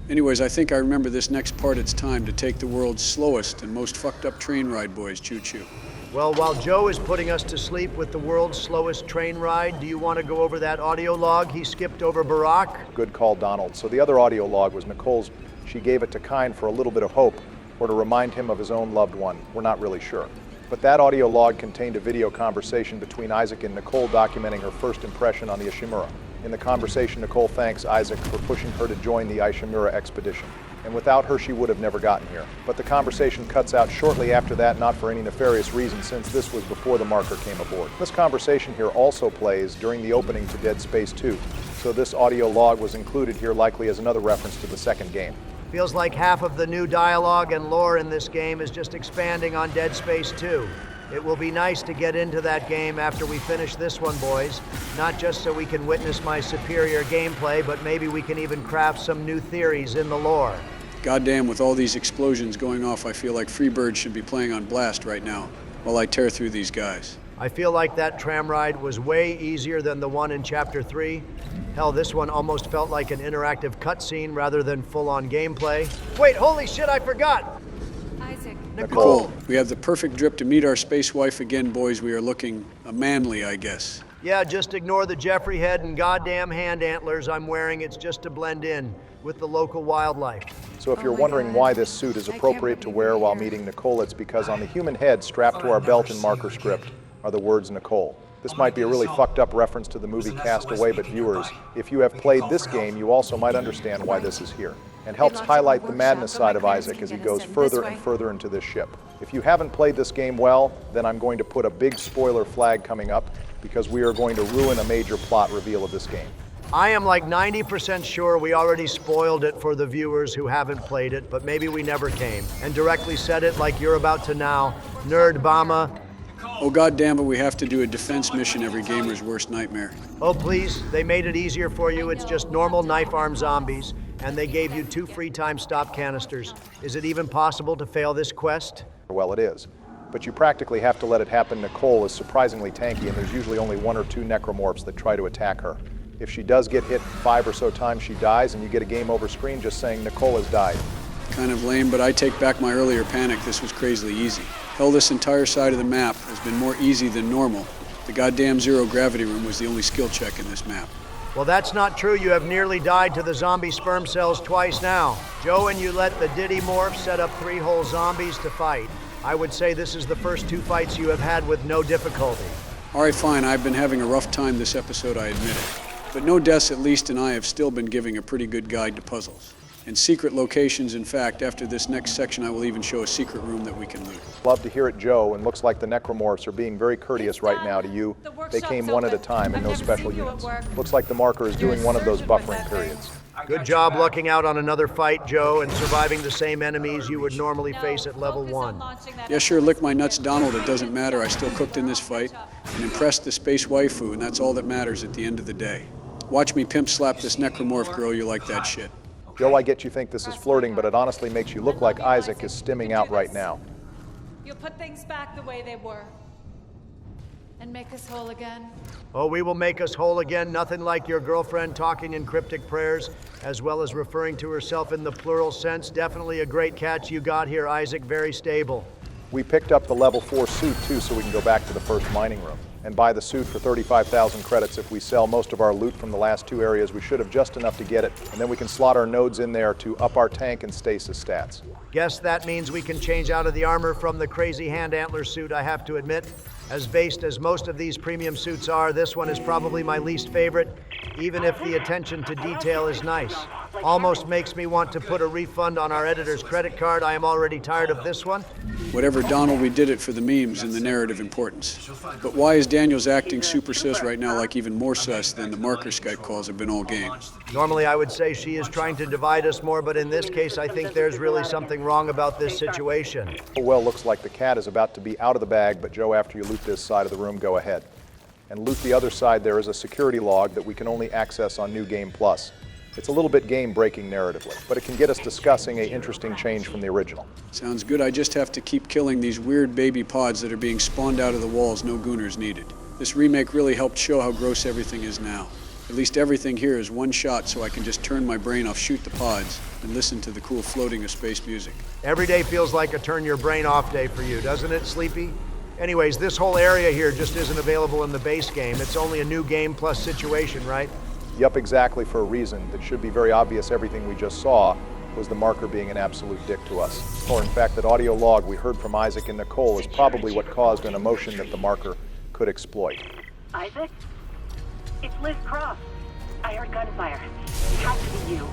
Anyways, I think I remember this next part. It's time to take the world's slowest and most fucked up train ride, boys. Choo-choo. Well, while Joe is putting us to sleep with the world's slowest train ride, do you want to go over that audio log he skipped over Barack? Good call, Donald. So the other audio log was Nicole's. She gave it to Kine for a little bit of hope, or to remind him of his own loved one. We're not really sure. But that audio log contained a video conversation between Isaac and Nicole documenting her first impression on the Ishimura. In the conversation, Nicole thanks Isaac for pushing her to join the Ishimura expedition. And without her, she would have never gotten here. But the conversation cuts out shortly after that, not for any nefarious reason, since this was before the marker came aboard. This conversation here also plays during the opening to Dead Space 2, so this audio log was included here likely as another reference to the second game. Feels like half of the new dialogue and lore in this game is just expanding on Dead Space 2. It will be nice to get into that game after we finish this one, boys. Not just so we can witness my superior gameplay, but maybe we can even craft some new theories in the lore. Goddamn, with all these explosions going off, I feel like Freebird should be playing on blast right now while I tear through these guys. I feel like that tram ride was way easier than the one in Chapter 3. Hell, this one almost felt like an interactive cutscene rather than full-on gameplay. Wait, holy shit, I forgot! Isaac. Nicole! We have the perfect drip to meet our space wife again, boys. We are looking manly, I guess. Yeah, just ignore the Jeffrey head and goddamn hand antlers I'm wearing. It's just to blend in with the local wildlife. So if you're wondering why this suit is appropriate to wear while meeting Nicole, it's because on the human head strapped to our belt in marker script are the words Nicole. This might be a really fucked up reference to the movie Castaway, but viewers, if you have played this game, you also might understand why this is here, and helps highlight the madness side of Isaac as he goes further and further into this ship. If you haven't played this game well, then I'm going to put a big spoiler flag coming up, because we are going to ruin a major plot reveal of this game. I am like 90% sure we already spoiled it for the viewers who haven't played it, but maybe we never came and directly said it like you're about to now. Nerd Bama. Oh goddamn it, we have to do a defense mission every gamer's worst nightmare. Oh please, they made it easier for you. It's just normal knife-armed zombies, and they gave you 2 free time stop canisters. Is it even possible to fail this quest? Well, it is. But you practically have to let it happen. Nicole is surprisingly tanky, and there's usually only 1 or 2 necromorphs that try to attack her. If she does get hit 5 or so times, she dies, and you get a game over screen just saying Nicole has died. Kind of lame, but I take back my earlier panic. This was crazily easy. Hell, this entire side of the map has been more easy than normal. The goddamn zero gravity room was the only skill check in this map. Well, that's not true. You have nearly died to the zombie sperm cells twice now. Joe and you let the Diddy morph set up 3 whole zombies to fight. I would say this is the first 2 fights you have had with no difficulty. All right, fine. I've been having a rough time this episode, I admit it. But no deaths at least, and I have still been giving a pretty good guide to puzzles. And secret locations, in fact, after this next section, I will even show a secret room that we can loot. Love to hear it, Joe, and looks like the necromorphs are being very courteous right now to you. They came one at a time in no special units. Looks like the marker is doing one of those buffering periods. Good job lucking out on another fight, Joe, and surviving the same enemies you would normally face at level 1. Yeah, sure, lick my nuts, Donald. It doesn't matter. I still cooked in this fight and impressed the space waifu, and that's all that matters at the end of the day. Watch me pimp slap this necromorph girl. You like that shit. Joe, I get you think this is flirting, but it honestly makes you look like Isaac is stimming out right now. You'll put things back the way they were. And make us whole again. Oh, we will make us whole again. Nothing like your girlfriend talking in cryptic prayers, as well as referring to herself in the plural sense. Definitely a great catch you got here, Isaac. Very stable. We picked up the level 4 suit, too, so we can go back to the first mining room and buy the suit for 35,000 credits. If we sell most of our loot from the last 2 areas, we should have just enough to get it, and then we can slot our nodes in there to up our tank and stasis stats. Guess that means we can change out of the armor from the crazy hand antler suit, I have to admit. As based as most of these premium suits are, this one is probably my least favorite, even if the attention to detail is nice. Almost makes me want to put a refund on our editor's credit card. I am already tired of this one. Whatever, Donald, we did it for the memes and the narrative importance. But why is Daniel's acting super sus right now, like even more sus than the marker Skype calls have been all game? Normally I would say she is trying to divide us more, but in this case I think there's really something wrong about this situation. Well, looks like the cat is about to be out of the bag, but Joe, after you loot this side of the room, go ahead. And loot the other side. There is a security log that we can only access on New Game Plus. It's a little bit game-breaking narratively, but it can get us discussing an interesting change from the original. Sounds good. I just have to keep killing these weird baby pods that are being spawned out of the walls. No gooners needed. This remake really helped show how gross everything is now. At least everything here is one shot, so I can just turn my brain off, shoot the pods, and listen to the cool floating of space music. Every day feels like a turn your brain off day for you, doesn't it, Sleepy? Anyways, this whole area here just isn't available in the base game. It's only a New Game Plus situation, right? Yup, exactly, for a reason that should be very obvious. Everything we just saw was the marker being an absolute dick to us. Or in fact, that audio log we heard from Isaac and Nicole is probably what caused an emotion that the marker could exploit. Isaac? It's Liz Cross. I heard gunfire. It has to be you.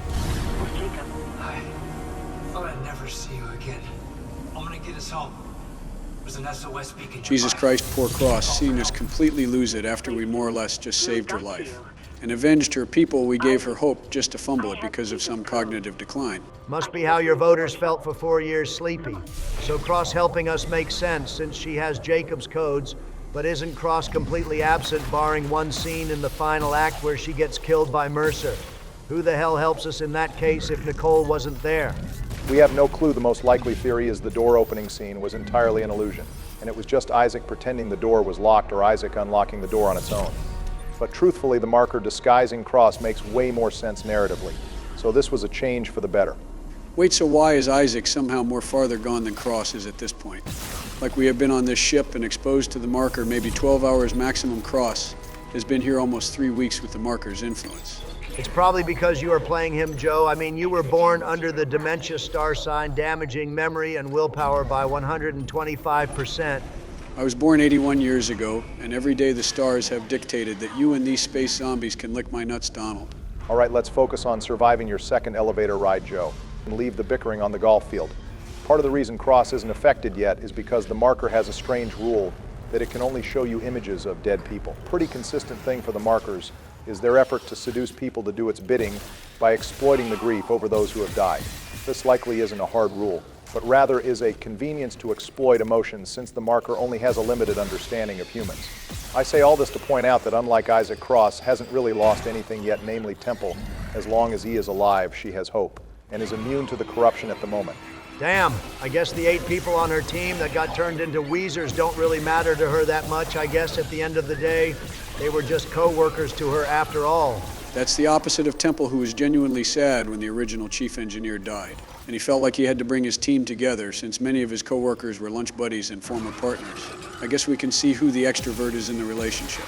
Or Jacob. I thought I'd never see you again. I'm gonna get us home. There's an SOS beacon. Jesus Christ, poor Cross, seeing us completely lose it after we more or less just saved her life. And avenged her people, we gave her hope just to fumble it because of some cognitive decline. Must be how your voters felt for 4 years, Sleepy. So Cross helping us makes sense since she has Jacob's codes, but isn't Cross completely absent barring one scene in the final act where she gets killed by Mercer? Who the hell helps us in that case if Nicole wasn't there? We have no clue. The most likely theory is the door opening scene was entirely an illusion, and it was just Isaac pretending the door was locked or Isaac unlocking the door on its own. But truthfully, the marker disguising Cross makes way more sense narratively. So this was a change for the better. Wait, so why is Isaac somehow more farther gone than Cross is at this point? Like we have been on this ship and exposed to the marker maybe 12 hours maximum. Cross has been here almost 3 weeks with the marker's influence. It's probably because you are playing him, Joe. I mean, you were born under the dementia star sign, damaging memory and willpower by 125%. I was born 81 years ago, and every day the stars have dictated that you and these space zombies can lick my nuts, Donald. All right, let's focus on surviving your second elevator ride, Joe, and leave the bickering on the golf field. Part of the reason Cross isn't affected yet is because the marker has a strange rule that it can only show you images of dead people. Pretty consistent thing for the markers is their effort to seduce people to do its bidding by exploiting the grief over those who have died. This likely isn't a hard rule, but rather is a convenience to exploit emotions since the marker only has a limited understanding of humans. I say all this to point out that unlike Isaac Cross hasn't really lost anything yet, namely Temple. As long as he is alive, she has hope, and is immune to the corruption at the moment. Damn, I guess the 8 people on her team that got turned into Weezers don't really matter to her that much. I guess at the end of the day, they were just co-workers to her after all. That's the opposite of Temple, who was genuinely sad when the original chief engineer died. And he felt like he had to bring his team together since many of his co-workers were lunch buddies and former partners. I guess we can see who the extrovert is in the relationship.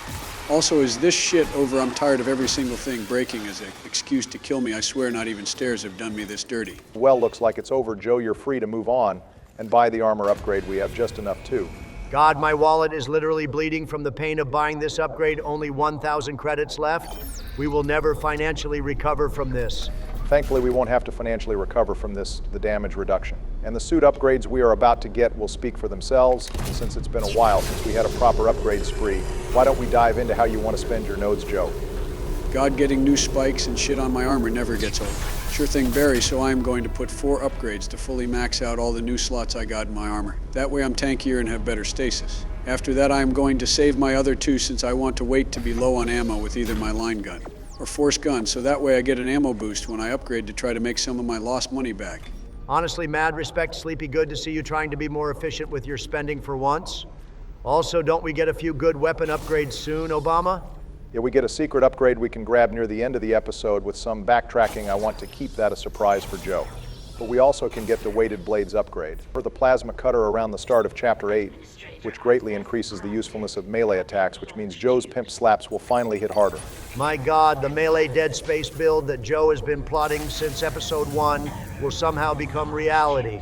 Also, is this shit over I'm tired of every single thing breaking as an excuse to kill me? I swear not even stairs have done me this dirty. Well, looks like it's over, Joe. You're free to move on and buy the armor upgrade. We have just enough too. God, my wallet is literally bleeding from the pain of buying this upgrade. Only 1,000 credits left. We will never financially recover from this. Thankfully, we won't have to financially recover from this, the damage reduction. And the suit upgrades we are about to get will speak for themselves. Since it's been a while since we had a proper upgrade spree, why don't we dive into how you want to spend your nodes, Joe? God, getting new spikes and shit on my armor never gets old. Sure thing, Barry, so I'm going to put 4 upgrades to fully max out all the new slots I got in my armor. That way I'm tankier and have better stasis. After that, I'm going to save my other 2 since I want to wait to be low on ammo with either my line gun or force gun, so that way I get an ammo boost when I upgrade to try to make some of my lost money back. Honestly, mad respect, Sleepy. Good to see you trying to be more efficient with your spending for once. Also, don't we get a few good weapon upgrades soon, Obama? Yeah, we get a secret upgrade we can grab near the end of the episode with some backtracking. I want to keep that a surprise for Joe. But we also can get the weighted blades upgrade for the plasma cutter around the start of Chapter 8, which greatly increases the usefulness of melee attacks, which means Joe's pimp slaps will finally hit harder. My God, the melee Dead Space build that Joe has been plotting since Episode 1 will somehow become reality.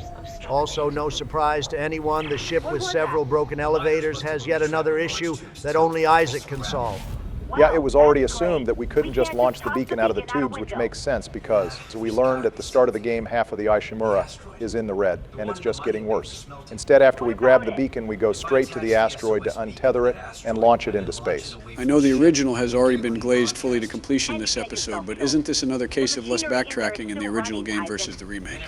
Also, no surprise to anyone, the ship with several broken elevators has yet another issue that only Isaac can solve. Yeah, it was already assumed that we couldn't just launch the beacon out of the tubes, which makes sense because, as we learned at the start of the game, half of the Ishimura is in the red, and it's just getting worse. Instead, after we grab the beacon, we go straight to the asteroid to untether it and launch it into space. I know the original has already been glazed fully to completion this episode, but isn't this another case of less backtracking in the original game versus the remake?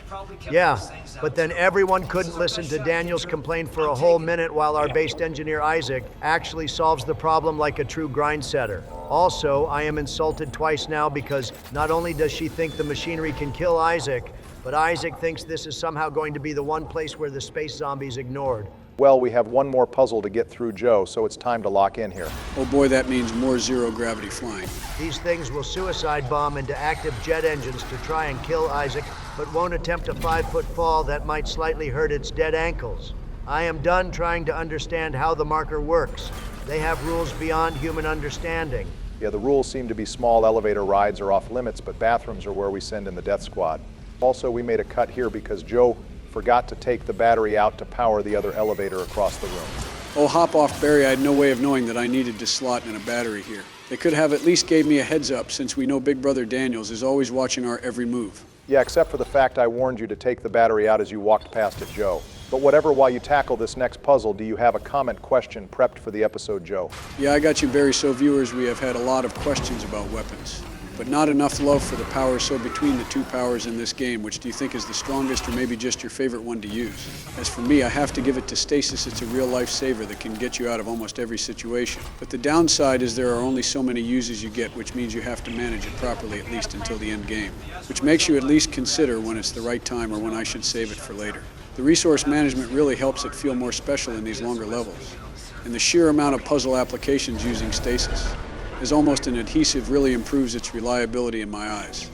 Yeah, but then everyone couldn't listen to Daniel's complaint for a whole minute while our based engineer Isaac actually solves the problem like a true grind setter. Also, I am insulted twice now because not only does she think the machinery can kill Isaac, but Isaac thinks this is somehow going to be the one place where the space zombies ignored. Well, we have one more puzzle to get through, Joe, so it's time to lock in here. Oh boy, that means more zero-gravity flying. These things will suicide bomb into active jet engines to try and kill Isaac, but won't attempt a 5-foot fall that might slightly hurt its dead ankles. I am done trying to understand how the marker works. They have rules beyond human understanding. Yeah, the rules seem to be small elevator rides are off limits, but bathrooms are where we send in the death squad. Also, we made a cut here because Joe forgot to take the battery out to power the other elevator across the room. Oh, hop off, Barry. I had no way of knowing that I needed to slot in a battery here. They could have at least gave me a heads up since we know Big Brother Daniels is always watching our every move. Yeah, except for the fact I warned you to take the battery out as you walked past it, Joe. But whatever, while you tackle this next puzzle, do you have a comment question prepped for the episode, Joe? Yeah, I got you, Barry. So viewers, we have had a lot of questions about weapons, but not enough love for the power. So between the 2 powers in this game, which do you think is the strongest or maybe just your favorite one to use? As for me, I have to give it to Stasis. It's a real life saver that can get you out of almost every situation. But the downside is there are only so many uses you get, which means you have to manage it properly at least until the end game, which makes you at least consider when it's the right time or when I should save it for later. The resource management really helps it feel more special in these longer levels. And the sheer amount of puzzle applications using Stasis as almost an adhesive really improves its reliability in my eyes.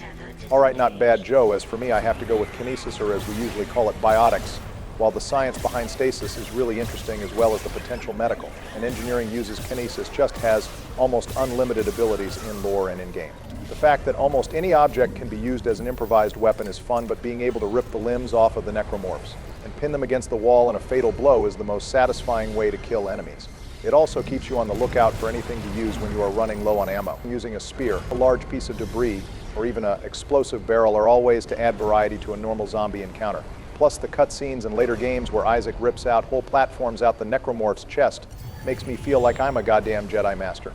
All right, not bad, Joe. As for me, I have to go with kinesis, or as we usually call it, biotics. while the science behind Stasis is really interesting as well as the potential medical, and engineering uses kinesis just has almost unlimited abilities in lore and in-game. The fact that almost any object can be used as an improvised weapon is fun, but being able to rip the limbs off of the necromorphs and pin them against the wall in a fatal blow is the most satisfying way to kill enemies. It also keeps you on the lookout for anything to use when you are running low on ammo. Using a spear, a large piece of debris, or even an explosive barrel are all ways to add variety to a normal zombie encounter. Plus the cutscenes in later games where Isaac rips out whole platforms out the necromorph's chest makes me feel like I'm a goddamn Jedi Master.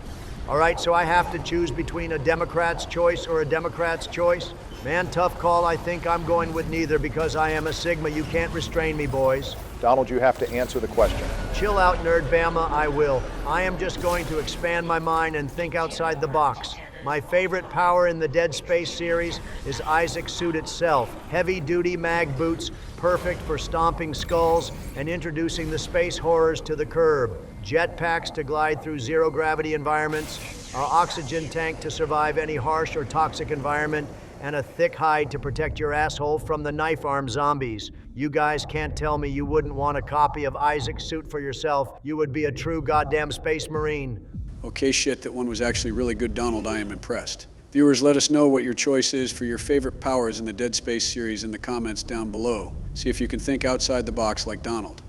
All right, so I have to choose between a Democrat's choice or a Democrat's choice? Man, tough call. I think I'm going with neither because I am a Sigma. You can't restrain me, boys. Donald, you have to answer the question. Chill out, Nerd Bama, I will. I am just going to expand my mind and think outside the box. My favorite power in the Dead Space series is Isaac's suit itself. Heavy-duty mag boots, perfect for stomping skulls and introducing the space horrors to the curb. Jetpacks to glide through zero-gravity environments, an oxygen tank to survive any harsh or toxic environment, and a thick hide to protect your asshole from the knife-armed zombies. You guys can't tell me you wouldn't want a copy of Isaac's suit for yourself. You would be a true goddamn space marine. Okay, shit, that one was actually really good, Donald. I am impressed. Viewers, let us know what your choice is for your favorite powers in the Dead Space series in the comments down below. See if you can think outside the box like Donald.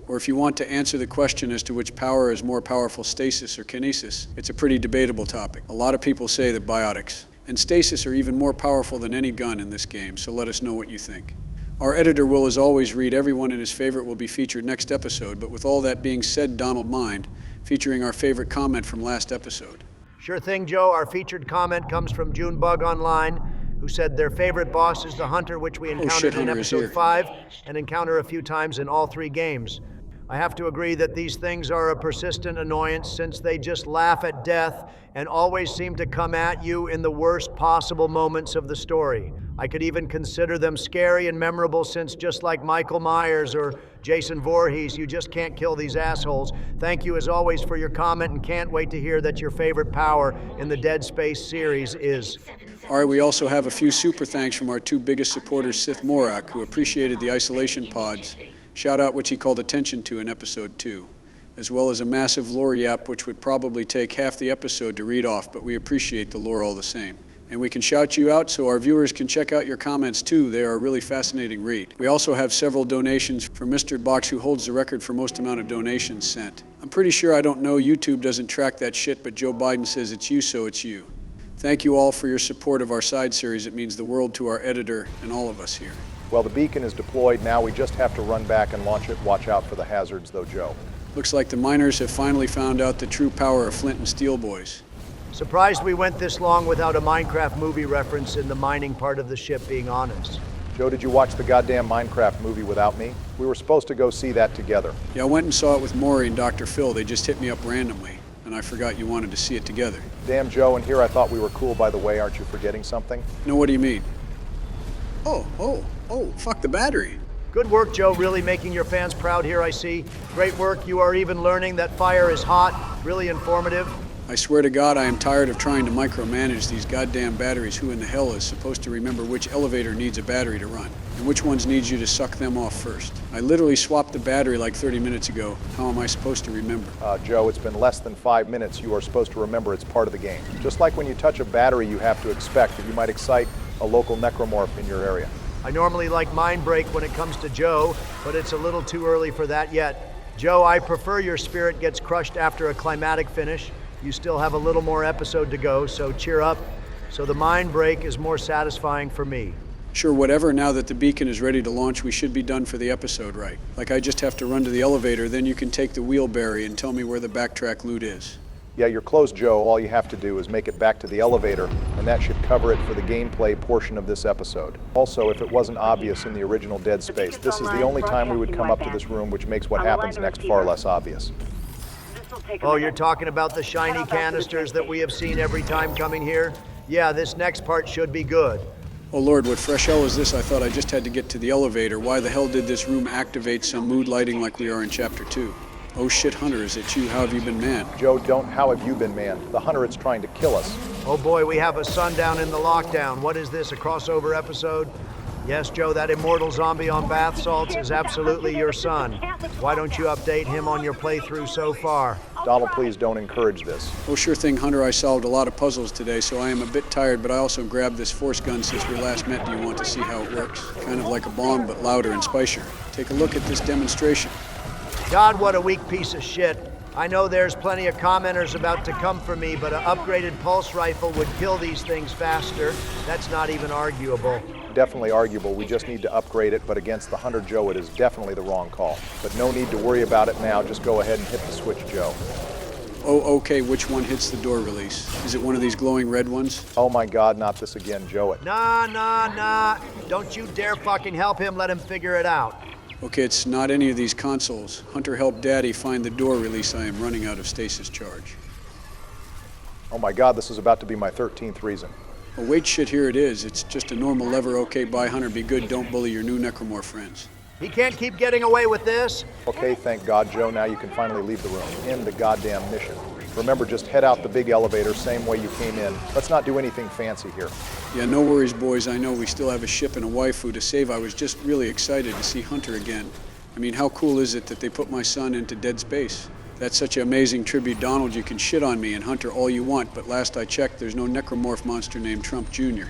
Or if you want to answer the question as to which power is more powerful, stasis or kinesis, it's a pretty debatable topic. A lot of people say that biotics and stasis are even more powerful than any gun in this game, so let us know what you think. Our editor will, as always, read everyone and his favorite will be featured next episode, but with all that being said, Donald, mind featuring our favorite comment from last episode. Sure thing, Joe. Our featured comment comes from Junebug Online, who said their favorite boss is the Hunter, which we encountered in episode 5 and encounter a few times in all 3 games. I have to agree that these things are a persistent annoyance since they just laugh at death and always seem to come at you in the worst possible moments of the story. I could even consider them scary and memorable since just like Michael Myers or Jason Voorhees, you just can't kill these assholes. Thank you as always for your comment and can't wait to hear that your favorite power in the Dead Space series is. All right, we also have a few super thanks from our 2 biggest supporters, Sith Morak, who appreciated the isolation pods, shout out which he called attention to in episode 2, as well as a massive lore yap which would probably take half the episode to read off, but we appreciate the lore all the same. And we can shout you out so our viewers can check out your comments too. They are a really fascinating read. We also have several donations from Mr. Box, who holds the record for most amount of donations sent. I'm pretty sure I don't know, YouTube doesn't track that shit, but Joe Biden says it's you, so it's you. Thank you all for your support of our side series. It means the world to our editor and all of us here. Well, the beacon is deployed. Now we just have to run back and launch it. Watch out for the hazards, though, Joe. Looks like the miners have finally found out the true power of Flint and Steel boys. Surprised we went this long without a Minecraft movie reference in the mining part of the ship, being honest. Joe, did you watch the goddamn Minecraft movie without me? We were supposed to go see that together. Yeah, I went and saw it with Maury and Dr. Phil. They just hit me up randomly, and I forgot you wanted to see it together. Damn, Joe, and here I thought we were cool, by the way. Aren't you forgetting something? No, what do you mean? Oh, fuck the battery. Good work, Joe. Really making your fans proud here, I see. Great work. You are even learning that fire is hot. Really informative. I swear to God, I am tired of trying to micromanage these goddamn batteries. Who in the hell is supposed to remember which elevator needs a battery to run? And which ones needs you to suck them off first? I literally swapped the battery like 30 minutes ago. How am I supposed to remember? Joe, it's been less than 5 minutes. You are supposed to remember it's part of the game. Just like when you touch a battery, you have to expect that you might excite a local necromorph in your area. I normally like mind break when it comes to Joe, but it's a little too early for that yet. Joe, I prefer your spirit gets crushed after a climatic finish. You still have a little more episode to go, so cheer up. So the mind break is more satisfying for me. Sure, whatever. Now that the beacon is ready to launch, we should be done for the episode, right? Like I just have to run to the elevator, then you can take the wheelbarrow and tell me where the backtrack loot is. Yeah, you're close, Joe. All you have to do is make it back to the elevator, and that should cover it for the gameplay portion of this episode. Also, if it wasn't obvious in the original Dead Space, this is the only time we would come up to this room, which makes what happens next far less obvious. Oh, you're talking about the shiny canisters that we have seen every time coming here? Yeah, this next part should be good. Oh Lord, what fresh hell is this? I thought I just had to get to the elevator. Why the hell did this room activate some mood lighting like we are in Chapter 2? Oh shit, Hunter, is it you? How have you been manned? Joe, don't how have you been manned? The Hunter is trying to kill us. Oh boy, we have a sundown in the lockdown. What is this, a crossover episode? Yes, Joe, that immortal zombie on bath salts is absolutely your son. Why don't you update him on your playthrough so far? Donald, please don't encourage this. Oh, sure thing, Hunter. I solved a lot of puzzles today, so I am a bit tired, but I also grabbed this force gun since we last met. Do you want to see how it works? Kind of like a bomb, but louder and spicier. Take a look at this demonstration. God, what a weak piece of shit. I know there's plenty of commenters about to come for me, but an upgraded pulse rifle would kill these things faster. That's not even arguable. Definitely arguable. We just need to upgrade it, but against the Hunter Joe, it is definitely the wrong call. But no need to worry about it now. Just go ahead and hit the switch, Joe. Oh, okay. Which one hits the door release? Is it one of these glowing red ones? Oh my God, not this again, Joe. Nah. Don't you dare fucking help him. Let him figure it out. Okay, it's not any of these consoles. Hunter helped Daddy find the door release. I am running out of stasis charge. Oh my God, this is about to be my 13th reason. Oh, wait, shit, here it is. It's just a normal lever. Okay, bye, Hunter. Be good. Don't bully your new necromorph friends. He can't keep getting away with this. Okay, thank God, Joe. Now you can finally leave the room. End the goddamn mission. Remember, just head out the big elevator, same way you came in. Let's not do anything fancy here. Yeah, no worries, boys. I know we still have a ship and a waifu to save. I was just really excited to see Hunter again. I mean, how cool is it that they put my son into dead space? That's such an amazing tribute. Donald, you can shit on me and Hunter all you want, but last I checked, there's no necromorph monster named Trump Jr.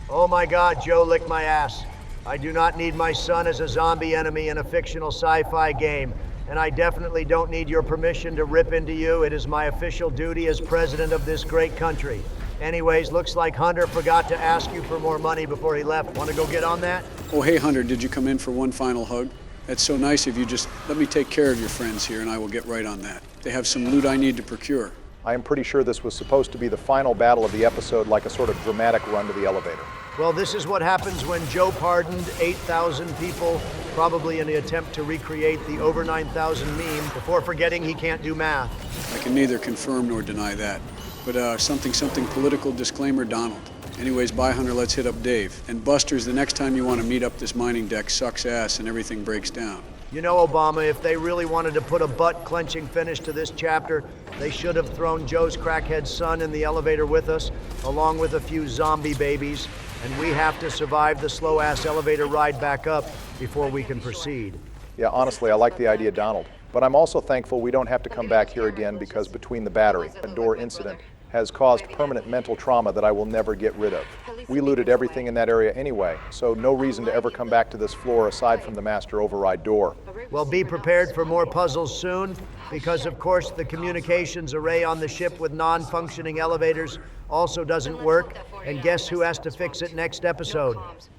Oh my God, Joe, lick my ass. I do not need my son as a zombie enemy in a fictional sci-fi game. And I definitely don't need your permission to rip into you. It is my official duty as president of this great country. Anyways, looks like Hunter forgot to ask you for more money before he left. Want to go get on that? Oh, hey, Hunter, did you come in for one final hug? That's so nice of you. Just let me take care of your friends here and I will get right on that. They have some loot I need to procure. I am pretty sure this was supposed to be the final battle of the episode, like a sort of dramatic run to the elevator. Well, this is what happens when Joe pardoned 8,000 people, probably in the attempt to recreate the over 9,000 meme before forgetting he can't do math. I can neither confirm nor deny that. But something political disclaimer, Donald. Anyways, bye, Hunter, let's hit up Dave. And Buster's, the next time you want to meet up this mining deck sucks ass and everything breaks down. You know, Obama, if they really wanted to put a butt-clenching finish to this chapter, they should have thrown Joe's crackhead son in the elevator with us, along with a few zombie babies, and we have to survive the slow-ass elevator ride back up before we can proceed. Yeah, honestly, I like the idea, Donald. But I'm also thankful we don't have to come back here again because between the battery and door incident has caused permanent mental trauma that I will never get rid of. We looted everything in that area anyway, so no reason to ever come back to this floor aside from the master override door. Well, be prepared for more puzzles soon, because of course the communications array on the ship with non-functioning elevators also doesn't work, and guess who has to fix it next episode?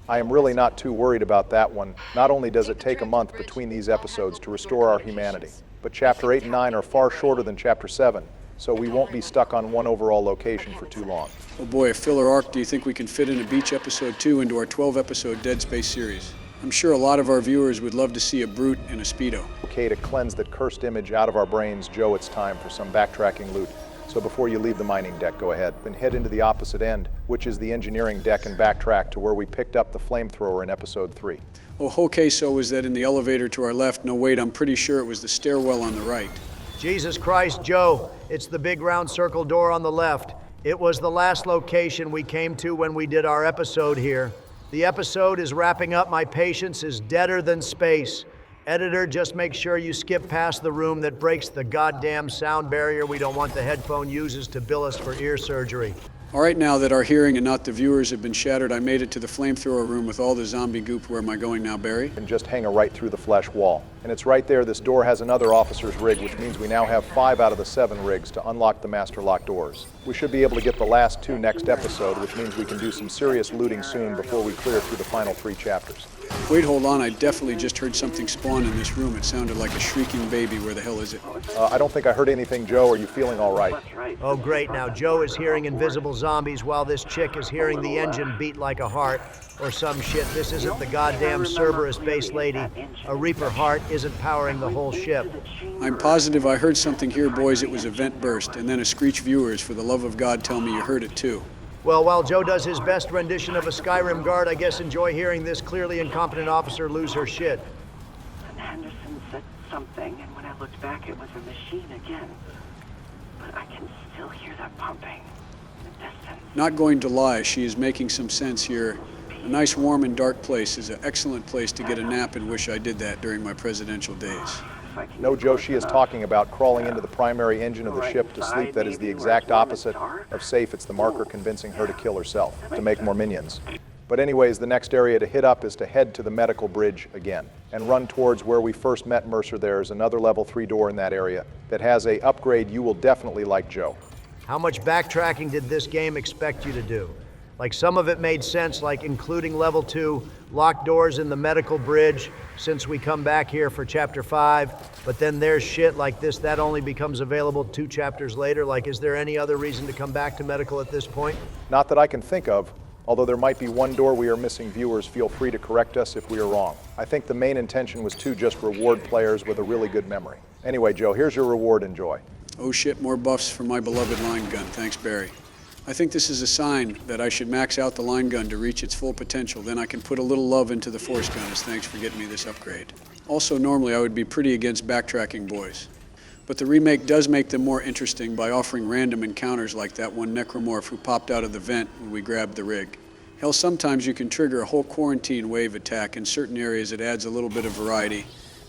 I am really not too worried about that one. Not only does it take a month between these episodes to restore our humanity, but Chapter 8 and 9 are far shorter than Chapter 7, so we won't be stuck on one overall location for too long. Oh boy, a filler arc. Do you think we can fit in a beach episode 2 into our 12-episode Dead Space series? I'm sure a lot of our viewers would love to see a brute in a Speedo. Okay, to cleanse that cursed image out of our brains, Joe, it's time for some backtracking loot. So before you leave the mining deck, go ahead. Then head into the opposite end, which is the engineering deck, and backtrack to where we picked up the flamethrower in episode 3. Oh, okay, so was that in the elevator to our left? No, wait, I'm pretty sure it was the stairwell on the right. Jesus Christ, Joe, it's the big round circle door on the left. It was the last location we came to when we did our episode here. The episode is wrapping up. My patience is deader than space. Editor, just make sure you skip past the room that breaks the goddamn sound barrier we don't want the headphone users to bill us for ear surgery. All right, now that our hearing and not the viewers have been shattered, I made it to the flamethrower room with all the zombie goop. Where am I going now, Barry? And just hang a right through the flesh wall. And it's right there. This door has another officer's rig, which means we now have 5 out of the 7 rigs to unlock the master lock doors. We should be able to get the last 2 next episode, which means we can do some serious looting soon before we clear through the final 3 chapters. Wait, hold on. I definitely just heard something spawn in this room. It sounded like a shrieking baby. Where the hell is it? I don't think I heard anything, Joe. Are you feeling all right? Oh, great. Now, Joe is hearing invisible zombies while this chick is hearing the engine beat like a heart or some shit. This isn't the goddamn Cerberus base lady. A Reaper heart isn't powering the whole ship. I'm positive I heard something here, boys. It was a vent burst, and then a screech. Viewers, for the love of God, tell me you heard it too. Well, while Joe does his best rendition of a Skyrim guard, I guess enjoy hearing this clearly incompetent officer lose her shit. And Henderson said something, and when I looked back, it was a machine again. But I can still hear that pumping in the distance. Not going to lie, she is making some sense here. A nice warm and dark place is an excellent place to get a nap and wish I did that during my presidential days. No, Joe, she is talking about crawling into the primary engine of the ship to sleep. That is the exact opposite of safe. It's the marker convincing her to kill herself, to make more minions. But anyways, the next area to hit up is to head to the medical bridge again and run towards where we first met Mercer. There's another level 3 door in that area that has a upgrade you will definitely like, Joe. How much backtracking did this game expect you to do? Like, some of it made sense, like including level 2, locked doors in the medical bridge, since we come back here for chapter 5, but then there's shit like this that only becomes available 2 chapters later. Like, is there any other reason to come back to medical at this point? Not that I can think of, although there might be one door we are missing. Viewers, feel free to correct us if we are wrong. I think the main intention was to just reward players with a really good memory. Anyway, Joe, here's your reward. Enjoy. Oh shit, more buffs for my beloved line gun. Thanks, Barry. I think this is a sign that I should max out the line gun to reach its full potential. Then I can put a little love into the force gun as thanks for getting me this upgrade. Also, normally I would be pretty against backtracking boys. But the remake does make them more interesting by offering random encounters like that one necromorph who popped out of the vent when we grabbed the rig. Hell, sometimes you can trigger a whole quarantine wave attack in certain areas. It adds a little bit of variety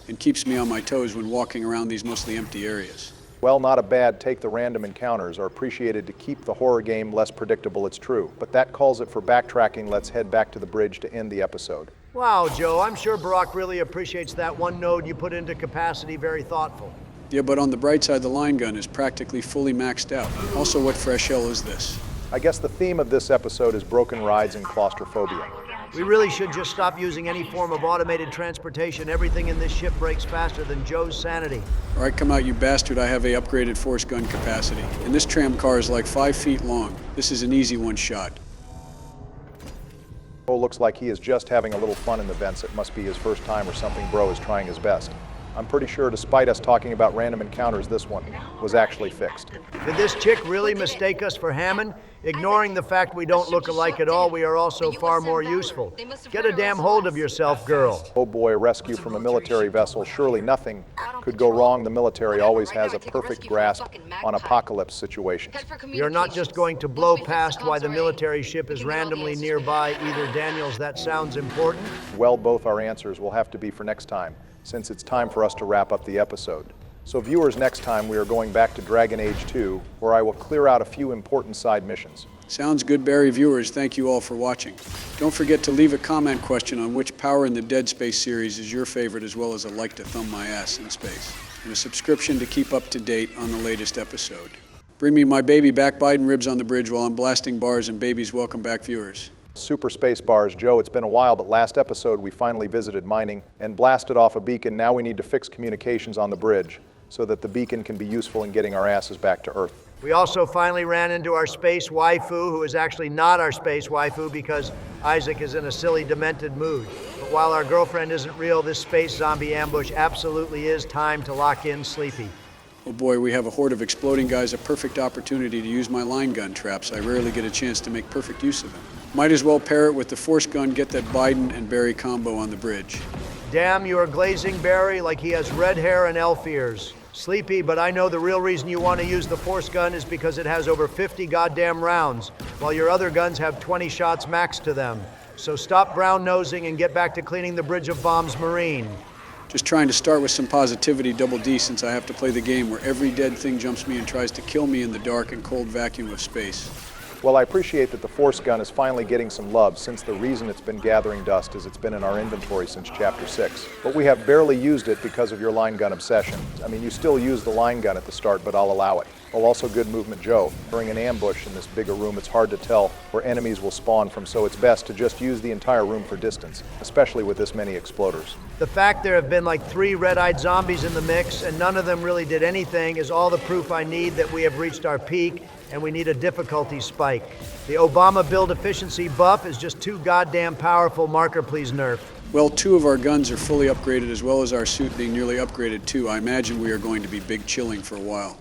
and keeps me on my toes when walking around these mostly empty areas. Well, not a bad take. The random encounters are appreciated to keep the horror game less predictable, it's true. But that calls it for backtracking. Let's head back to the bridge to end the episode. Wow, Joe, I'm sure Barack really appreciates that one node you put into capacity. Very thoughtful. Yeah, but on the bright side, the line gun is practically fully maxed out. Also, what fresh hell is this? I guess the theme of this episode is broken rides and claustrophobia. We really should just stop using any form of automated transportation. Everything in this ship breaks faster than Joe's sanity. All right, come out, you bastard. I have a upgraded force gun capacity. And this tram car is like 5 feet long. This is an easy one shot. Oh, looks like he is just having a little fun in the vents. It must be his first time or something. Bro is trying his best. I'm pretty sure, despite us talking about random encounters, this one was actually fixed. Did this chick really mistake us for Hammond? Ignoring the fact we don't look alike at all, we are also far more useful. Get a damn hold of yourself, girl. Oh boy, rescue from a military vessel. Surely nothing could go wrong. The military always has a perfect grasp on apocalypse situations. You're not just going to blow past why the military ship is randomly nearby either, Daniels. That sounds important. Well, both our answers will have to be for next time, since it's time for us to wrap up the episode. So viewers, next time we are going back to Dragon Age 2, where I will clear out a few important side missions. Sounds good, Barry. Viewers, thank you all for watching. Don't forget to leave a comment question on which power in the Dead Space series is your favorite, as well as a like to thumb my ass in space, and a subscription to keep up to date on the latest episode. Bring me my baby back Biden ribs on the bridge while I'm blasting bars, and babies, welcome back, viewers. Super space bars. Joe, it's been a while, but last episode we finally visited mining and blasted off a beacon. Now we need to fix communications on the bridge so that the beacon can be useful in getting our asses back to Earth. We also finally ran into our space waifu, who is actually not our space waifu because Isaac is in a silly, demented mood. But while our girlfriend isn't real, this space zombie ambush absolutely is time to lock in Sleepy. Oh boy, we have a horde of exploding guys, a perfect opportunity to use my line gun traps. I rarely get a chance to make perfect use of them. Might as well pair it with the force gun, get that Biden and Barry combo on the bridge. Damn, you are glazing Barry like he has red hair and elf ears. Sleepy, but I know the real reason you want to use the force gun is because it has over 50 goddamn rounds, while your other guns have 20 shots max to them. So stop brown-nosing and get back to cleaning the Bridge of Bombs Marine. Just trying to start with some positivity, Double D, since I have to play the game where every dead thing jumps me and tries to kill me in the dark and cold vacuum of space. Well, I appreciate that the force gun is finally getting some love, since the reason it's been gathering dust is it's been in our inventory since Chapter 6. But we have barely used it because of your line gun obsession. I mean, you still use the line gun at the start, but I'll allow it. Oh, also good movement, Joe. During an ambush in this bigger room, it's hard to tell where enemies will spawn from, so it's best to just use the entire room for distance, especially with this many exploders. The fact there have been like 3 red-eyed zombies in the mix and none of them really did anything is all the proof I need that we have reached our peak and we need a difficulty spike. The Obama build efficiency buff is just too goddamn powerful. Marker, please nerf. Well, 2 of our guns are fully upgraded, as well as our suit being nearly upgraded too. I imagine we are going to be big chilling for a while,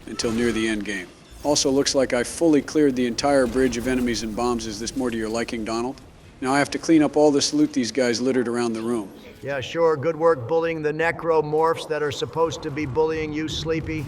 until near the end game. Also looks like I fully cleared the entire bridge of enemies and bombs. Is this more to your liking, Donald? Now I have to clean up all this loot these guys littered around the room. Yeah, sure. Good work bullying the necromorphs that are supposed to be bullying you, Sleepy.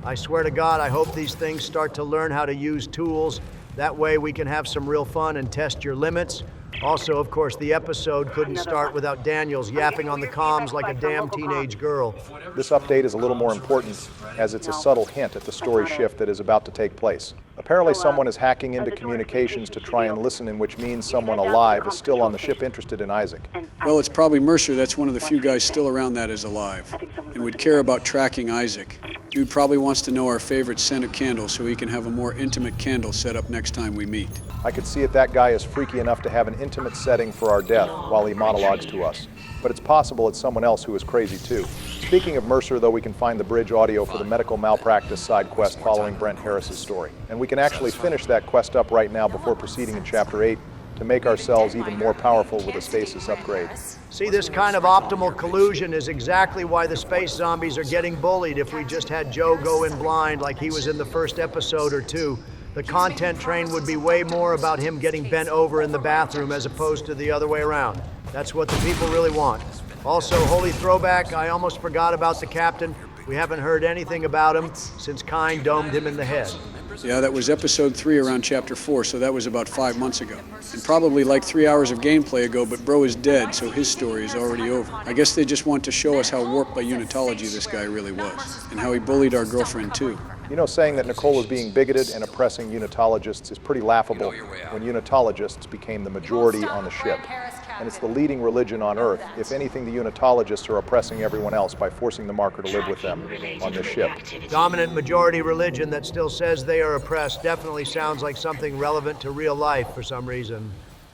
I swear to God, I hope these things start to learn how to use tools. That way we can have some real fun and test your limits. Also, of course, the episode couldn't start without Daniels yapping on the comms like a damn teenage girl. This update is a little more important as it's a subtle hint at the story shift that is about to take place. Apparently someone is hacking into communications to try and listen in, which means someone alive is still on the ship interested in Isaac. Well, it's probably Mercer. That's one of the few guys still around that is alive and would care about tracking Isaac. Dude probably wants to know our favorite scent of candles so he can have a more intimate candle set up next time we meet. I could see it that guy is freaky enough to have an intimate setting for our death while he monologues to us. But it's possible it's someone else who is crazy too. Speaking of Mercer, though, we can find the bridge audio for the medical malpractice side quest following Brent Harris's story. And we can actually finish that quest up right now before proceeding in Chapter 8 to make ourselves even more powerful with a stasis upgrade. See, this kind of optimal collusion is exactly why the space zombies are getting bullied. If we just had Joe go in blind like he was in the first episode or two, the content train would be way more about him getting bent over in the bathroom as opposed to the other way around. That's what the people really want. Also, holy throwback, I almost forgot about the captain. We haven't heard anything about him since Kine domed him in the head. Yeah, that was episode 3 around chapter 4, so that was about 5 months ago. And probably like 3 hours of gameplay ago, but bro is dead, so his story is already over. I guess they just want to show us how warped by unitology this guy really was, and how he bullied our girlfriend too. You know, saying that Nicole was being bigoted and oppressing unitologists is pretty laughable when unitologists became the majority on the ship. And it's the leading religion on Earth. If anything, the unitologists are oppressing everyone else by forcing the marker to live with them on this ship. Dominant majority religion that still says they are oppressed definitely sounds like something relevant to real life for some reason.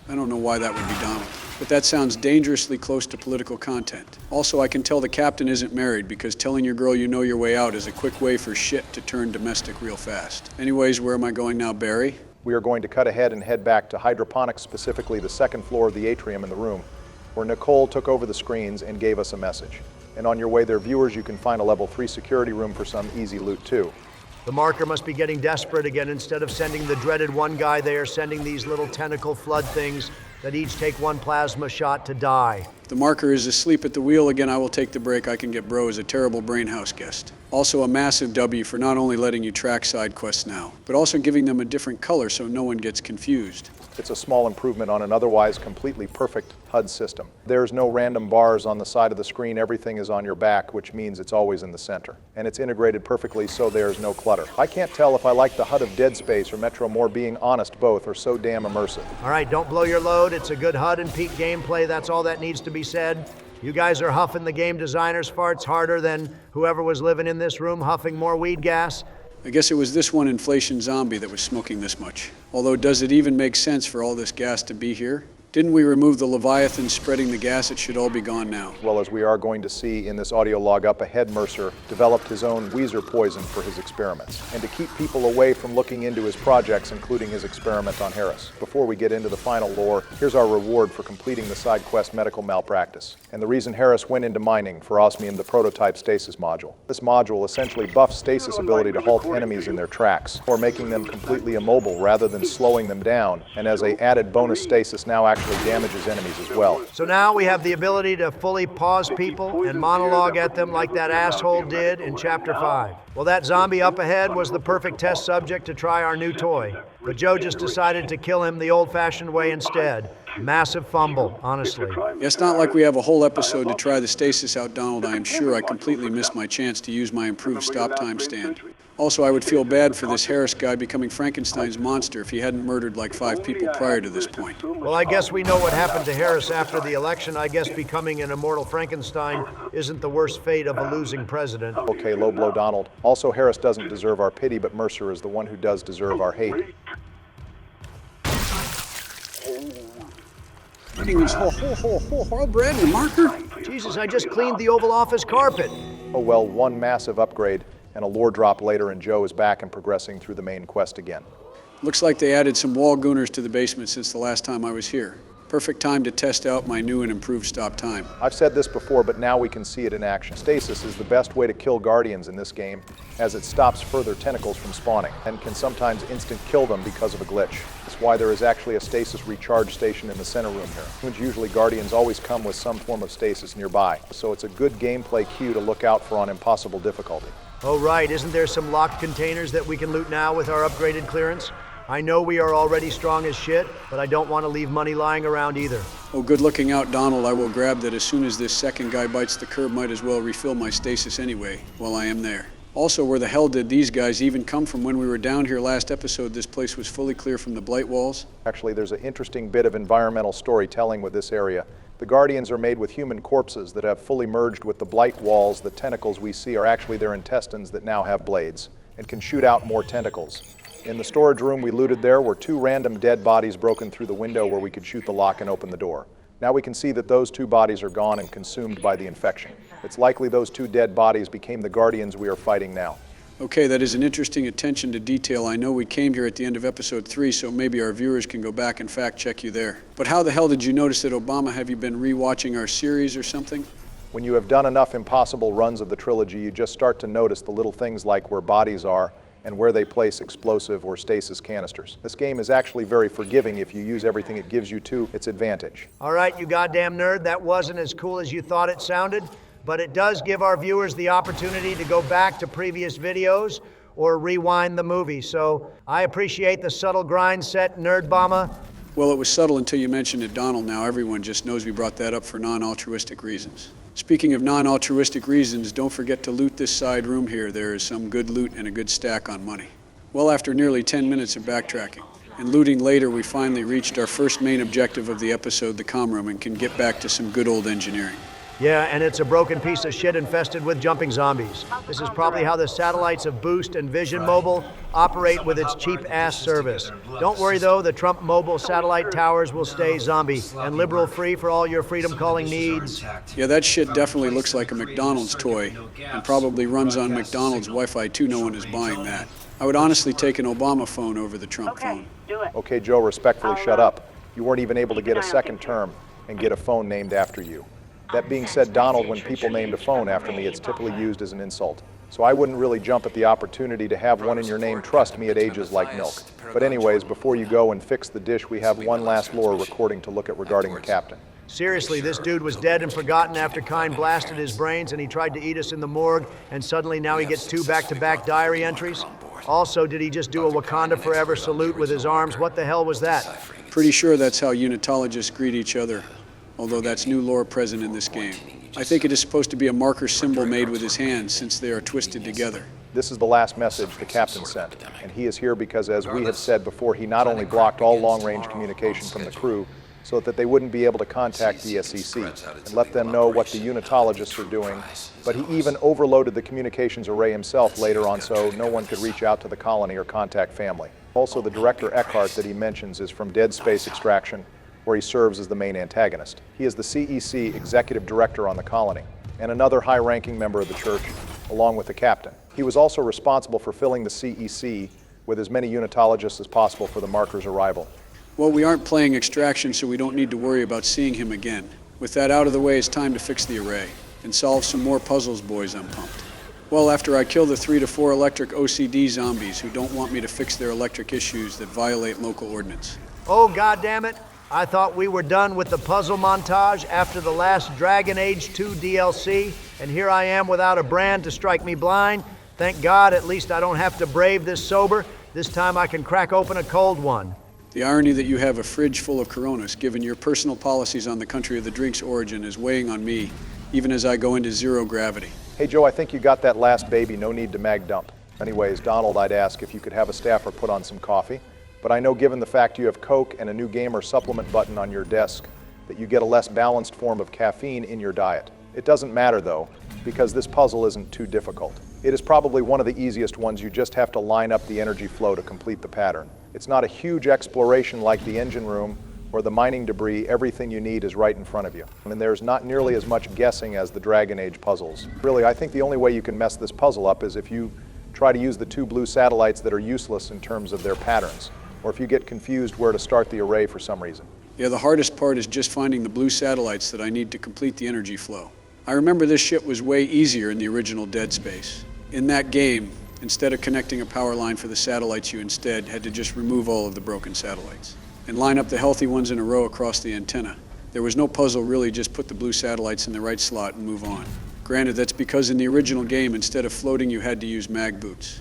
I don't know why that would be Donald, but that sounds dangerously close to political content. Also, I can tell the captain isn't married because telling your girl you know your way out is a quick way for shit to turn domestic real fast. Anyways, where am I going now, Barry? We are going to cut ahead and head back to Hydroponics, specifically the second floor of the atrium in the room, where Nicole took over the screens and gave us a message. And on your way there, viewers, you can find a level 3 security room for some easy loot too. The marker must be getting desperate again. Instead of sending the dreaded one guy, they are sending these little tentacle flood things that each take one plasma shot to die. If the marker is asleep at the wheel again, I will take the break. I can get bro as a terrible brain house guest. Also a massive W for not only letting you track side quests now, but also giving them a different color so no one gets confused. It's a small improvement on an otherwise completely perfect HUD system. There's no random bars on the side of the screen. Everything is on your back, which means it's always in the center. And it's integrated perfectly so there's no clutter. I can't tell if I like the HUD of Dead Space or Metro more. Being honest, both are so damn immersive. All right, don't blow your load. It's a good HUD and peak gameplay. That's all that needs to be said. You guys are huffing the game designer's farts harder than whoever was living in this room huffing more weed gas. I guess it was this one inflation zombie that was smoking this much. Although, does it even make sense for all this gas to be here? Didn't we remove the Leviathan spreading the gas? It should all be gone now. Well, as we are going to see in this audio log up ahead, Mercer developed his own Weezer poison for his experiments, and to keep people away from looking into his projects, including his experiment on Harris. Before we get into the final lore, here's our reward for completing the side quest Medical Malpractice, and the reason Harris went into mining for osmium, the prototype Stasis module. This module essentially buffs Stasis' ability to halt enemies in their tracks, or making them completely immobile rather than slowing them down, and as an added bonus, Stasis now actually damages enemies as well. So now we have the ability to fully pause people and monologue at them like that asshole did in Chapter 5. Well, that zombie up ahead was the perfect test subject to try our new toy. But Joe just decided to kill him the old-fashioned way instead. Massive fumble, honestly. It's not like we have a whole episode to try the stasis out, Donald. I am sure I completely missed my chance to use my improved stop time stand. Also, I would feel bad for this Harris guy becoming Frankenstein's monster if he hadn't murdered like 5 people prior to this point. Well, I guess we know what happened to Harris after the election. I guess becoming an immortal Frankenstein isn't the worst fate of a losing president. Okay, low blow Donald. Also, Harris doesn't deserve our pity, but Mercer is the one who does deserve our hate. Eating this whole bread and a marker? Jesus, I just cleaned the Oval Office carpet. Oh well, one massive upgrade and a lore drop later, and Joe is back and progressing through the main quest again. Looks like they added some wall gooners to the basement since the last time I was here. Perfect time to test out my new and improved stop time. I've said this before, but now we can see it in action. Stasis is the best way to kill Guardians in this game, as it stops further tentacles from spawning, and can sometimes instant kill them because of a glitch. That's why there is actually a stasis recharge station in the center room here. Usually Guardians always come with some form of stasis nearby, so it's a good gameplay cue to look out for on impossible difficulty. Oh right, isn't there some locked containers that we can loot now with our upgraded clearance? I know we are already strong as shit, but I don't want to leave money lying around either. Oh, good looking out, Donald. I will grab that as soon as this second guy bites the curb. Might as well refill my stasis anyway, while I am there. Also, where the hell did these guys even come from? When we were down here last episode, this place was fully clear from the blight walls. Actually, there's an interesting bit of environmental storytelling with this area. The Guardians are made with human corpses that have fully merged with the blight walls. The tentacles we see are actually their intestines that now have blades and can shoot out more tentacles. In the storage room we looted there were 2 random dead bodies broken through the window where we could shoot the lock and open the door. Now we can see that those 2 bodies are gone and consumed by the infection. It's likely those 2 dead bodies became the Guardians we are fighting now. Okay, that is an interesting attention to detail. I know we came here at the end of episode 3, so maybe our viewers can go back and fact check you there. But how the hell did you notice that Obama? Have you been rewatching our series or something? When you have done enough impossible runs of the trilogy, you just start to notice the little things like where bodies are and where they place explosive or stasis canisters. This game is actually very forgiving if you use everything it gives you to its advantage. All right, you goddamn nerd, that wasn't as cool as you thought it sounded, but it does give our viewers the opportunity to go back to previous videos or rewind the movie. So I appreciate the subtle grind set, Nerdbama. Well, it was subtle until you mentioned it, Donald. Now everyone just knows we brought that up for non-altruistic reasons. Speaking of non-altruistic reasons, don't forget to loot this side room here. There is some good loot and a good stack on money. Well, after nearly 10 minutes of backtracking and looting later, we finally reached our first main objective of the episode, the comm room, and can get back to some good old engineering. Yeah, and it's a broken piece of shit infested with jumping zombies. This is probably how the satellites of Boost and Vision Mobile operate with its cheap-ass service. Don't worry, though, the Trump mobile satellite towers will stay zombie and liberal-free for all your freedom-calling needs. Yeah, that shit definitely looks like a McDonald's toy and probably runs on McDonald's Wi-Fi too. No one is buying that. I would honestly take an Obama phone over the Trump phone. Do it. Okay, Joe, respectfully shut up. You weren't even able to get a second term and get a phone named after you. That being said, Donald, when people named a phone after me, it's typically used as an insult. So I wouldn't really jump at the opportunity to have one in your name trust me at ages like milk. But anyways, before you go and fix the dish, we have one last lore recording to look at regarding the captain. Seriously, this dude was dead and forgotten after Kine blasted his brains and he tried to eat us in the morgue, and suddenly now he gets 2 back-to-back diary entries? Also, did he just do a Wakanda Forever salute with his arms? What the hell was that? Pretty sure that's how unitologists greet each other, although that's new lore present in this game. I think it is supposed to be a marker symbol made with his hands since they are twisted together. This is the last message the captain sent, and he is here because, as we have said before, he not only blocked all long-range communication from the crew so that they wouldn't be able to contact the SEC and let them know what the unitologists are doing, but he even overloaded the communications array himself later on so no one could reach out to the colony or contact family. Also, the director Eckhart that he mentions is from Dead Space Extraction, where he serves as the main antagonist. He is the CEC executive director on the colony and another high-ranking member of the church, along with the captain. He was also responsible for filling the CEC with as many unitologists as possible for the marker's arrival. Well, we aren't playing Extraction, so we don't need to worry about seeing him again. With that out of the way, it's time to fix the array and solve some more puzzles, boys. I'm pumped. Well, after I kill the 3 to 4 electric OCD zombies who don't want me to fix their electric issues that violate local ordinance. Oh, goddammit. I thought we were done with the puzzle montage after the last Dragon Age 2 DLC, and here I am without a brand to strike me blind. Thank God, at least I don't have to brave this sober. This time I can crack open a cold one. The irony that you have a fridge full of Coronas, given your personal policies on the country of the drink's origin, is weighing on me, even as I go into zero gravity. Hey, Joe, I think you got that last baby. No need to mag dump. Anyways, Donald, I'd ask if you could have a staffer put on some coffee. But I know given the fact you have Coke and a new gamer supplement button on your desk, that you get a less balanced form of caffeine in your diet. It doesn't matter though, because this puzzle isn't too difficult. It is probably one of the easiest ones. You just have to line up the energy flow to complete the pattern. It's not a huge exploration like the engine room or the mining debris. Everything you need is right in front of you. I mean, there's not nearly as much guessing as the Dragon Age puzzles. Really, I think the only way you can mess this puzzle up is if you try to use the 2 blue satellites that are useless in terms of their patterns, or if you get confused where to start the array for some reason. Yeah, the hardest part is just finding the blue satellites that I need to complete the energy flow. I remember this shit was way easier in the original Dead Space. In that game, instead of connecting a power line for the satellites, you instead had to just remove all of the broken satellites and line up the healthy ones in a row across the antenna. There was no puzzle, really, just put the blue satellites in the right slot and move on. Granted, that's because in the original game, instead of floating, you had to use mag boots.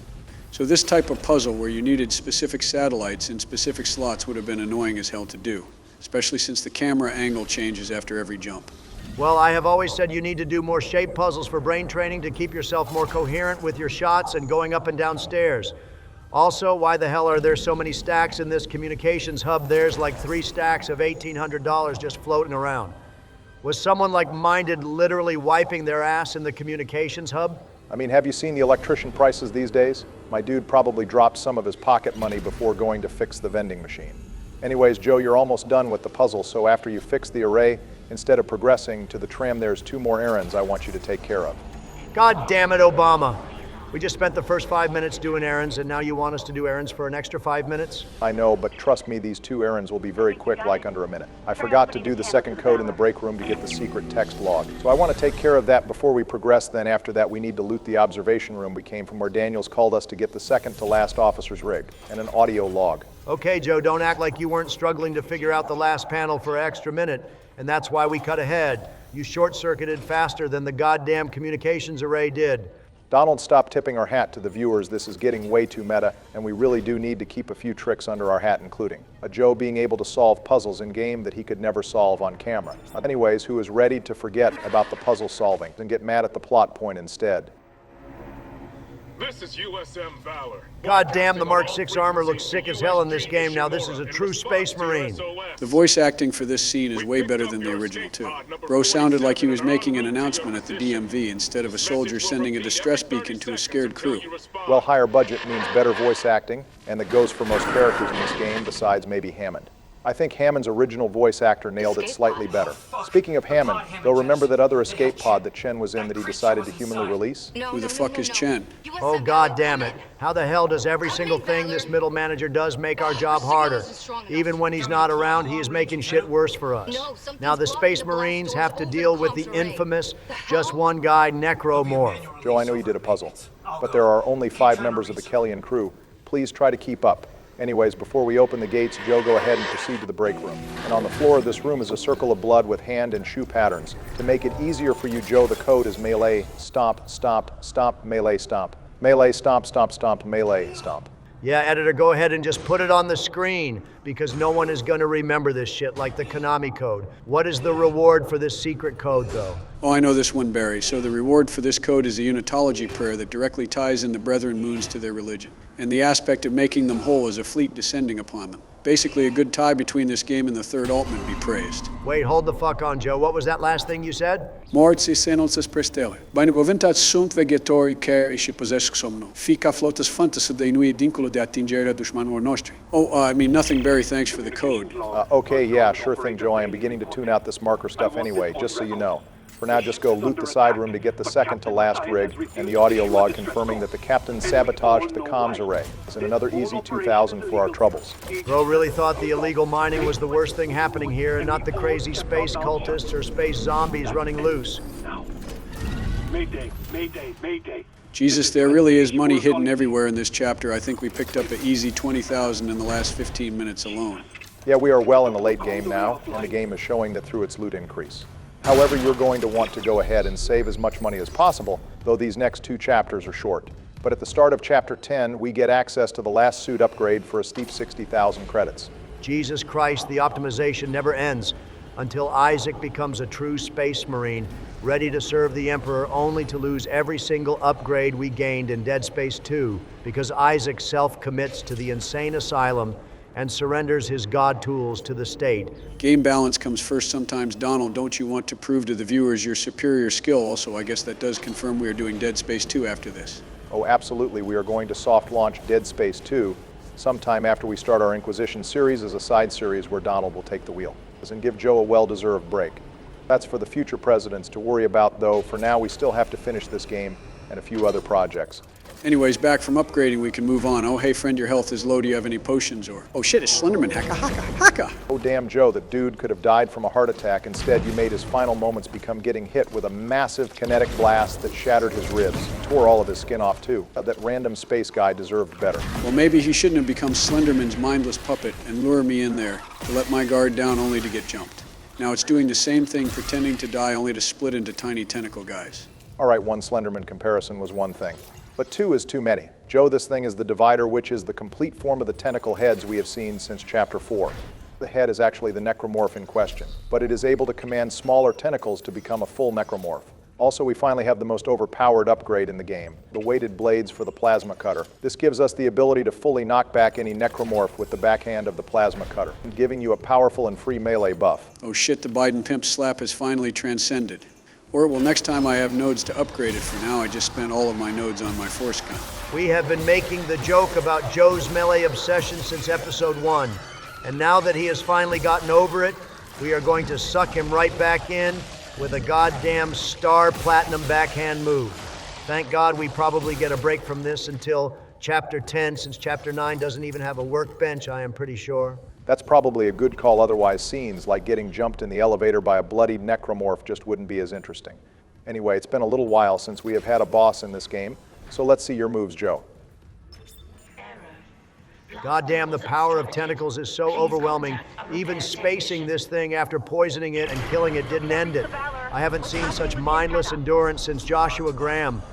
So this type of puzzle where you needed specific satellites in specific slots would have been annoying as hell to do, especially since the camera angle changes after every jump. Well, I have always said you need to do more shape puzzles for brain training to keep yourself more coherent with your shots and going up and down stairs. Also, why the hell are there so many stacks in this communications hub? There's like 3 stacks of $1,800 just floating around. Was someone like-minded literally wiping their ass in the communications hub? I mean, have you seen the electrician prices these days? My dude probably dropped some of his pocket money before going to fix the vending machine. Anyways, Joe, you're almost done with the puzzle, so after you fix the array, instead of progressing to the tram, there's 2 more errands I want you to take care of. God damn it, Obama. We just spent the first 5 minutes doing errands, and now you want us to do errands for an extra 5 minutes? I know, but trust me, these 2 errands will be very quick, like under a minute. I forgot to do the second code in the break room to get the secret text log. So I want to take care of that before we progress, then after that we need to loot the observation room we came from, where Daniels called us to get the second to last officer's rig, and an audio log. Okay, Joe, don't act like you weren't struggling to figure out the last panel for an extra minute, and that's why we cut ahead. You short-circuited faster than the goddamn communications array did. Donald, stop tipping our hat to the viewers. This is getting way too meta, and we really do need to keep a few tricks under our hat, including a Joe being able to solve puzzles in game that he could never solve on camera. Anyways, who is ready to forget about the puzzle solving and get mad at the plot point instead. This is USM Valor. God damn, the Mark 6 armor looks sick as hell in this game. Now this is a true space marine. The voice acting for this scene is way better than the original too. Bro sounded like he was making an announcement at the DMV instead of a soldier sending a distress beacon to a scared crew. Well, higher budget means better voice acting, and that goes for most characters in this game besides maybe Hammond. I think Hammond's original voice actor nailed it slightly better. Speaking of Hammond, they'll remember that other escape pod that Chen was in that he decided to humanly release? Who the fuck is Chen? Oh, God damn it. How the hell does every single thing this middle manager does make our job harder? Even when he's not around, he is making shit worse for us. Now the Space Marines have to deal with the infamous just one guy necromorph. Joe, I know you did a puzzle, but there are only 5 members of the Kellyan crew. Please try to keep up. Anyways, before we open the gates, Joe, go ahead and proceed to the break room. And on the floor of this room is a circle of blood with hand and shoe patterns. To make it easier for you, Joe, the code is melee, stomp, stomp, stomp, melee, stomp. Melee, stomp, stomp, stomp, melee, stomp. Yeah, editor, go ahead and just put it on the screen, because no one is going to remember this shit like the Konami code. What is the reward for this secret code, though? Oh, I know this one, Barry. So the reward for this code is a unitology prayer that directly ties in the Brethren moons to their religion. And the aspect of making them whole is a fleet descending upon them. Basically, a good tie between this game and the third Altman be praised. Wait, hold the fuck on, Joe. What was that last thing you said? Morți se nossas prestele. Bine cuvântat sunt veghetori care și păzesc somnul. Fica flotas fantasă de inui dincolo de atingerea dușmanilor noștri. Oh, I mean, nothing, Barry. Thanks for the code. Okay, yeah, sure thing, Joe. I am beginning to tune out this marker stuff anyway, just so you know. For now, just go loot the side room to get the second to last rig and the audio log confirming that the captain sabotaged the comms array. It's another easy 2,000 for our troubles. Bro really thought the illegal mining was the worst thing happening here and not the crazy space cultists or space zombies running loose. Mayday, mayday, mayday. Jesus, there really is money hidden everywhere in this chapter. I think we picked up an easy 20,000 in the last 15 minutes alone. Yeah, we are well in the late game now, and the game is showing that through its loot increase. However, you're going to want to go ahead and save as much money as possible, though these next 2 chapters are short. But at the start of Chapter 10, we get access to the last suit upgrade for a steep 60,000 credits. Jesus Christ, the optimization never ends until Isaac becomes a true space marine, ready to serve the Emperor only to lose every single upgrade we gained in Dead Space 2, because Isaac self-commits to the insane asylum and surrenders his god tools to the state. Game balance comes first sometimes. Donald, don't you want to prove to the viewers your superior skill? Also, I guess that does confirm we are doing Dead Space 2 after this. Oh, absolutely. We are going to soft launch Dead Space 2 sometime after we start our Inquisition series as a side series where Donald will take the wheel. And give Joe a well-deserved break. That's for the future presidents to worry about, though. For now, we still have to finish this game and a few other projects. Anyways, back from upgrading, we can move on. Oh, hey, friend, your health is low. Do you have any potions or... Oh, shit, it's Slenderman. Haka, haka, haka. Oh, damn, Joe, that dude could have died from a heart attack. Instead, you made his final moments become getting hit with a massive kinetic blast that shattered his ribs, tore all of his skin off, too. That random space guy deserved better. Well, maybe he shouldn't have become Slenderman's mindless puppet and lure me in there to let my guard down only to get jumped. Now it's doing the same thing, pretending to die only to split into tiny tentacle guys. All right, one Slenderman comparison was one thing. But 2 is too many. Joe, this thing is the Divider, which is the complete form of the tentacle heads we have seen since Chapter 4. The head is actually the necromorph in question, but it is able to command smaller tentacles to become a full necromorph. Also, we finally have the most overpowered upgrade in the game, the weighted blades for the plasma cutter. This gives us the ability to fully knock back any necromorph with the backhand of the plasma cutter, giving you a powerful and free melee buff. Oh shit, the Biden pimp slap has finally transcended. Or, well, next time I have nodes to upgrade it. For now, I just spent all of my nodes on my force gun. We have been making the joke about Joe's melee obsession since episode 1. And now that he has finally gotten over it, we are going to suck him right back in with a goddamn star platinum backhand move. Thank God we probably get a break from this until Chapter 10, since Chapter 9 doesn't even have a workbench, I am pretty sure. That's probably a good call, otherwise scenes like getting jumped in the elevator by a bloodied necromorph just wouldn't be as interesting. Anyway, it's been a little while since we have had a boss in this game, so let's see your moves, Joe. Goddamn, the power of tentacles is so overwhelming. Even spacing this thing after poisoning it and killing it didn't end it. I haven't seen such mindless endurance since Joshua Graham.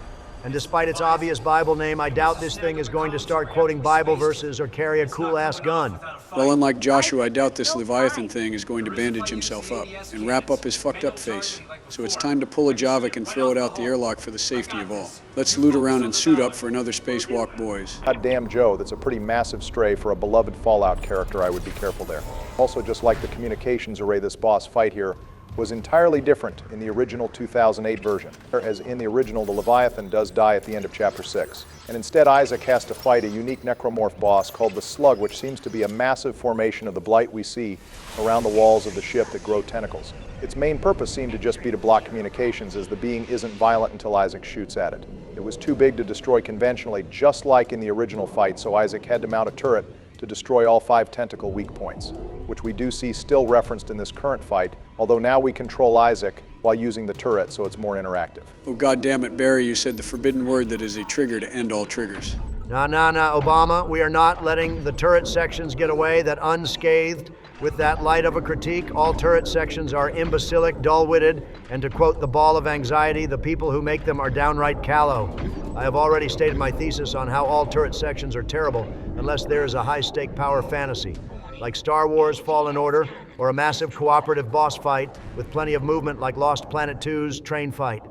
And despite its obvious Bible name, I doubt this thing is going to start quoting Bible verses or carry a cool-ass gun. Well, unlike Joshua, I doubt this Leviathan thing is going to bandage himself up and wrap up his fucked up face. So it's time to pull a Javik and throw it out the airlock for the safety of all. Let's loot around and suit up for another spacewalk, boys. Goddamn, Joe, that's a pretty massive stray for a beloved Fallout character. I would be careful there. Also, just like the communications array this boss fight here was entirely different in the original 2008 version. As in the original, the Leviathan does die at the end of Chapter 6. And instead, Isaac has to fight a unique necromorph boss called the Slug, which seems to be a massive formation of the blight we see around the walls of the ship that grow tentacles. Its main purpose seemed to just be to block communications, as the being isn't violent until Isaac shoots at it. It was too big to destroy conventionally, just like in the original fight, so Isaac had to mount a turret to destroy all 5 tentacle weak points, which we do see still referenced in this current fight, although now we control Isaac while using the turret, so it's more interactive. Oh, goddammit, Barry, you said the forbidden word that is a trigger to end all triggers. Nah, Obama, we are not letting the turret sections get away that unscathed. With that light of a critique, all turret sections are imbecilic, dull-witted, and to quote the ball of anxiety, the people who make them are downright callow. I have already stated my thesis on how all turret sections are terrible unless there is a high-stake power fantasy, like Star Wars Fallen Order, or a massive cooperative boss fight with plenty of movement like Lost Planet 2's train fight.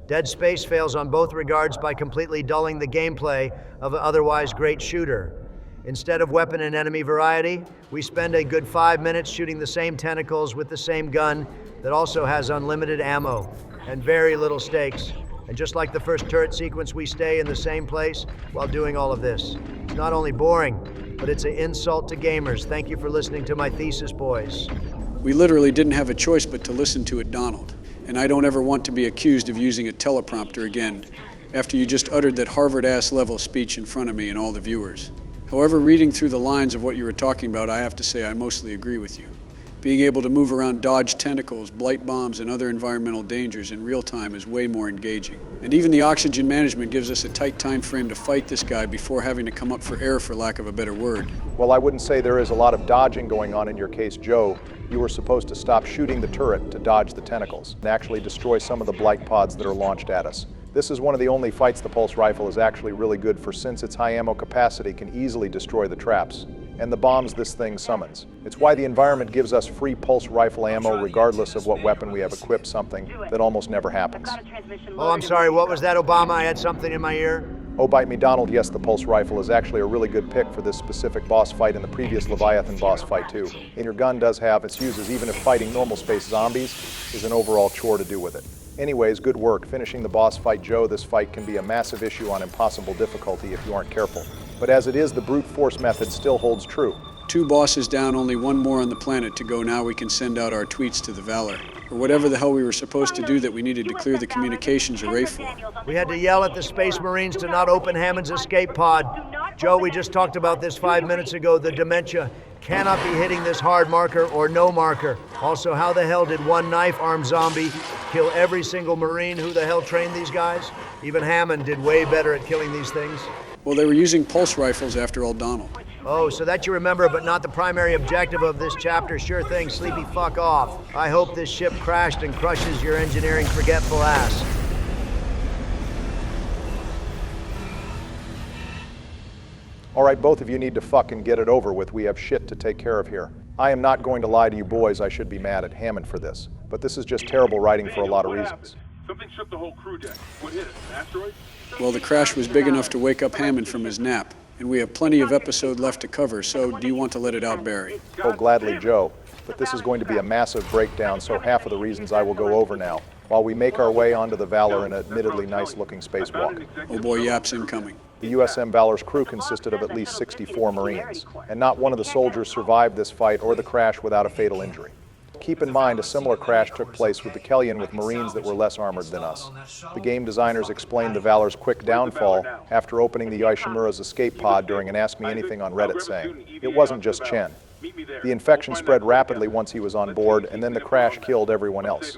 Dead Space fails on both regards by completely dulling the gameplay of an otherwise great shooter. Instead of weapon and enemy variety, we spend a good 5 minutes shooting the same tentacles with the same gun that also has unlimited ammo and very little stakes. And just like the first turret sequence, we stay in the same place while doing all of this. It's not only boring, but it's an insult to gamers. Thank you for listening to my thesis, boys. We literally didn't have a choice but to listen to it, Donald. And I don't ever want to be accused of using a teleprompter again, after you just uttered that Harvard-ass level speech in front of me and all the viewers. However, reading through the lines of what you were talking about, I have to say I mostly agree with you. Being able to move around, dodge tentacles, blight bombs, and other environmental dangers in real time is way more engaging. And even the oxygen management gives us a tight time frame to fight this guy before having to come up for air, for lack of a better word. Well, I wouldn't say there is a lot of dodging going on in your case, Joe. You were supposed to stop shooting the turret to dodge the tentacles and actually destroy some of the blight pods that are launched at us. This is one of the only fights the pulse rifle is actually really good for, since its high ammo capacity can easily destroy the traps and the bombs this thing summons. It's why the environment gives us free pulse rifle ammo regardless of what weapon we have equipped, something that almost never happens. Oh, I'm sorry, what was that, Obama? I had something in my ear. Oh, bite me, Donald. Yes, the pulse rifle is actually a really good pick for this specific boss fight and the previous Leviathan boss fight too. And your gun does have its uses, even if fighting normal space zombies is an overall chore to do with it. Anyways, good work. Finishing the boss fight, Joe. This fight can be a massive issue on impossible difficulty if you aren't careful. But as it is, the brute force method still holds true. 2 bosses down, only 1 more on the planet to go. Now we can send out our tweets to the Valor, or whatever the hell we were supposed to do that we needed to clear the communications array for. We had to yell at the Space Marines to not open Hammond's escape pod. Joe, we just talked about this 5 minutes ago. The dementia cannot be hitting this hard marker or no marker. Also, how the hell did one knife-armed zombie kill every single Marine? Who the hell trained these guys? Even Hammond did way better at killing these things. Well, they were using pulse rifles after all, Donald. Oh, so that you remember, but not the primary objective of this chapter. Sure thing, sleepy fuck off. I hope this ship crashed and crushes your engineering forgetful ass. All right, both of you need to fucking get it over with. We have shit to take care of here. I am not going to lie to you boys. I should be mad at Hammond for this. But this is just terrible writing for a lot of reasons. Something shook the whole crew deck. What hit it? An asteroid? Well, the crash was big enough to wake up Hammond from his nap, and we have plenty of episode left to cover, so do you want to let it out, Barry? Oh, gladly, Joe. But this is going to be a massive breakdown, so half of the reasons I will go over now, while we make our way onto the Valor in an admittedly nice-looking spacewalk. Oh boy, yaps incoming. The USM Valor's crew consisted of at least 64 Marines, and not one of the soldiers survived this fight or the crash without a fatal injury. Keep in mind, a similar crash took place with the Kellyan with Marines that were less armored than us. The game designers explained the Valor's quick downfall after opening the Ishimura's escape pod during an Ask Me Anything on Reddit, saying, "It wasn't just Chen. The infection spread rapidly once he was on board, and then the crash killed everyone else,"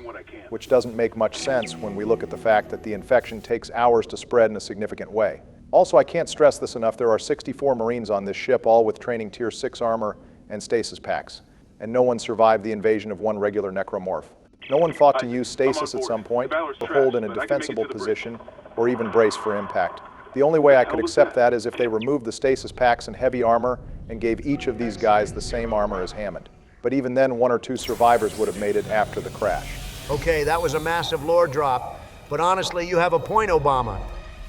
which doesn't make much sense when we look at the fact that the infection takes hours to spread in a significant way. Also, I can't stress this enough, there are 64 Marines on this ship, all with training Tier 6 armor and stasis packs, and no one survived the invasion of one regular necromorph. No one thought to use stasis at some point, or hold in a defensible position, or even brace for impact. The only way I could accept that is if they removed the stasis packs and heavy armor and gave each of these guys the same armor as Hammond. But even then, one or two survivors would have made it after the crash. Okay, that was a massive lore drop, but honestly, you have a point, Obama.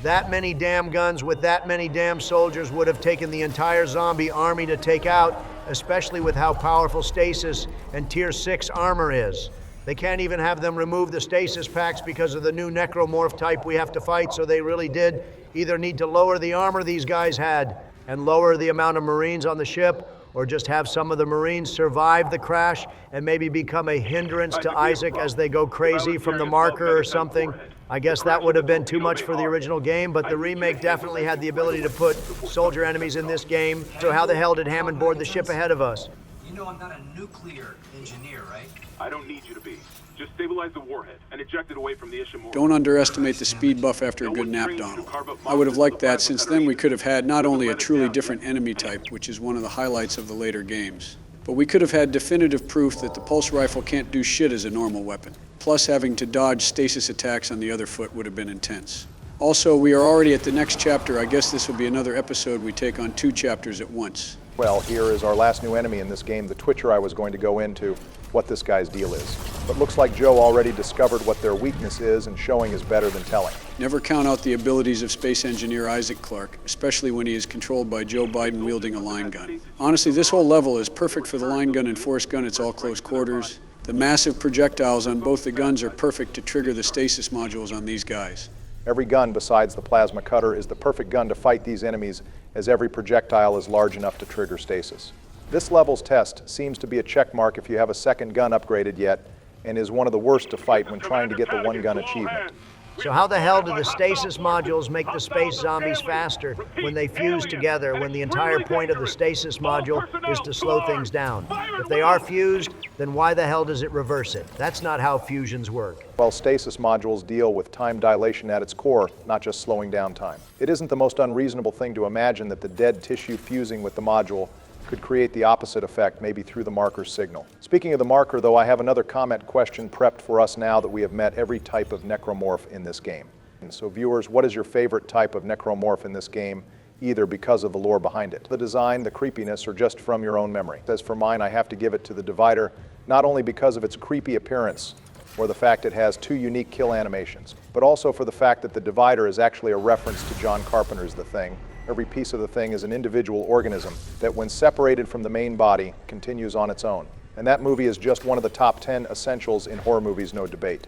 That many damn guns with that many damn soldiers would have taken the entire zombie army to take out, especially with how powerful stasis and Tier 6 armor is. They can't even have them remove the stasis packs because of the new necromorph type we have to fight, so they really did either need to lower the armor these guys had and lower the amount of Marines on the ship, or just have some of the Marines survive the crash and maybe become a hindrance to Isaac as they go crazy from the marker or something. I guess that would have been too much for the original game, but the remake definitely had the ability to put soldier enemies in this game. So how the hell did Hammond board the ship ahead of us? You know I'm not a nuclear engineer, right? I don't need you to be. Just stabilize the warhead and eject it away from the Ishimura. Don't underestimate the speed buff after a good nap, Donald. I would have liked that, since then we could have had not only a truly different enemy type, which is one of the highlights of the later games, but we could have had definitive proof that the pulse rifle can't do shit as a normal weapon. Plus, having to dodge stasis attacks on the other foot would have been intense. Also, we are already at the next chapter. I guess this will be another episode we take on 2 chapters at once. Well, here is our last new enemy in this game, the Twitcher I was going to go into what this guy's deal is. But looks like Joe already discovered what their weakness is, and showing is better than telling. Never count out the abilities of space engineer Isaac Clarke, especially when he is controlled by Joe Biden wielding a line gun. Honestly, this whole level is perfect for the line gun and force gun. It's all close quarters. The massive projectiles on both the guns are perfect to trigger the stasis modules on these guys. Every gun besides the plasma cutter is the perfect gun to fight these enemies, as every projectile is large enough to trigger stasis. This level's test seems to be a check mark if you have a second gun upgraded yet, and is one of the worst to fight when trying to get the one gun achievement. So how the hell do the stasis modules make the space zombies faster when they fuse together, when the entire point of the stasis module is to slow things down? If they are fused, then why the hell does it reverse it? That's not how fusions work. Well, stasis modules deal with time dilation at its core, not just slowing down time. It isn't the most unreasonable thing to imagine that the dead tissue fusing with the module could create the opposite effect, maybe through the marker signal. Speaking of the marker, though, I have another comment question prepped for us now that we have met every type of necromorph in this game. And so viewers, what is your favorite type of necromorph in this game, either because of the lore behind it, the design, the creepiness, or just from your own memory? As for mine, I have to give it to the Divider, not only because of its creepy appearance, or the fact it has 2 unique kill animations, but also for the fact that the Divider is actually a reference to John Carpenter's The Thing. Every piece of the thing is an individual organism that, when separated from the main body, continues on its own. And that movie is just one of the top 10 essentials in horror movies, no debate.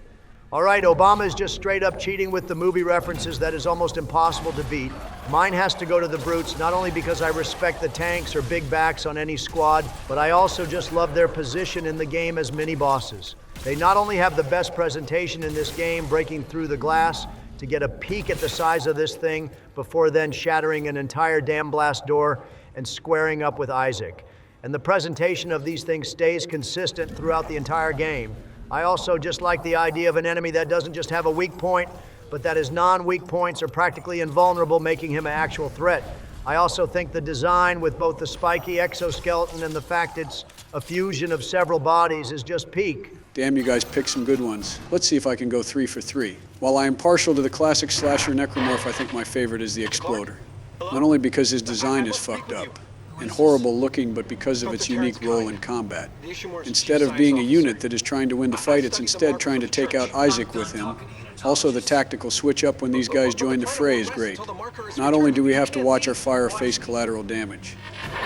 All right, Obama is just straight up cheating with the movie references that is almost impossible to beat. Mine has to go to the brutes, not only because I respect the tanks or big backs on any squad, but I also just love their position in the game as mini bosses. They not only have the best presentation in this game, breaking through the glass to get a peek at the size of this thing before then shattering an entire damn blast door and squaring up with Isaac. And the presentation of these things stays consistent throughout the entire game. I also just like the idea of an enemy that doesn't just have a weak point, but that his non-weak points are practically invulnerable, making him an actual threat. I also think the design with both the spiky exoskeleton and the fact it's a fusion of several bodies is just peak. Damn, you guys picked some good ones. Let's see if I can go 3 for 3. While I am partial to the classic slasher necromorph, I think my favorite is the Exploder. Not only because his design is fucked up and horrible looking, but because of its unique role in combat. Instead of being a unit that is trying to win the fight, it's instead trying to take out Isaac with him. Also, the tactical switch up when these guys join the fray is great. Not only do we have to watch our fire face collateral damage,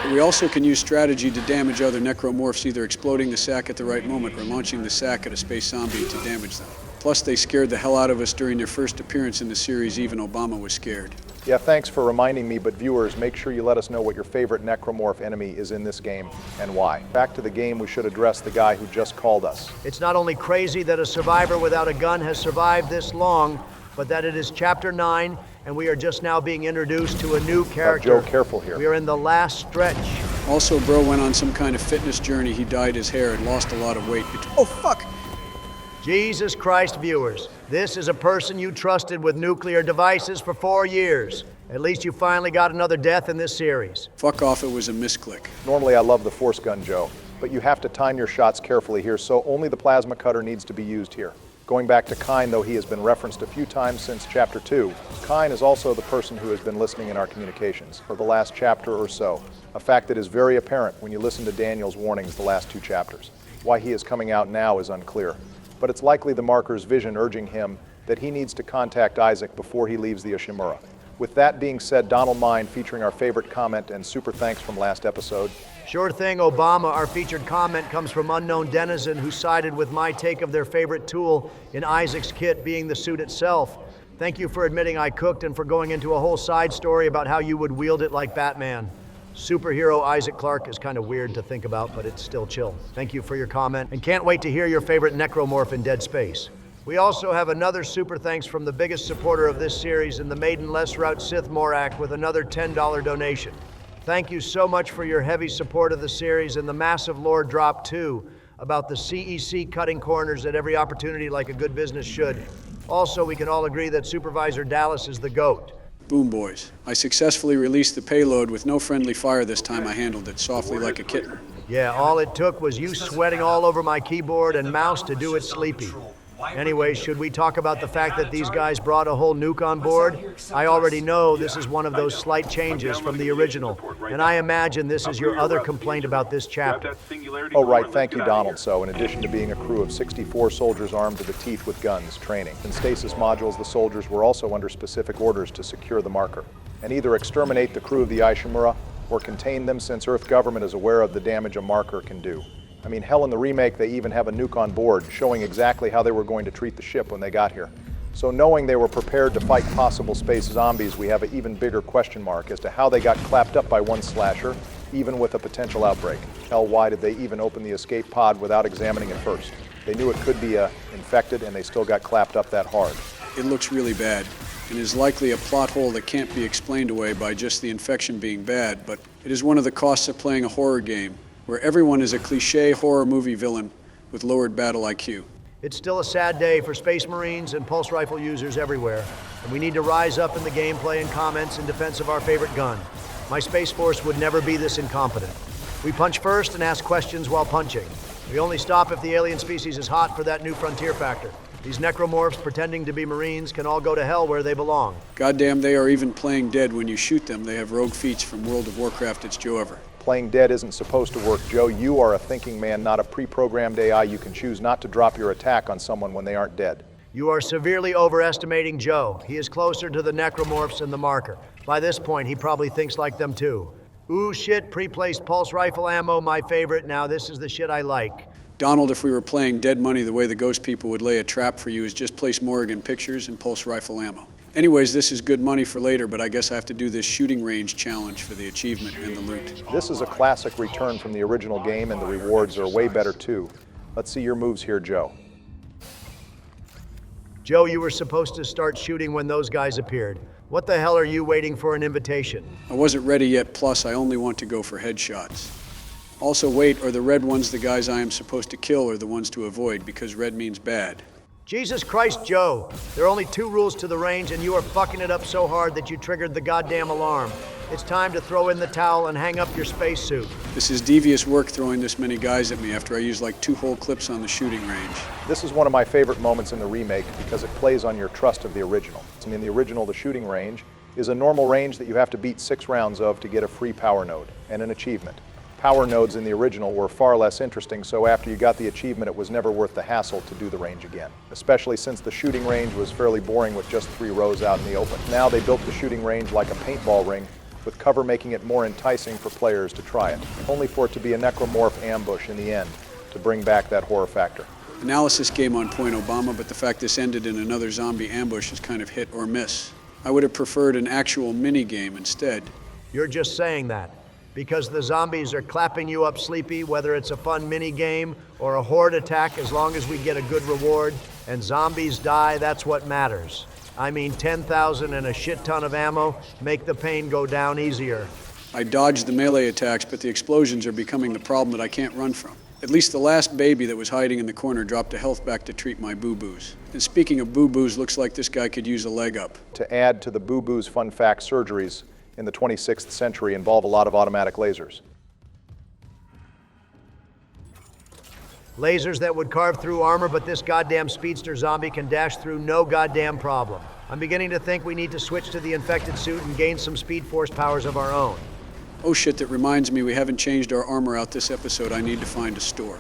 but we also can use strategy to damage other necromorphs, either exploding the sack at the right moment or launching the sack at a space zombie to damage them. Plus, they scared the hell out of us during their first appearance in the series. Even Obama was scared. Yeah, thanks for reminding me, but viewers, make sure you let us know what your favorite necromorph enemy is in this game and why. Back to the game, we should address the guy who just called us. It's not only crazy that a survivor without a gun has survived this long, but that it is Chapter 9, and we are just now being introduced to a new character. Joe, careful here. We are in the last stretch. Also, bro went on some kind of fitness journey. He dyed his hair and lost a lot of weight. Oh, fuck! Jesus Christ, viewers, this is a person you trusted with nuclear devices for 4 years. At least you finally got another death in this series. Fuck off, it was a misclick. Normally I love the force gun, Joe, but you have to time your shots carefully here, so only the plasma cutter needs to be used here. Going back to Kine, though he has been referenced a few times since Chapter 2, Kine is also the person who has been listening in our communications for the last chapter or so, a fact that is very apparent when you listen to Daniel's warnings the last 2 chapters. Why he is coming out now is unclear, but it's likely the marker's vision urging him that he needs to contact Isaac before he leaves the Ishimura. With that being said, Donald Mine featuring our favorite comment and super thanks from last episode. Sure thing, Obama. Our featured comment comes from Unknown Denizen, who sided with my take of their favorite tool in Isaac's kit being the suit itself. Thank you for admitting I cooked and for going into a whole side story about how you would wield it like Batman. Superhero Isaac Clarke is kind of weird to think about, but it's still chill. Thank you for your comment, and can't wait to hear your favorite necromorph in Dead Space. We also have another super thanks from the biggest supporter of this series in the Maiden Less Route Sith Morak with another $10 donation. Thank you so much for your heavy support of the series and the massive lore drop too, about the CEC cutting corners at every opportunity like a good business should. Also, we can all agree that Supervisor Dallas is the GOAT. Boom, boys. I successfully released the payload with no friendly fire this time. I handled it softly like a kitten. Yeah, all it took was you sweating all over my keyboard and mouse to do it sleepy. Anyway, should we talk about the fact that these guys brought a whole nuke on board? I already know this is one of those slight changes from the original, and I imagine this is your other complaint about this chapter. Oh, right, thank you, Donald. So, in addition to being a crew of 64 soldiers armed to the teeth with guns, training, and stasis modules, the soldiers were also under specific orders to secure the marker, and either exterminate the crew of the Ishimura or contain them, since Earth government is aware of the damage a marker can do. I mean, hell, in the remake, they even have a nuke on board, showing exactly how they were going to treat the ship when they got here. So knowing they were prepared to fight possible space zombies, we have an even bigger question mark as to how they got clapped up by one slasher, even with a potential outbreak. Hell, why did they even open the escape pod without examining it first? They knew it could be infected, and they still got clapped up that hard. It looks really bad, and is likely a plot hole that can't be explained away by just the infection being bad, but it is one of the costs of playing a horror game, where everyone is a cliché horror movie villain with lowered battle IQ. It's still a sad day for Space Marines and pulse rifle users everywhere, and we need to rise up in the gameplay and comments in defense of our favorite gun. My Space Force would never be this incompetent. We punch first and ask questions while punching. We only stop if the alien species is hot for that new frontier factor. These necromorphs pretending to be Marines can all go to hell where they belong. Goddamn, they are even playing dead when you shoot them. They have rogue feats from World of Warcraft. It's Joe Ever. Playing dead isn't supposed to work, Joe. You are a thinking man, not a pre-programmed AI. You can choose not to drop your attack on someone when they aren't dead. You are severely overestimating Joe. He is closer to the necromorphs than the marker. By this point, he probably thinks like them too. Ooh, shit, pre-placed pulse rifle ammo, my favorite. Now this is the shit I like. Donald, if we were playing Dead Money, the way the ghost people would lay a trap for you is just place Morrigan pictures and pulse rifle ammo. Anyways, this is good money for later, but I guess I have to do this shooting range challenge for the achievement and the loot. This is a classic return from the original game, and the rewards are way better too. Let's see your moves here, Joe. Joe, you were supposed to start shooting when those guys appeared. What the hell are you waiting for an invitation? I wasn't ready yet, plus I only want to go for headshots. Also, wait, are the red ones the guys I am supposed to kill or the ones to avoid, because red means bad? Jesus Christ, Joe. There are only 2 rules to the range, and you are fucking it up so hard that you triggered the goddamn alarm. It's time to throw in the towel and hang up your spacesuit. This is devious work throwing this many guys at me after I used like 2 whole clips on the shooting range. This is one of my favorite moments in the remake because it plays on your trust of the original. I mean, the original, the shooting range, is a normal range that you have to beat 6 rounds of to get a free power node and an achievement. Power nodes in the original were far less interesting, so after you got the achievement, it was never worth the hassle to do the range again, especially since the shooting range was fairly boring with just 3 rows out in the open. Now they built the shooting range like a paintball ring, with cover making it more enticing for players to try it, only for it to be a necromorph ambush in the end to bring back that horror factor. Analysis game on point, Obama, but the fact this ended in another zombie ambush is kind of hit or miss. I would have preferred an actual mini-game instead. You're just saying that because the zombies are clapping you up sleepy, whether it's a fun mini-game or a horde attack, as long as we get a good reward and zombies die, that's what matters. I mean, 10,000 and a shit ton of ammo make the pain go down easier. I dodged the melee attacks, but the explosions are becoming the problem that I can't run from. At least the last baby that was hiding in the corner dropped a health back to treat my boo-boos. And speaking of boo-boos, looks like this guy could use a leg up. To add to the boo-boos fun fact, surgeries in the 26th century involve a lot of automatic lasers. Lasers that would carve through armor, but this goddamn speedster zombie can dash through no goddamn problem. I'm beginning to think we need to switch to the infected suit and gain some speed force powers of our own. Oh shit, that reminds me we haven't changed our armor out this episode. I need to find a store.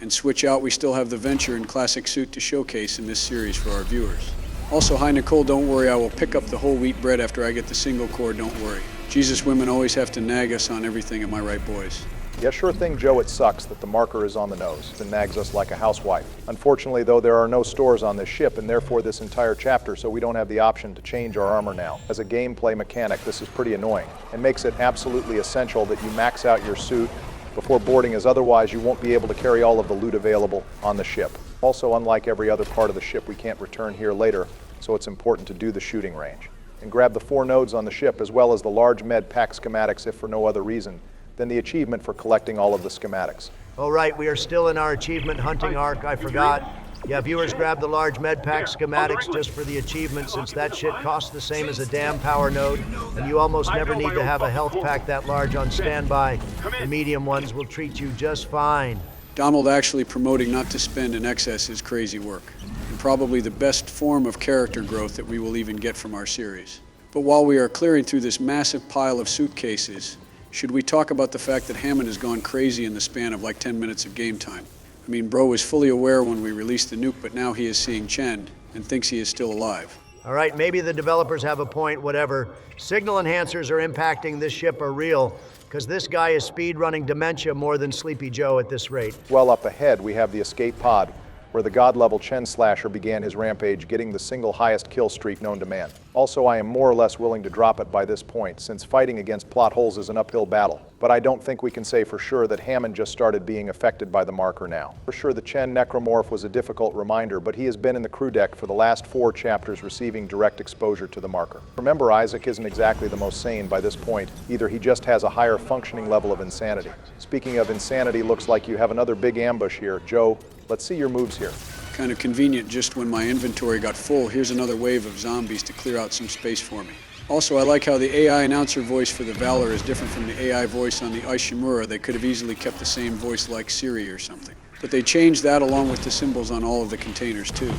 And switch out, we still have the Venture and classic suit to showcase in this series for our viewers. Also, hi Nicole, don't worry, I will pick up the whole wheat bread after I get the single core, don't worry. Jesus, women always have to nag us on everything, am I right, boys? Yeah, sure thing, Joe, it sucks that the marker is on the nose and nags us like a housewife. Unfortunately, though, there are no stores on this ship and therefore this entire chapter, so we don't have the option to change our armor now. As a gameplay mechanic, this is pretty annoying and makes it absolutely essential that you max out your suit before boarding, as otherwise you won't be able to carry all of the loot available on the ship. Also, unlike every other part of the ship, we can't return here later, so it's important to do the shooting range. And grab the 4 nodes on the ship as well as the large med pack schematics if for no other reason than the achievement for collecting all of the schematics. Oh right, we are still in our achievement hunting arc, I forgot. Yeah, viewers grab the large med pack schematics just for the achievement, since that shit costs the same as a damn power node, and you almost never need to have a health pack that large on standby. The medium ones will treat you just fine. Donald actually promoting not to spend in excess is crazy work, and probably the best form of character growth that we will even get from our series. But while we are clearing through this massive pile of suitcases, should we talk about the fact that Hammond has gone crazy in the span of like 10 minutes of game time? I mean, bro was fully aware when we released the nuke, but now he is seeing Chen and thinks he is still alive. All right, maybe the developers have a point, whatever. Signal enhancers are impacting this ship are real, because this guy is speed-running dementia more than Sleepy Joe at this rate. Well up ahead, we have the escape pod, where the god-level Chen Slasher began his rampage, getting the single highest kill streak known to man. Also, I am more or less willing to drop it by this point, since fighting against plot holes is an uphill battle. But I don't think we can say for sure that Hammond just started being affected by the marker now. For sure, the Chen necromorph was a difficult reminder, but he has been in the crew deck for the last 4 chapters receiving direct exposure to the marker. Remember, Isaac isn't exactly the most sane by this point. Either he just has a higher functioning level of insanity. Speaking of insanity, looks like you have another big ambush here. Joe, let's see your moves here. Kind of convenient, just when my inventory got full, here's another wave of zombies to clear out some space for me. Also, I like how the AI announcer voice for the Valor is different from the AI voice on the Ishimura. They could have easily kept the same voice like Siri or something. But they changed that along with the symbols on all of the containers too.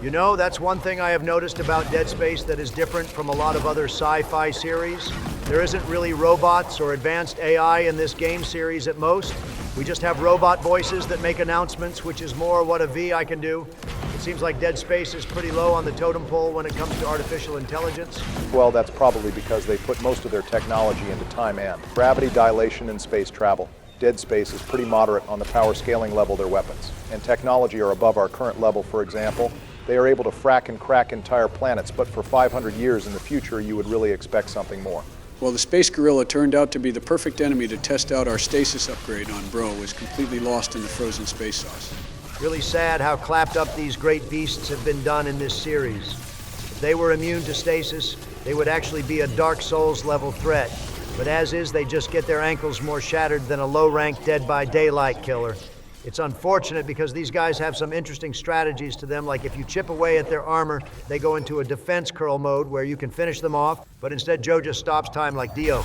You know, that's one thing I have noticed about Dead Space that is different from a lot of other sci-fi series. There isn't really robots or advanced AI in this game series at most. We just have robot voices that make announcements, which is more what a VI can do. It seems like Dead Space is pretty low on the totem pole when it comes to artificial intelligence. Well, that's probably because they put most of their technology into time and gravity dilation and space travel. Dead Space is pretty moderate on the power scaling level of their weapons, and technology are above our current level. For example, they are able to frack and crack entire planets, but for 500 years in the future, you would really expect something more. Well, the Space Gorilla turned out to be the perfect enemy to test out our stasis upgrade on Bro, was completely lost in the frozen space sauce. Really sad how clapped up these great beasts have been done in this series. If they were immune to stasis, they would actually be a Dark Souls level threat. But as is, they just get their ankles more shattered than a low-ranked Dead by Daylight killer. It's unfortunate because these guys have some interesting strategies to them, like if you chip away at their armor, they go into a defense curl mode where you can finish them off, but instead Joe just stops time like Dio.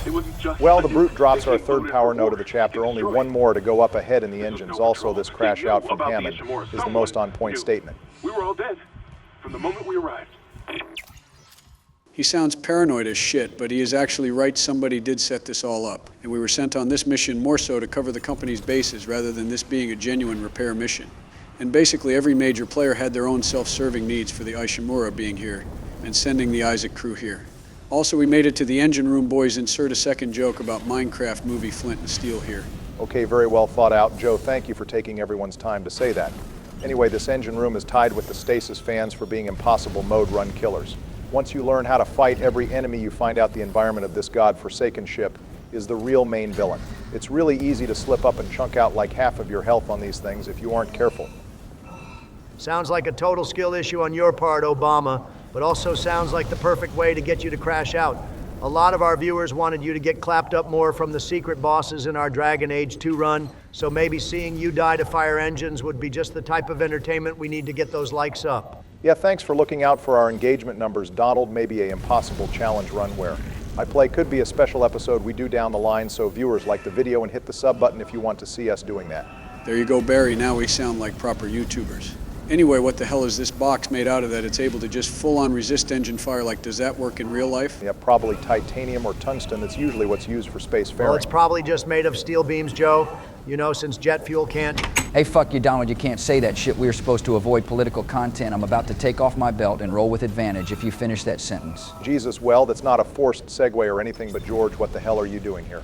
Well, the Brute drops our 3rd power node of the chapter, only 1 more to go up ahead in the engines. Also, this crash out from Hammond is the most on-point statement. We were all dead from the moment we arrived. He sounds paranoid as shit, but he is actually right. Somebody did set this all up. And we were sent on this mission more so to cover the company's bases rather than this being a genuine repair mission. And basically every major player had their own self-serving needs for the Ishimura being here and sending the Isaac crew here. Also, we made it to the engine room, boys. Insert a second joke about Minecraft movie Flint and Steel here. Okay, very well thought out. Joe, thank you for taking everyone's time to say that. Anyway, this engine room is tied with the Stasis fans for being impossible mode run killers. Once you learn how to fight every enemy, you find out the environment of this god-forsaken ship is the real main villain. It's really easy to slip up and chunk out like half of your health on these things if you aren't careful. Sounds like a total skill issue on your part, Obama, but also sounds like the perfect way to get you to crash out. A lot of our viewers wanted you to get clapped up more from the secret bosses in our Dragon Age 2 run, so maybe seeing you die to fire engines would be just the type of entertainment we need to get those likes up. Yeah, thanks for looking out for our engagement numbers. Donald may be an impossible challenge run where I Play could be a special episode we do down the line, so viewers like the video and hit the sub button if you want to see us doing that. There you go, Barry. Now we sound like proper YouTubers. Anyway, what the hell is this box made out of that it's able to just full-on resist engine fire? Like, does that work in real life? Yeah, probably titanium or tungsten. That's usually what's used for spacefaring. Well, it's probably just made of steel beams, Joe. You know, since jet fuel can't... Hey, fuck you, Donald. You can't say that shit. We are supposed to avoid political content. I'm about to take off my belt and roll with advantage if you finish that sentence. Jesus, well, that's not a forced segue or anything, but George, what the hell are you doing here?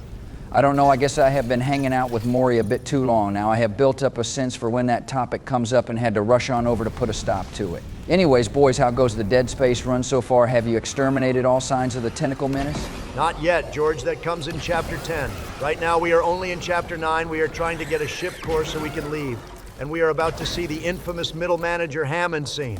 I don't know. I guess I have been hanging out with Maury a bit too long now. I have built up a sense for when that topic comes up and had to rush on over to put a stop to it. Anyways, boys, how goes the Dead Space run so far? Have you exterminated all signs of the tentacle menace? Not yet, George. That comes in Chapter 10. Right now, we are only in Chapter 9. We are trying to get a ship course so we can leave. And we are about to see the infamous middle manager Hammond scene.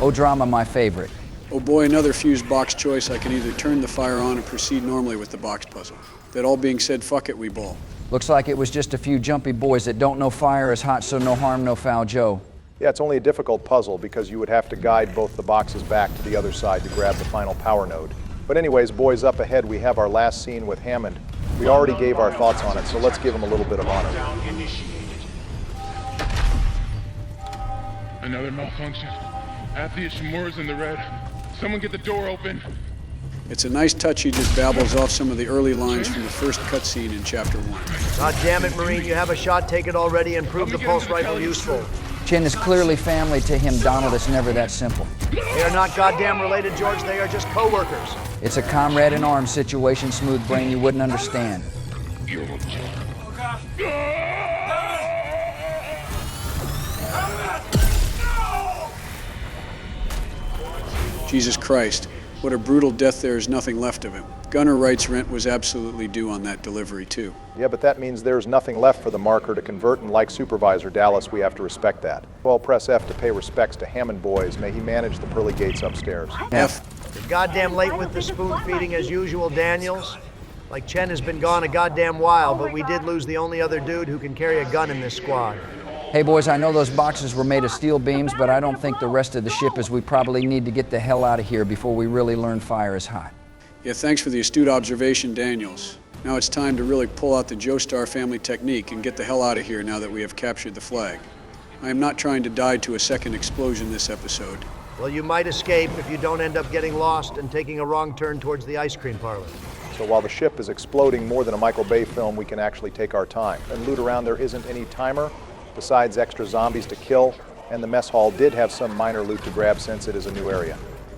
Oh, drama, my favorite. Oh boy, another fused box choice. I can either turn the fire on and proceed normally with the box puzzle. That all being said, fuck it, we ball. Looks like it was just a few jumpy boys that don't know fire is hot, so no harm, no foul, Joe. Yeah, it's only a difficult puzzle because you would have to guide both the boxes back to the other side to grab the final power node. But anyways, boys, up ahead we have our last scene with Hammond. We already gave our thoughts on it, so let's give him a little bit of honor. Another malfunction. Half the Ishimura's in the red. Someone get the door open. It's a nice touch. He just babbles off some of the early lines from the first cutscene in Chapter 1. God damn it, Marine. You have a shot, take it already, and prove the pulse rifle useful. Chin is clearly family to him, Donald. It's never that simple. They are not goddamn related, George. They are just co-workers. It's a comrade in arms situation, smooth brain. You wouldn't understand. Jesus Christ. What a brutal death. There is nothing left of him. Gunner writes rent was absolutely due on that delivery, too. Yeah, but that means there's nothing left for the marker to convert, and like Supervisor Dallas, we have to respect that. Well, press F to pay respects to Hammond boys. May he manage the pearly gates upstairs. F. You're goddamn late with the spoon feeding as usual, Daniels. Like Chen has been gone a goddamn while, but we did lose the only other dude who can carry a gun in this squad. Hey boys, I know those boxes were made of steel beams, but I don't think the rest of the ship is. We probably need to get the hell out of here before we really learn fire is hot. Yeah, thanks for the astute observation, Daniels. Now it's time to really pull out the Joestar family technique and get the hell out of here now that we have captured the flag. I am not trying to die to a second explosion this episode. Well, you might escape if you don't end up getting lost and taking a wrong turn towards the ice cream parlor. So while the ship is exploding more than a Michael Bay film, we can actually take our time and loot around. There isn't any timer besides extra zombies to kill, and the mess hall did have some minor loot to grab since it is a new area.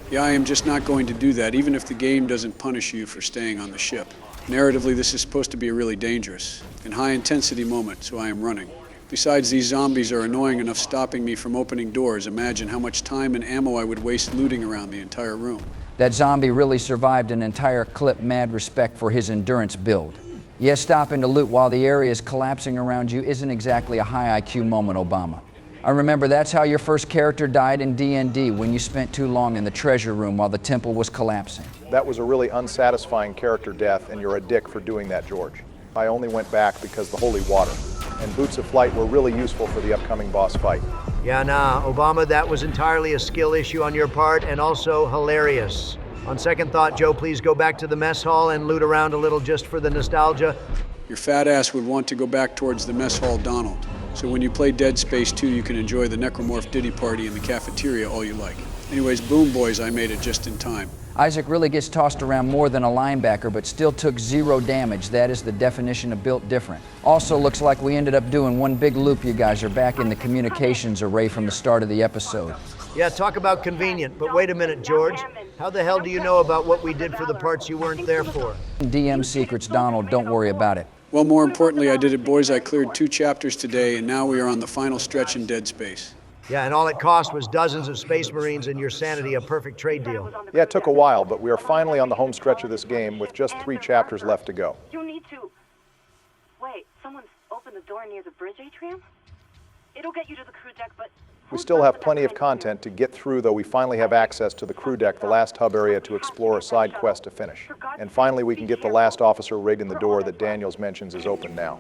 Yeah, I am just not going to do that, even if the game doesn't punish you for staying on the ship. Narratively, this is supposed to be a really dangerous and high-intensity moment, so I am running. Besides, these zombies are annoying enough stopping me from opening doors. Imagine how much time and ammo I would waste looting around the entire room. That zombie really survived an entire clip. Mad respect for his endurance build. Yes, stopping to loot while the area is collapsing around you isn't exactly a high IQ moment, Obama. I remember that's how your first character died in D&D, when you spent too long in the treasure room while the temple was collapsing. That was a really unsatisfying character death, and you're a dick for doing that, George. I only went back because the holy water and boots of flight were really useful for the upcoming boss fight. Yeah, nah, Obama, that was entirely a skill issue on your part and also hilarious. On second thought, Joe, please go back to the mess hall and loot around a little just for the nostalgia. Your fat ass would want to go back towards the mess hall, Donald. So when you play Dead Space 2, you can enjoy the Necromorph Diddy party in the cafeteria all you like. Anyways, boom, boys, I made it just in time. Isaac really gets tossed around more than a linebacker, but still took 0 damage. That is the definition of built different. Also looks like we ended up doing one big loop. You guys are back in the communications array from the start of the episode. Yeah, talk about convenient, but wait a minute, George. How the hell do you know about what we did for the parts you weren't there for? DM secrets, Donald, don't worry about it. Well, more importantly, I did it, boys. I cleared 2 chapters today, and now we are on the final stretch in Dead Space. Yeah, and all it cost was dozens of Space Marines and your sanity, a perfect trade deal. Yeah, it took a while, but we are finally on the home stretch of this game with just 3 chapters left to go. You need to... Wait, someone's opened the door near the bridge atrium? It'll get you to the crew deck, but... We still have plenty of content to get through, though we finally have access to the crew deck, the last hub area, to explore a side quest to finish. And finally, we can get the last officer rigged in the door that Daniels mentions is open now.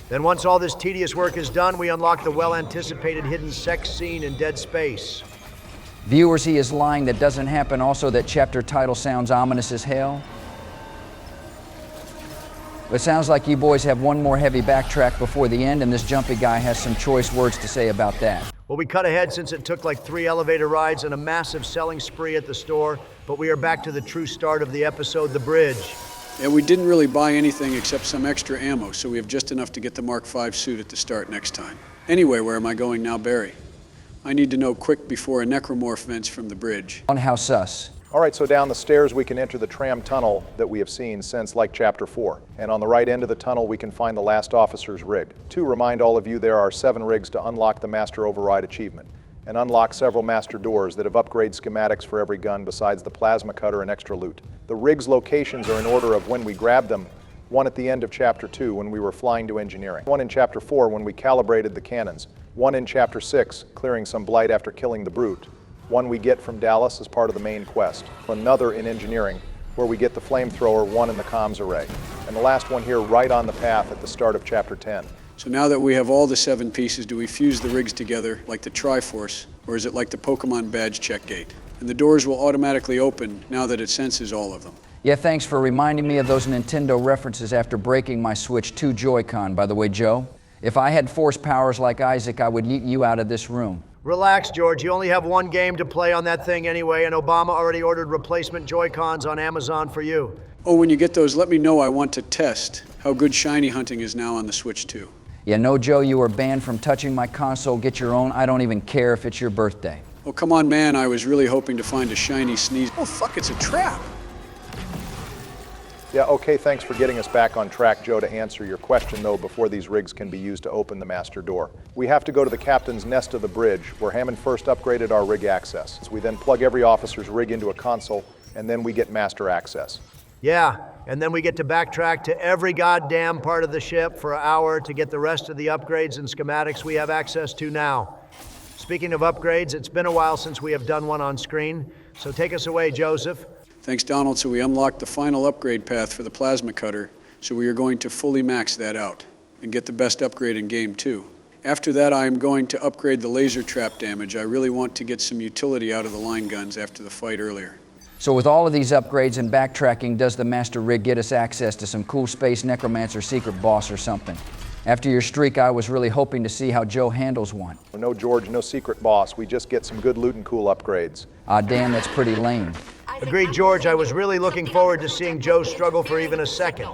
Then once all this tedious work is done, we unlock the well-anticipated hidden sex scene in Dead Space. Viewers, he is lying. That doesn't happen. Also, that chapter title sounds ominous as hell. It sounds like you boys have one more heavy backtrack before the end, and this jumpy guy has some choice words to say about that. Well, we cut ahead since it took like 3 elevator rides and a massive selling spree at the store, but we are back to the true start of the episode, The Bridge. Yeah, we didn't really buy anything except some extra ammo, so we have just enough to get the Mark V suit at the start next time. Anyway, where am I going now, Barry? I need to know quick before a necromorph vents from the bridge. On how sus? All right, so down the stairs we can enter the tram tunnel that we have seen since like chapter 4. And on the right end of the tunnel we can find the last officer's rig. To remind all of you, there are 7 rigs to unlock the Master Override achievement and unlock several master doors that have upgrade schematics for every gun besides the plasma cutter and extra loot. The rigs' locations are in order of when we grabbed them. 1 at the end of chapter 2 when we were flying to engineering. 1 in chapter 4 when we calibrated the cannons. 1 in chapter 6 clearing some blight after killing the brute. 1 we get from Dallas as part of the main quest. Another in engineering where we get the flamethrower. 1 in the comms array. And the last one here right on the path at the start of chapter 10. So now that we have all the 7 pieces, do we fuse the rigs together like the Triforce, or is it like the Pokemon badge check gate? And the doors will automatically open now that it senses all of them. Yeah, thanks for reminding me of those Nintendo references after breaking my Switch 2 Joy-Con. By the way, Joe, if I had force powers like Isaac, I would yeet you out of this room. Relax, George. You only have 1 game to play on that thing anyway, and Obama already ordered replacement Joy-Cons on Amazon for you. Oh, when you get those, let me know. I want to test how good shiny hunting is now on the Switch 2. Yeah, no, Joe, you are banned from touching my console. Get your own. I don't even care if it's your birthday. Oh, come on, man. I was really hoping to find a shiny sneeze. Oh, fuck, it's a trap. Yeah, okay, thanks for getting us back on track, Joe, to answer your question, though, before these rigs can be used to open the master door. We have to go to the captain's nest of the bridge, where Hammond first upgraded our rig access. We then plug every officer's rig into a console, and then we get master access. Yeah, and then we get to backtrack to every goddamn part of the ship for an hour to get the rest of the upgrades and schematics we have access to now. Speaking of upgrades, it's been a while since we have done one on screen, so take us away, Joseph. Thanks, Donald. So we unlocked the final upgrade path for the plasma cutter, so we are going to fully max that out and get the best upgrade in game 2. After that, I am going to upgrade the laser trap damage. I really want to get some utility out of the line guns after the fight earlier. So with all of these upgrades and backtracking, does the master rig get us access to some cool space necromancer secret boss or something? After your streak, I was really hoping to see how Joe handles one. No, George, no secret boss. We just get some good loot and cool upgrades. Ah, damn, that's pretty lame. Agreed, George. I was really looking forward to seeing Joe struggle for even a second.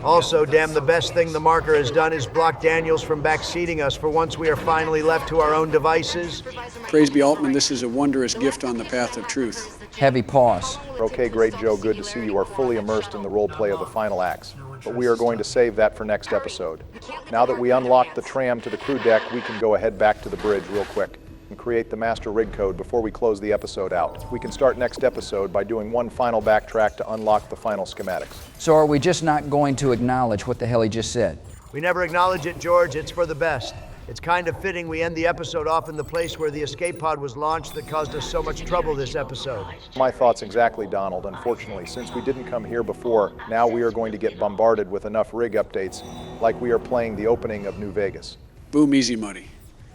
Also, damn, the best thing the marker has done is block Daniels from backseating us for once we are finally left to our own devices. Praise be Altman, this is a wondrous gift on the path of truth. Heavy pause. Okay, great, Joe. Good to see you are fully immersed in the role play of the final acts. But we are going to save that for next episode. Now that we unlock the tram to the crew deck, we can go ahead back to the bridge real quick and create the master rig code before we close the episode out. We can start next episode by doing one final backtrack to unlock the final schematics. So are we just not going to acknowledge what the hell he just said? We never acknowledge it, George. It's for the best. It's kind of fitting we end the episode off in the place where the escape pod was launched that caused us so much trouble this episode. My thoughts exactly, Donald. Unfortunately, since we didn't come here before, now we are going to get bombarded with enough rig updates like we are playing the opening of New Vegas. Boom, easy money.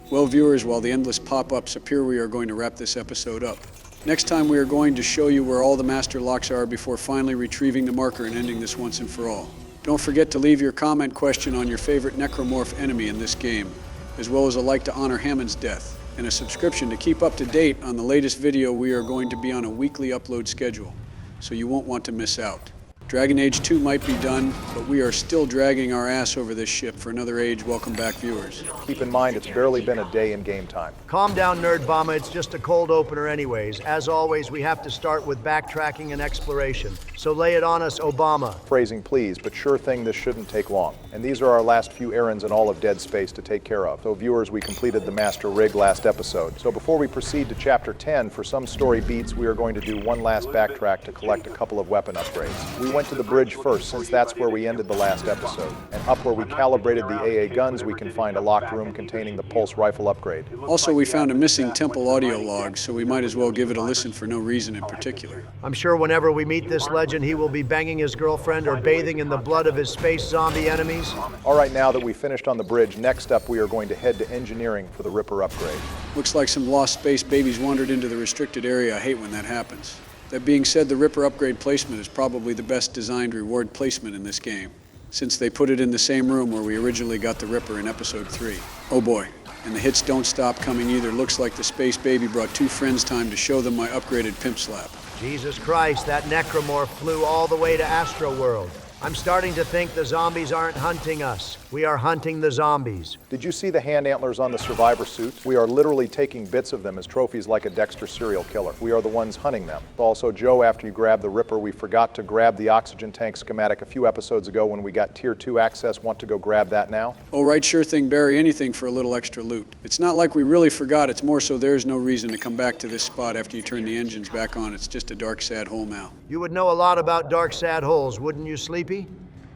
Well, viewers, while the endless pop-ups appear, we are going to wrap this episode up. Next time, we are going to show you where all the master locks are before finally retrieving the marker and ending this once and for all. Don't forget to leave your comment question on your favorite necromorph enemy in this game, as well as a like to honor Hammond's death. and a subscription to keep up to date on the latest video. We are going to be on a weekly upload schedule, so you won't want to miss out. Dragon Age 2 might be done, but we are still dragging our ass over this ship for another age. Welcome back, viewers. Keep in mind, it's barely been a day in game time. Calm down, Nerdbama. It's just a cold opener anyways. As always, we have to start with backtracking and exploration. So lay it on us, Obama. Phrasing, please, but sure thing, this shouldn't take long. And these are our last few errands in all of Dead Space to take care of. So viewers, we completed the Master Rig last episode. So before we proceed to Chapter 10, for some story beats, we are going to do one last backtrack to collect a couple of weapon upgrades. We went to the bridge first, since that's where we ended the last episode. And up where we calibrated the AA guns, we can find a locked room containing the pulse rifle upgrade. Also, we found a missing temple audio log, so we might as well give it a listen for no reason in particular. I'm sure whenever we meet this legend, he will be banging his girlfriend or bathing in the blood of his space zombie enemies. All right, now that we finished on the bridge, next up we are going to head to engineering for the Ripper upgrade. Looks like some lost space babies wandered into the restricted area. I hate when that happens. That being said, the Ripper upgrade placement is probably the best designed reward placement in this game, since they put it in the same room where we originally got the Ripper in Episode 3. Oh boy, and the hits don't stop coming either. Looks like the space baby brought two friends time to show them my upgraded pimp slap. Jesus Christ, that necromorph flew all the way to Astroworld. I'm starting to think the zombies aren't hunting us. We are hunting the zombies. Did you see the hand antlers on the survivor suits? We are literally taking bits of them as trophies like a Dexter serial killer. We are the ones hunting them. Also, Joe, after you grabbed the Ripper, we forgot to grab the oxygen tank schematic a few episodes ago when we got Tier 2 access. Want to go grab that now? Oh, right, sure thing, Barry. Anything for a little extra loot. It's not like we really forgot. It's more so there's no reason to come back to this spot after you turn the engines back on. It's just a dark, sad hole now. You would know a lot about dark, sad holes, wouldn't you, Sleepy?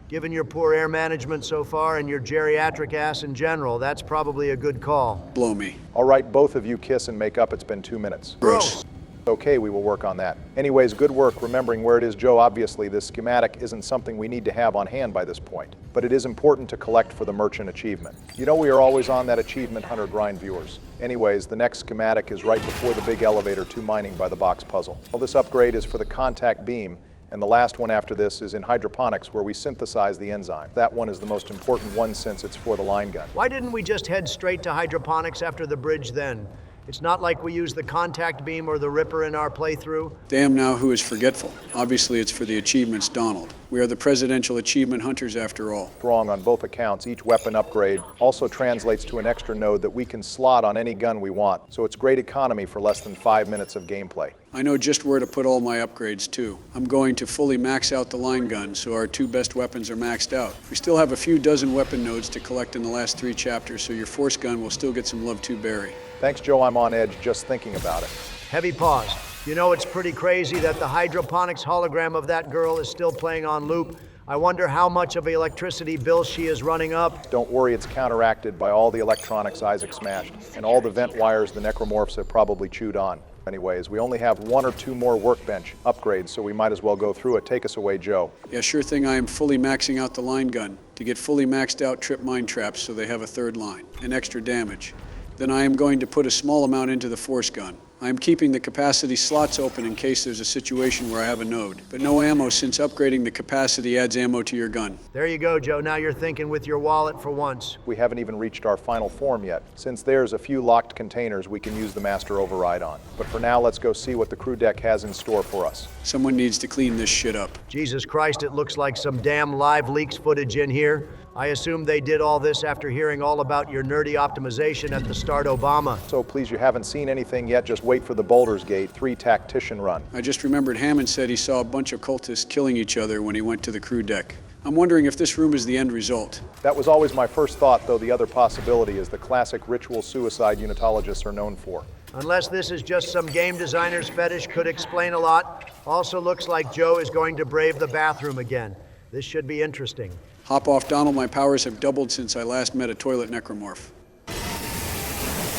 Given your poor air management so far and your geriatric ass in general, that's probably a good call. Blow me. All right, both of you kiss and make up. It's been 2 minutes. Gross. Okay, we will work on that. Anyways, good work remembering where it is, Joe. Obviously, this schematic isn't something we need to have on hand by this point, but it is important to collect for the merchant achievement. You know we are always on that achievement hunter grind, viewers. Anyways, the next schematic is right before the big elevator to mining by the box puzzle. Well, this upgrade is for the contact beam, and the last one after this is in hydroponics, where we synthesize the enzyme. That one is the most important one since it's for the line gun. Why didn't we just head straight to hydroponics after the bridge then? It's not like we use the contact beam or the Ripper in our playthrough. Damn, now who is forgetful? Obviously it's for the achievements, Donald. We are the presidential achievement hunters after all. Wrong on both accounts. Each weapon upgrade also translates to an extra node that we can slot on any gun we want. So it's great economy for less than 5 minutes of gameplay. I know just where to put all my upgrades too. I'm going to fully max out the line gun, so our two best weapons are maxed out. We still have a few dozen weapon nodes to collect in the last 3 chapters, so your force gun will still get some love too, Barry. Thanks, Joe. I'm on edge just thinking about it. Heavy pause. You know, it's pretty crazy that the hydroponics hologram of that girl is still playing on loop. I wonder how much of an electricity bill she is running up. Don't worry, it's counteracted by all the electronics Isaac smashed, and all the vent wires the necromorphs have probably chewed on. Anyways, we only have 1 or 2 more workbench upgrades, so we might as well go through it. Take us away, Joe. Yeah, sure thing. I am fully maxing out the line gun to get fully maxed out trip mine traps so they have a 3rd line and extra damage. Then I am going to put a small amount into the force gun. I am keeping the capacity slots open in case there's a situation where I have a node, but no ammo since upgrading the capacity adds ammo to your gun. There you go, Joe. Now you're thinking with your wallet for once. We haven't even reached our final form yet. Since there's a few locked containers we can use the master override on. But for now, let's go see what the crew deck has in store for us. Someone needs to clean this shit up. Jesus Christ, it looks like some damn live leaks footage in here. I assume they did all this after hearing all about your nerdy optimization at the start, Obama. So please, you haven't seen anything yet, just wait for the Boulder's Gate 3 tactician run. I just remembered Hammond said he saw a bunch of cultists killing each other when he went to the crew deck. I'm wondering if this room is the end result. That was always my first thought, though the other possibility is the classic ritual suicide unitologists are known for. Unless this is just some game designer's fetish, could explain a lot. Also looks like Joe is going to brave the bathroom again. This should be interesting. Hop off, Donald. My powers have doubled since I last met a toilet necromorph.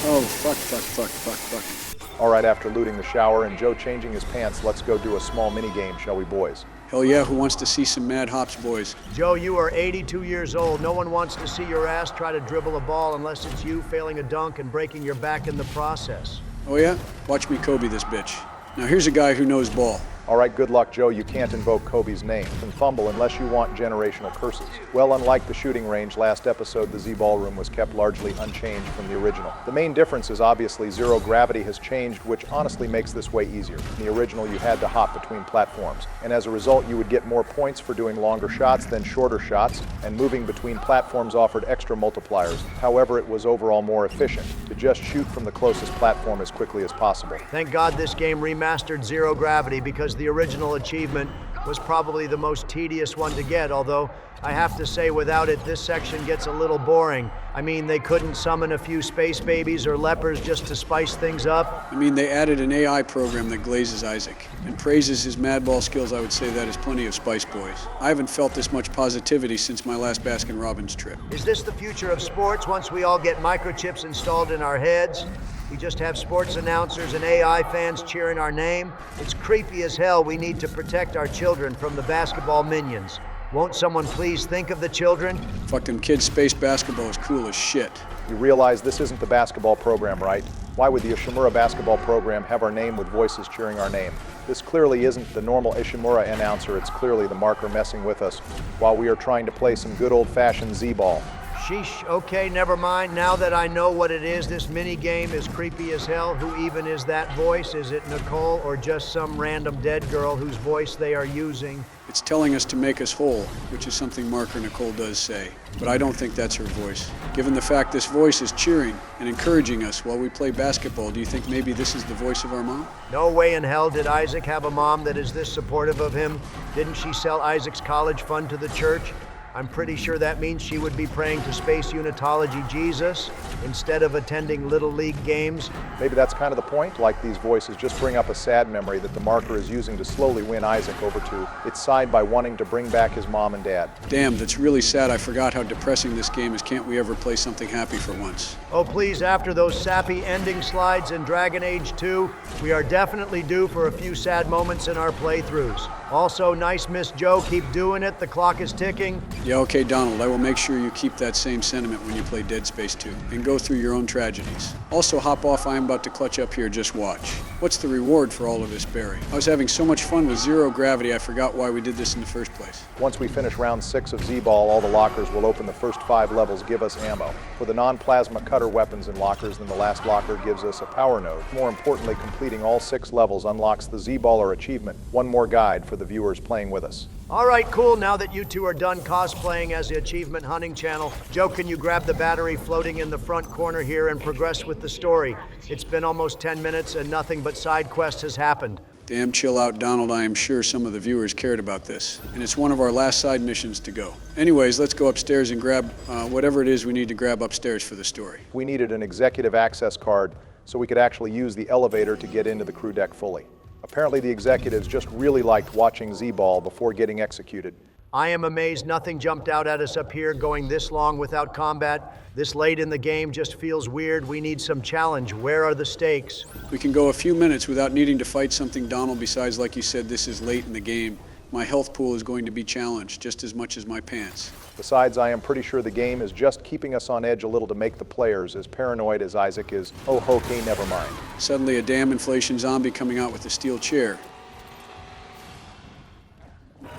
Oh, fuck. All right, after looting the shower and Joe changing his pants, let's go do a small mini-game, shall we, boys? Hell yeah, who wants to see some mad hops, boys? Joe, you are 82 years old. No one wants to see your ass try to dribble a ball unless it's you failing a dunk and breaking your back in the process. Oh yeah? Watch me Kobe this bitch. Now here's a guy who knows ball. All right, good luck, Joe. You can't invoke Kobe's name and fumble unless you want generational curses. Well, unlike the shooting range last episode, the Z-Ballroom was kept largely unchanged from the original. The main difference is obviously zero gravity has changed, which honestly makes this way easier. In the original, you had to hop between platforms, and as a result, you would get more points for doing longer shots than shorter shots, and moving between platforms offered extra multipliers. However, it was overall more efficient to just shoot from the closest platform as quickly as possible. Thank God this game remastered zero gravity, because the original achievement was probably the most tedious one to get, although I have to say without it, this section gets a little boring. I mean, they couldn't summon a few space babies or lepers just to spice things up. I mean, they added an AI program that glazes Isaac and praises his madball skills. I would say that is plenty of Spice Boys. I haven't felt this much positivity since my last Baskin-Robbins trip. Is this the future of sports once we all get microchips installed in our heads? We just have sports announcers and AI fans cheering our name? It's creepy as hell. We need to protect our children from the basketball minions. Won't someone please think of the children? Fuck them kids, space basketball is cool as shit. You realize this isn't the basketball program, right? Why would the Ishimura basketball program have our name with voices cheering our name? This clearly isn't the normal Ishimura announcer, it's clearly the marker messing with us while we are trying to play some good old-fashioned Z-ball. Sheesh, okay, never mind. Now that I know what it is, this mini game is creepy as hell. Who even is that voice? Is it Nicole or just some random dead girl whose voice they are using? It's telling us to make us whole, which is something Marker Nicole does say. But I don't think that's her voice. Given the fact this voice is cheering and encouraging us while we play basketball, do you think maybe this is the voice of our mom? No way in hell did Isaac have a mom that is this supportive of him. Didn't she sell Isaac's college fund to the church? I'm pretty sure that means she would be praying to Space Unitology Jesus instead of attending Little League games. Maybe that's kind of the point. Like these voices just bring up a sad memory that the marker is using to slowly win Isaac over to its side by wanting to bring back his mom and dad. Damn, that's really sad. I forgot how depressing this game is. Can't we ever play something happy for once? Oh, please, after those sappy ending slides in Dragon Age 2, we are definitely due for a few sad moments in our playthroughs. Also, nice Miss Joe, keep doing it. The clock is ticking. Yeah, okay, Donald, I will make sure you keep that same sentiment when you play Dead Space 2 and go through your own tragedies. Also, hop off, I am about to clutch up here, just watch. What's the reward for all of this, Barry? I was having so much fun with zero gravity, I forgot why we did this in the first place. Once we finish round 6 of Z-Ball, all the lockers will open. The first 5 levels give us ammo. For the non-plasma cutter weapons in lockers, then the last locker gives us a power node. More importantly, completing all 6 levels unlocks the Z-Baller achievement. One more guide for the viewers playing with us. All right, cool. Now that you two are done cosplaying as the Achievement Hunting Channel, Joe, can you grab the battery floating in the front corner here and progress with the story? It's been almost 10 minutes and nothing but side quest has happened. Damn chill out, Donald. I am sure some of the viewers cared about this. And it's one of our last side missions to go. Anyways, let's go upstairs and grab whatever it is we need to grab upstairs for the story. We needed an executive access card so we could actually use the elevator to get into the crew deck fully. Apparently the executives just really liked watching Z-Ball before getting executed. I am amazed nothing jumped out at us up here going this long without combat. This late in the game just feels weird. We need some challenge. Where are the stakes? We can go a few minutes without needing to fight something, Donald, besides, like you said, this is late in the game. My health pool is going to be challenged just as much as my pants. Besides, I am pretty sure the game is just keeping us on edge a little to make the players as paranoid as Isaac is. Oh, okay, never mind. Suddenly a damn inflation zombie coming out with a steel chair.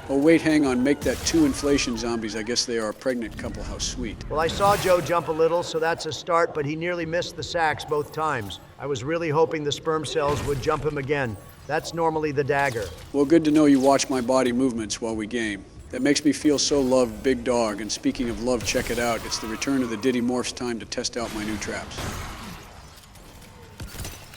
Oh wait, hang on, make that 2 inflation zombies. I guess they are a pregnant couple, how sweet. Well, I saw Joe jump a little, so that's a start, but he nearly missed the sacks both times. I was really hoping the sperm cells would jump him again. That's normally the dagger. Well, good to know you watch my body movements while we game. That makes me feel so loved, big dog. And speaking of love, check it out. It's the return of the Diddy Morph's time to test out my new traps.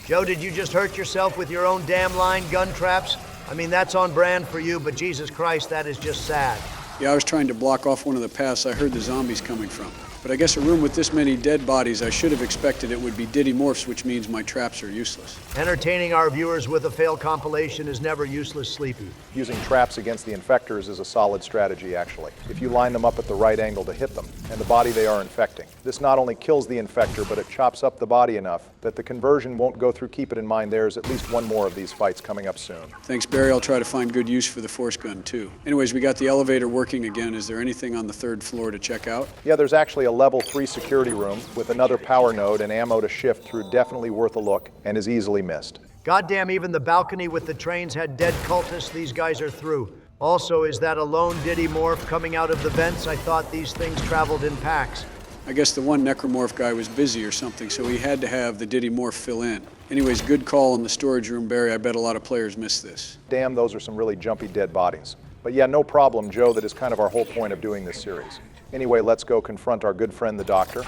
Joe, did you just hurt yourself with your own damn line gun traps? I mean, that's on brand for you, but Jesus Christ, that is just sad. Yeah, I was trying to block off one of the paths I heard the zombies coming from. But I guess a room with this many dead bodies, I should have expected it would be Diddy Morphs, which means my traps are useless. Entertaining our viewers with a failed compilation is never useless, Sleepy. Using traps against the infectors is a solid strategy, actually, if you line them up at the right angle to hit them, and the body they are infecting. This not only kills the infector, but it chops up the body enough that the conversion won't go through. Keep it in mind, there's at least one more of these fights coming up soon. Thanks, Barry. I'll try to find good use for the force gun, too. Anyways, we got the elevator working again. Is there anything on the 3rd floor to check out? Yeah, there's actually a level 3 security room with another power node and ammo to shift through. Definitely worth a look and is easily missed. Goddamn, even the balcony with the trains had dead cultists. These guys are through. Also, is that a lone Diddy morph coming out of the vents? I thought these things traveled in packs. I guess the one necromorph guy was busy or something, so he had to have the Diddy morph fill in. Anyways, good call in the storage room, Barry. I bet a lot of players missed this. Damn, those are some really jumpy dead bodies. But yeah, no problem, Joe. That is kind of our whole point of doing this series. Anyway, let's go confront our good friend, the doctor.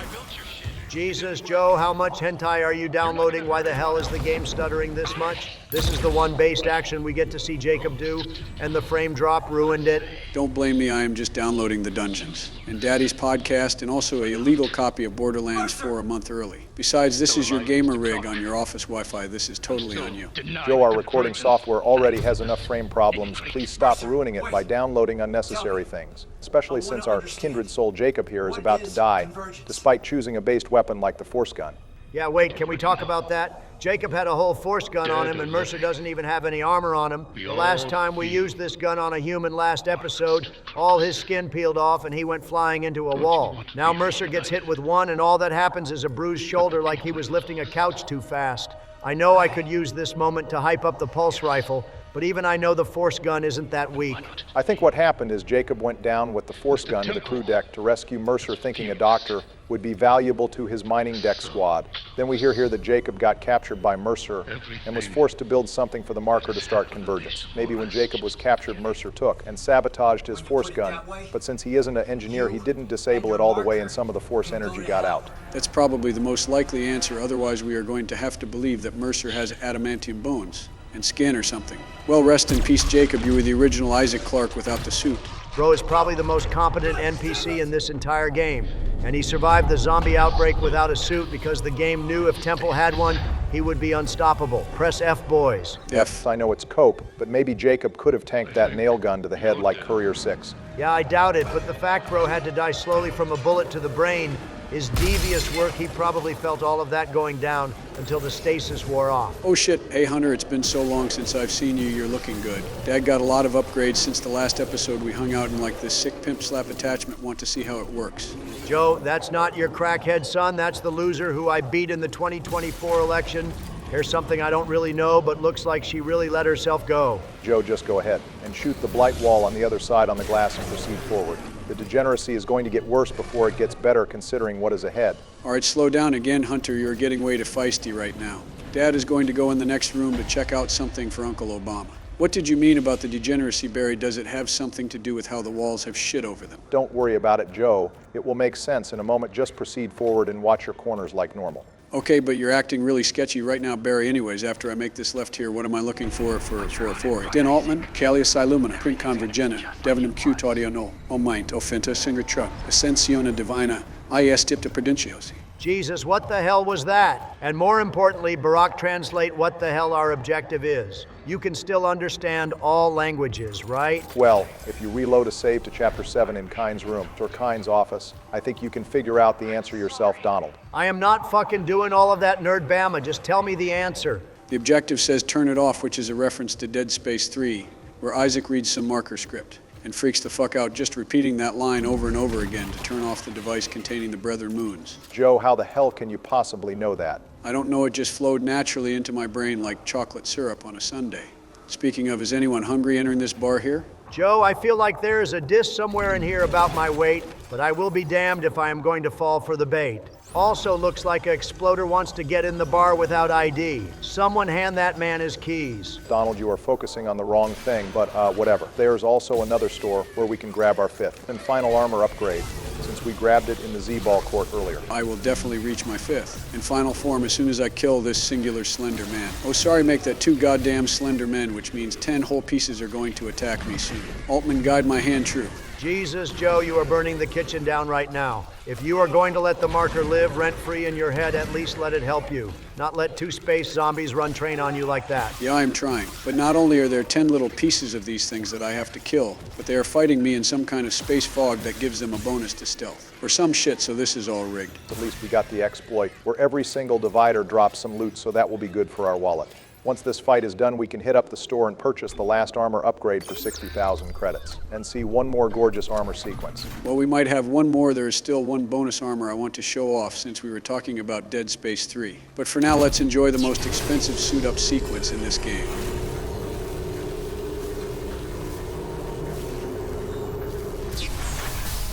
Jesus, Joe, how much hentai are you downloading? Why the hell is the game stuttering this much? This is the one based action we get to see Jacob do, and the frame drop ruined it. Don't blame me, I am just downloading the dungeons. And Daddy's podcast, and also a illegal copy of Borderlands 4 a month early. Besides, this is your gamer rig on your office Wi-Fi. This is totally on you. Joe, our recording software already has enough frame problems. Please stop ruining it by downloading unnecessary things. Especially since our kindred soul Jacob here is about to die, despite choosing a based weapon like the force gun. Yeah, wait, can we talk about that? Jacob had a whole force gun on him, and Mercer doesn't even have any armor on him. The last time we used this gun on a human last episode, all his skin peeled off and he went flying into a wall. Now Mercer gets hit with one, and all that happens is a bruised shoulder like he was lifting a couch too fast. I know I could use this moment to hype up the pulse rifle, but even I know the force gun isn't that weak. I think what happened is Jacob went down with the force gun to the crew deck to rescue Mercer, thinking a doctor would be valuable to his mining deck squad. Then we hear here that Jacob got captured by Mercer and was forced to build something for the marker to start convergence. Maybe when Jacob was captured, Mercer took and sabotaged his force gun, but since he isn't an engineer, he didn't disable it all the way and some of the force energy got out. That's probably the most likely answer, otherwise we are going to have to believe that Mercer has adamantium bones and skin or something. Well, rest in peace, Jacob. You were the original Isaac Clarke without the suit. Bro is probably the most competent NPC in this entire game, and he survived the zombie outbreak without a suit because the game knew if Temple had one, he would be unstoppable. Press F, boys. F. I know it's cope, but maybe Jacob could have tanked that nail gun to the head like Courier 6. Yeah, I doubt it, but the fact bro had to die slowly from a bullet to the brain is devious work. He probably felt all of that going down until the stasis wore off. Oh shit, hey Hunter, it's been so long since I've seen you, you're looking good. Dad got a lot of upgrades since the last episode. We hung out in like this sick pimp slap attachment, want to see how it works. Joe, that's not your crackhead son, that's the loser who I beat in the 2024 election. Here's something I don't really know, but looks like she really let herself go. Joe, just go ahead and shoot the blight wall on the other side on the glass and proceed forward. The degeneracy is going to get worse before it gets better, considering what is ahead. All right, slow down again, Hunter. You're getting way too feisty right now. Dad is going to go in the next room to check out something for Uncle Obama. What did you mean about the degeneracy, Barry? Does it have something to do with how the walls have shit over them? Don't worry about it, Joe. It will make sense in a moment. Just proceed forward and watch your corners like normal. Okay, but you're acting really sketchy right now, Barry. Anyways, after I make this left here, what am I looking for? Den Altman, Callius Illumina, Print Convergena, Devenum Q Audio Null, O Mind, Ofenta, Singer Truck, Ascensiona Divina, IS Dipta Prudentiosi. Jesus, what the hell was that? And more importantly, Barack, translate what the hell our objective is. You can still understand all languages, right? Well, if you reload a save to Chapter 7 in Kyne's room, or Kyne's office, I think you can figure out the answer yourself, Donald. I am not fucking doing all of that nerd bama. Just tell me the answer. The objective says turn it off, which is a reference to Dead Space 3, where Isaac reads some marker script and freaks the fuck out just repeating that line over and over again to turn off the device containing the Brethren Moons. Joe, how the hell can you possibly know that? I don't know, it just flowed naturally into my brain like chocolate syrup on a sundae. Speaking of, is anyone hungry entering this bar here? Joe, I feel like there is a diss somewhere in here about my weight, but I will be damned if I am going to fall for the bait. Also looks like an exploder wants to get in the bar without ID. Someone hand that man his keys. Donald, you are focusing on the wrong thing, but whatever. There's also another store where we can grab our 5th and final armor upgrade, since we grabbed it in the Z-Ball court earlier. I will definitely reach my 5th in final form as soon as I kill this singular slender man. Oh, sorry, make that 2 goddamn slender men, which means 10 whole pieces are going to attack me soon. Altman, guide my hand true. Jesus, Joe, you are burning the kitchen down right now. If you are going to let the marker live rent-free in your head, at least let it help you. Not let 2 space zombies run train on you like that. Yeah, I'm trying. But not only are there 10 little pieces of these things that I have to kill, but they are fighting me in some kind of space fog that gives them a bonus to stealth. Or some shit, so this is all rigged. At least we got the exploit, where every single divider drops some loot, so that will be good for our wallet. Once this fight is done, we can hit up the store and purchase the last armor upgrade for 60,000 credits and see one more gorgeous armor sequence. Well, we might have one more. There is still one bonus armor I want to show off since we were talking about Dead Space 3. But for now, let's enjoy the most expensive suit-up sequence in this game.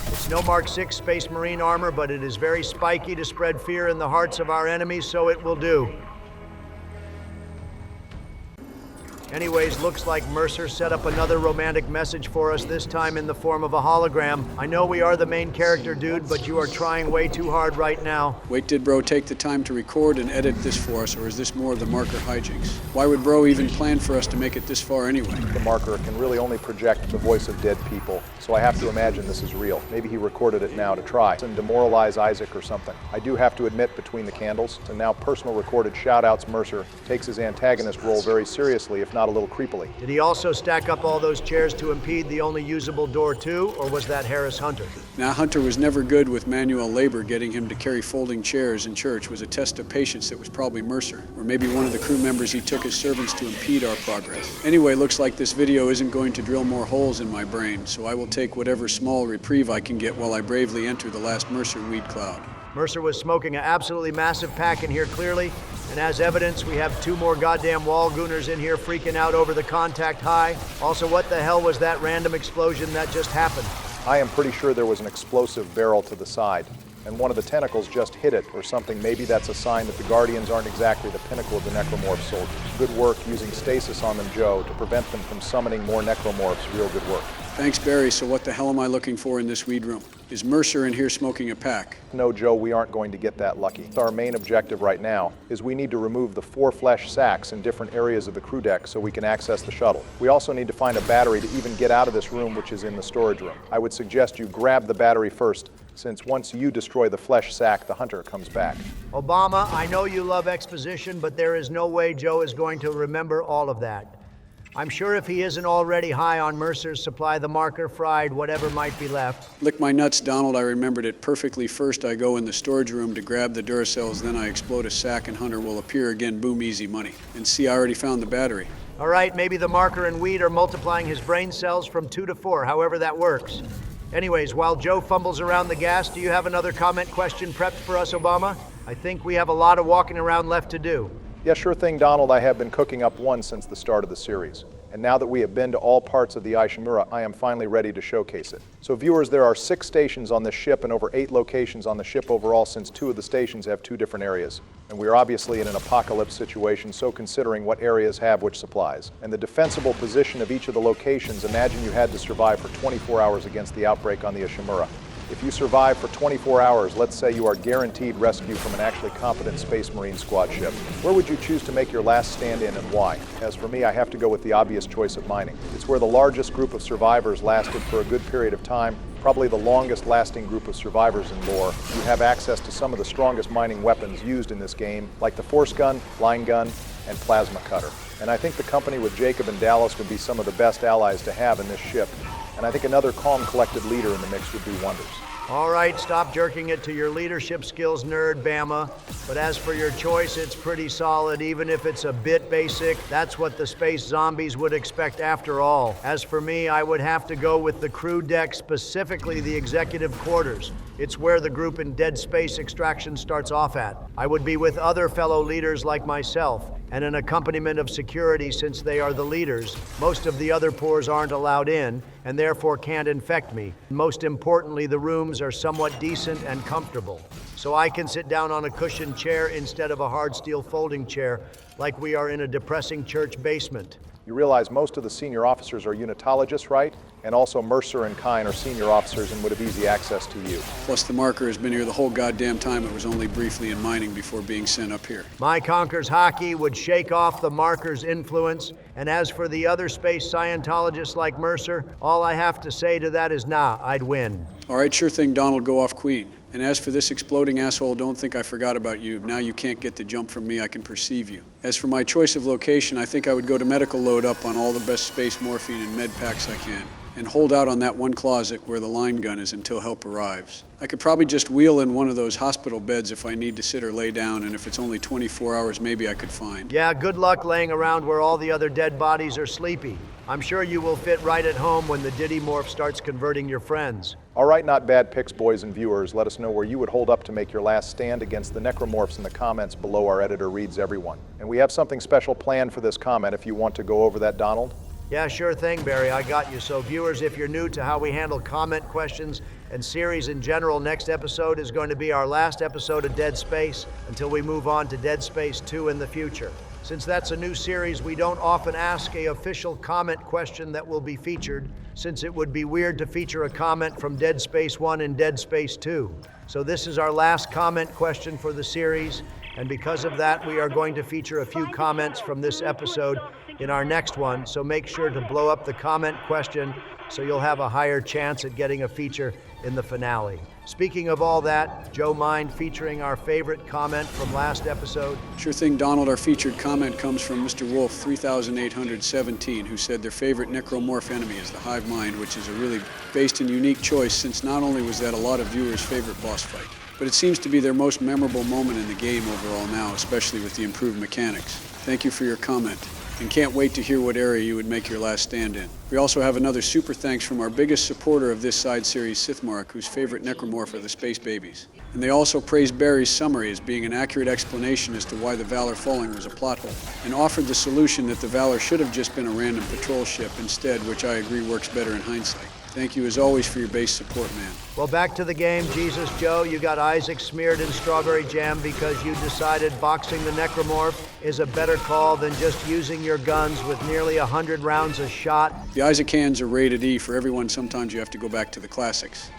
It's no Mark 6 Space Marine armor, but it is very spiky to spread fear in the hearts of our enemies, so it will do. Anyways, looks like Mercer set up another romantic message for us, this time in the form of a hologram. I know we are the main character, dude, but you are trying way too hard right now. Wait, did bro take the time to record and edit this for us, or is this more of the marker hijinks? Why would bro even plan for us to make it this far anyway? The marker can really only project the voice of dead people, so I have to imagine this is real. Maybe he recorded it now to try and demoralize Isaac or something. I do have to admit, between the candles and now personal recorded shout-outs, Mercer takes his antagonist role very seriously, if not a little creepily. Did he also stack up all those chairs to impede the only usable door too, or was that Harris Hunter? Now, Hunter was never good with manual labor. Getting him to carry folding chairs in church was a test of patience that was probably Mercer, or maybe one of the crew members he took as servants to impede our progress. Anyway, looks like this video isn't going to drill more holes in my brain, so I will take whatever small reprieve I can get while I bravely enter the last Mercer weed cloud. Mercer was smoking an absolutely massive pack in here, clearly, and as evidence, we have 2 more goddamn wall gooners in here freaking out over the contact high. Also, what the hell was that random explosion that just happened? I am pretty sure there was an explosive barrel to the side, and one of the tentacles just hit it or something. Maybe that's a sign that the Guardians aren't exactly the pinnacle of the necromorph soldiers. Good work using stasis on them, Joe, to prevent them from summoning more necromorphs. Real good work. Thanks, Barry. So what the hell am I looking for in this weed room? Is Mercer in here smoking a pack? No, Joe, we aren't going to get that lucky. Our main objective right now is we need to remove the 4 flesh sacks in different areas of the crew deck so we can access the shuttle. We also need to find a battery to even get out of this room, which is in the storage room. I would suggest you grab the battery first, since once you destroy the flesh sack, the hunter comes back. Obama, I know you love exposition, but there is no way Joe is going to remember all of that. I'm sure if he isn't already high on Mercer's supply, the marker fried whatever might be left. Lick my nuts, Donald. I remembered it perfectly. First, I go in the storage room to grab the Duracells, then I explode a sack and Hunter will appear again. Boom, easy money. And see, I already found the battery. All right, maybe the marker and weed are multiplying his brain cells from 2 to 4, however that works. Anyways, while Joe fumbles around the gas, do you have another comment question prepped for us, Obama? I think we have a lot of walking around left to do. Yeah, sure thing, Donald. I have been cooking up one since the start of the series. And now that we have been to all parts of the Ishimura, I am finally ready to showcase it. So viewers, there are 6 stations on this ship and over 8 locations on the ship overall, since 2 of the stations have 2 different areas. And we are obviously in an apocalypse situation, so considering what areas have which supplies. And the defensible position of each of the locations, imagine you had to survive for 24 hours against the outbreak on the Ishimura. If you survive for 24 hours, let's say you are guaranteed rescue from an actually competent Space Marine squad ship. Where would you choose to make your last stand-in and why? As for me, I have to go with the obvious choice of mining. It's where the largest group of survivors lasted for a good period of time, probably the longest lasting group of survivors in lore. You have access to some of the strongest mining weapons used in this game, like the force gun, line gun, and plasma cutter. And I think the company with Jacob and Dallas would be some of the best allies to have in this ship. And I think another calm, collected leader in the mix would do wonders. All right, stop jerking it to your leadership skills, nerd, Bama. But as for your choice, it's pretty solid, even if it's a bit basic. That's what the space zombies would expect after all. As for me, I would have to go with the crew deck, specifically the executive quarters. It's where the group in Dead Space Extraction starts off at. I would be with other fellow leaders like myself, and an accompaniment of security since they are the leaders. Most of the other pores aren't allowed in, and therefore can't infect me. Most importantly, the rooms are somewhat decent and comfortable. So I can sit down on a cushioned chair instead of a hard steel folding chair, like we are in a depressing church basement. You realize most of the senior officers are unitologists, right? And also Mercer and Kine are senior officers and would have easy access to you. Plus the marker has been here the whole goddamn time. It was only briefly in mining before being sent up here. My Conquer's hockey would shake off the marker's influence, and as for the other space Scientologists like Mercer, all I have to say to that is nah, I'd win. All right, sure thing, Donald, go off Queen. And as for this exploding asshole, don't think I forgot about you. Now you can't get the jump from me, I can perceive you. As for my choice of location, I think I would go to medical load up on all the best space morphine and med packs I can. and hold out on that one closet where the line gun is until help arrives. I could probably just wheel in one of those hospital beds if I need to sit or lay down, and if it's only 24 hours, maybe I could find. Yeah, good luck laying around where all the other dead bodies are sleepy. I'm sure you will fit right at home when the Diddy morph starts converting your friends. All right, not bad picks, boys and viewers. Let us know where you would hold up to make your last stand against the necromorphs in the comments below. Our editor reads everyone. And we have something special planned for this comment if you want to go over that, Donald. Yeah, sure thing, Barry. I got you. So viewers, if you're new to how we handle comment questions and series in general, next episode is going to be our last episode of Dead Space until we move on to Dead Space 2 in the future. Since that's a new series, we don't often ask an official comment question that will be featured, since it would be weird to feature a comment from Dead Space 1 and Dead Space 2. So this is our last comment question for the series, and because of that, we are going to feature a few comments from this episode in our next one, so make sure to blow up the comment question so you'll have a higher chance at getting a feature in the finale. Speaking of all that, Joe, mind featuring our favorite comment from last episode? Sure thing, Donald. Our featured comment comes from Mr. Wolf 3817, who said their favorite necromorph enemy is the Hive Mind, which is a really based and unique choice, since not only was that a lot of viewers' favorite boss fight, but it seems to be their most memorable moment in the game overall now, especially with the improved mechanics. Thank you for your comment, and can't wait to hear what area you would make your last stand in. We also have another super thanks from our biggest supporter of this side series, Sithmark, whose favorite necromorph are the Space Babies. And they also praised Barry's summary as being an accurate explanation as to why the Valor falling was a plot hole, and offered the solution that the Valor should have just been a random patrol ship instead, which I agree works better in hindsight. Thank you as always for your base support, man. Well, back to the game. Jesus, Joe, you got Isaac smeared in strawberry jam because you decided boxing the necromorph is a better call than just using your guns with nearly 100 rounds a shot. The Isaac hands are rated E for everyone. Sometimes you have to go back to the classics.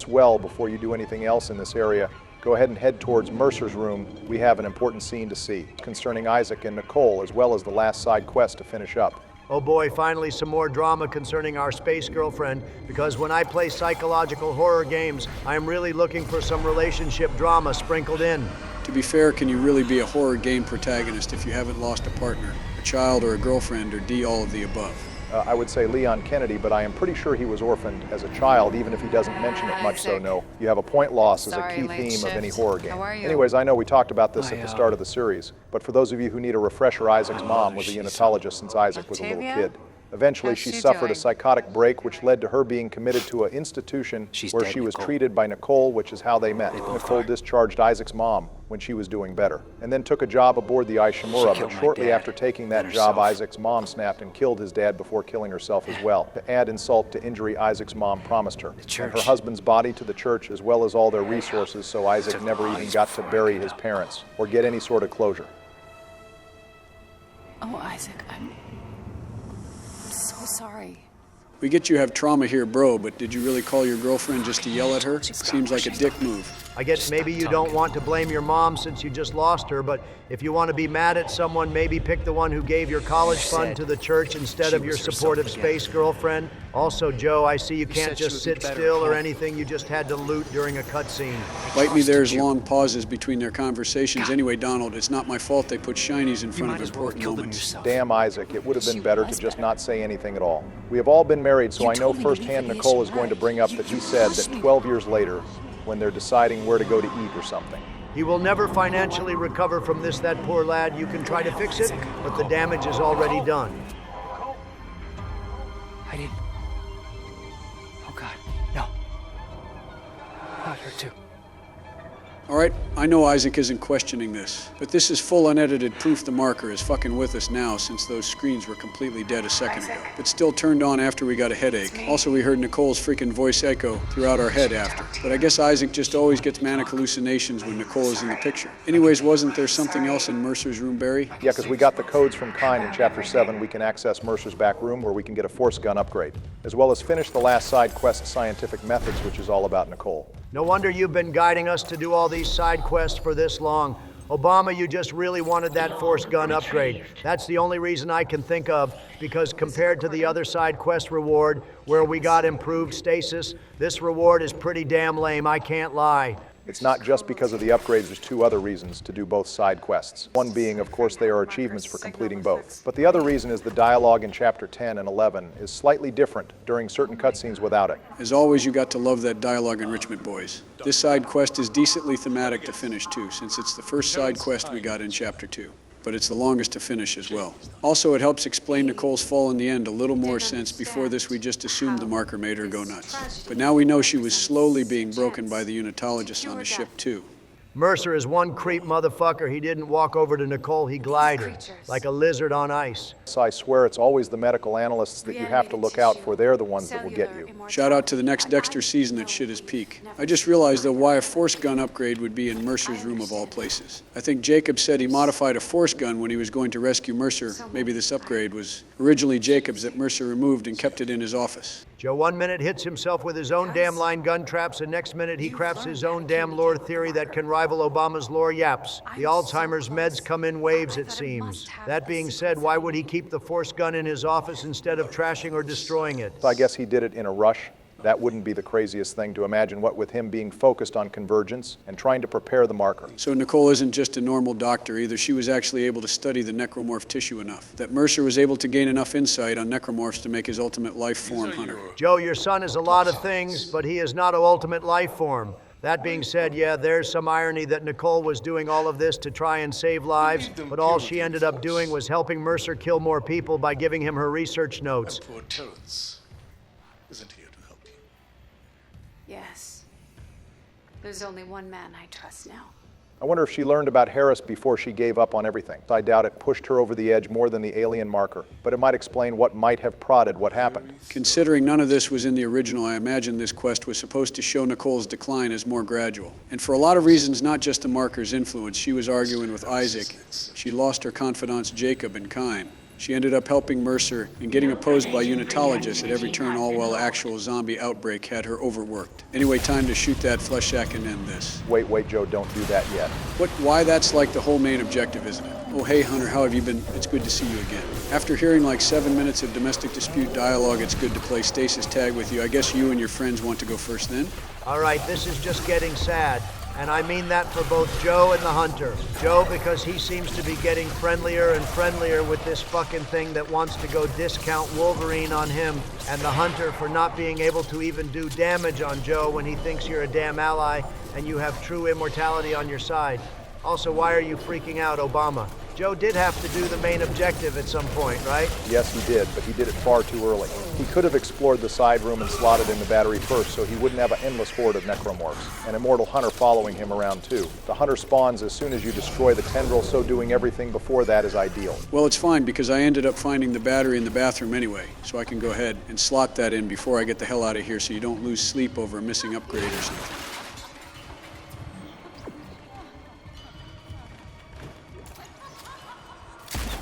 Well, before you do anything else in this area, go ahead and head towards Mercer's room. We have an important scene to see concerning Isaac and Nicole, as well as the last side quest to finish up. Oh boy, finally some more drama concerning our space girlfriend, because when I play psychological horror games, I am really looking for some relationship drama sprinkled in. To be fair, can you really be a horror game protagonist if you haven't lost a partner, a child, or a girlfriend, or D, all of the above? I would say Leon Kennedy, but I am pretty sure he was orphaned as a child, even if he doesn't mention it much. So no, you have a point loss as a key theme of any horror game. Anyways, I know we talked about this at the start of the series, but for those of you who need a refresher, Isaac's mom was a unitologist since Isaac was a little kid. Eventually, she suffered a psychotic break, which led to her being committed to an institution where she was treated by Nicole, which is how they met. Nicole discharged Isaac's mom when she was doing better, and then took a job aboard the Ishimura, but shortly after taking that job, Isaac's mom snapped and killed his dad before killing herself as well. To add insult to injury, Isaac's mom promised her and her husband's body to the church, as well as all their resources, so Isaac never even got to bury his parents or get any sort of closure. Oh, Isaac, I'm so sorry. We get you have trauma here, bro, but did you really call your girlfriend just to yell at her? Seems like a dick move. I guess maybe you don't want to blame your mom since you just lost her, but if you want to be mad at someone, maybe pick the one who gave your college fund to the church instead of your supportive space girlfriend. Also, Joe, I see you can't just sit still or anything. You just had to loot during a cutscene. Bite me, there's long pauses between their conversations. Anyway, Donald, it's not my fault they put shinies in front of important moments. Damn, Isaac, it would have been better to just not say anything at all. We have all been married, so I know firsthand Nicole is going to bring up that he said that 12 years later, when they're deciding where to go to eat or something. He will never financially recover from this, that poor lad. You can try to fix it, but the damage is already done. I didn't. Oh God, no. Not her too. All right, I know Isaac isn't questioning this, but this is full unedited proof the marker is fucking with us now since those screens were completely dead a second ago, but still turned on after we got a headache. Also, we heard Nicole's freaking voice echo throughout our head after. But I guess Isaac just always gets manic hallucinations when Nicole is in the picture. Anyways, wasn't there something else in Mercer's room, Barry? Yeah, because we got the codes from Kine in Chapter 7. We can access Mercer's back room where we can get a force gun upgrade, as well as finish the last side quest, Scientific Methods, which is all about Nicole. No wonder you've been guiding us to do all these side quests for this long. Obama, you just really wanted that force gun upgrade. That's the only reason I can think of, because compared to the other side quest reward, where we got improved stasis, this reward is pretty damn lame, I can't lie. It's not just because of the upgrades, there's two other reasons to do both side quests. One being, of course, they are achievements for completing both. But the other reason is the dialogue in Chapter 10 and 11 is slightly different during certain cutscenes without it. As always, you got to love that dialogue enrichment, boys. This side quest is decently thematic to finish, too, since it's the first side quest we got in Chapter 2. But it's the longest to finish as well. Also, it helps explain Nicole's fall in the end a little more, since before this we just assumed the marker made her go nuts. But now we know she was slowly being broken by the unitologists on the ship too. Mercer is one creep motherfucker. He didn't walk over to Nicole, he glided, like a lizard on ice. So I swear it's always the medical analysts that you have to look out for. They're the ones that will get you. Shout out to the next Dexter season at shit is peak. I just realized though why a force gun upgrade would be in Mercer's room of all places. I think Jacob said he modified a force gun when he was going to rescue Mercer. Maybe this upgrade was originally Jacob's that Mercer removed and kept it in his office. Joe 1 minute hits himself with his own damn line gun traps, and next minute he crafts his own damn lore theory that can rival Obama's lore yaps. The Alzheimer's meds come in waves, it seems. That being said, why would he keep the force gun in his office instead of trashing or destroying it? I guess he did it in a rush. That wouldn't be the craziest thing to imagine, what with him being focused on convergence and trying to prepare the marker. So Nicole isn't just a normal doctor either. She was actually able to study the necromorph tissue enough that Mercer was able to gain enough insight on necromorphs to make his ultimate life form hunter. Joe, your son is a lot of things, but he is not an ultimate life form. That being said, yeah, there's some irony that Nicole was doing all of this to try and save lives, but all she ended up doing was helping Mercer kill more people by giving him her research notes. Poor Terrence isn't here to help you. Yes. There's only one man I trust now. I wonder if she learned about Harris before she gave up on everything. I doubt it pushed her over the edge more than the alien marker, but it might explain what might have prodded what happened. Considering none of this was in the original, I imagine this quest was supposed to show Nicole's decline as more gradual. And for a lot of reasons, not just the marker's influence. She was arguing with Isaac. She lost her confidants Jacob and Kine. She ended up helping Mercer and getting opposed by unitologists at every turn, all while actual zombie outbreak had her overworked. Anyway, time to shoot that flesh sack and end this. Wait, Joe, don't do that yet. Why that's like the whole main objective, isn't it? Oh, hey, Hunter, how have you been? It's good to see you again. After hearing like 7 minutes of domestic dispute dialogue, it's good to play Stasis tag with you. I guess you and your friends want to go first then? All right, this is just getting sad. And I mean that for both Joe and the Hunter. Joe, because he seems to be getting friendlier and friendlier with this fucking thing that wants to go discount Wolverine on him. And the Hunter for not being able to even do damage on Joe when he thinks you're a damn ally and you have true immortality on your side. Also, why are you freaking out, Obama? Joe did have to do the main objective at some point, right? Yes, he did, but he did it far too early. He could have explored the side room and slotted in the battery first, so he wouldn't have an endless horde of necromorphs. An immortal hunter following him around too. The hunter spawns as soon as you destroy the tendril, so doing everything before that is ideal. Well, it's fine because I ended up finding the battery in the bathroom anyway, so I can go ahead and slot that in before I get the hell out of here so you don't lose sleep over a missing upgrade or something.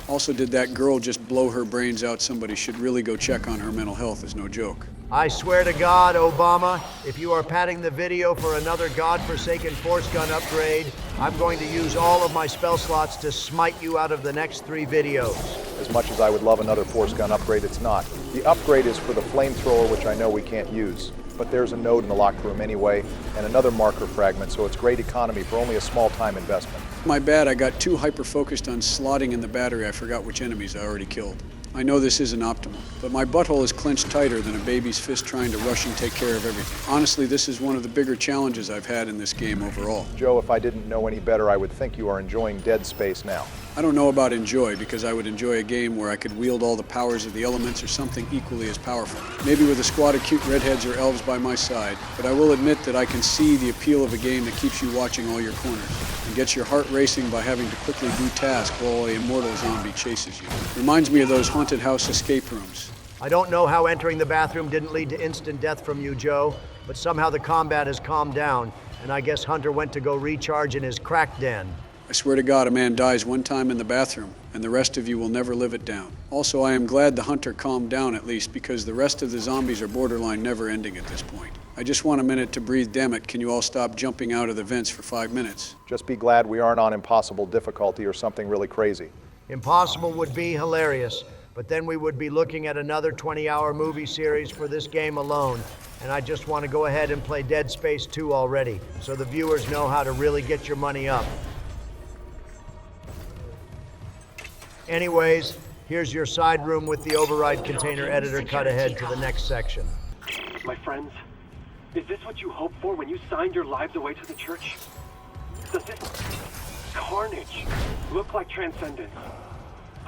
Also, did that girl just blow her brains out? Somebody should really go check on her mental health, is no joke. I swear to God, Obama, if you are padding the video for another godforsaken force gun upgrade, I'm going to use all of my spell slots to smite you out of the next 3 videos. As much as I would love another force gun upgrade, it's not. The upgrade is for the flamethrower, which I know we can't use. But there's a node in the locked room anyway, and another marker fragment, so it's great economy for only a small time investment. My bad, I got too hyper-focused on slotting in the battery, I forgot which enemies I already killed. I know this isn't optimal, but my butthole is clenched tighter than a baby's fist trying to rush and take care of everything. Honestly, this is one of the bigger challenges I've had in this game overall. Joe, if I didn't know any better, I would think you are enjoying Dead Space now. I don't know about enjoy, because I would enjoy a game where I could wield all the powers of the elements or something equally as powerful. Maybe with a squad of cute redheads or elves by my side, but I will admit that I can see the appeal of a game that keeps you watching all your corners and gets your heart racing by having to quickly do tasks while an immortal zombie chases you. Reminds me of those haunted house escape rooms. I don't know how entering the bathroom didn't lead to instant death from you, Joe, but somehow the combat has calmed down, and I guess Hunter went to go recharge in his crack den. I swear to God, a man dies one time in the bathroom, and the rest of you will never live it down. Also, I am glad the Hunter calmed down at least, because the rest of the zombies are borderline never ending at this point. I just want a minute to breathe, damn it. Can you all stop jumping out of the vents for 5 minutes? Just be glad we aren't on impossible difficulty or something really crazy. Impossible would be hilarious, But then we would be looking at another 20-hour movie series for this game alone, and I just want to go ahead and play Dead Space 2 already, so the viewers know how to really get your money up. Anyways, here's your side room with the override container editor cut ahead to the next section. My friends, is this what you hoped for when you signed your lives away to the church? Does this carnage look like transcendence?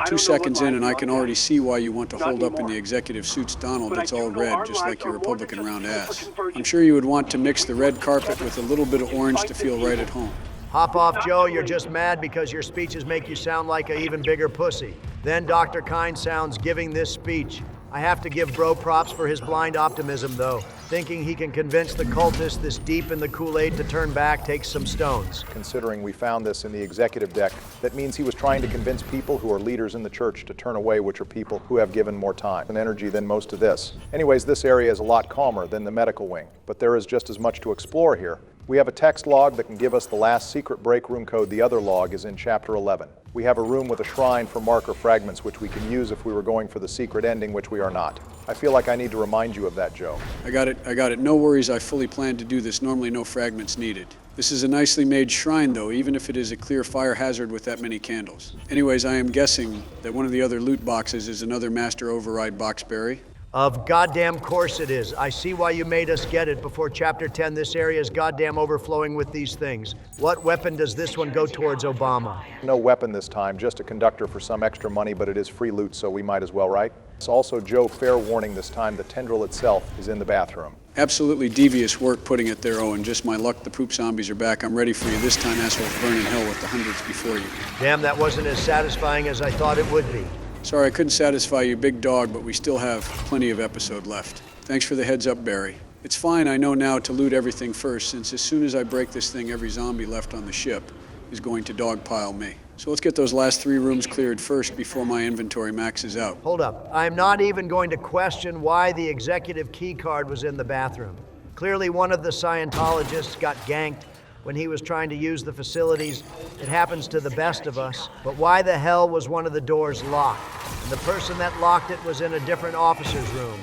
2 seconds in and I can already see why you want to hold up in the executive suits Donald that's all red, just like your Republican round ass. I'm sure you would want to mix the red carpet with a little bit of orange to feel right at home. Hop off, Joe. You're just mad because your speeches make you sound like an even bigger pussy. Then Dr. Kind sounds giving this speech. I have to give Bro props for his blind optimism, though. Thinking he can convince the cultists this deep in the Kool-Aid to turn back takes some stones. Considering we found this in the executive deck, that means he was trying to convince people who are leaders in the church to turn away, which are people who have given more time and energy than most of this. Anyways, this area is a lot calmer than the medical wing, but there is just as much to explore here. We have a text log that can give us the last secret break room code. The other log is in Chapter 11. We have a room with a shrine for marker fragments, which we can use if we were going for the secret ending, which we are not. I feel like I need to remind you of that, Joe. I got it. No worries, I fully planned to do this. Normally no fragments needed. This is a nicely made shrine, though, even if it is a clear fire hazard with that many candles. Anyways, I am guessing that one of the other loot boxes is another Master Override box, Barry. Of goddamn course it is. I see why you made us get it before Chapter 10. This area is goddamn overflowing with these things. What weapon does this one go towards, Obama? No weapon this time, just a conductor for some extra money, but it is free loot, so we might as well, right? It's also, Joe, fair warning this time, the tendril itself is in the bathroom. Absolutely devious work putting it there, Owen. Just my luck the poop zombies are back. I'm ready for you. This time assholes burn in hell with the hundreds before you. Damn, that wasn't as satisfying as I thought it would be. Sorry, I couldn't satisfy you, big dog, but we still have plenty of episode left. Thanks for the heads up, Barry. It's fine, I know now to loot everything first, since as soon as I break this thing, every zombie left on the ship is going to dogpile me. So let's get those last 3 rooms cleared first before my inventory maxes out. Hold up. I'm not even going to question why the executive key card was in the bathroom. Clearly one of the Scientologists got ganked when he was trying to use the facilities. It happens to the best of us. But why the hell was one of the doors locked? And the person that locked it was in a different officer's room.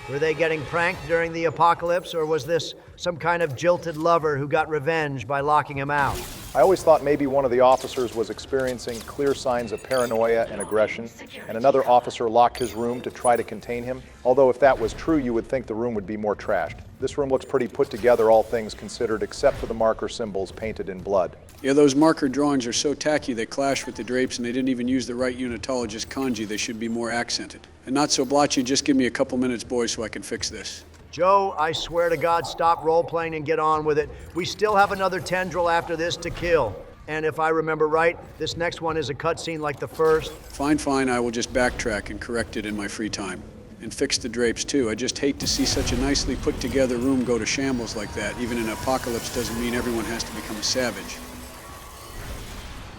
Were they getting pranked during the apocalypse, or was this some kind of jilted lover who got revenge by locking him out? I always thought maybe one of the officers was experiencing clear signs of paranoia and aggression, and another officer locked his room to try to contain him. Although if that was true, you would think the room would be more trashed. This room looks pretty put together, all things considered, except for the marker symbols painted in blood. Yeah, those marker drawings are so tacky they clash with the drapes, and they didn't even use the right unitologist kanji. They should be more accented. And not so blotchy, just give me a couple minutes, boys, so I can fix this. Joe, I swear to God, stop role-playing and get on with it. We still have another tendril after this to kill. And if I remember right, this next one is a cutscene like the first. Fine, I will just backtrack and correct it in my free time. And fix the drapes, too. I just hate to see such a nicely put-together room go to shambles like that. Even an apocalypse doesn't mean everyone has to become a savage.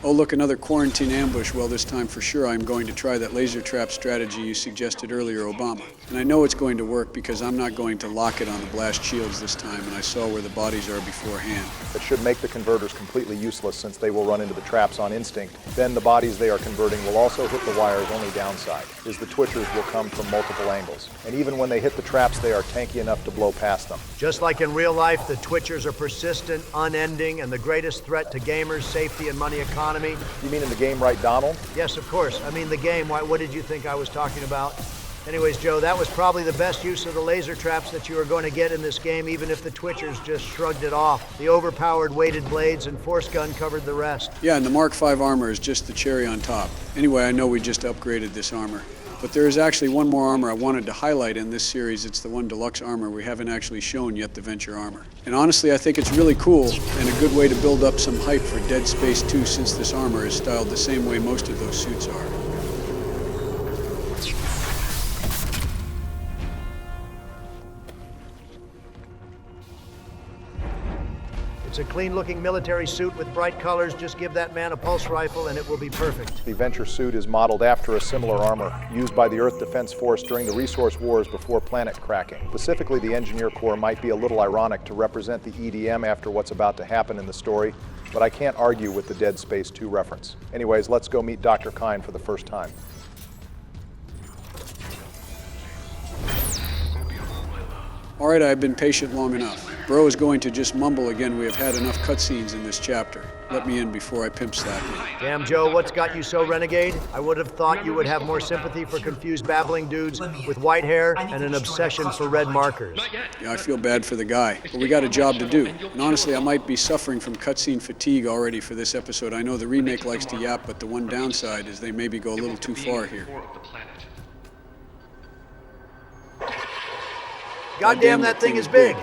Oh, look, another quarantine ambush. Well, this time for sure I'm going to try that laser trap strategy you suggested earlier, Obama. And I know it's going to work because I'm not going to lock it on the blast shields this time, and I saw where the bodies are beforehand. It should make the converters completely useless since they will run into the traps on instinct. Then the bodies they are converting will also hit the wires. Only downside is the twitchers will come from multiple angles. And even when they hit the traps, they are tanky enough to blow past them. Just like in real life, the twitchers are persistent, unending, and the greatest threat to gamers' safety and money economy. You mean in the game, right, Donald? Yes, of course. I mean the game. What did you think I was talking about? Anyways, Joe, that was probably the best use of the laser traps that you were going to get in this game, even if the twitchers just shrugged it off. The overpowered weighted blades and force gun covered the rest. Yeah, and the Mark V armor is just the cherry on top. Anyway, I know we just upgraded this armor. But there is actually one more armor I wanted to highlight in this series. It's the one deluxe armor we haven't actually shown yet, the Venture armor. And honestly, I think it's really cool and a good way to build up some hype for Dead Space 2 since this armor is styled the same way most of those suits are. It's a clean-looking military suit with bright colors. Just give that man a pulse rifle and it will be perfect. The Venture suit is modeled after a similar armor used by the Earth Defense Force during the resource wars before planet cracking. Specifically, the Engineer Corps might be a little ironic to represent the EDM after what's about to happen in the story, but I can't argue with the Dead Space 2 reference. Anyways, let's go meet Dr. Kind for the first time. All right, I've been patient long enough. Bro is going to just mumble again. We have had enough cutscenes in this chapter. Let me in before I pimp slap you. Damn, Joe, what's got you so renegade? I would have thought you would have more sympathy for confused babbling dudes with white hair and an obsession for red markers. Yeah, I feel bad for the guy, but we got a job to do. And honestly, I might be suffering from cutscene fatigue already for this episode. I know the remake likes to yap, but the one downside is they maybe go a little too far here. Goddamn, that thing is big.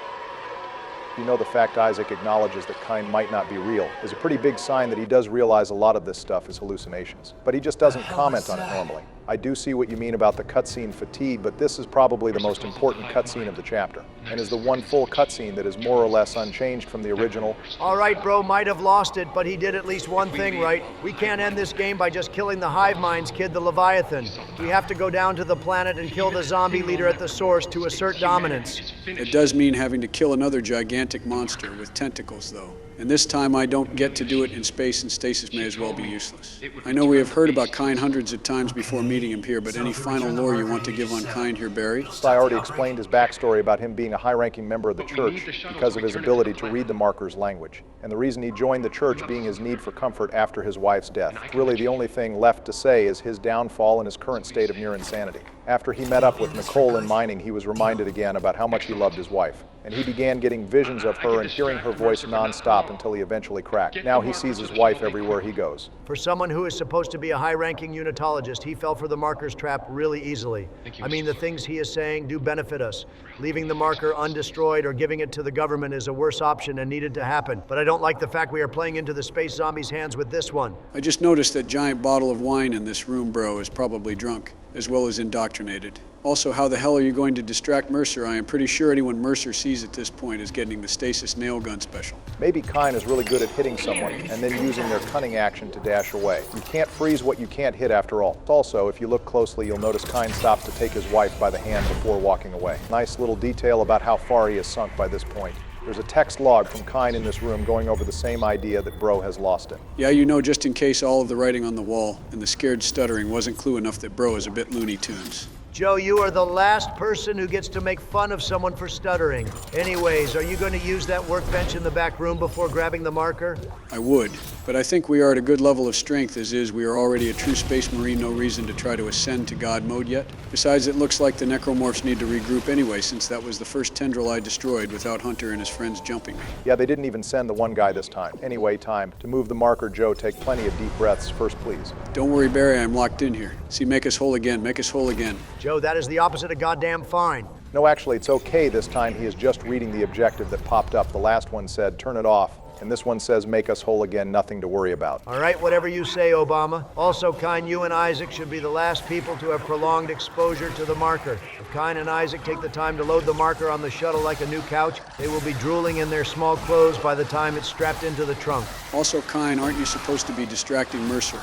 You know, the fact Isaac acknowledges that Kyne might not be real is a pretty big sign that he does realize a lot of this stuff is hallucinations. But he just doesn't comment on it normally. I do see what you mean about the cutscene fatigue, but this is probably the most important cutscene of the chapter, and is the one full cutscene that is more or less unchanged from the original. All right, bro, might have lost it, but he did at least one thing right. We can't end this game by just killing the Hive Mind's kid, the Leviathan. We have to go down to the planet and kill the zombie leader at the source to assert dominance. It does mean having to kill another gigantic monster with tentacles, though. And this time I don't get to do it in space, and Stasis may as well be useless. I know we have heard about Kyne hundreds of times before meeting him here, but any final lore you want to give on Kyne here, Barry? I already explained his backstory about him being a high-ranking member of the church because of his ability to read the marker's language, and the reason he joined the church being his need for comfort after his wife's death. Really, the only thing left to say is his downfall and his current state of near insanity. After he met up with Nicole in mining, he was reminded again about how much he loved his wife, and he began getting visions of her and hearing her voice non-stop until he eventually cracked. Now he sees his wife everywhere he goes. For someone who is supposed to be a high-ranking unitologist, he fell for the marker's trap really easily. I mean, the things he is saying do benefit us. Leaving the marker undestroyed or giving it to the government is a worse option and needed to happen. But I don't like the fact we are playing into the space zombies' hands with this one. I just noticed that giant bottle of wine in this room, bro, is probably drunk, as well as indoctrinated. Also, how the hell are you going to distract Mercer? I am pretty sure anyone Mercer sees at this point is getting the Stasis nail gun special. Maybe Kyne is really good at hitting someone and then using their cunning action to dash away. You can't freeze what you can't hit after all. Also, if you look closely, you'll notice Kyne stops to take his wife by the hand before walking away. Nice little detail about how far he has sunk by this point. There's a text log from Kyne in this room going over the same idea that Bro has lost it. Yeah, you know, just in case all of the writing on the wall and the scared stuttering wasn't clue enough that Bro is a bit Looney Tunes. Joe, you are the last person who gets to make fun of someone for stuttering. Anyways, are you going to use that workbench in the back room before grabbing the marker? I would, but I think we are at a good level of strength as is. We are already a true space marine, no reason to try to ascend to God mode yet. Besides, it looks like the necromorphs need to regroup anyway, since that was the first tendril I destroyed without Hunter and his friends jumping me. Yeah, they didn't even send the one guy this time. Anyway, time to move the marker. Joe, take plenty of deep breaths first, please. Don't worry, Barry, I'm locked in here. See, make us whole again, make us whole again. Joe, that is the opposite of goddamn fine. No, actually, it's okay this time. He is just reading the objective that popped up. The last one said, turn it off. And this one says, make us whole again, nothing to worry about. All right, whatever you say, Obama. Also, Kyne, you and Isaac should be the last people to have prolonged exposure to the marker. If Kyne and Isaac take the time to load the marker on the shuttle like a new couch, they will be drooling in their small clothes by the time it's strapped into the trunk. Also, Kyne, aren't you supposed to be distracting Mercer?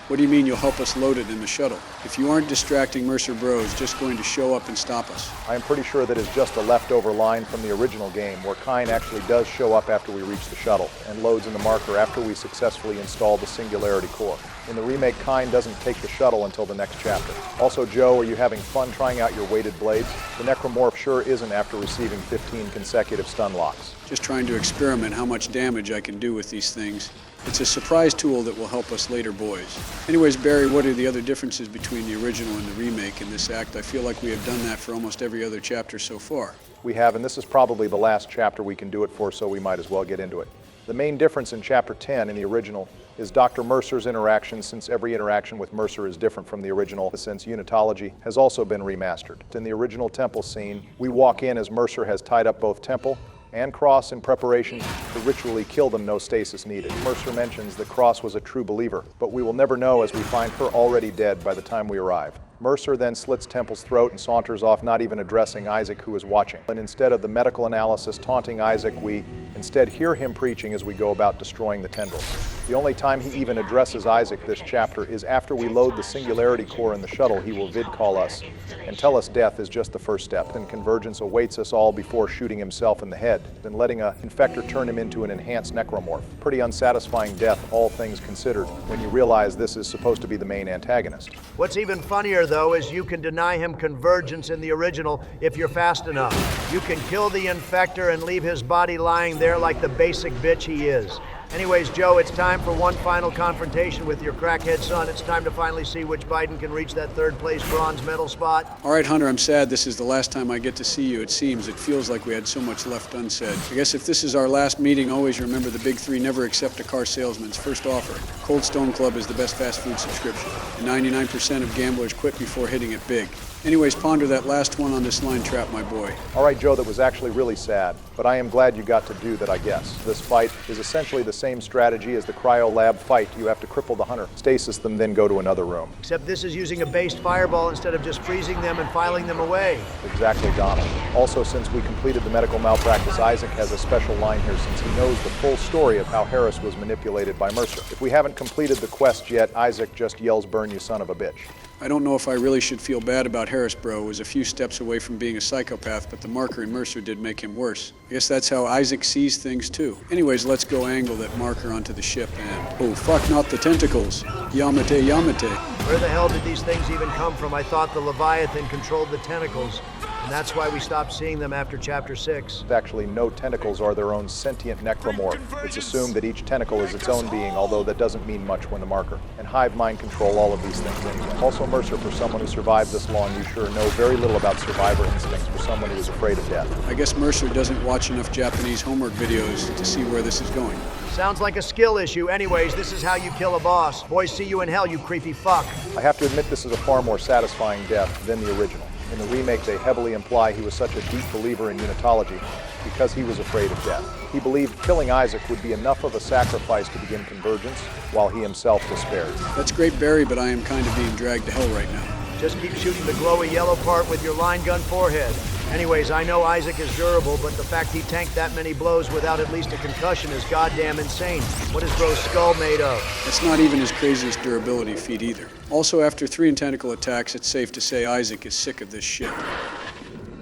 What do you mean you'll help us load it in the shuttle? If you aren't distracting Mercer Bros, just going to show up and stop us. I am pretty sure that is just a leftover line from the original game where Kyne actually does show up after we reach the shuttle and loads in the marker after we successfully install the Singularity Core. In the remake, Kyne doesn't take the shuttle until the next chapter. Also, Joe, are you having fun trying out your weighted blades? The necromorph sure isn't after receiving 15 consecutive stun locks. Just trying to experiment how much damage I can do with these things. It's a surprise tool that will help us later, boys. Anyways, Barry, what are the other differences between the original and the remake in this act? I feel like we have done that for almost every other chapter so far. We have, and this is probably the last chapter we can do it for, so we might as well get into it. The main difference in Chapter 10 in the original is Dr. Mercer's interaction, since every interaction with Mercer is different from the original, since Unitology has also been remastered. In the original temple scene, we walk in as Mercer has tied up both Temple and Cross in preparation to ritually kill them, no stasis needed. Mercer mentions that Cross was a true believer, but we will never know as we find her already dead by the time we arrive. Mercer then slits Temple's throat and saunters off, not even addressing Isaac, who is watching. And instead of the medical analysis taunting Isaac, we instead hear him preaching as we go about destroying the tendrils. The only time he even addresses Isaac this chapter is after we load the singularity core in the shuttle. He will vid-call us and tell us death is just the first step. Then convergence awaits us all before shooting himself in the head, then letting a infector turn him into an enhanced necromorph. Pretty unsatisfying death, all things considered, when you realize this is supposed to be the main antagonist. What's even funnier, though, is you can deny him convergence in the original if you're fast enough. You can kill the infector and leave his body lying there like the basic bitch he is. Anyways, Joe, it's time for one final confrontation with your crackhead son. It's time to finally see which Biden can reach that third-place bronze medal spot. All right, Hunter, I'm sad this is the last time I get to see you. It seems. It feels like we had so much left unsaid. I guess if this is our last meeting, always remember the big three: never accept a car salesman's first offer. Cold Stone Club is the best fast food subscription, and 99% of gamblers quit before hitting it big. Anyways, ponder that last one on this line trap, my boy. All right, Joe, that was actually really sad, but I am glad you got to do that, I guess. This fight is essentially the same strategy as the cryo lab fight. You have to cripple the hunter, stasis them, then go to another room. Except this is using a based fireball instead of just freezing them and filing them away. Exactly, Donald. Also, since we completed the medical malpractice, Isaac has a special line here since he knows the full story of how Harris was manipulated by Mercer. If we haven't completed the quest yet, Isaac just yells, "Burn, you son of a bitch." I don't know if I really should feel bad about Harris, bro. It was a few steps away from being a psychopath, but the marker in Mercer did make him worse. I guess that's how Isaac sees things, too. Anyways, let's go angle that marker onto the ship and... Oh, fuck, not the tentacles. Yamate, Yamate. Where the hell did these things even come from? I thought the Leviathan controlled the tentacles. And that's why we stopped seeing them after Chapter 6. Actually, no tentacles are their own sentient necromorph. It's assumed that each tentacle is its own being, although that doesn't mean much when the marker. And hive mind control all of these things anyway. Also, Mercer, for someone who survived this long, you sure know very little about survivor instincts for someone who is afraid of death. I guess Mercer doesn't watch enough Japanese homework videos to see where this is going. Sounds like a skill issue. Anyways, this is how you kill a boss. Boys, see you in hell, you creepy fuck. I have to admit this is a far more satisfying death than the original. In the remake, they heavily imply he was such a deep believer in unitology because he was afraid of death. He believed killing Isaac would be enough of a sacrifice to begin convergence, while he himself despaired. That's great, Barry, but I am kind of being dragged to hell right now. Just keep shooting the glowy yellow part with your line gun forehead. Anyways, I know Isaac is durable, but the fact he tanked that many blows without at least a concussion is goddamn insane. What is bro's skull made of? That's not even his craziest durability feat either. Also, after 3 tentacle attacks, it's safe to say Isaac is sick of this shit.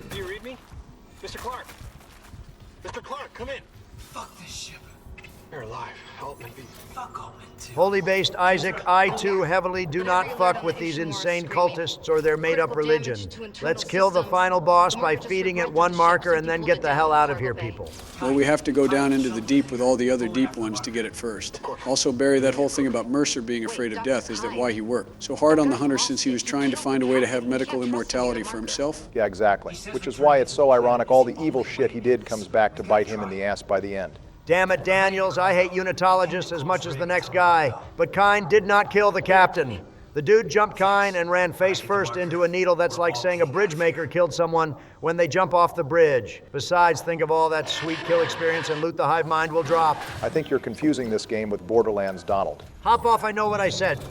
Do you read me? Mr. Clarke! Mr. Clarke, come in! Fuck this ship. You're alive. Help me. Fuck all it too. Holy based Isaac, I too heavily do not fuck with these insane cultists or their made-up religion. Let's kill the final boss by feeding it one marker and then get the hell out of here, people. Well, we have to go down into the deep with all the other deep ones to get it first. Also, Barry, that whole thing about Mercer being afraid of death, is that why he worked so hard on the hunter since he was trying to find a way to have medical immortality for himself? Yeah, exactly. Which is why it's so ironic all the evil shit he did comes back to bite him in the ass by the end. Damn it, Daniels, I hate unitologists as much as the next guy. But Kine did not kill the captain. The dude jumped Kine and ran face first into a needle. That's like saying a bridge maker killed someone when they jump off the bridge. Besides, think of all that sweet kill experience and loot the hive mind will drop. I think you're confusing this game with Borderlands Donald. Hop off, I know what I said.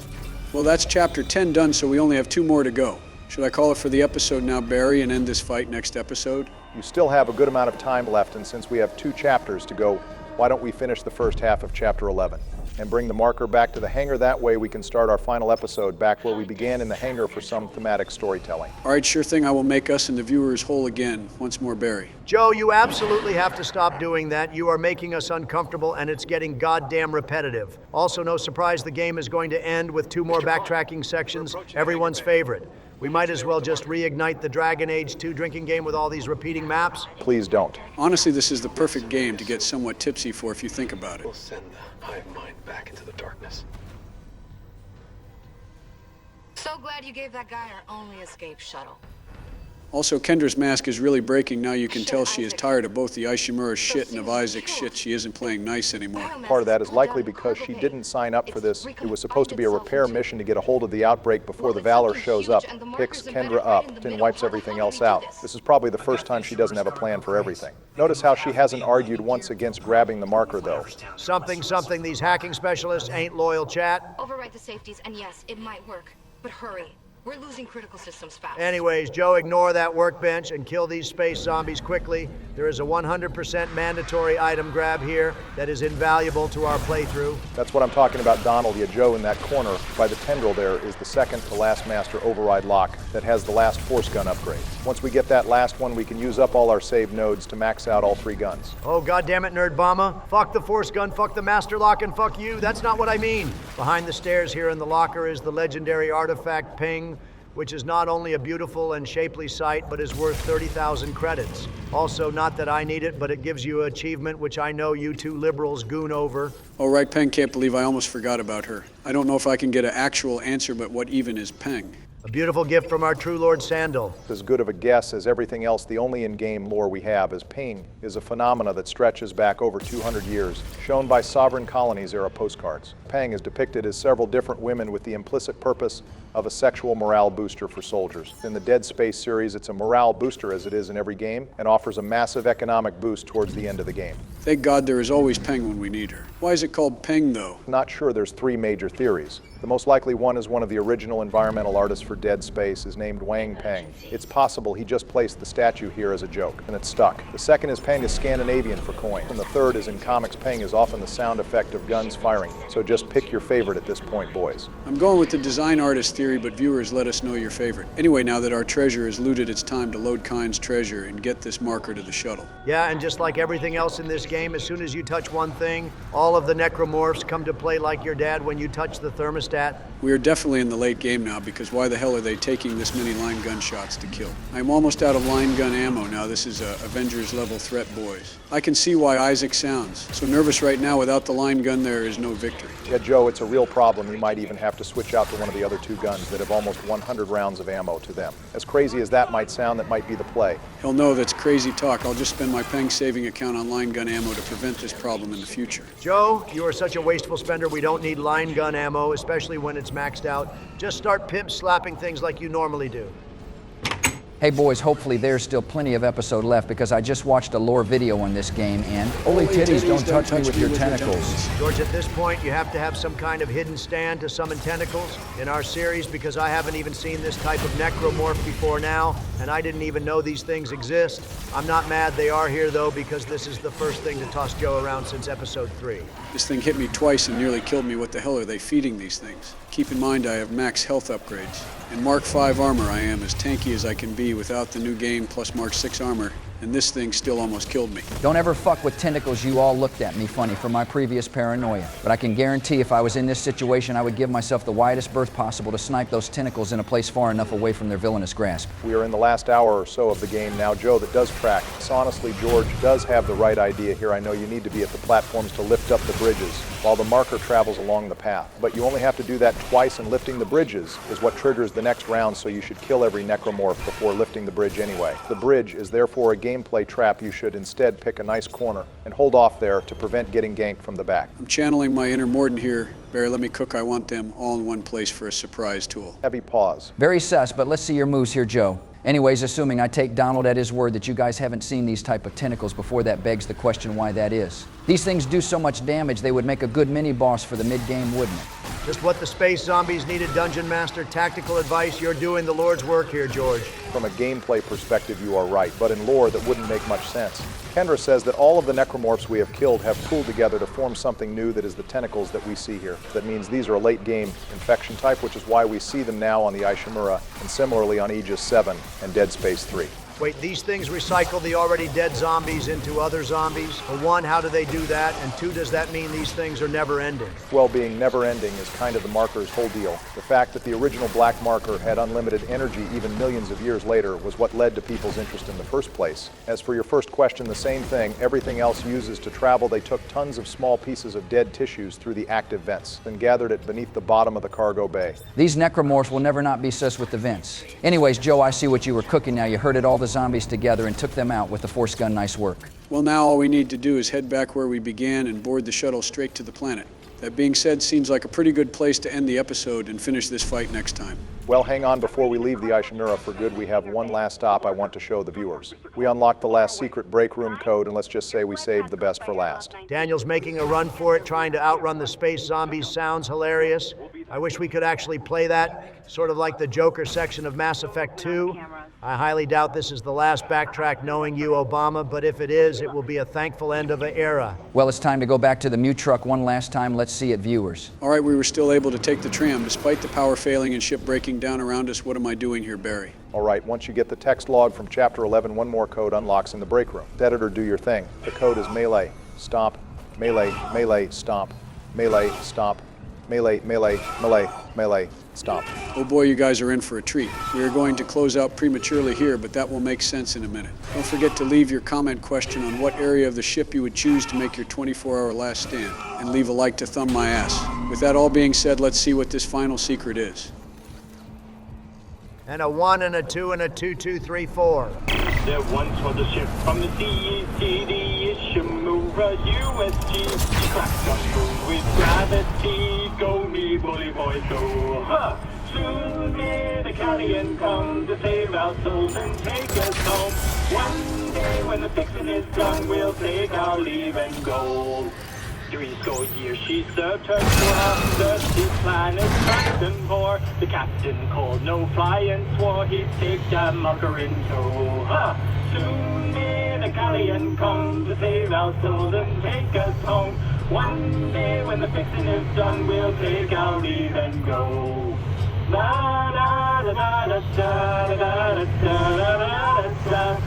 Well, that's chapter 10 done, so we only have 2 more to go. Should I call it for the episode now, Barry, and end this fight next episode? You still have a good amount of time left, and since we have 2 chapters to go, why don't we finish the first half of Chapter 11 and bring the marker back to the hangar? That way we can start our final episode back where we began in the hangar for some thematic storytelling. All right, sure thing. I will make us and the viewers whole again. Once more, Barry. Joe, you absolutely have to stop doing that. You are making us uncomfortable and it's getting goddamn repetitive. Also, no surprise the game is going to end with 2 more backtracking sections, everyone's favorite. We might as well just reignite the Dragon Age 2 drinking game with all these repeating maps. Please don't. Honestly, this is the perfect game to get somewhat tipsy for if you think about it. We'll send the hive mind back into the darkness. So glad you gave that guy our only escape shuttle. Also, Kendra's mask is really breaking now. You can tell she is tired of both the Ishimura shit and of Isaac's shit. She isn't playing nice anymore. Part of that is likely because she didn't sign up for this. It was supposed to be a repair mission to get a hold of the outbreak before the Valor shows up, picks Kendra up, then wipes everything else out. This is probably the first time she doesn't have a plan for everything. Notice how she hasn't argued once against grabbing the marker, though. Something, these hacking specialists ain't loyal, chat. Override the safeties, and yes, it might work. But hurry. We're losing critical systems fast. Anyways, Joe, ignore that workbench and kill these space zombies quickly. There is a 100% mandatory item grab here that is invaluable to our playthrough. That's what I'm talking about, Donald. Yeah, Joe, in that corner by the tendril there is the second to last master override lock that has the last force gun upgrade. Once we get that last one, we can use up all our save nodes to max out all 3 guns. Oh, goddammit, Nerd Bomba. Fuck the force gun, fuck the master lock, and fuck you. That's not what I mean. Behind the stairs here in the locker is the legendary artifact Ping, which is not only a beautiful and shapely sight, but is worth 30,000 credits. Also, not that I need it, but it gives you an achievement which I know you two liberals goon over. Oh, right, Peng, can't believe I almost forgot about her. I don't know if I can get an actual answer, but what even is Peng? A beautiful gift from our true Lord Sandal. As good of a guess as everything else, the only in-game lore we have is Ping is a phenomena that stretches back over 200 years, shown by sovereign colonies-era postcards. Peng is depicted as several different women with the implicit purpose of a sexual morale booster for soldiers. In the Dead Space series, it's a morale booster as it is in every game, and offers a massive economic boost towards the end of the game. Thank God there is always Peng when we need her. Why is it called Peng, though? Not sure. There's 3 major theories. The most likely one is one of the original environmental artists for Dead Space is named Wang Peng. It's possible he just placed the statue here as a joke, and it stuck. The second is Peng is Scandinavian for coin. And the third is in comics, Peng is often the sound effect of guns firing. So just pick your favorite at this point, boys. I'm going with the design artist theory, but viewers, let us know your favorite. Anyway, now that our treasure has looted, it's time to load Kine's treasure and get this marker to the shuttle. Yeah, and just like everything else in this game, as soon as you touch one thing, all of the necromorphs come to play like your dad when you touch the thermostat. We are definitely in the late game now, because why the hell are they taking this many line gun shots to kill? I'm almost out of line gun ammo now. This is a Avengers level threat, boys. I can see why Isaac sounds so nervous right now. Without the line gun, there is no victory. Yeah, Joe, it's a real problem. You might even have to switch out to one of the other 2 guns that have almost 100 rounds of ammo to them. As crazy as that might sound, that might be the play. Hell no, that's crazy talk. I'll just spend my Peng saving account on line gun ammo to prevent this problem in the future. Joe, you are such a wasteful spender. We don't need line gun ammo, especially when it's maxed out. Just start pimp slapping things like you normally do. Hey boys, hopefully there's still plenty of episode left, because I just watched a lore video on this game, and holy titties, don't touch me with your tentacles. George, at this point, you have to have some kind of hidden stand to summon tentacles in our series, because I haven't even seen this type of necromorph before now, and I didn't even know these things exist. I'm not mad they are here, though, because this is the first thing to toss Joe around since episode 3. This thing hit me twice and nearly killed me. What the hell are they feeding these things? Keep in mind I have max health upgrades. In Mark 5 armor, I am as tanky as I can be without the new game plus Mark 6 armor, and this thing still almost killed me. Don't ever fuck with tentacles. You all looked at me funny for my previous paranoia. But I can guarantee if I was in this situation, I would give myself the widest berth possible to snipe those tentacles in a place far enough away from their villainous grasp. We are in the last hour or so of the game now, Joe, that does track. So honestly, George does have the right idea here. I know you need to be at the platforms to lift up the bridges while the marker travels along the path. But you only have to do that twice, and lifting the bridges is what triggers the next round, so you should kill every necromorph before lifting the bridge anyway. The bridge is therefore a gameplay trap. You should instead pick a nice corner and hold off there to prevent getting ganked from the back. I'm channeling my inner Morden here. Barry, let me cook. I want them all in one place for a surprise tool. Heavy pause. Very sus, but let's see your moves here, Joe. Anyways, assuming I take Donald at his word that you guys haven't seen these type of tentacles before, that begs the question why that is. These things do so much damage, they would make a good mini-boss for the mid-game, wouldn't it? Just what the space zombies needed, Dungeon Master. Tactical advice. You're doing the Lord's work here, George. From a gameplay perspective, you are right, but in lore, that wouldn't make much sense. Kendra says that all of the necromorphs we have killed have pooled together to form something new that is the tentacles that we see here. That means these are a late-game infection type, which is why we see them now on the Ishimura, and similarly on Aegis 7 and Dead Space 3. Wait, these things recycle the already dead zombies into other zombies? For one, how do they do that? And two, does that mean these things are never ending? Well, being never ending is kind of the marker's whole deal. The fact that the original black marker had unlimited energy even millions of years later was what led to people's interest in the first place. As for your first question, the same thing. Everything else uses to travel. They took tons of small pieces of dead tissues through the active vents, then gathered it beneath the bottom of the cargo bay. These necromorphs will never not be sus with the vents. Anyways, Joe, I see what you were cooking now. You herded all the zombies together and took them out with the force gun. Nice work. Well, now all we need to do is head back where we began and board the shuttle straight to the planet. That being said, seems like a pretty good place to end the episode and finish this fight next time. Well, hang on, before we leave the Ishimura for good, we have one last stop I want to show the viewers. We unlocked the last secret break room code, and let's just say we saved the best for last. Daniel's making a run for it, trying to outrun the space zombies. Sounds hilarious. I wish we could actually play that, sort of like the Joker section of Mass Effect 2. I highly doubt this is the last backtrack knowing you, Obama, but if it is, it will be a thankful end of an era. Well, it's time to go back to the mute truck one last time. Let's see it, viewers. All right, we were still able to take the tram. Despite the power failing and ship breaking down around us, what am I doing here, Barry? All right, once you get the text log from Chapter 11, one more code unlocks in the break room. Editor, do your thing. The code is melee, stomp, melee, melee, stomp, melee, stomp, melee, melee, melee, melee, stomp. Oh boy, you guys are in for a treat. We are going to close out prematurely here, but that will make sense in a minute. Don't forget to leave your comment question on what area of the ship you would choose to make your 24-hour last stand, and leave a like to thumb my ass. With that all being said, let's see what this final secret is. And a 1 and a 2 and a 2, 2, 3, 4. There once was a ship from the DEC, the Ishimura USG. She cracked on through with gravity. Go me bully boys, go. Huh. Soon may the Carrion come to save our souls and take us home. One day when the fixing is done, we'll take our leave and go. 3 score years she served her tour. Dirty planet Captain Poor. The captain called no fly and swore he'd take that mucker in tow. Huh. Soon may the Carrion come to save our souls and take us home. One day when the fixing is done, we'll take our leave and go. Da da da da da da da da da da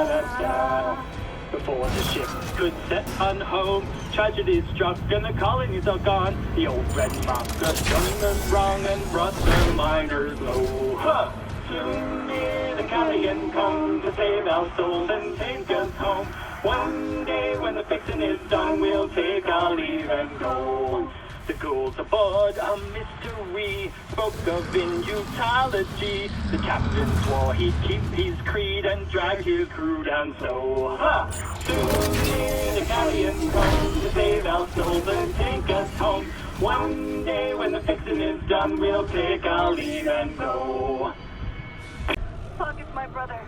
da da. Before the ship could set on home, tragedy struck and the colonies are gone. The old red monster done them wrong and brought the miners low. Huh. Soon may the Carrion come to save our souls and take us home. One day when the fixing is done, we'll take our leave and go. The ghouls aboard a mystery spoke of inutility. The captain swore he'd keep his creed and drag his crew down so. Ha! Soon may the Carrion come to save our souls and take us home. One day when the fixing is done, we'll take our leave and go. Fuck, it's my brother.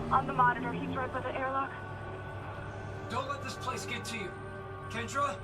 On the monitor, he's right by the airlock. Don't let this place get to you. Kendra?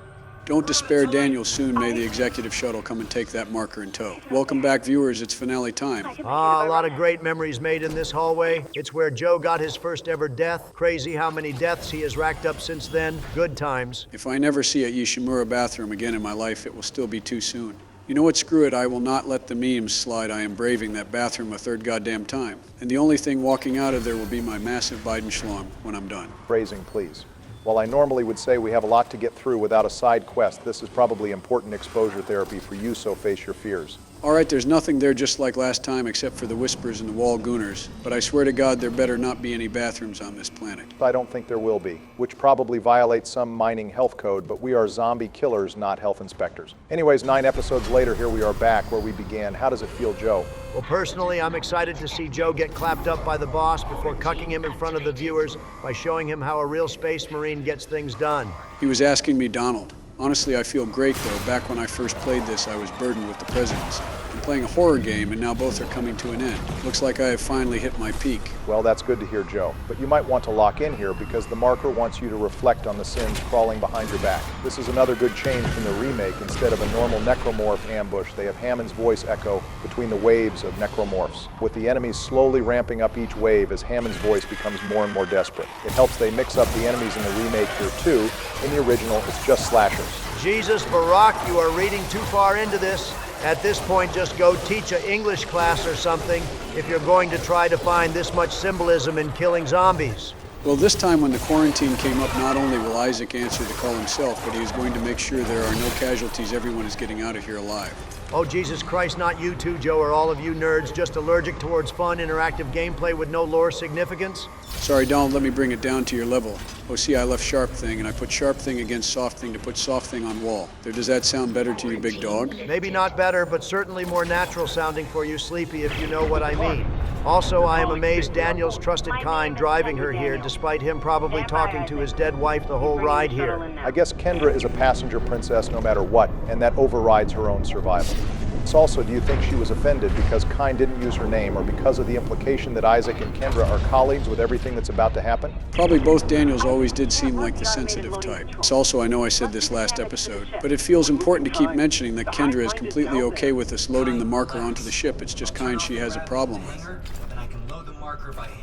Don't despair, Daniel. Soon may the executive shuttle come and take that marker in tow. Welcome back, viewers. It's finale time. A lot of great memories made in this hallway. It's where Joe got his first ever death. Crazy how many deaths he has racked up since then. Good times. If I never see a Ishimura bathroom again in my life, it will still be too soon. You know what? Screw it. I will not let the memes slide. I am braving that bathroom a third goddamn time. And the only thing walking out of there will be my massive Biden schlong when I'm done. Phrasing, please. While I normally would say we have a lot to get through without a side quest, this is probably important exposure therapy for you, so face your fears. All right, there's nothing there just like last time except for the whispers and the wall gooners. But I swear to God, there better not be any bathrooms on this planet. I don't think there will be, which probably violates some mining health code, but we are zombie killers, not health inspectors. Anyways, 9 episodes later, here we are back where we began. How does it feel, Joe? Well, personally, I'm excited to see Joe get clapped up by the boss before cucking him in front of the viewers by showing him how a real space marine gets things done. He was asking me, Donald. Honestly, I feel great, though. Back when I first played this, I was burdened with the presidency. I'm playing a horror game, and now both are coming to an end. Looks like I have finally hit my peak. Well, that's good to hear, Joe. But you might want to lock in here because the marker wants you to reflect on the sins crawling behind your back. This is another good change from the remake. Instead of a normal necromorph ambush, they have Hammond's voice echo between the waves of necromorphs, with the enemies slowly ramping up each wave as Hammond's voice becomes more and more desperate. It helps they mix up the enemies in the remake here, too. In the original, it's just slashers. Jesus, Barack, you are reading too far into this. At this point, just go teach an English class or something if you're going to try to find this much symbolism in killing zombies. Well, this time when the quarantine came up, not only will Isaac answer the call himself, but he is going to make sure there are no casualties. Everyone is getting out of here alive. Oh, Jesus Christ, not you two, Joe, or all of you nerds just allergic towards fun, interactive gameplay with no lore significance? Sorry, Donald, let me bring it down to your level. Oh, see, I left sharp thing, and I put sharp thing against soft thing to put soft thing on wall. There, does that sound better to you, big dog? Maybe not better, but certainly more natural sounding for you, Sleepy, if you know what I mean. Also, I am amazed Daniel's trusted kind driving her here, despite him probably talking to his dead wife the whole ride here. I guess Kendra is a passenger princess no matter what, and that overrides her own survival. Also, do you think she was offended because Kyne didn't use her name, or because of the implication that Isaac and Kendra are colleagues with everything that's about to happen? Probably both. Daniels always did seem like the sensitive type. Also, I know I said this last episode, but it feels important to keep mentioning that Kendra is completely okay with us loading the marker onto the ship. It's just Kyne she has a problem with. Then I can load the marker by hand.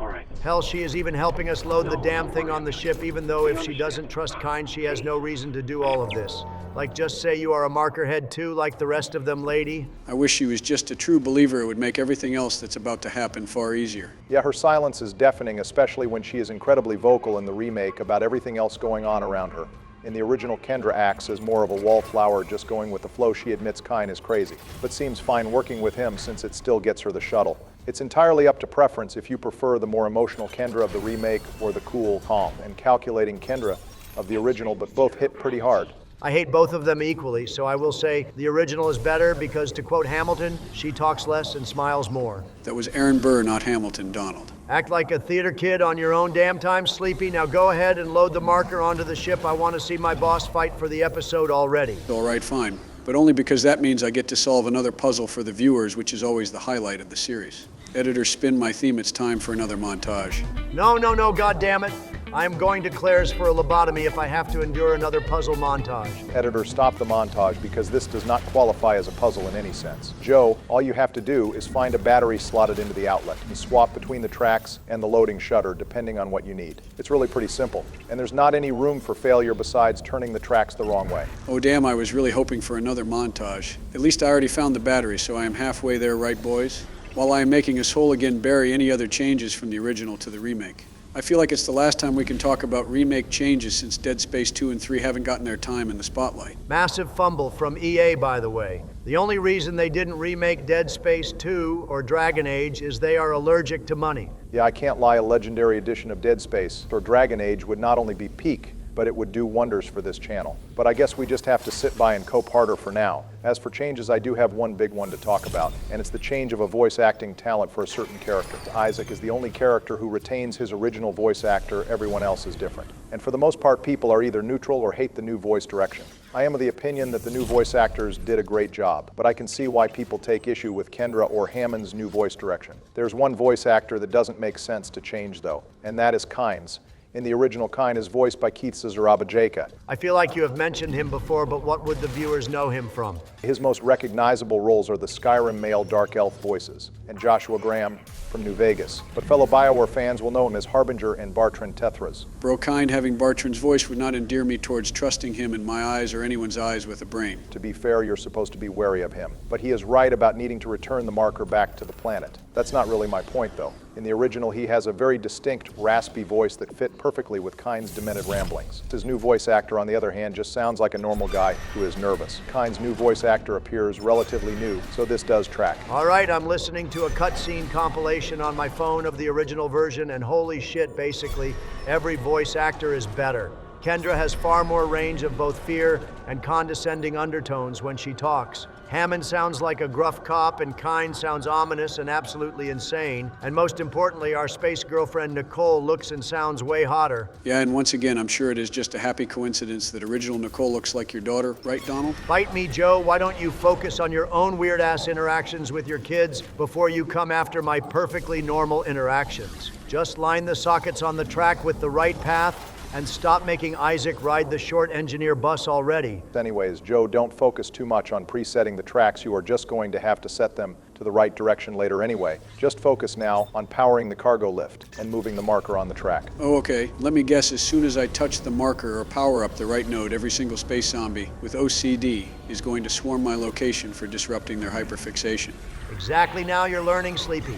All right. Hell, she is even helping us load the damn thing on the ship, even though if she doesn't trust Kyne, she has no reason to do all of this. Like, just say you are a marker head too, like the rest of them, lady. I wish she was just a true believer. It would make everything else that's about to happen far easier. Yeah, her silence is deafening, especially when she is incredibly vocal in the remake about everything else going on around her. In the original, Kendra acts as more of a wallflower, just going with the flow. She admits Kyne is crazy, but seems fine working with him since it still gets her the shuttle. It's entirely up to preference if you prefer the more emotional Kendra of the remake or the cool, calm, and calculating Kendra of the original, but both hit pretty hard. I hate both of them equally, so I will say the original is better because, to quote Hamilton, she talks less and smiles more. That was Aaron Burr, not Hamilton, Donald. Act like a theater kid on your own damn time, Sleepy. Now go ahead and load the marker onto the ship. I want to see my boss fight for the episode already. All right, fine. But only because that means I get to solve another puzzle for the viewers, which is always the highlight of the series. Editor, spin my theme. It's time for another montage. No, goddammit. I am going to Claire's for a lobotomy if I have to endure another puzzle montage. Editor, stop the montage because this does not qualify as a puzzle in any sense. Joe, all you have to do is find a battery slotted into the outlet and swap between the tracks and the loading shutter depending on what you need. It's really pretty simple, and there's not any room for failure besides turning the tracks the wrong way. Oh damn, I was really hoping for another montage. At least I already found the battery, so I am halfway there, right boys? While I am making us whole again, bury any other changes from the original to the remake. I feel like it's the last time we can talk about remake changes since Dead Space 2 and 3 haven't gotten their time in the spotlight. Massive fumble from EA, by the way. The only reason they didn't remake Dead Space 2 or Dragon Age is they are allergic to money. Yeah, I can't lie, a legendary edition of Dead Space or Dragon Age would not only be peak, but it would do wonders for this channel. But I guess we just have to sit by and cope harder for now. As for changes, I do have one big one to talk about, and it's the change of a voice acting talent for a certain character. Isaac is the only character who retains his original voice actor. Everyone else is different. And for the most part, people are either neutral or hate the new voice direction. I am of the opinion that the new voice actors did a great job, but I can see why people take issue with Kendra or Hammond's new voice direction. There's one voice actor that doesn't make sense to change, though, and that is Kyne's. In the original, Kyne is voiced by Keith Cesarabajeka. I feel like you have mentioned him before, but what would the viewers know him from? His most recognizable roles are the Skyrim male Dark Elf voices, and Joshua Graham from New Vegas. But fellow BioWare fans will know him as Harbinger and Bartrand Tethras. Bro, Kyne having Bartrand's voice would not endear me towards trusting him in my eyes or anyone's eyes with a brain. To be fair, you're supposed to be wary of him. But he is right about needing to return the marker back to the planet. That's not really my point, though. In the original, he has a very distinct, raspy voice that fit perfectly with Kyne's demented ramblings. His new voice actor, on the other hand, just sounds like a normal guy who is nervous. Kyne's new voice actor appears relatively new, so this does track. All right, I'm listening to a cutscene compilation on my phone of the original version, and holy shit, basically, every voice actor is better. Kendra has far more range of both fear and condescending undertones when she talks. Hammond sounds like a gruff cop, and Kyne sounds ominous and absolutely insane. And most importantly, our space girlfriend Nicole looks and sounds way hotter. Yeah, and once again, I'm sure it is just a happy coincidence that original Nicole looks like your daughter, right, Donald? Bite me, Joe. Why don't you focus on your own weird-ass interactions with your kids before you come after my perfectly normal interactions? Just line the sockets on the track with the right path, and stop making Isaac ride the short engineer bus already. Anyways, Joe, don't focus too much on presetting the tracks. You are just going to have to set them to the right direction later anyway. Just focus now on powering the cargo lift and moving the marker on the track. Oh, okay. Let me guess, as soon as I touch the marker or power up the right node, every single space zombie with OCD is going to swarm my location for disrupting their hyperfixation. Exactly, now you're learning, Sleepy.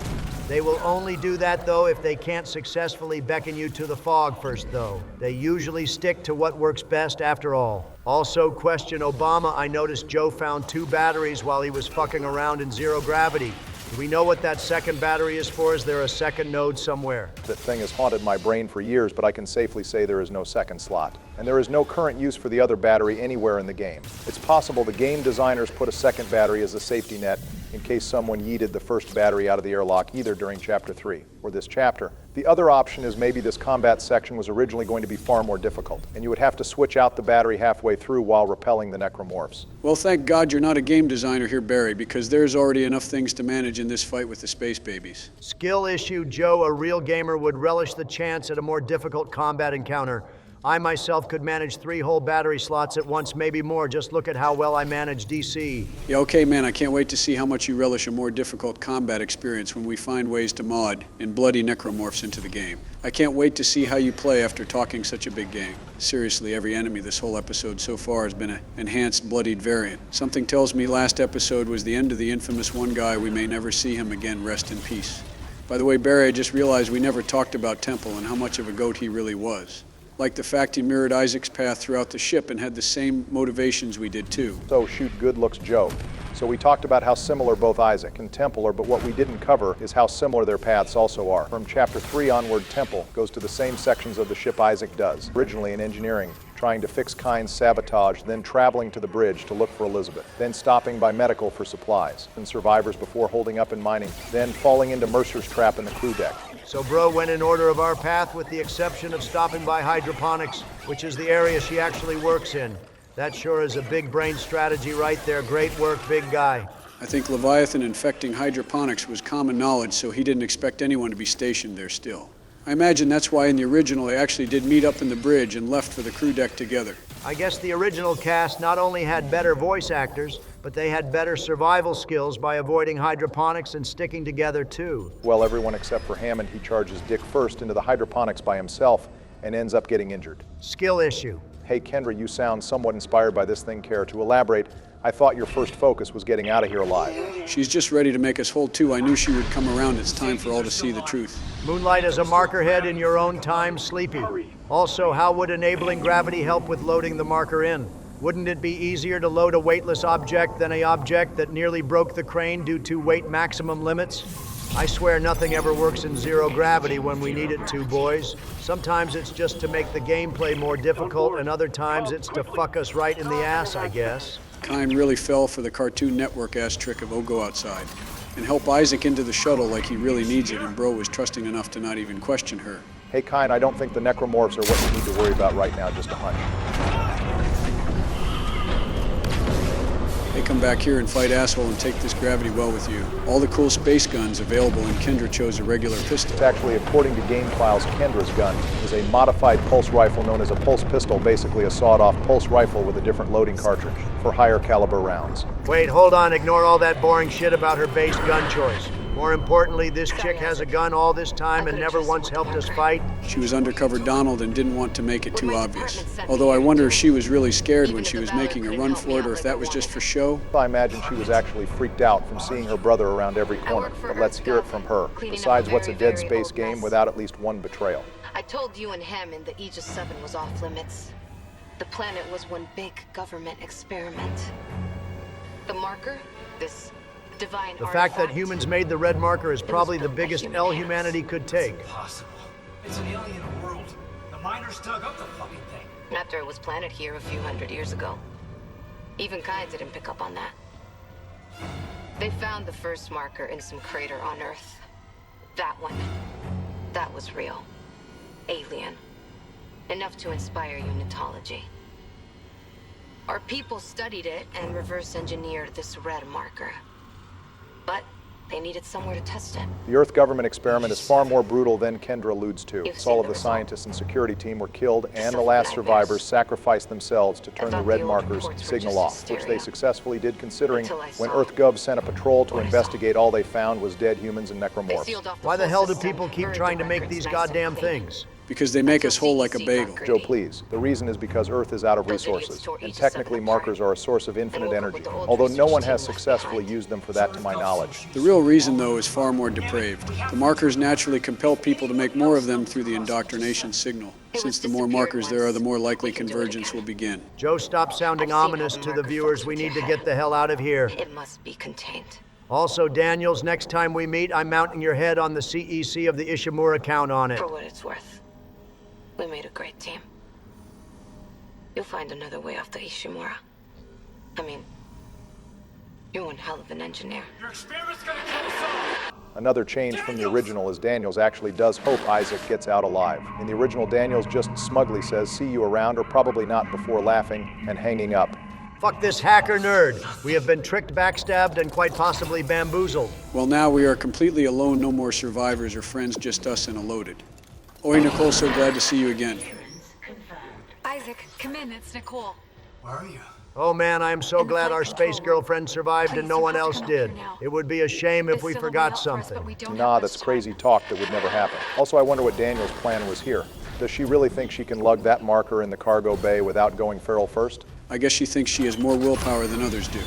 They will only do that, though, if they can't successfully beckon you to the fog first, though. They usually stick to what works best after all. Also, question Obama. I noticed Joe found 2 batteries while he was fucking around in zero gravity. Do we know what that second battery is for? Is there a second node somewhere? That thing has haunted my brain for years, but I can safely say there is no second slot. And there is no current use for the other battery anywhere in the game. It's possible the game designers put a second battery as a safety net in case someone yeeted the first battery out of the airlock either during Chapter 3 or this chapter. The other option is maybe this combat section was originally going to be far more difficult, and you would have to switch out the battery halfway through while repelling the necromorphs. Well, thank God you're not a game designer here, Barry, because there's already enough things to manage in this fight with the space babies. Skill issue, Joe. A real gamer would relish the chance at a more difficult combat encounter. I myself could manage 3 whole battery slots at once, maybe more. Just look at how well I manage DC. Yeah, okay, man, I can't wait to see how much you relish a more difficult combat experience when we find ways to mod and bloody necromorphs into the game. I can't wait to see how you play after talking such a big game. Seriously, every enemy this whole episode so far has been an enhanced bloodied variant. Something tells me last episode was the end of the infamous one guy. We may never see him again. Rest in peace. By the way, Barry, I just realized we never talked about Temple and how much of a goat he really was. Like the fact he mirrored Isaac's path throughout the ship and had the same motivations we did too. So shoot good looks Joe. So we talked about how similar both Isaac and Temple are, but what we didn't cover is how similar their paths also are. From Chapter 3 onward, Temple goes to the same sections of the ship Isaac does, originally in engineering, trying to fix Kyne's sabotage, then traveling to the bridge to look for Elizabeth, then stopping by medical for supplies, and survivors before holding up in mining, then falling into Mercer's trap in the crew deck. So bro went in order of our path with the exception of stopping by Hydroponics, which is the area she actually works in. That sure is a big brain strategy right there. Great work, big guy. I think Leviathan infecting Hydroponics was common knowledge, so he didn't expect anyone to be stationed there still. I imagine that's why in the original they actually did meet up in the bridge and left for the crew deck together. I guess the original cast not only had better voice actors, but they had better survival skills by avoiding Hydroponics and sticking together too. Well, everyone except for Hammond, he charges Dick first into the Hydroponics by himself and ends up getting injured. Skill issue. Hey Kendra, you sound somewhat inspired by this thing, Care. To elaborate, I thought your first focus was getting out of here alive. She's just ready to make us whole too. I knew she would come around. It's time for all to see the truth. Moonlight as a marker head in your own time, Sleepy. Also, how would enabling gravity help with loading the marker in? Wouldn't it be easier to load a weightless object than an object that nearly broke the crane due to weight maximum limits? I swear nothing ever works in zero gravity when we need it to, boys. Sometimes it's just to make the gameplay more difficult, and other times it's to fuck us right in the ass, I guess. Kyne really fell for the Cartoon Network ass trick of, oh, go outside. And help Isaac into the shuttle like he really needs it, and Bro was trusting enough to not even question her. Hey Kyne, I don't think the necromorphs are what you need to worry about right now, just a hunch. They come back here and fight asshole and take this gravity well with you. All the cool space guns available, and Kendra chose a regular pistol. It's actually, according to game files, Kendra's gun is a modified pulse rifle known as a pulse pistol, basically a sawed-off pulse rifle with a different loading cartridge for higher caliber rounds. Wait, hold on, ignore all that boring shit about her base gun choice. More importantly, this chick has a gun all this time and never once helped us fight. She was undercover Donald and didn't want to make it too obvious. Although I wonder if she was really scared when she was making a run for it, or if that was just for show. I imagine she was actually freaked out from seeing her brother around every corner, but let's hear it from her. Besides, what's a Dead Space game without at least one betrayal? I told you and Hammond that Aegis 7 was off limits. The planet was one big government experiment. The marker, this divine The fact that humans made the red marker is probably the biggest L humanity could take. It's impossible. It's an alien world. The miners dug up the fucking thing. After it was planted here a few hundred years ago. Even Kyne didn't pick up on that. They found the first marker in some crater on Earth. That one. That was real. Alien. Enough to inspire unitology. Our people studied it and reverse engineered this red marker. But they needed somewhere to test it. The Earth government experiment is far more brutal than Kendra alludes to. All of the scientists and security team were killed, and the last survivors sacrificed themselves to turn the red marker's signal off, which they successfully did, considering when EarthGov sent a patrol to investigate, all they found was dead humans and necromorphs. Why the hell do people keep trying to make these goddamn things? Because they make us whole like a bagel. Joe, please. The reason is because Earth is out of resources, and technically markers are a source of infinite energy, although no one has successfully used them for that to my knowledge. The real reason, though, is far more depraved. The markers naturally compel people to make more of them through the indoctrination signal. Since the more markers there are, the more likely convergence will begin. Joe, stop sounding ominous to the viewers. We need to get the hell out of here. It must be contained. Also, Daniels, next time we meet, I'm mounting your head on the CEC of the Ishimura count on it. For what it's worth. We made a great team. You'll find another way off the Ishimura. I mean, You're one hell of an engineer. Your experiment's gonna kill us all! Another change from the original is Daniels actually does hope Isaac gets out alive. In the original, Daniels just smugly says, "See you around," or probably not, before laughing and hanging up. Fuck this hacker nerd. We have been tricked, backstabbed, and quite possibly bamboozled. Well, now we are completely alone, no more survivors or friends, just us and a loaded. Oi, Nicole, so glad to see you again. Isaac, come in, it's Nicole. Where are you? Oh man, I am so glad our space girlfriend survived and no one else did. It would be a shame if we forgot something. Nah, that's crazy talk that would never happen. Also, I wonder what Daniel's plan was here. Does she really think she can lug that marker in the cargo bay without going feral first? I guess she thinks she has more willpower than others do.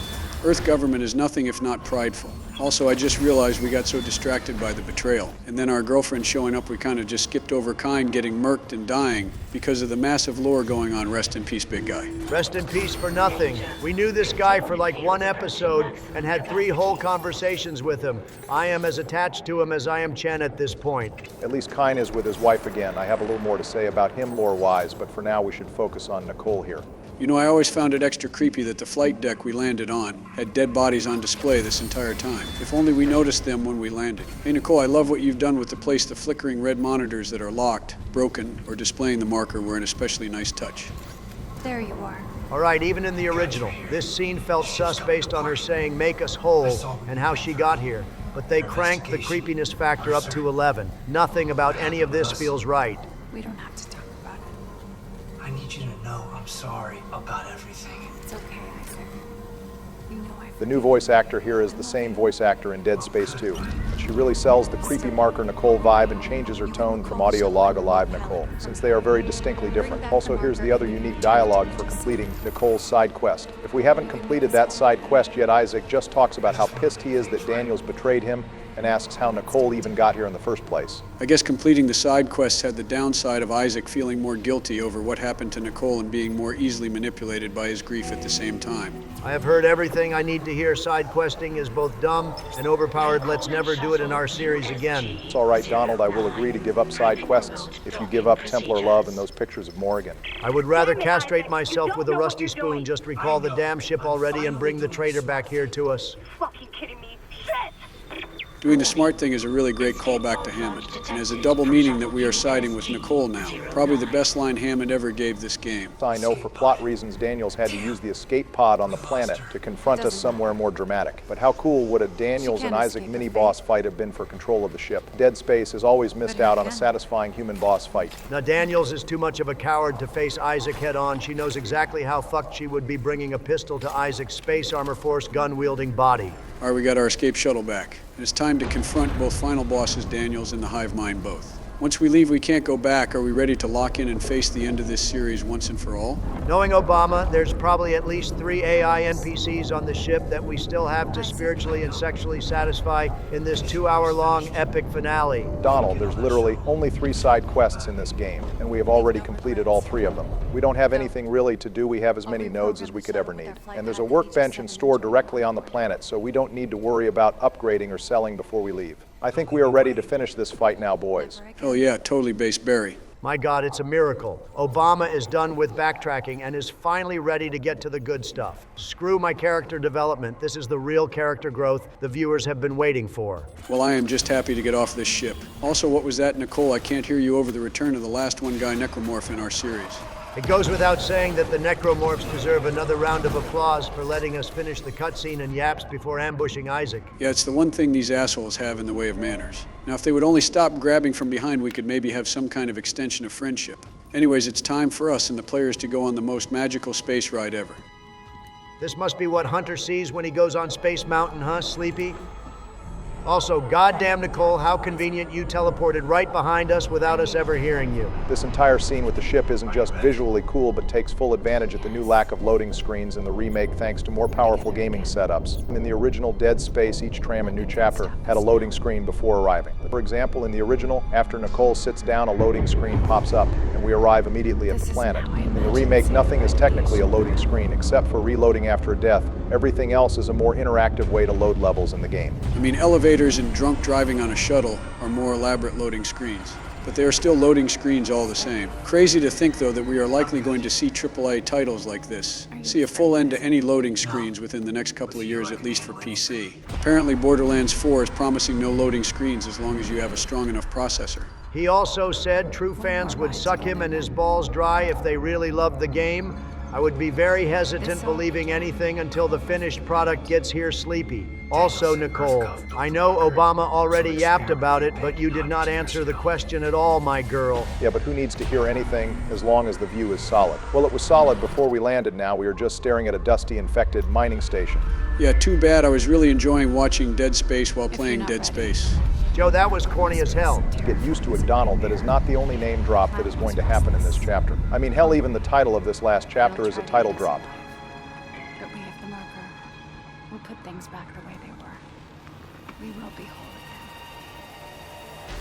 Earth government is nothing if not prideful. Also, I just realized we got so distracted by the betrayal. And then our girlfriend showing up, we kind of just skipped over Kind getting murked and dying because of the massive lore going on. Rest in peace, big guy. Rest in peace for nothing. We knew this guy for like one episode and had 3 whole conversations with him. I am as attached to him as I am Chen at this point. At least Kind is with his wife again. I have a little more to say about him lore-wise, but for now we should focus on Nicole here. You know, I always found it extra creepy that the flight deck we landed on had dead bodies on display this entire time. If only we noticed them when we landed. Hey, Nicole, I love what you've done with the place. The flickering red monitors that are locked, broken, or displaying the marker were an especially nice touch. There you are. All right, even in the original, this scene felt sus based on her saying, "Make us whole," and how she got here. But they cranked the creepiness factor up to 11. Nothing about any of this feels right. We don't have to talk about it. I need you to know I'm sorry about everything. It's okay, Isaac. You know The new voice actor here is the same voice actor in Dead Space 2. She really sells the creepy marker Nicole vibe and changes her tone from audio log alive Nicole, since they are very distinctly different. Also, here's the other unique dialogue for completing Nicole's side quest. If we haven't completed that side quest yet, Isaac just talks about how pissed he is that Daniels betrayed him and asks how Nicole even got here in the first place. I guess completing the side quests had the downside of Isaac feeling more guilty over what happened to Nicole and being more easily manipulated by his grief at the same time. I have heard everything I need to hear. Side questing is both dumb and overpowered. Let's never do it in our series again. It's all right, Donald. I will agree to give up side quests if you give up Templar love and those pictures of Morrigan. I would rather castrate myself with a rusty spoon. Just recall the damn ship already and bring the traitor back here to us. Fucking kidding me? Shit! Doing the smart thing is a really great callback to Hammond, and has a double meaning that we are siding with Nicole now. Probably the best line Hammond ever gave this game. I know for plot reasons Daniels had to use the escape pod on the planet to confront us somewhere more dramatic. But how cool would a Daniels and Isaac mini-boss fight have been for control of the ship? Dead Space has always missed out on a satisfying human boss fight. Now Daniels is too much of a coward to face Isaac head on. She knows exactly how fucked she would be bringing a pistol to Isaac's Space Armor Force gun-wielding body. All right, we got our escape shuttle back. And it's time to confront both final bosses, Daniels and the Hive Mind both. Once we leave, we can't go back. Are we ready to lock in and face the end of this series once and for all? Knowing Obama, there's probably at least 3 AI NPCs on the ship that we still have to spiritually and sexually satisfy in this 2-hour-long epic finale. Donald, there's literally only 3 side quests in this game, and we have already completed all 3 of them. We don't have anything really to do. We have as many nodes as we could ever need. And there's a workbench and store directly on the planet, so we don't need to worry about upgrading or selling before we leave. I think we are ready to finish this fight now, boys. Oh yeah, totally base Barry. My God, it's a miracle. Obama is done with backtracking and is finally ready to get to the good stuff. Screw my character development. This is the real character growth the viewers have been waiting for. Well, I am just happy to get off this ship. Also, what was that, Nicole? I can't hear you over the return of the last one-guy necromorph in our series. It goes without saying that the necromorphs deserve another round of applause for letting us finish the cutscene and yaps before ambushing Isaac. Yeah, it's the one thing these assholes have in the way of manners. Now, if they would only stop grabbing from behind, we could maybe have some kind of extension of friendship. Anyways, it's time for us and the players to go on the most magical space ride ever. This must be what Hunter sees when he goes on Space Mountain, huh, Sleepy? Also, goddamn Nicole, how convenient you teleported right behind us without us ever hearing you. This entire scene with the ship isn't just visually cool, but takes full advantage of the new lack of loading screens in the remake thanks to more powerful gaming setups. In the original Dead Space, each tram and new chapter had a loading screen before arriving. For example, in the original, after Nicole sits down, a loading screen pops up, and we arrive immediately at the planet. In the remake, nothing is technically a loading screen, except for reloading after a death. Everything else is a more interactive way to load levels in the game. I mean, elevators and drunk driving on a shuttle are more elaborate loading screens. but they are still loading screens all the same. Crazy to think, though, that we are likely going to see AAA titles like this. See a full end to any loading screens within the next couple of years, at least for PC. Apparently, Borderlands 4 is promising no loading screens as long as you have a strong enough processor. He also said true fans would suck him and his balls dry if they really loved the game. I would be very hesitant believing anything until the finished product gets here sleepy. Also, Nicole, I know Obama already yapped about it, but you did not answer the question at all, my girl. Yeah, but who needs to hear anything as long as the view is solid? Well, it was solid before we landed now. We were just staring at a dusty, infected mining station. Yeah, too bad. I was really enjoying watching Dead Space while playing Dead Space. Joe, that was corny as hell. Get used to it, Donald. That is not the only name drop that is going to happen in this chapter. I mean, hell, even the title of this last chapter is a title drop. But we have the marker. We'll put things back the way they were. We will be whole again.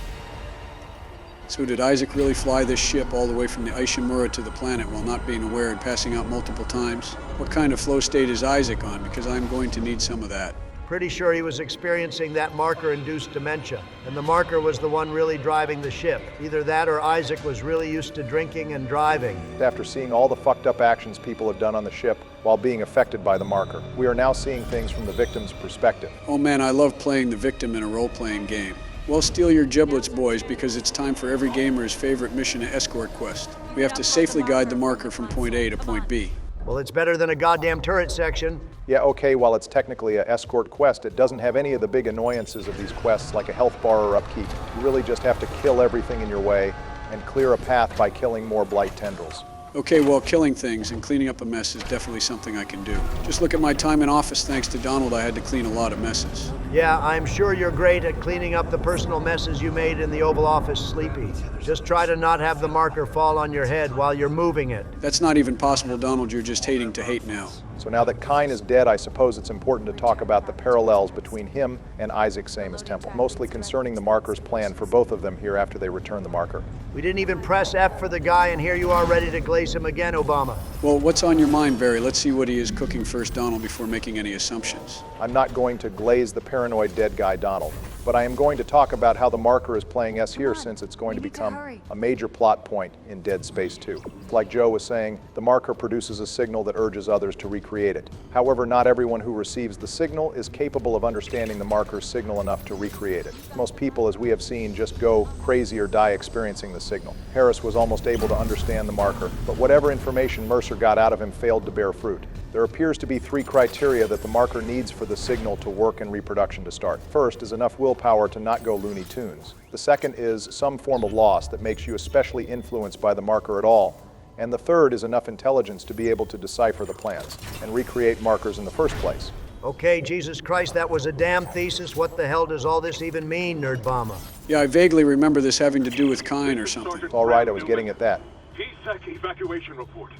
So did Isaac really fly this ship all the way from the Ishimura to the planet while not being aware and passing out multiple times? What kind of flow state is Isaac on? Because I'm going to need some of that. Pretty sure he was experiencing that marker-induced dementia, and the marker was the one really driving the ship. Either that or Isaac was really used to drinking and driving. After seeing all the fucked up actions people have done on the ship while being affected by the marker, we are now seeing things from the victim's perspective. Oh man, I love playing the victim in a role-playing game. Well, steal your giblets, boys, because it's time for every gamer's favorite mission, an escort quest. We have to safely guide the marker from point A to point B. Well, it's better than a goddamn turret section. Yeah, okay, while it's technically an escort quest, it doesn't have any of the big annoyances of these quests like a health bar or upkeep. You really just have to kill everything in your way and clear a path by killing more blight tendrils. Okay, well, killing things and cleaning up a mess is definitely something I can do. Just look at my time in office. Thanks to Donald, I had to clean a lot of messes. Yeah, I'm sure you're great at cleaning up the personal messes you made in the Oval Office, Sleepy. Just try to not have the marker fall on your head while you're moving it. That's not even possible, Donald. You're just hating to hate now. So now that Kyne is dead, I suppose it's important to talk about the parallels between him and Isaac Samus Temple, mostly concerning the marker's plan for both of them here after they return the marker. We didn't even press F for the guy, and here you are ready to glaze him again, Obama. Well, what's on your mind, Barry? Let's see what he is cooking first, Donald, before making any assumptions. I'm not going to glaze the paranoid dead guy, Donald, but I am going to talk about how the marker is playing us here since it's going to become a major plot point in Dead Space 2. Like Joe was saying, the marker produces a signal that urges others to recreate it. However, not everyone who receives the signal is capable of understanding the marker's signal enough to recreate it. Most people, as we have seen, just go crazy or die experiencing the signal. Harris was almost able to understand the marker, but whatever information Mercer got out of him failed to bear fruit. There appears to be 3 criteria that the marker needs for the signal to work and reproduction to start. First is enough willpower to not go Looney Tunes. The second is some form of loss that makes you especially influenced by the marker at all. And the third is enough intelligence to be able to decipher the plans and recreate markers in the first place. Okay, Jesus Christ, that was a damn thesis. What the hell does all this even mean, Nerdbama? Yeah, I vaguely remember this having to do with Kyne or something. All right, I was getting at that. T-Sec evacuation report.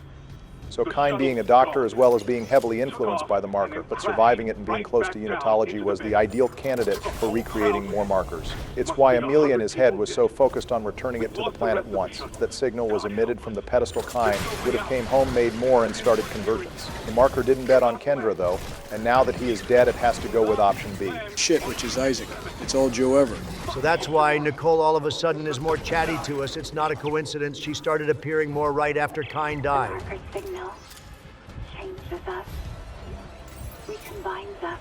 So Kyne being a doctor as well as being heavily influenced by the marker, but surviving it and being close to unitology was the ideal candidate for recreating more markers. It's why Amelia in his head was so focused on returning it to the planet once. If that signal was emitted from the pedestal Kyne, would have came home, made more, and started convergence. The marker didn't bet on Kendra, though, and now that he is dead, it has to go with option B. Shit, which is Isaac. It's all Joe ever. So that's why Nicole all of a sudden is more chatty to us. It's not a coincidence. She started appearing more right after Kyne died. Marker signal changes us, recombines us.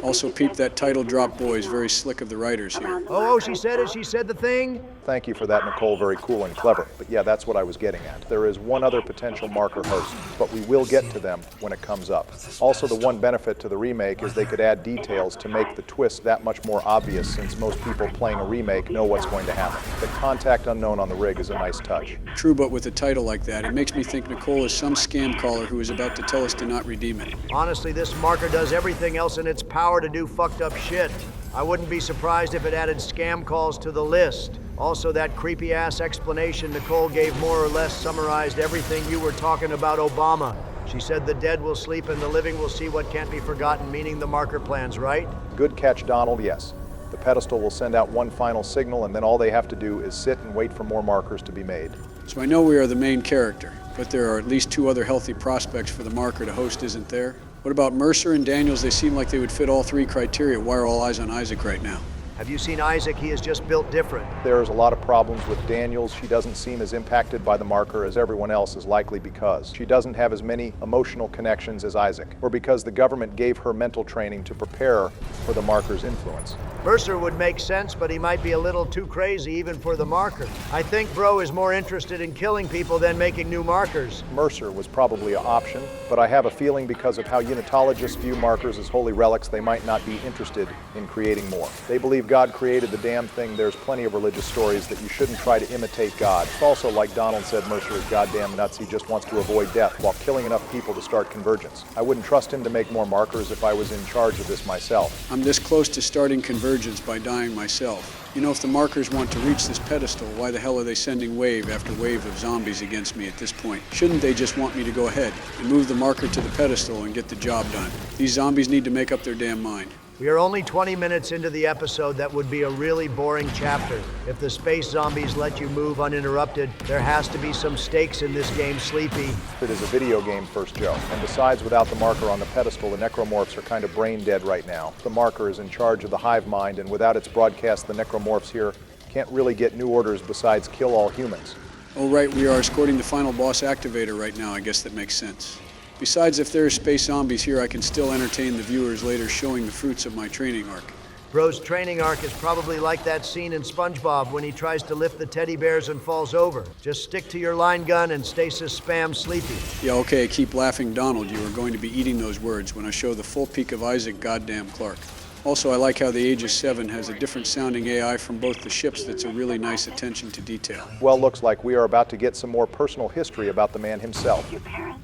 Also peep that title drop, boys. Very slick of the writers here. Oh, she said it. She said the thing. Thank you for that, Nicole. Very cool and clever. But yeah, that's what I was getting at. There is one other potential marker host, but we will get to them when it comes up. Also, the one benefit to the remake is they could add details to make the twist that much more obvious, since most people playing a remake know what's going to happen. The contact unknown on the rig is a nice touch. True, but with a title like that, it makes me think Nicole is some scam caller who is about to tell us to not redeem it. Honestly, this marker does everything else in its power to do fucked up shit. I wouldn't be surprised if it added scam calls to the list. Also, that creepy-ass explanation Nicole gave more or less summarized everything you were talking about Obama. She said the dead will sleep and the living will see what can't be forgotten, meaning the marker plans, right? Good catch, Donald, yes. The pedestal will send out one final signal, and then all they have to do is sit and wait for more markers to be made. So I know we are the main character, but there are at least 2 other healthy prospects for the marker to host, isn't there? What about Mercer and Daniels? They seem like they would fit all 3 criteria. Why are all eyes on Isaac right now? Have you seen Isaac? He is just built different. There's a lot of problems with Daniels. She doesn't seem as impacted by the marker as everyone else is likely because she doesn't have as many emotional connections as Isaac, or because the government gave her mental training to prepare for the marker's influence. Mercer would make sense, but he might be a little too crazy even for the marker. I think Bro is more interested in killing people than making new markers. Mercer was probably an option, but I have a feeling because of how unitologists view markers as holy relics, they might not be interested in creating more. They believe God created the damn thing. There's plenty of religious stories that you shouldn't try to imitate God. It's also, like Donald said, Mercer is goddamn nuts. He just wants to avoid death while killing enough people to start convergence. I wouldn't trust him to make more markers if I was in charge of this myself. I'm this close to starting convergence by dying myself. You know, if the markers want to reach this pedestal, why the hell are they sending wave after wave of zombies against me at this point? Shouldn't they just want me to go ahead and move the marker to the pedestal and get the job done? These zombies need to make up their damn mind. We are only 20 minutes into the episode. That would be a really boring chapter. If the space zombies let you move uninterrupted, there has to be some stakes in this game, Sleepy. It is a video game first, Joe. And besides, without the marker on the pedestal, the necromorphs are kind of brain dead right now. The marker is in charge of the hive mind, and without its broadcast, the necromorphs here can't really get new orders besides kill all humans. Oh, right, we are escorting the final boss activator right now. I guess that makes sense. Besides, if there are space zombies here, I can still entertain the viewers later showing the fruits of my training arc. Bro's training arc is probably like that scene in SpongeBob when he tries to lift the teddy bears and falls over. Just stick to your line gun and Stasis spam Sleepy. Yeah, okay, keep laughing, Donald. You are going to be eating those words when I show the full peak of Isaac goddamn Clarke. Also, I like how the Aegis 7 has a different sounding AI from both the ships. That's a really nice attention to detail. Well, looks like we are about to get some more personal history about the man himself. Your parents?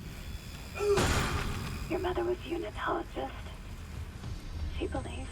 Your mother was a unitologist. She believed.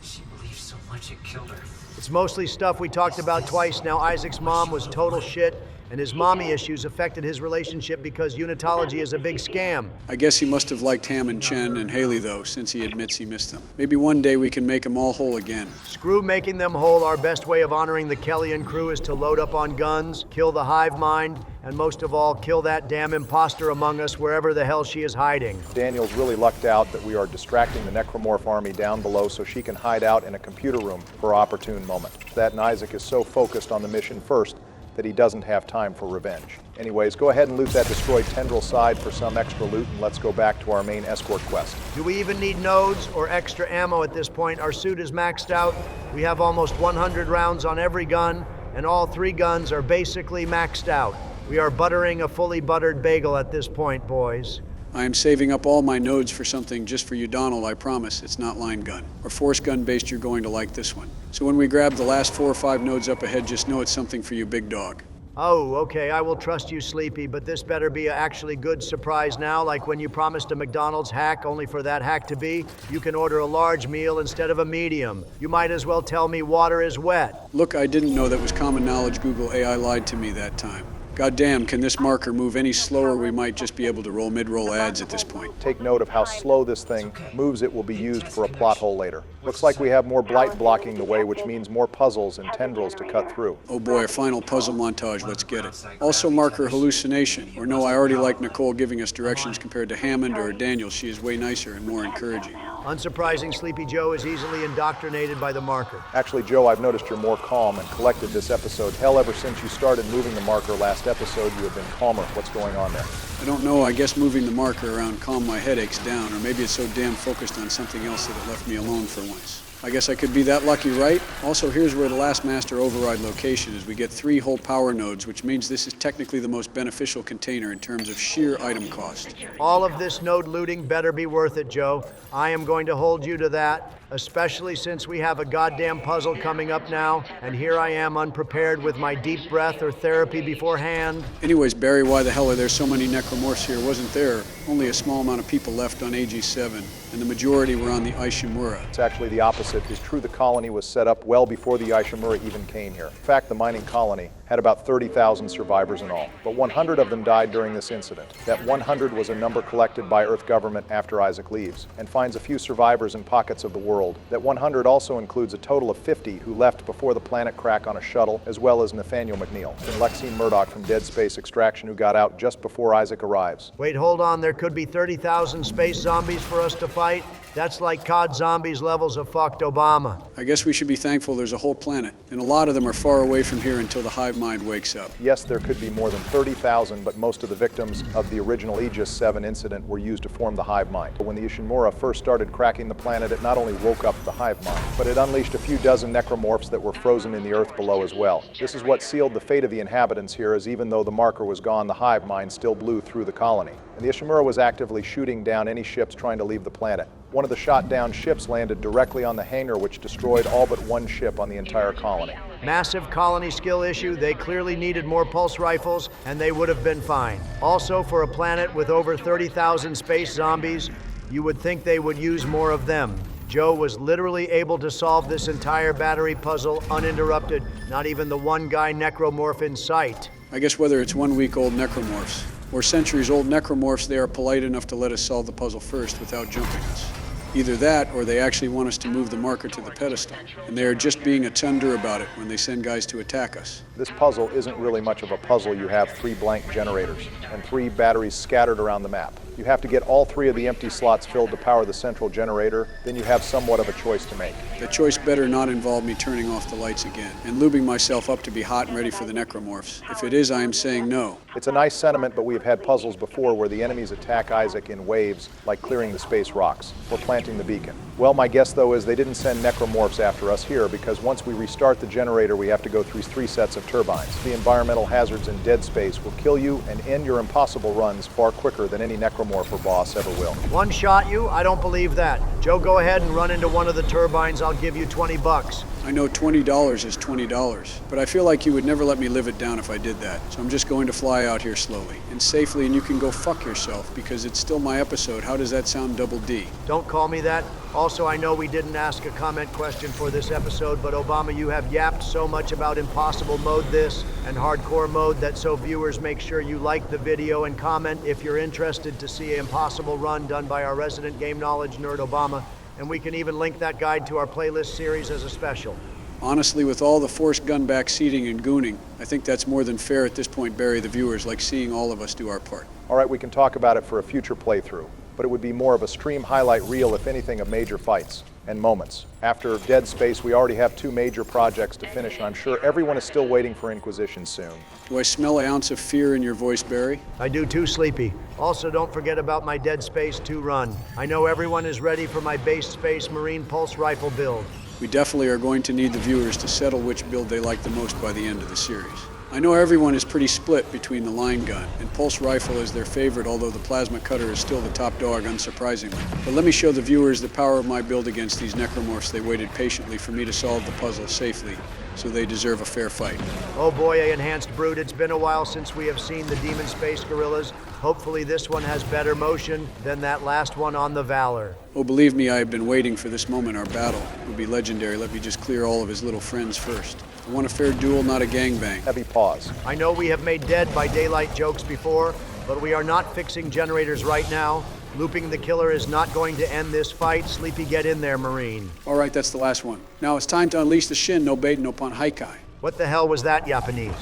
She believed so much it killed her. It's mostly stuff we talked about twice now. Isaac's mom was total shit, and his mommy issues affected his relationship because unitology is a big scam. I guess he must have liked Ham and Chen and Haley, though, since he admits he missed them. Maybe one day we can make them all whole again. Screw making them whole. Our best way of honoring the Kellyan crew is to load up on guns, kill the hive mind, and most of all, kill that damn imposter among us wherever the hell she is hiding. Daniel's really lucked out that we are distracting the necromorph army down below so she can hide out in a computer room for opportune moment. That and Isaac is so focused on the mission first that he doesn't have time for revenge. Anyways, go ahead and loot that destroyed tendril side for some extra loot, and let's go back to our main escort quest. Do we even need nodes or extra ammo at this point? Our suit is maxed out. We have almost 100 rounds on every gun, and all 3 guns are basically maxed out. We are buttering a fully buttered bagel at this point, boys. I am saving up all my nodes for something just for you, Donald, I promise. It's not line gun. Or force gun based, you're going to like this one. So when we grab the last 4 or 5 nodes up ahead, just know it's something for you, big dog. Oh, okay, I will trust you, Sleepy, but this better be an actually good surprise now, like when you promised a McDonald's hack, only for that hack to be, you can order a large meal instead of a medium. You might as well tell me water is wet. Look, I didn't know that was common knowledge. Google AI lied to me that time. Goddamn, can this marker move any slower? We might just be able to roll mid-roll ads at this point. Take note of how slow this thing moves. It will be used for a plot hole later. Looks like we have more blight blocking the way, which means more puzzles and tendrils to cut through. Oh boy, a final puzzle montage. Let's get it. Also marker hallucination. Or no, I already like Nicole giving us directions compared to Hammond or Daniel. She is way nicer and more encouraging. Unsurprising, Sleepy Joe is easily indoctrinated by the marker. Actually, Joe, I've noticed you're more calm and collected this episode. Hell, ever since you started moving the marker last episode, you have been calmer. What's going on there? I don't know. I guess moving the marker around calmed my headaches down, or maybe it's so damn focused on something else that it left me alone for once. I guess I could be that lucky, right? Also, here's where the last master override location is. We get 3 whole power nodes, which means this is technically the most beneficial container in terms of sheer item cost. All of this node looting better be worth it, Joe. I am going to hold you to that, especially since we have a goddamn puzzle coming up now, and here I am unprepared with my deep breath or therapy beforehand. Anyways, Barry, why the hell are there so many necromorphs here? Wasn't there only a small amount of people left on AG-7, and the majority were on the Ishimura? It's actually the opposite. It's true the colony was set up well before the Ishimura even came here. In fact, the mining colony had about 30,000 survivors in all, but 100 of them died during this incident. That 100 was a number collected by Earth government after Isaac leaves, and finds a few survivors in pockets of the world. That 100 also includes a total of 50 who left before the planet crack on a shuttle, as well as Nathaniel McNeil and Lexine Murdoch from Dead Space Extraction, who got out just before Isaac arrives. Wait, hold on, there could be 30,000 space zombies for us to fight? That's like COD zombies levels of fucked Obama. I guess we should be thankful there's a whole planet, and a lot of them are far away from here until the hive mind wakes up. Yes, there could be more than 30,000, but most of the victims of the original Aegis 7 incident were used to form the hive mind. When the Ishimura first started cracking the planet, it not only woke up the hive mind, but it unleashed a few dozen necromorphs that were frozen in the earth below as well. This is what sealed the fate of the inhabitants here, as even though the marker was gone, the hive mind still blew through the colony. And the Ishimura was actively shooting down any ships trying to leave the planet. One of the shot down ships landed directly on the hangar, which destroyed all but one ship on the entire colony. Massive colony skill issue. They clearly needed more pulse rifles, and they would have been fine. Also, for a planet with over 30,000 space zombies, you would think they would use more of them. Joe was literally able to solve this entire battery puzzle uninterrupted, not even the one guy necromorph in sight. I guess whether it's 1 week old necromorphs or centuries-old necromorphs, they are polite enough to let us solve the puzzle first without jumping us. Either that, or they actually want us to move the marker to the pedestal, and they are just being a tender about it when they send guys to attack us. This puzzle isn't really much of a puzzle. You have 3 blank generators and 3 batteries scattered around the map. You have to get all 3 of the empty slots filled to power the central generator, then you have somewhat of a choice to make. The choice better not involve me turning off the lights again and lubing myself up to be hot and ready for the necromorphs. If it is, I am saying no. It's a nice sentiment, but we've had puzzles before where the enemies attack Isaac in waves, like clearing the space rocks or planting the beacon. Well, my guess, though, is they didn't send necromorphs after us here, because once we restart the generator, we have to go through 3 sets of turbines. The environmental hazards in dead space will kill you and end your impossible runs far quicker than any necromorph or boss ever will. One shot you? I don't believe that. Joe, go ahead and run into one of the turbines. I'll give you 20 bucks. I know $20 is $20, but I feel like you would never let me live it down if I did that. So I'm just going to fly out here slowly and safely, and you can go fuck yourself, because it's still my episode. How does that sound, Double D? Don't call me that. Also, I know we didn't ask a comment question for this episode, but Obama, you have yapped so much about impossible mode this and hardcore mode that so viewers make sure you like the video and comment if you're interested to see an impossible run done by our resident game knowledge nerd Obama. And we can even link that guide to our playlist series as a special. Honestly, with all the forced gun-back seating and gooning, I think that's more than fair at this point. Barry, the viewers like seeing all of us do our part. All right, we can talk about it for a future playthrough, but it would be more of a stream highlight reel, if anything, of major fights and moments. After Dead Space, we already have 2 major projects to finish, and I'm sure everyone is still waiting for Inquisition soon. Do I smell an ounce of fear in your voice, Barry? I do too, Sleepy. Also, don't forget about my Dead Space 2 run. I know everyone is ready for my base space Marine pulse rifle build. We definitely are going to need the viewers to settle which build they like the most by the end of the series. I know everyone is pretty split between the line gun, and pulse rifle is their favorite, although the plasma cutter is still the top dog, unsurprisingly. But let me show the viewers the power of my build against these necromorphs. They waited patiently for me to solve the puzzle safely, so they deserve a fair fight. Oh boy, enhanced brute, it's been a while since we have seen the demon space gorillas. Hopefully this one has better motion than that last one on the Valor. Oh, believe me, I have been waiting for this moment. Our battle will be legendary. Let me just clear all of his little friends first. I want a fair duel, not a gangbang. Heavy pause. I know we have made Dead by Daylight jokes before, but we are not fixing generators right now. Looping the killer is not going to end this fight. Sleepy, get in there, Marine. All right, that's the last one. Now it's time to unleash the Shin, no bait, no pun, haikai. What the hell was that, Japanese?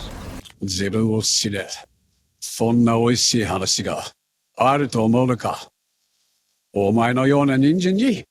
自分を知れ。そんな美味しい話があると思うのか。お前のような人参に。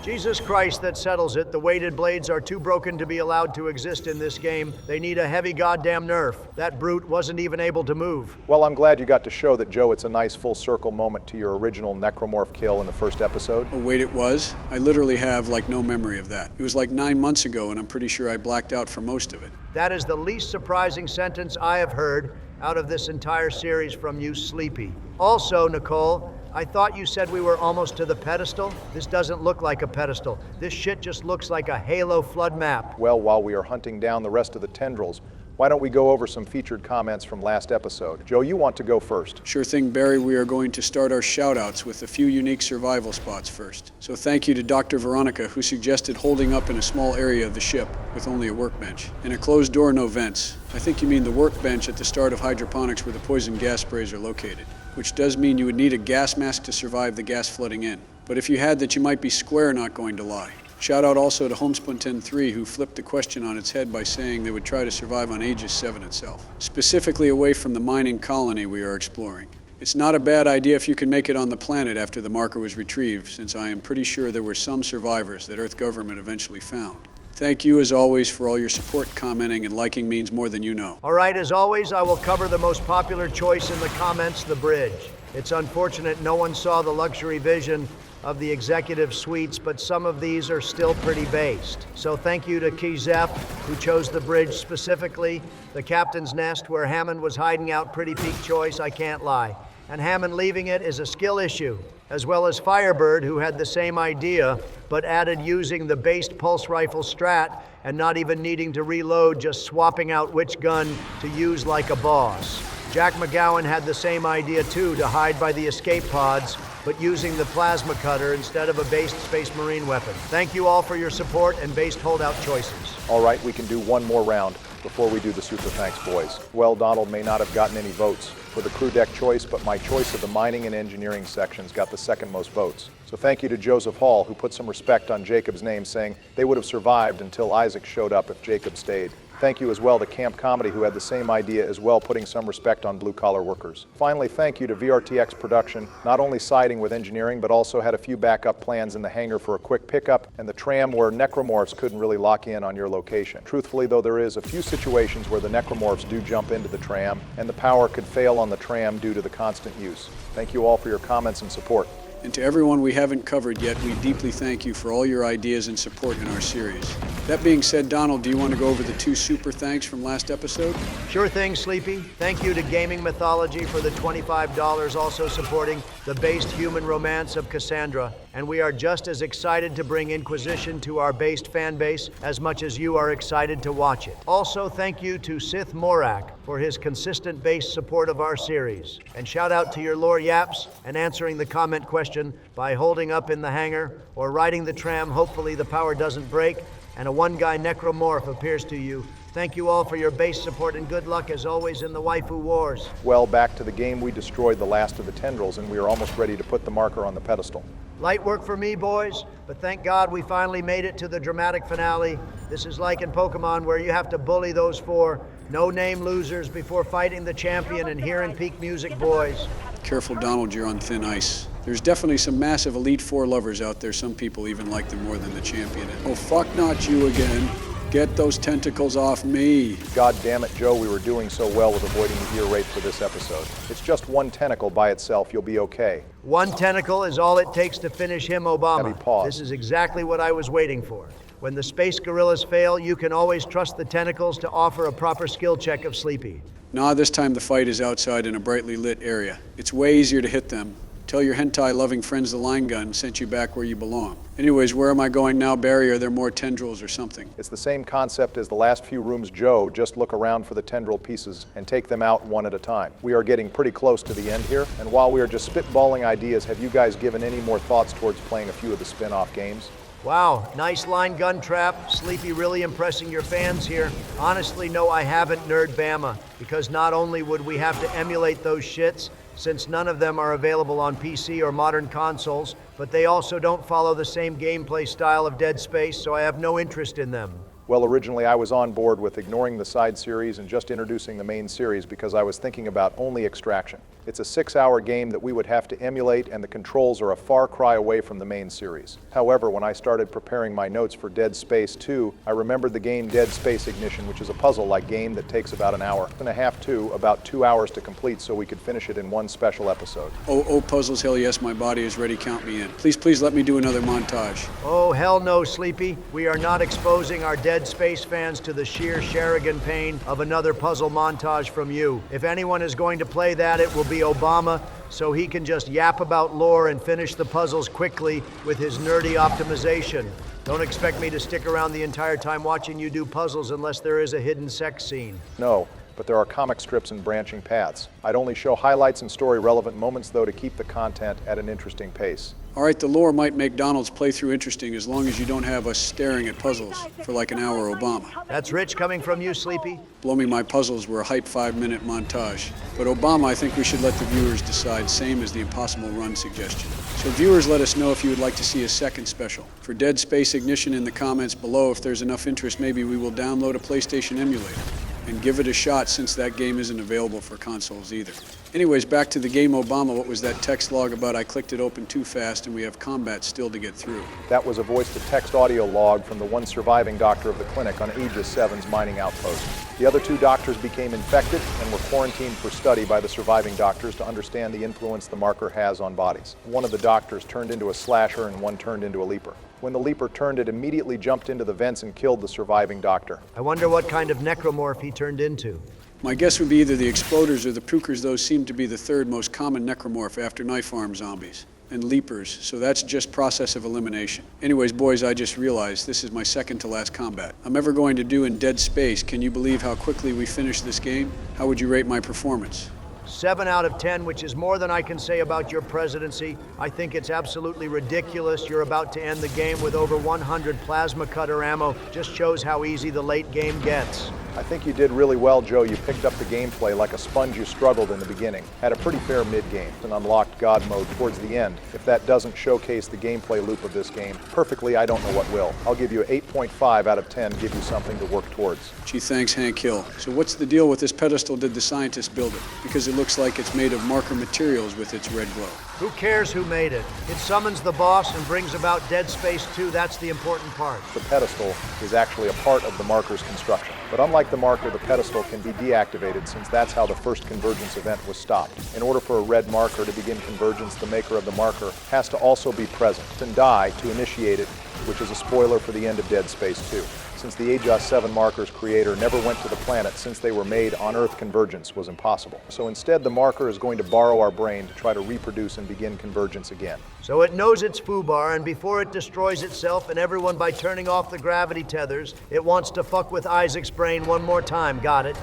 Jesus Christ, that settles it. The weighted blades are too broken to be allowed to exist in this game. They need a heavy goddamn nerf. That brute wasn't even able to move. Well, I'm glad you got to show that, Joe, it's a nice full circle moment to your original necromorph kill in the first episode. Oh, wait, it was? I literally have, like, no memory of that. It was like 9 months ago, and I'm pretty sure I blacked out for most of it. That is the least surprising sentence I have heard out of this entire series from you, Sleepy. Also, Nicole, I thought you said we were almost to the pedestal. This doesn't look like a pedestal. This shit just looks like a Halo flood map. Well, while we are hunting down the rest of the tendrils, why don't we go over some featured comments from last episode? Joe, you want to go first. Sure thing, Barry. We are going to start our shout-outs with a few unique survival spots first. So thank you to Dr. Veronica, who suggested holding up in a small area of the ship with only a workbench. And a closed door, no vents. I think you mean the workbench at the start of Hydroponics where the poison gas sprays are located, which does mean you would need a gas mask to survive the gas flooding in. But if you had that, you might be square not going to lie. Shout out also to Homespun 10-3, who flipped the question on its head by saying they would try to survive on Aegis 7 itself, specifically away from the mining colony we are exploring. It's not a bad idea if you can make it on the planet after the marker was retrieved, since I am pretty sure there were some survivors that Earth government eventually found. Thank you, as always, for all your support. Commenting and liking means more than you know. All right, as always, I will cover the most popular choice in the comments, the bridge. It's unfortunate no one saw the luxury vision of the executive suites, but some of these are still pretty based. So thank you to Kizep, who chose the bridge specifically. The captain's nest, where Hammond was hiding out, pretty peak choice, I can't lie. And Hammond leaving it is a skill issue, as well as Firebird, who had the same idea, but added using the based pulse rifle strat and not even needing to reload, just swapping out which gun to use like a boss. Jack McGowan had the same idea too, to hide by the escape pods, but using the plasma cutter instead of a based Space Marine weapon. Thank you all for your support and based holdout choices. All right, we can do one more round before we do the Super Thanks Boys. Well, Donald may not have gotten any votes for the crew deck choice, but my choice of the mining and engineering sections got the second most votes. So thank you to Joseph Hall, who put some respect on Jacob's name, saying they would have survived until Isaac showed up if Jacob stayed. Thank you as well to Camp Comedy, who had the same idea as well, putting some respect on blue-collar workers. Finally, thank you to VRTX Production, not only siding with engineering, but also had a few backup plans in the hangar for a quick pickup, and the tram where necromorphs couldn't really lock in on your location. Truthfully, though, there is a few situations where the necromorphs do jump into the tram, and the power could fail on the tram due to the constant use. Thank you all for your comments and support. And to everyone we haven't covered yet, we deeply thank you for all your ideas and support in our series. That being said, Donald, do you want to go over the 2 super thanks from last episode? Sure thing, Sleepy. Thank you to Gaming Mythology for the $25 also supporting the based human romance of Cassandra. And we are just as excited to bring Inquisition to our based fan base as much as you are excited to watch it. Also, thank you to Sith Morak for his consistent based support of our series. And shout out to your lore yaps and answering the comment question by holding up in the hangar or riding the tram. Hopefully the power doesn't break and a one-guy necromorph appears to you. Thank you all for your base support and good luck as always in the waifu wars. Well, back to the game, we destroyed the last of the tendrils and we are almost ready to put the marker on the pedestal. Light work for me, boys, but thank God we finally made it to the dramatic finale. This is like in Pokemon where you have to bully those 4 no-name losers before fighting the champion and hearing peak music, boys. Careful, Donald, you're on thin ice. There's definitely some massive Elite Four lovers out there. Some people even like them more than the champion. Oh, fuck not you again. Get those tentacles off me. God damn it, Joe, we were doing so well with avoiding the ear rape for this episode. It's just one tentacle by itself, you'll be okay. One tentacle is all it takes to finish him, Obama. Heavy pause. This is exactly what I was waiting for. When the space gorillas fail, you can always trust the tentacles to offer a proper skill check of Sleepy. Nah, this time the fight is outside in a brightly lit area. It's way easier to hit them. Tell your hentai-loving friends the line gun sent you back where you belong. Anyways, where am I going now, Barry? Are there more tendrils or something? It's the same concept as the last few rooms, Joe. Just look around for the tendril pieces and take them out one at a time. We are getting pretty close to the end here, and while we are just spitballing ideas, have you guys given any more thoughts towards playing a few of the spin-off games? Wow, nice line gun trap. Sleepy really impressing your fans here. Honestly, no, I haven't, Nerd Bama, because not only would we have to emulate those shits, since none of them are available on PC or modern consoles, but they also don't follow the same gameplay style of Dead Space, so I have no interest in them. Well, originally I was on board with ignoring the side series and just introducing the main series because I was thinking about only Extraction. It's a 6-hour game that we would have to emulate, and the controls are a far cry away from the main series. However, when I started preparing my notes for Dead Space 2, I remembered the game Dead Space Ignition, which is a puzzle-like game that takes about an hour and a half to about 2 hours to complete, so we could finish it in one special episode. Oh, puzzles, hell yes, my body is ready, count me in. Please let me do another montage. Oh, hell no, Sleepy. We are not exposing our Dead Space fans to the sheer Sherigan pain of another puzzle montage from you. If anyone is going to play that, it will be Obama, so he can just yap about lore and finish the puzzles quickly with his nerdy optimization. Don't expect me to stick around the entire time watching you do puzzles unless there is a hidden sex scene. No, but there are comic strips and branching paths. I'd only show highlights and story-relevant moments, though, to keep the content at an interesting pace. All right, the lore might make Donald's playthrough interesting as long as you don't have us staring at puzzles for like an hour, Obama. That's rich coming from you, Sleepy. Blow me my puzzles were a hype 5-minute montage. But Obama, I think we should let the viewers decide, same as the Impossible Run suggestion. So viewers, let us know if you would like to see a second special. For Dead Space Ignition in the comments below, if there's enough interest, maybe we will download a PlayStation emulator and give it a shot, since that game isn't available for consoles either. Anyways, back to the game, Obama. What was that text log about? I clicked it open too fast and we have combat still to get through. That was a voice-to-text audio log from the one surviving doctor of the clinic on Aegis 7's mining outpost. The other 2 doctors became infected and were quarantined for study by the surviving doctors to understand the influence the marker has on bodies. One of the doctors turned into a slasher and one turned into a leaper. When the leaper turned, it immediately jumped into the vents and killed the surviving doctor. I wonder what kind of necromorph he turned into. My guess would be either the exploders or the pukers. Those seem to be the third most common necromorph after knife arm zombies and leapers, so that's just process of elimination. Anyways, boys, I just realized this is my second to last combat I'm ever going to do in Dead Space. Can you believe how quickly we finished this game? How would you rate my performance? 7 out of 10, which is more than I can say about your presidency. I think it's absolutely ridiculous you're about to end the game with over 100 plasma cutter ammo. Just shows how easy the late game gets. I think you did really well, Joe. You picked up the gameplay like a sponge. You struggled in the beginning, had a pretty fair mid-game, and unlocked God mode towards the end. If that doesn't showcase the gameplay loop of this game perfectly, I don't know what will. I'll give you an 8.5 out of 10, give you something to work towards. Gee, thanks, Hank Hill. So what's the deal with this pedestal? Did the scientists build it? Because it looks like it's made of marker materials with its red glow. Who cares who made it? It summons the boss and brings about Dead Space 2. That's the important part. The pedestal is actually a part of the marker's construction. But unlike the marker, the pedestal can be deactivated, since that's how the first convergence event was stopped. In order for a red marker to begin convergence, the maker of the marker has to also be present and die to initiate it, which is a spoiler for the end of Dead Space 2. Since the Aegis 7 marker's creator never went to the planet, since they were made on Earth, convergence was impossible. So instead, the marker is going to borrow our brain to try to reproduce and begin convergence again. So it knows its foobar, and before it destroys itself and everyone by turning off the gravity tethers, it wants to fuck with Isaac's brain one more time. Got it?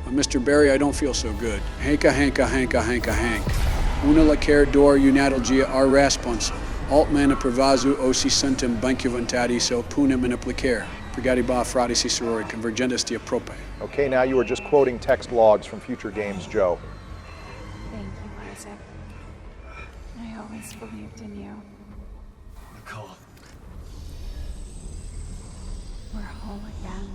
Mr. Barry, I don't feel so good. Hank. Una la care dor unadalgia ar responsa. Altman a prevazu osi sentem bancuantadi so punem in applicare. Brigadiba frati cicerori convergentis dia prope. Okay, now you are just quoting text logs from future games, Joe. Thank you, Isaac. I always believed in you. Nicole. We're whole again.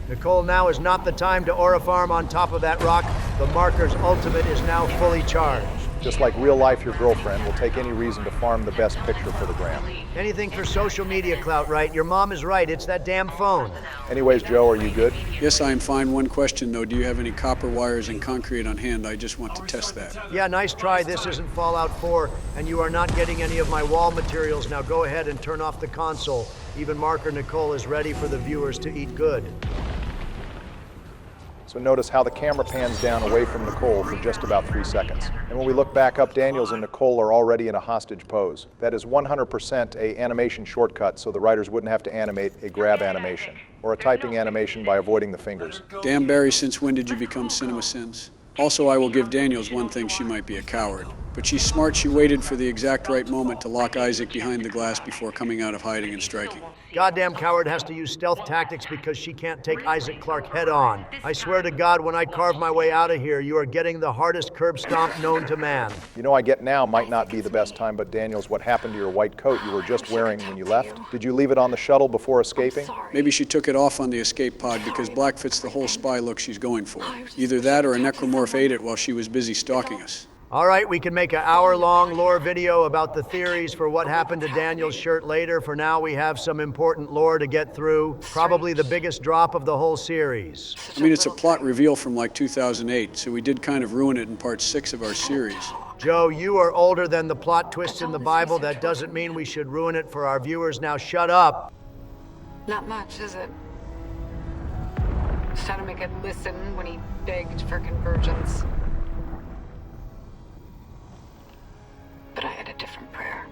Nicole, now is not the time to aura farm on top of that rock. The marker's ultimate is now fully charged. Just like real life, your girlfriend will take any reason to farm the best picture for the gram. Anything for social media clout, right? Your mom is right. It's that damn phone. Anyways, Joe, are you good? Yes, I am fine. One question, though. Do you have any copper wires and concrete on hand? I just want to test that. Yeah, nice try. This isn't Fallout 4, and you are not getting any of my wall materials. Now go ahead and turn off the console. Even Marker Nicole is ready for the viewers to eat good. So notice how the camera pans down away from Nicole for just about 3 seconds. And when we look back up, Daniels and Nicole are already in a hostage pose. That is 100% a animation shortcut, so the writers wouldn't have to animate a grab animation or a typing animation by avoiding the fingers. Damn, Barry, since when did you become CinemaSins? Also, I will give Daniels one thing: she might be a coward. But she's smart. She waited for the exact right moment to lock Isaac behind the glass before coming out of hiding and striking. Goddamn coward has to use stealth tactics because she can't take Isaac Clarke head on. I swear to God, when I carve my way out of here, you are getting the hardest curb stomp known to man. You know, I get now might not be the best time, but Daniels, what happened to your white coat you were just wearing when you left? Did you leave it on the shuttle before escaping? Maybe she took it off on the escape pod because black fits the whole spy look she's going for. Either that or a necromorph ate it while she was busy stalking us. All right, we can make an hour-long lore video about the theories for what happened to Daniel's shirt later. For now, we have some important lore to get through. Probably the biggest drop of the whole series. I mean, it's a plot reveal from like 2008, so we did kind of ruin it in part 6 of our series. Joe, you are older than the plot twists in the Bible. That doesn't mean we should ruin it for our viewers. Now shut up. Not much, is it? Just trying to make it listen when he begged for convergence. But I had a different prayer.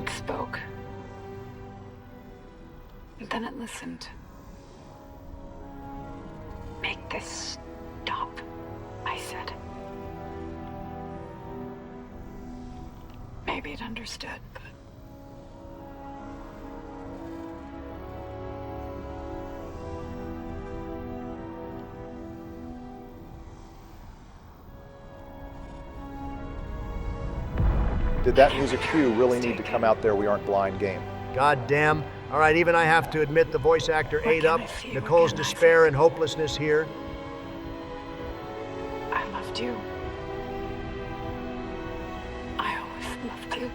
It spoke. And then it listened. Make this stop, I said. Maybe it understood, but... Did that music cue really need to come out there? We aren't blind game. God damn. All right, even I have to admit the voice actor ate up Nicole's despair and hopelessness here. I loved you. I always loved you.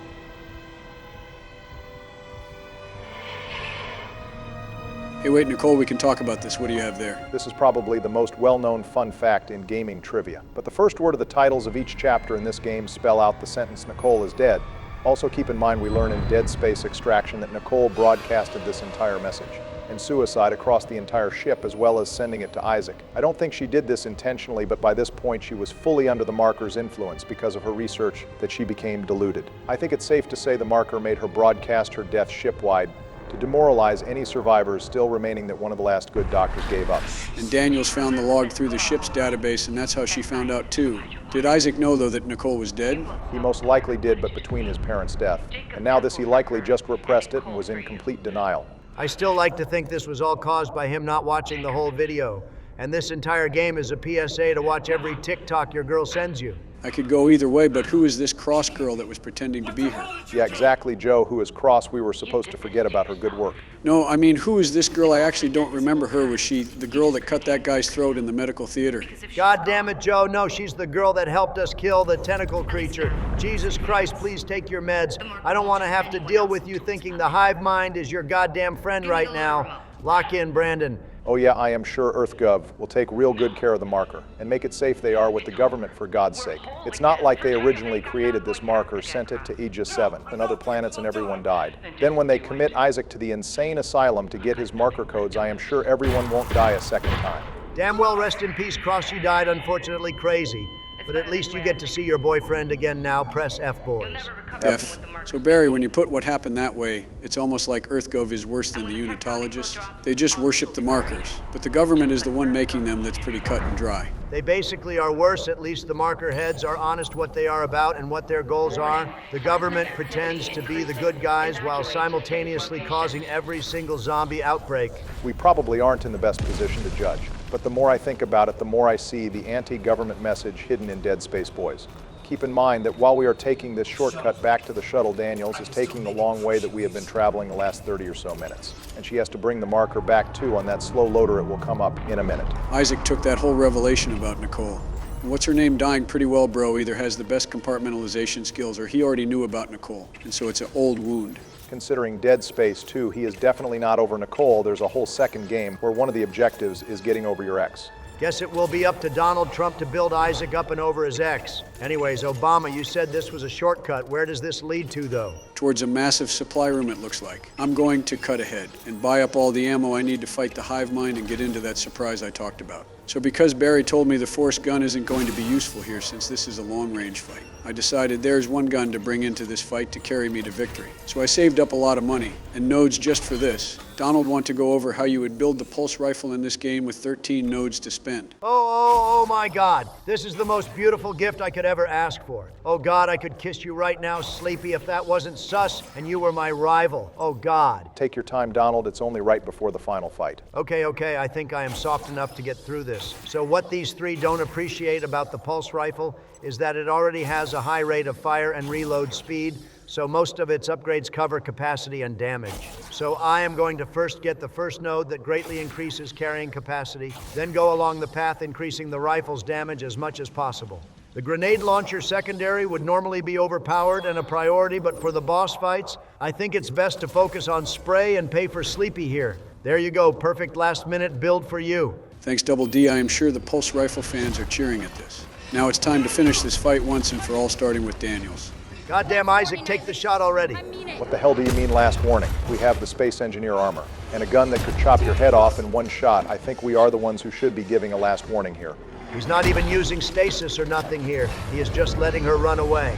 Hey, wait, Nicole, we can talk about this. What do you have there? This is probably the most well-known fun fact in gaming trivia. But the first word of the titles of each chapter in this game spell out the sentence, Nicole is dead. Also keep in mind we learn in Dead Space Extraction that Nicole broadcasted this entire message and suicide across the entire ship as well as sending it to Isaac. I don't think she did this intentionally, but by this point she was fully under the marker's influence because of her research that she became deluded. I think it's safe to say the marker made her broadcast her death shipwide to demoralize any survivors still remaining that one of the last good doctors gave up. And Daniels found the log through the ship's database, and that's how she found out too. Did Isaac know, though, that Nicole was dead? He most likely did, but between his parents' death. And now this he likely just repressed it and was in complete denial. I still like to think this was all caused by him not watching the whole video. And this entire game is a PSA to watch every TikTok your girl sends you. I could go either way, but who is this cross girl that was pretending to be her? Yeah, exactly, Joe. Who is cross? We were supposed to forget about her good work. No, I mean, who is this girl? I actually don't remember her. Was she the girl that cut that guy's throat in the medical theater? God damn it, Joe. No, she's the girl that helped us kill the tentacle creature. Jesus Christ, please take your meds. I don't want to have to deal with you thinking the hive mind is your goddamn friend right now. Lock in, Brandon. Oh yeah, I am sure EarthGov will take real good care of the marker and make it safe they are with the government for God's sake. It's not like they originally created this marker, sent it to Aegis 7 and other planets and everyone died. Then when they commit Isaac to the insane asylum to get his marker codes, I am sure everyone won't die a second time. Damn well rest in peace, Cross. You died unfortunately crazy. But at least you get to see your boyfriend again now. Press F, boys. F. So Barry, when you put what happened that way, it's almost like EarthGov is worse than the unitologists. They just worship the markers, but the government is the one making them that's pretty cut and dry. They basically are worse. At least the marker heads are honest what they are about and what their goals are. The government pretends to be the good guys while simultaneously causing every single zombie outbreak. We probably aren't in the best position to judge, but the more I think about it, the more I see the anti-government message hidden in Dead Space Boys. Keep in mind that while we are taking this shortcut back to the shuttle, Daniels is taking the long way that we have been traveling the last 30 or so minutes. And she has to bring the marker back too on that slow loader. It will come up in a minute. Isaac took that whole revelation about Nicole. And what's her name dying pretty well, bro, either has the best compartmentalization skills or he already knew about Nicole. And so it's an old wound. Considering Dead Space 2, he is definitely not over Nicole. There's a whole second game where one of the objectives is getting over your ex. Guess it will be up to Donald Trump to build Isaac up and over his ex. Anyways, Obama, you said this was a shortcut. Where does this lead to, though? towards a massive supply room, it looks like. I'm going to cut ahead and buy up all the ammo I need to fight the hive mind and get into that surprise I talked about. So because Barry told me the force gun isn't going to be useful here since this is a long-range fight, I decided there's one gun to bring into this fight to carry me to victory. So I saved up a lot of money, and nodes just for this. Donald wanted to go over how you would build the pulse rifle in this game with 13 nodes to spend. Oh my God. This is the most beautiful gift I could ever ask for. Oh God, I could kiss you right now, Sleepy, if that wasn't sus and you were my rival. Oh God. Take your time, Donald. It's only right before the final fight. Okay, I think I am soft enough to get through this. So what these three don't appreciate about the pulse rifle is that it already has a high rate of fire and reload speed, so most of its upgrades cover capacity and damage. So I am going to first get the first node that greatly increases carrying capacity, then go along the path increasing the rifle's damage as much as possible. The grenade launcher secondary would normally be overpowered and a priority, but for the boss fights, I think it's best to focus on spray and pay for Sleepy here. There you go, perfect last-minute build for you. Thanks, Double D. I am sure the pulse rifle fans are cheering at this. Now it's time to finish this fight once and for all, starting with Daniels. Goddamn Isaac, take the shot already. What the hell do you mean last warning? We have the space engineer armor and a gun that could chop your head off in one shot. I think we are the ones who should be giving a last warning here. He's not even using stasis or nothing here. He is just letting her run away.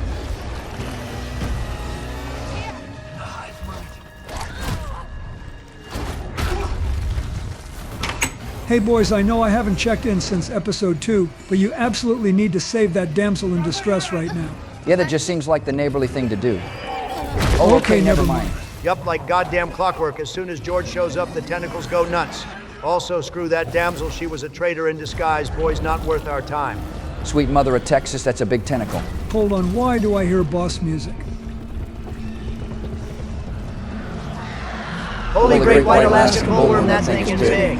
Hey boys, I know I haven't checked in since episode 2, but you absolutely need to save that damsel in distress right now. Yeah, that just seems like the neighborly thing to do. Oh, okay, never mind. Yup, like goddamn clockwork. As soon as George shows up, the tentacles go nuts. Also, screw that damsel. She was a traitor in disguise. Boy's not worth our time. Sweet mother of Texas, that's a big tentacle. Hold on, why do I hear boss music? Holy great white Alaskan bullworm, that thing is big.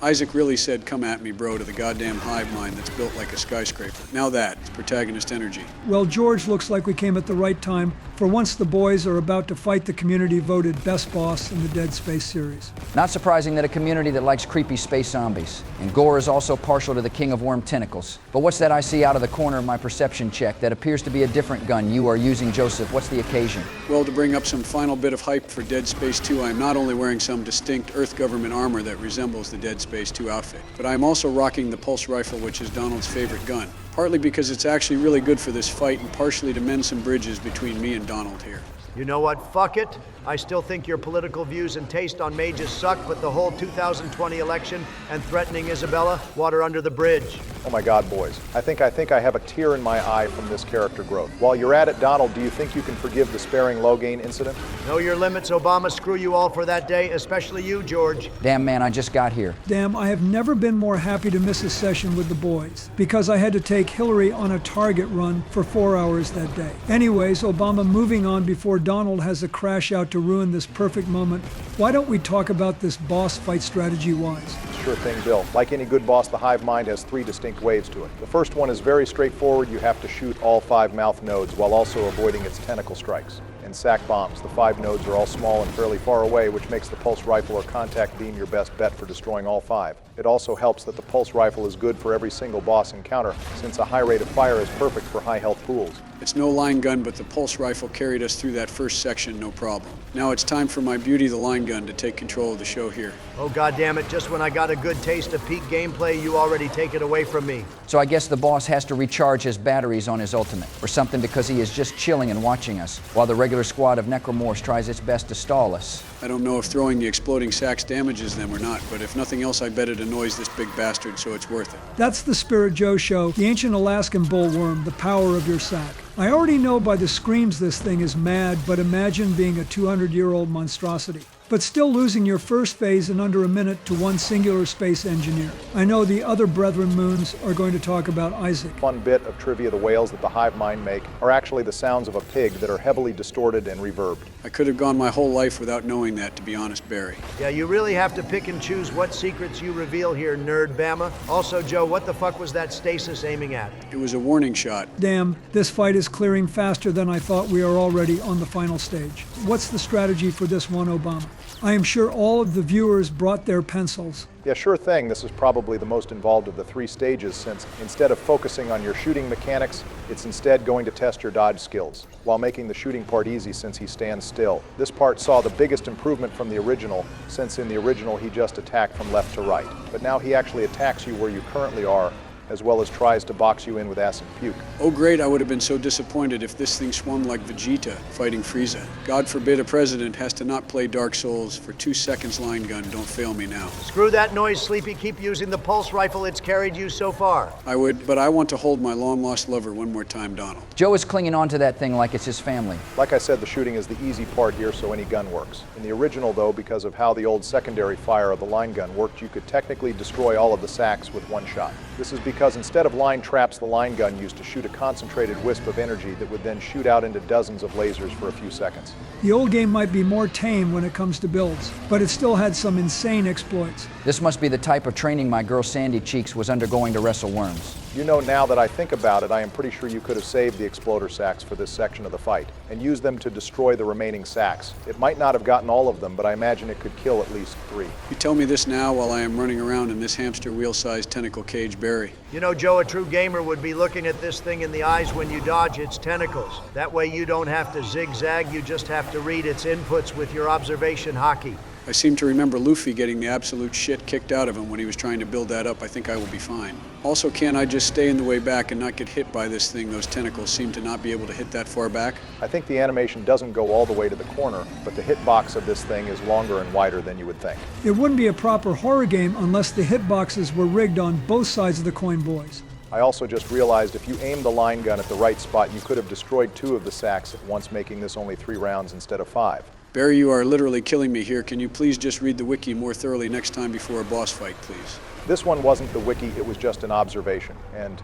Isaac really said, "Come at me, bro," to the goddamn hive mind that's built like a skyscraper. Now that's protagonist energy. Well, George, looks like we came at the right time, for once the boys are about to fight the community-voted best boss in the Dead Space series. Not surprising that a community that likes creepy space zombies. And gore is also partial to the king of worm tentacles. But what's that I see out of the corner of my perception check? That appears to be a different gun you are using, Joseph. What's the occasion? Well, to bring up some final bit of hype for Dead Space 2, I am not only wearing some distinct Earth government armor that resembles the Dead Space 2 outfit, but I am also rocking the pulse rifle, which is Donald's favorite gun. Partly because it's actually really good for this fight, and partially to mend some bridges between me and Donald here. You know what? Fuck it. I still think your political views and taste on mages suck, but the whole 2020 election and threatening Isabella, water under the bridge. Oh my God, boys. I think I have a tear in my eye from this character growth. While you're at it, Donald, do you think you can forgive the sparing Logain incident? Know your limits, Obama. Screw you all for that day, especially you, George. Damn, man, I just got here. Damn, I have never been more happy to miss a session with the boys, because I had to take Hillary on a Target run for 4 hours that day. Anyways, Obama, moving on before Donald has a crash out to ruin this perfect moment, why don't we talk about this boss fight strategy-wise? Sure thing, Bill. Like any good boss, the hive mind has 3 distinct waves to it. The first one is very straightforward. You have to shoot all 5 mouth nodes while also avoiding its tentacle strikes. And sack bombs. The 5 nodes are all small and fairly far away, which makes the pulse rifle or contact beam your best bet for destroying all 5. It also helps that the pulse rifle is good for every single boss encounter, since a high rate of fire is perfect for high health pools. It's no line gun, but the pulse rifle carried us through that first section, no problem. Now it's time for my beauty, the line gun, to take control of the show here. Oh, goddammit, just when I got a good taste of peak gameplay, you already take it away from me. So I guess the boss has to recharge his batteries on his ultimate, or something, because he is just chilling and watching us, while the regular squad of necromorphs tries its best to stall us. I don't know if throwing the exploding sacks damages them or not, but if nothing else, I bet it annoys this big bastard, so it's worth it. That's the Spirit Joe Show, the ancient Alaskan bullworm, the power of your sack. I already know by the screams this thing is mad, but imagine being a 200-year-old monstrosity. But still losing your first phase in under a minute to one singular space engineer. I know the other Brethren Moons are going to talk about Isaac. Fun bit of trivia: the wails that the hive mind make are actually the sounds of a pig that are heavily distorted and reverbed. I could have gone my whole life without knowing that, to be honest, Barry. Yeah, you really have to pick and choose what secrets you reveal here, nerd Bama. Also, Joe, what the fuck was that Stasis aiming at? It was a warning shot. Damn, this fight is clearing faster than I thought. We are already on the final stage. What's the strategy for this one, Obama? I am sure all of the viewers brought their pencils. Yeah, sure thing. This is probably the most involved of the 3 stages, since instead of focusing on your shooting mechanics, it's instead going to test your dodge skills, while making the shooting part easy since he stands still. This part saw the biggest improvement from the original, since in the original he just attacked from left to right. But now he actually attacks you where you currently are, as well as tries to box you in with acid puke. Oh great, I would have been so disappointed if this thing swung like Vegeta fighting Frieza. God forbid a president has to not play Dark Souls for 2 seconds line gun. Don't fail me now. Screw that noise, Sleepy. Keep using the pulse rifle. It's carried you so far. I would, but I want to hold my long-lost lover one more time, Donald. Joe is clinging on to that thing like it's his family. Like I said, the shooting is the easy part here, so any gun works. In the original, though, because of how the old secondary fire of the line gun worked, you could technically destroy all of the sacks with one shot. This is because instead of line traps, the line gun used to shoot a concentrated wisp of energy that would then shoot out into dozens of lasers for a few seconds. The old game might be more tame when it comes to builds, but it still had some insane exploits. This must be the type of training my girl Sandy Cheeks was undergoing to wrestle worms. You know, now that I think about it, I am pretty sure you could have saved the exploder sacks for this section of the fight and used them to destroy the remaining sacks. It might not have gotten all of them, but I imagine it could kill at least 3. You tell me this now while I am running around in this hamster wheel-sized tentacle cage berry. You know, Joe, a true gamer would be looking at this thing in the eyes when you dodge its tentacles. That way you don't have to zigzag, you just have to read its inputs with your observation hockey. I seem to remember Luffy getting the absolute shit kicked out of him when he was trying to build that up. I think I will be fine. Also, can't I just stay in the way back and not get hit by this thing? Those tentacles seem to not be able to hit that far back. I think the animation doesn't go all the way to the corner, but the hitbox of this thing is longer and wider than you would think. It wouldn't be a proper horror game unless the hitboxes were rigged on both sides of the coin, boys. I also just realized if you aimed the line gun at the right spot, you could have destroyed 2 of the sacks at once, making this only 3 rounds instead of 5. Barry, you are literally killing me here. Can you please just read the wiki more thoroughly next time before a boss fight, please? This one wasn't the wiki, it was just an observation. And,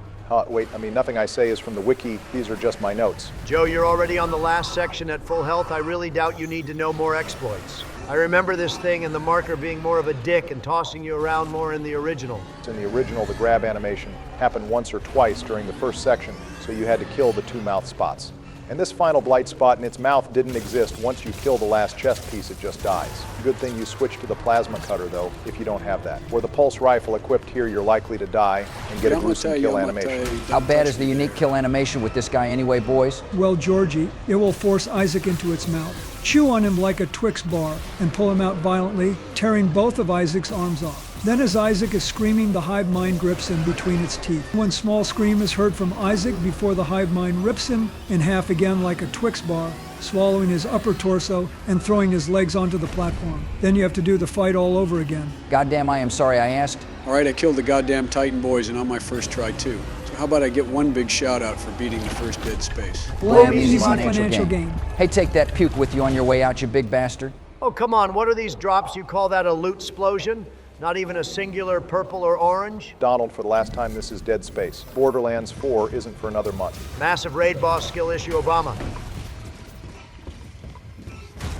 nothing I say is from the wiki, these are just my notes. Joe, you're already on the last section at full health. I really doubt you need to know more exploits. I remember this thing and the marker being more of a dick and tossing you around more in the original. In the original, the grab animation happened once or twice during the first section, so you had to kill the 2 mouth spots. And this final blight spot in its mouth didn't exist. Once you kill the last chest piece, it just dies. Good thing you switch to the plasma cutter, though, if you don't have that. Or the pulse rifle equipped here, you're likely to die and get a gruesome kill animation. How bad is the unique kill animation with this guy anyway, boys? Well, Georgie, it will force Isaac into its mouth, chew on him like a Twix bar, and pull him out violently, tearing both of Isaac's arms off. Then as Isaac is screaming, the hive mind grips him between its teeth. One small scream is heard from Isaac before the hive mind rips him in half again like a Twix bar, swallowing his upper torso and throwing his legs onto the platform. Then you have to do the fight all over again. Goddamn, I am sorry I asked. All right, I killed the goddamn Titan boys, and on my first try, too. So how about I get one big shout-out for beating the first Dead Space? Blam, easy financial gain. Hey, take that puke with you on your way out, you big bastard. Oh, come on, what are these drops? You call that a loot explosion? Not even a singular purple or orange? Donald, for the last time, this is Dead Space. Borderlands 4 isn't for another month. Massive raid boss skill issue Obama.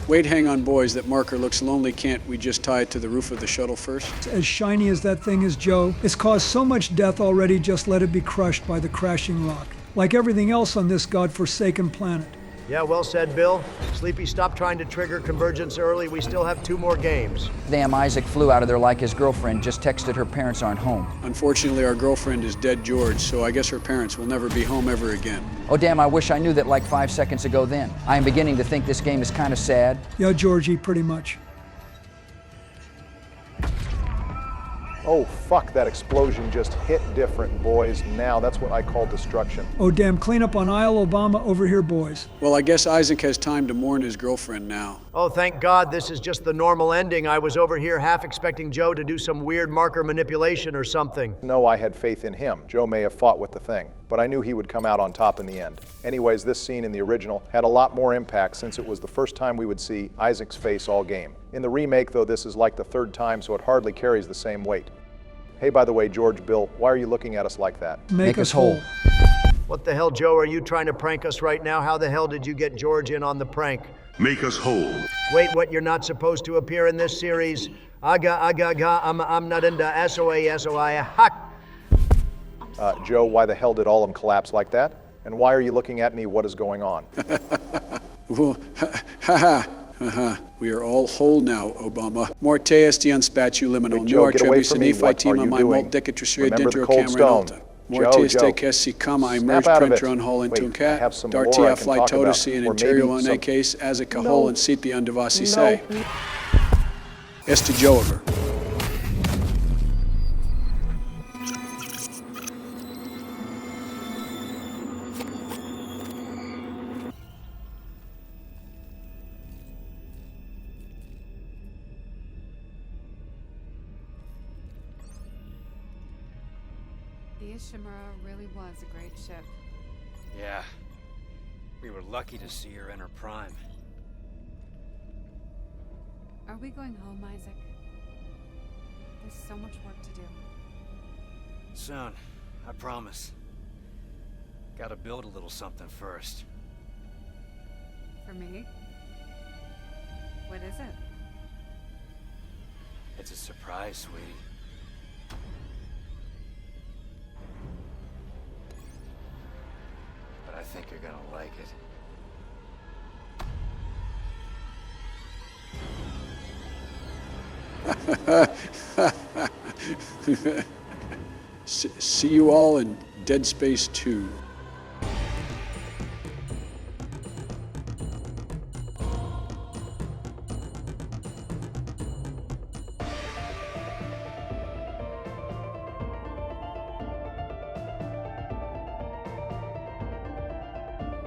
Wait, hang on, boys. That marker looks lonely. Can't we just tie it to the roof of the shuttle first? As shiny as that thing is, Joe, it's caused so much death already, just let it be crushed by the crashing rock. Like everything else on this godforsaken planet. Yeah, well said, Bill. Sleepy, stop trying to trigger convergence early. We still have 2 more games. Damn, Isaac flew out of there like his girlfriend just texted her parents aren't home. Unfortunately, our girlfriend is dead, George, so I guess her parents will never be home ever again. Oh, damn, I wish I knew that like 5 seconds ago then. I am beginning to think this game is kind of sad. Yeah, Georgie, pretty much. Oh, fuck, that explosion just hit different, boys. Now, that's what I call destruction. Oh, damn, clean up on aisle Obama over here, boys. Well, I guess Isaac has time to mourn his girlfriend now. Oh, thank God this is just the normal ending. I was over here half expecting Joe to do some weird marker manipulation or something. No, I had faith in him. Joe may have fought with the thing, but I knew he would come out on top in the end. Anyways, this scene in the original had a lot more impact since it was the first time we would see Isaac's face all game. In the remake, though, this is like the 3rd time, so it hardly carries the same weight. Hey, by the way, George, Bill, why are you looking at us like that? Make us whole. What the hell, Joe? Are you trying to prank us right now? How the hell did you get George in on the prank? Make us whole. Wait, what? You're not supposed to appear in this series? I'm not into SOA. Ha! Joe, why the hell did all of them collapse like that? And why are you looking at me? What is going on? Well, haha. We are all whole now, Obama. Morte estian spatu liminal. Wait, Joe, Noir get away trebi from me. What sinifi are tima you my doing? molt decatrisria Remember the dentro cold camera stone. alta. Morte Joe. este casi cama I Snap merge out of it. trencher on hall into Wait, I cat. have some lore I Dartia can fly talk about. todisi and Or interior maybe on some- a case as a No. cajol and seat the undivasi No. say. Este Jover. The Ishimura really was a great ship. Yeah. We were lucky to see her in her prime. Are we going home, Isaac? There's so much work to do. Soon, I promise. Gotta build a little something first. For me? What is it? It's a surprise, sweetie. But I think you're gonna like it. See you all in Dead Space 2.